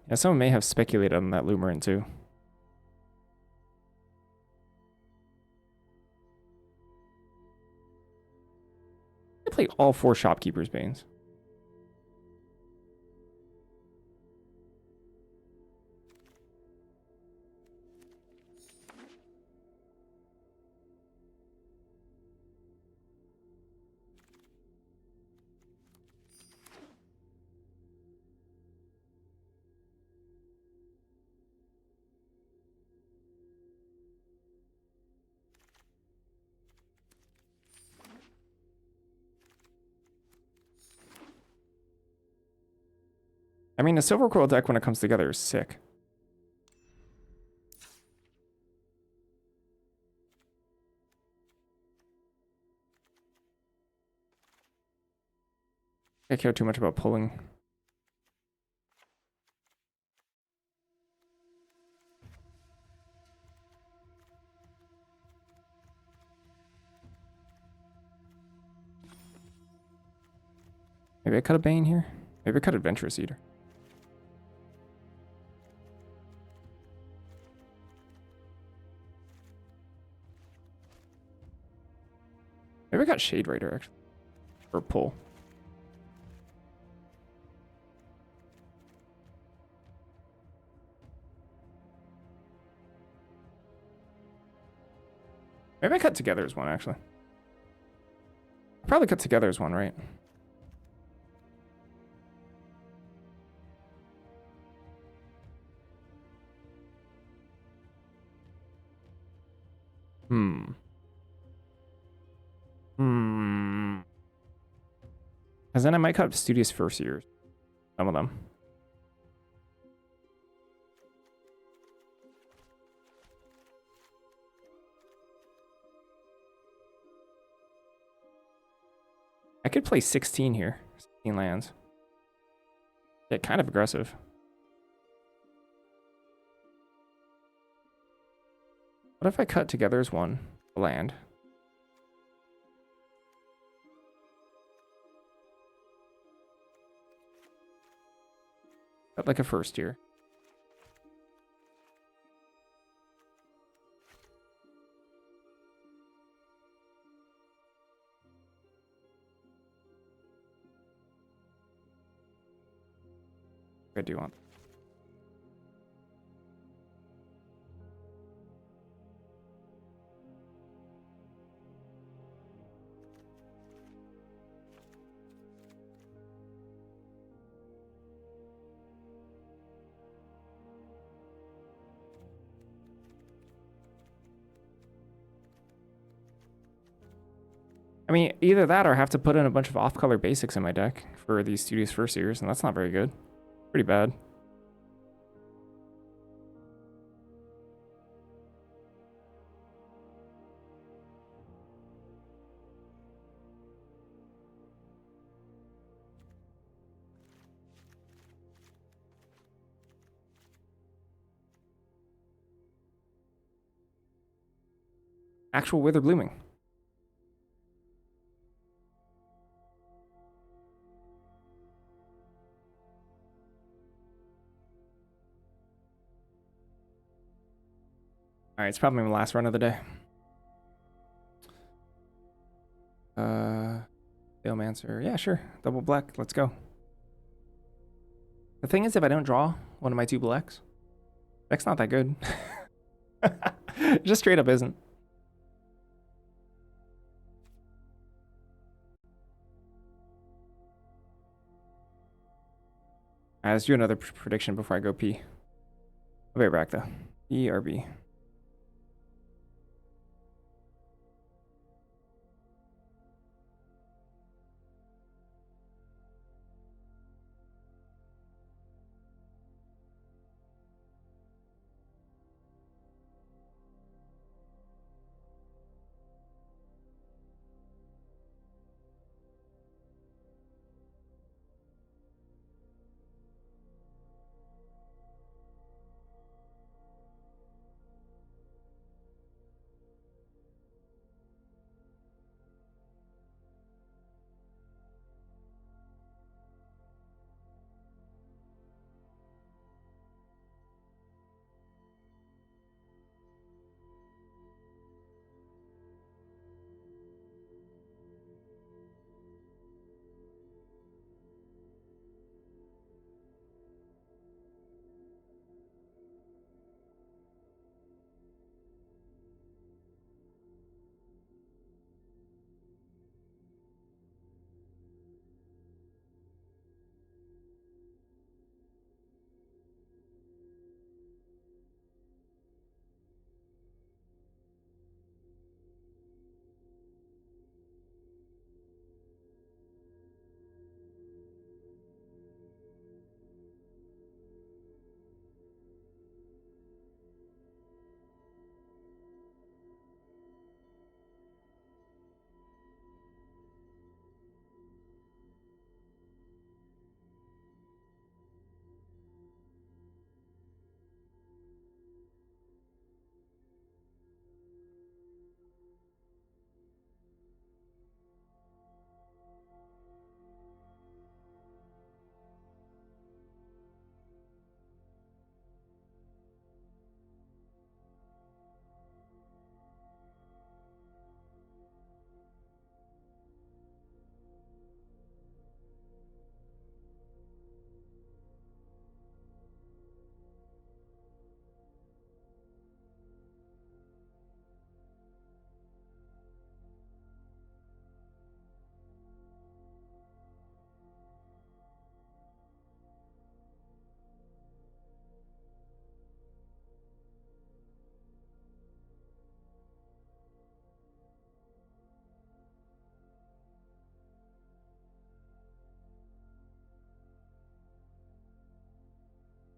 Yeah, someone may have speculated on that Lumerin too. I play all 4 Shopkeeper's Banes. I mean, a Silver Quill deck when it comes together is sick. I care too much about pulling. Maybe I cut a Bane here. Maybe I cut Adventurous Eater. Maybe I got Shade Raider actually. Or pull. Maybe I cut Together as one actually. Probably cut Together as one, right? Because then I might cut Studious First Years. Some of them. I could play 16 here. 16 lands. Get kind of aggressive. What if I cut Together as one land? Cut like a first year. I do want. I mean, either that or I have to put in a bunch of off-color basics in my deck for these Studious First Years, and that's not very good. Pretty bad. Actual Wither Blooming. Alright, it's probably my last run of the day. Veilmancer. Yeah, sure. Double black. Let's go. The thing is, if I don't draw one of my 2 blacks, deck's not that good. Just straight up isn't. Alright, let's do another prediction before I go pee. I'll be right back though. ERB.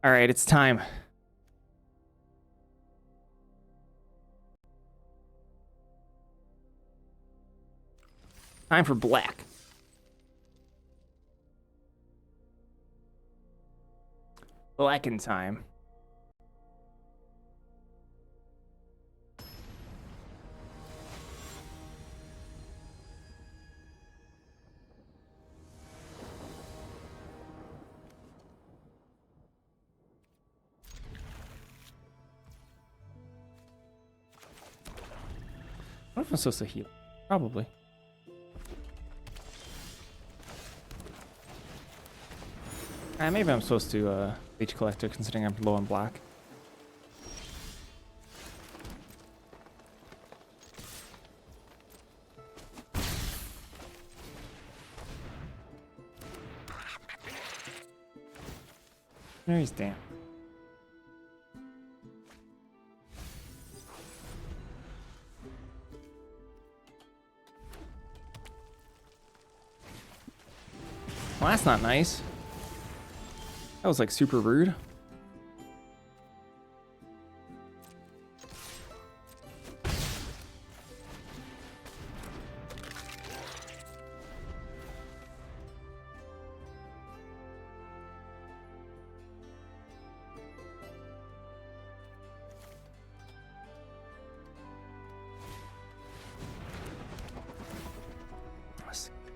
All right, it's time. Time for black. Black in time. I don't know if I'm supposed to heal. Probably. Maybe I'm supposed to Leech Collector considering I'm low on black. There he's damn. Well, that's not nice. That was like super rude.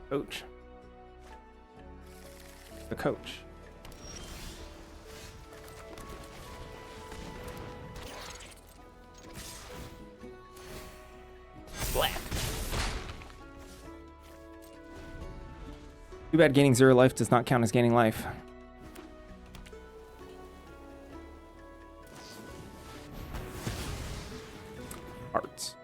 Coach. The coach. Black. Too bad gaining 0 life does not count as gaining life. Hearts.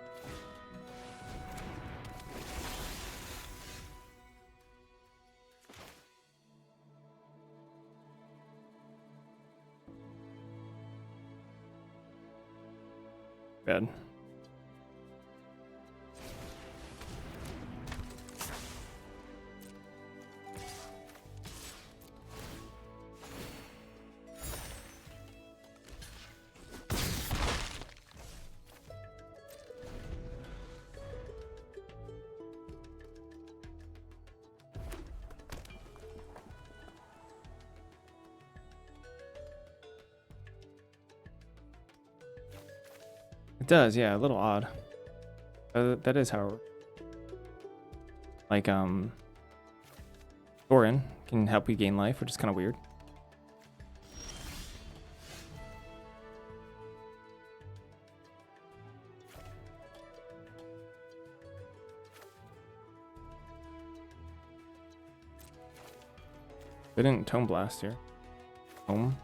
Bad. It does, yeah, a little odd. That is how. Like, Thorin can help you gain life, which is kind of weird. They didn't Tome Blast here. Tome?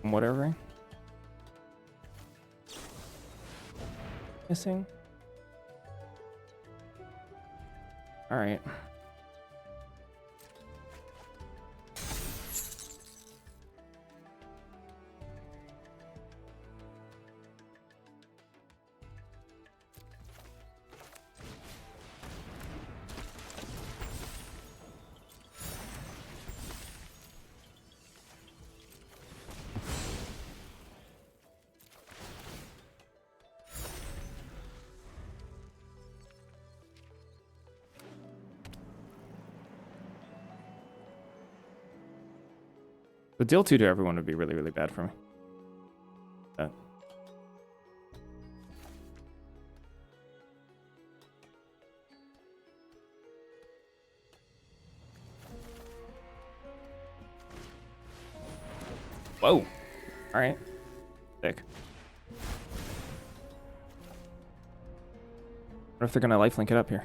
Whatever. Missing. All right. But deal 2 to everyone would be really, really bad for me. Whoa. All right. Sick. What if they're gonna lifelink it up here?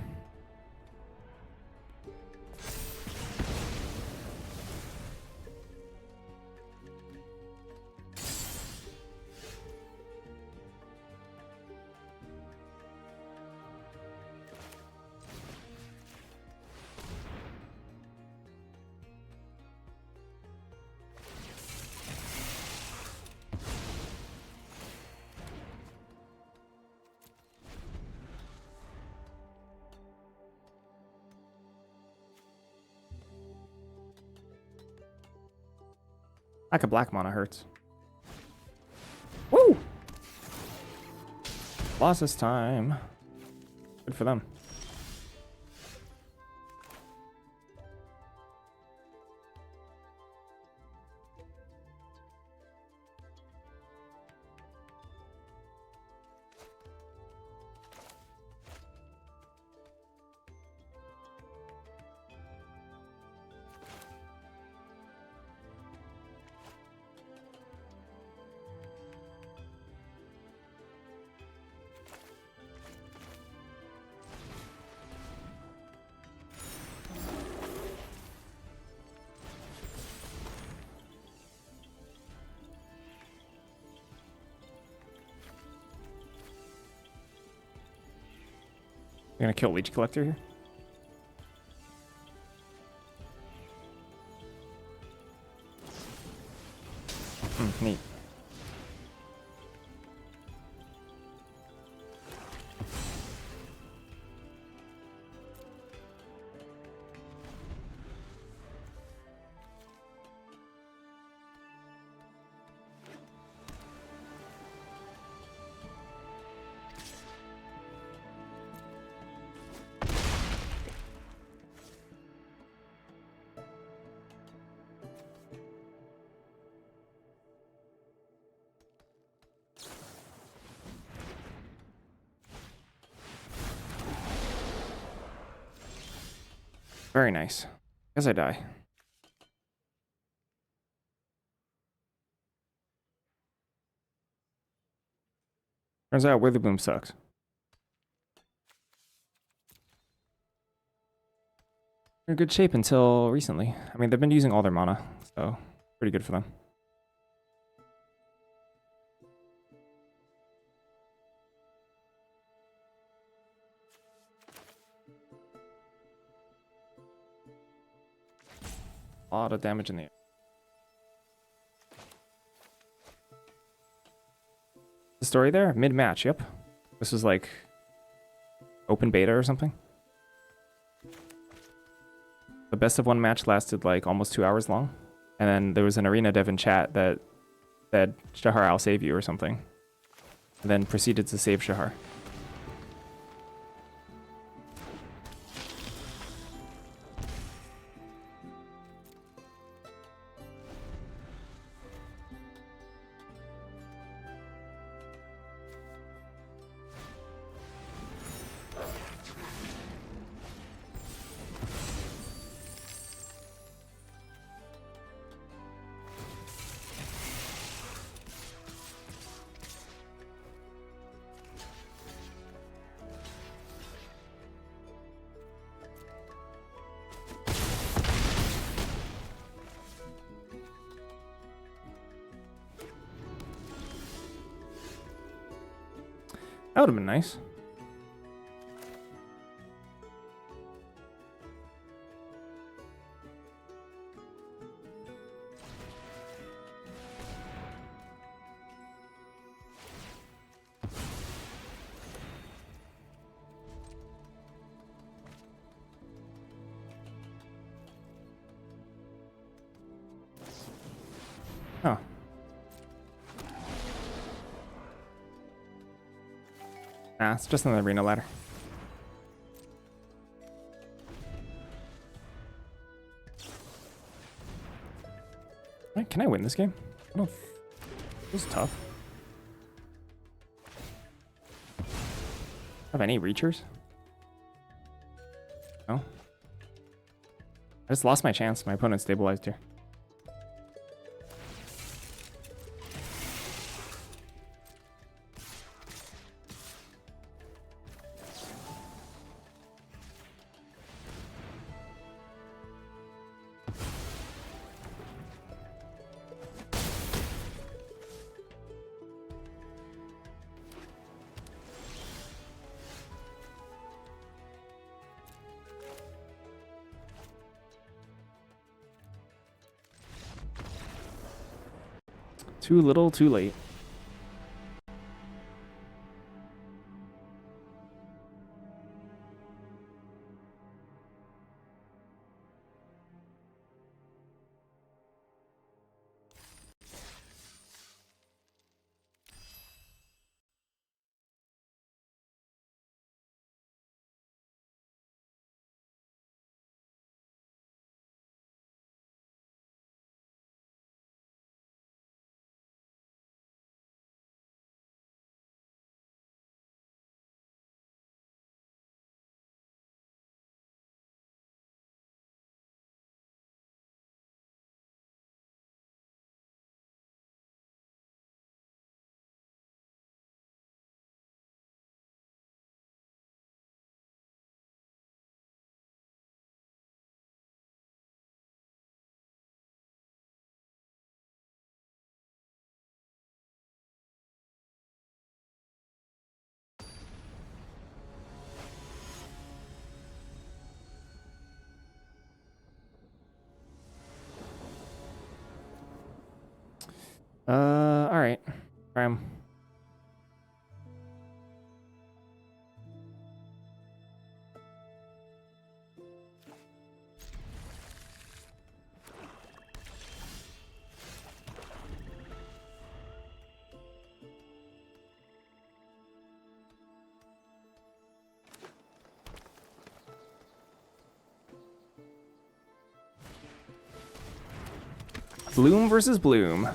Lack of black mana hurts. Woo! Lost this time. Good for them. You're gonna kill Leech Collector here? Neat. Very nice. Guess I die. Turns out Witherbloom sucks. They're in good shape until recently. I mean, they've been using all their mana, so pretty good for them. A lot of damage in the air. The story there? Mid-match, yep. This was like open beta or something. The best of one match lasted like almost 2 hours long. And then there was an arena dev in chat that said, Shahar, I'll save you or something. And then proceeded to save Shahar. That would have been nice. Oh. Nah, it's just an arena ladder. Wait, can I win this game? I don't. This is tough. Have any reachers? No. I just lost my chance. My opponent stabilized here. Too little, too late. Alright. Try 'em. Bloom versus Bloom.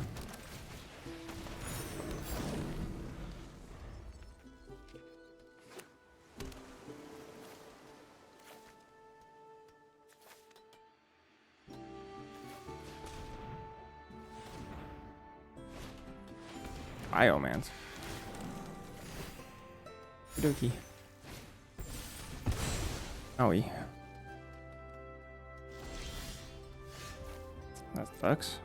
Biomans. Okey-dokey. Owie. That sucks.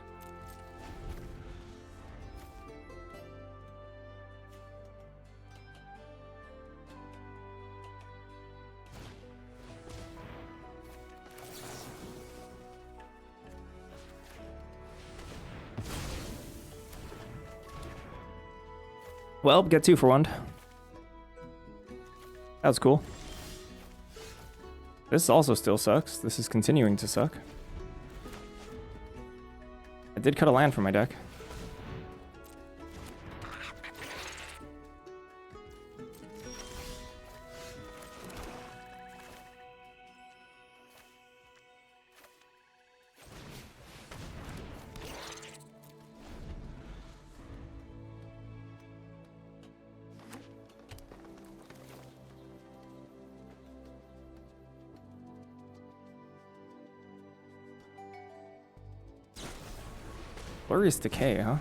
Well, get 2 for 1. That was cool. This also still sucks. This is continuing to suck. I did cut a land from my deck. Glorious Decay, huh?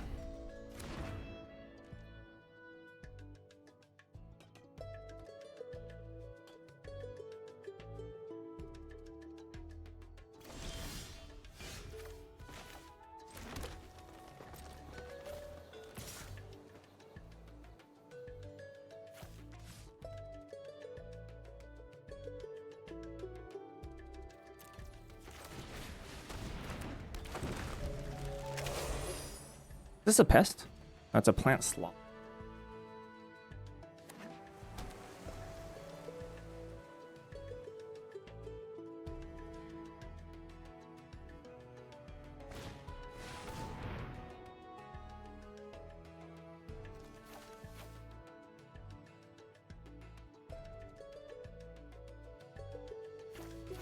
Is this a pest? That's a plant slot.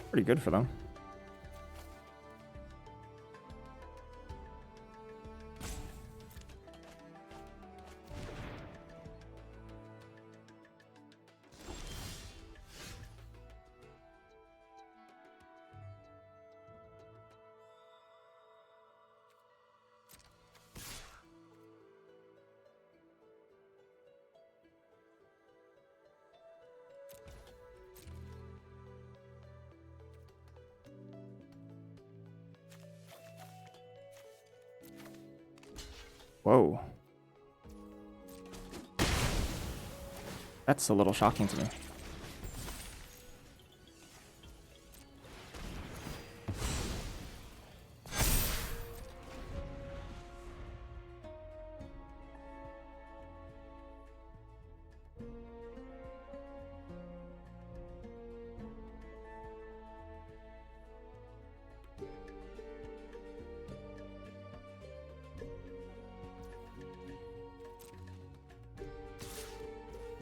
Pretty good for them. Whoa. That's a little shocking to me.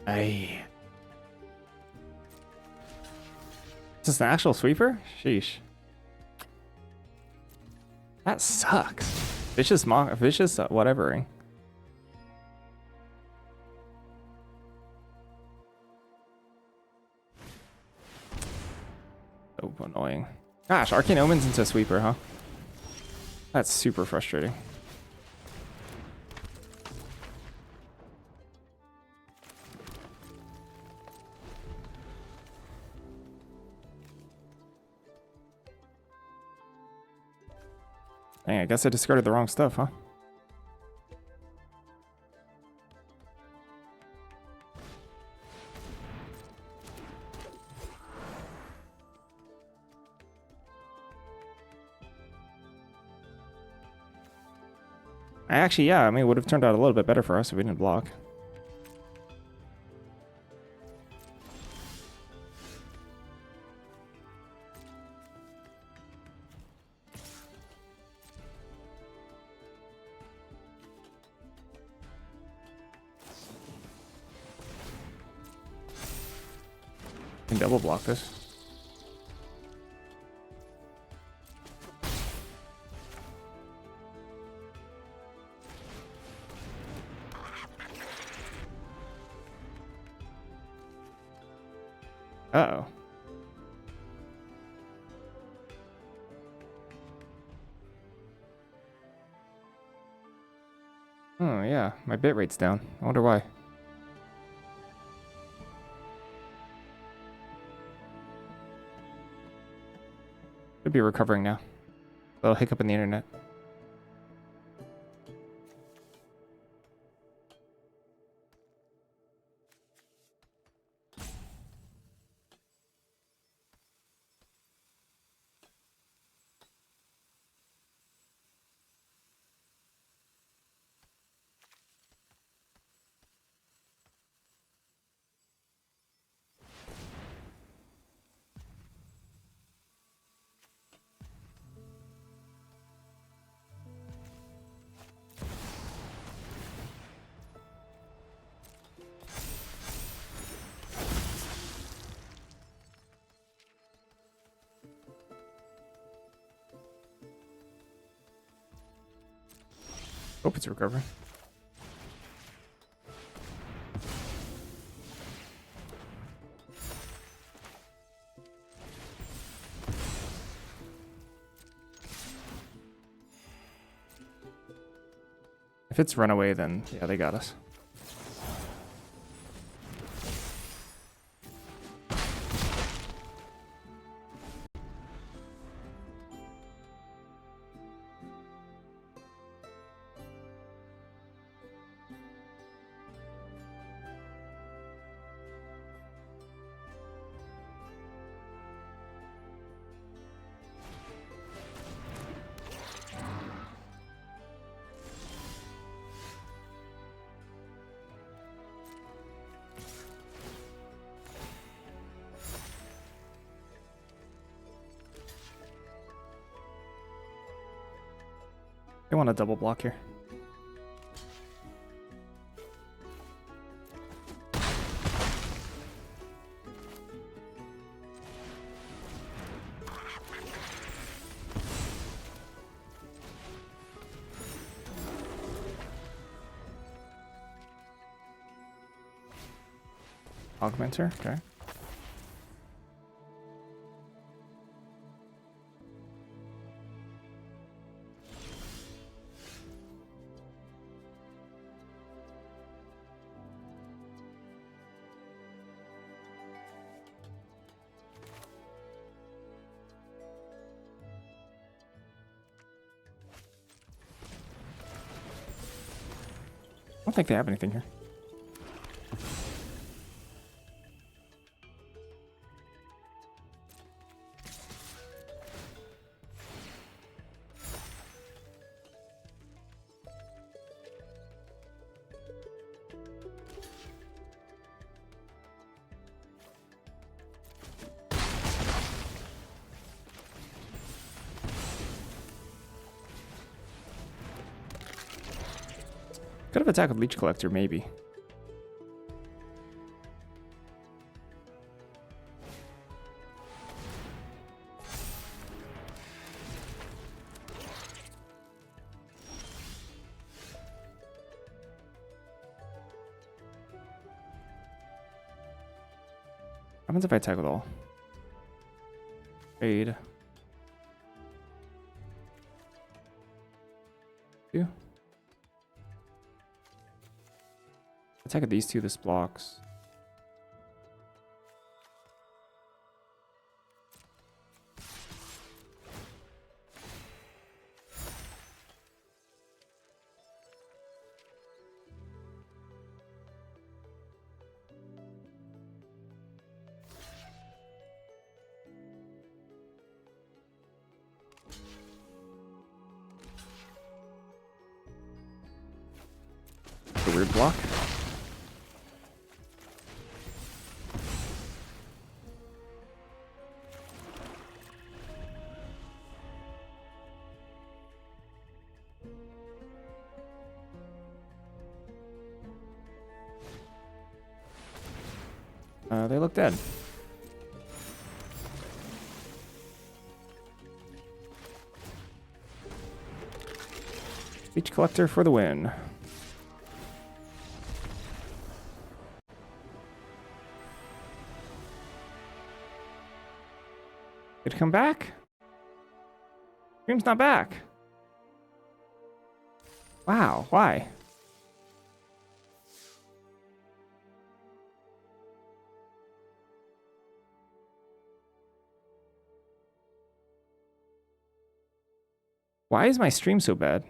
Aye. Is this an actual sweeper? Sheesh. That sucks. Vicious whatevering. So annoying. Gosh, Arcane Omen's into sweeper, huh? That's super frustrating. Dang, I guess I discarded the wrong stuff, huh? Actually, yeah, I mean, it would have turned out a little bit better for us if we didn't block. Can double block this. Uh-oh. Oh, yeah. My bit rate's down. I wonder why. Should be recovering now. A little hiccup in the internet. Hope it's recovering. If it's runaway, then yeah, they got us. They want a double block here. Augmenter, okay. I don't think they have anything here. Could have attacked with Leech Collector, maybe. What happens if I attack with all? Trade. Two. Attack with these two, this blocks. weird block. They look dead. Beach Collector for the win. Did it come back? Stream's not back. Wow, why? Why is my stream so bad?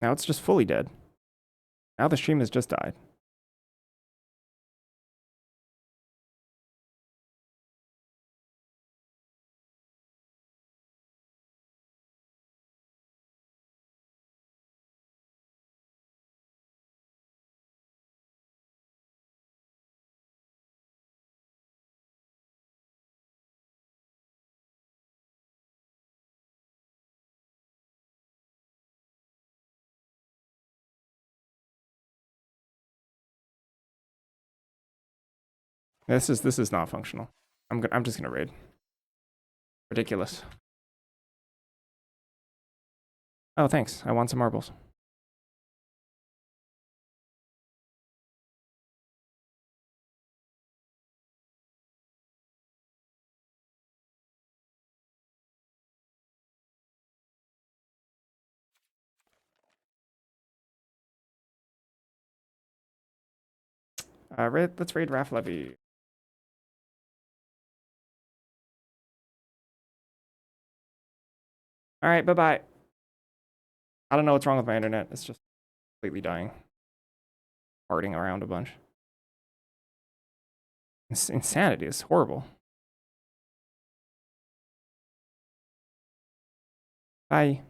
Now it's just fully dead. Now the stream has just died. This is not functional. I'm just gonna raid. Ridiculous. Oh, thanks. I want some marbles. Let's raid Raph Levy. All right, bye-bye. I don't know what's wrong with my internet. It's just completely dying. Farting around a bunch. Insanity is horrible. Bye.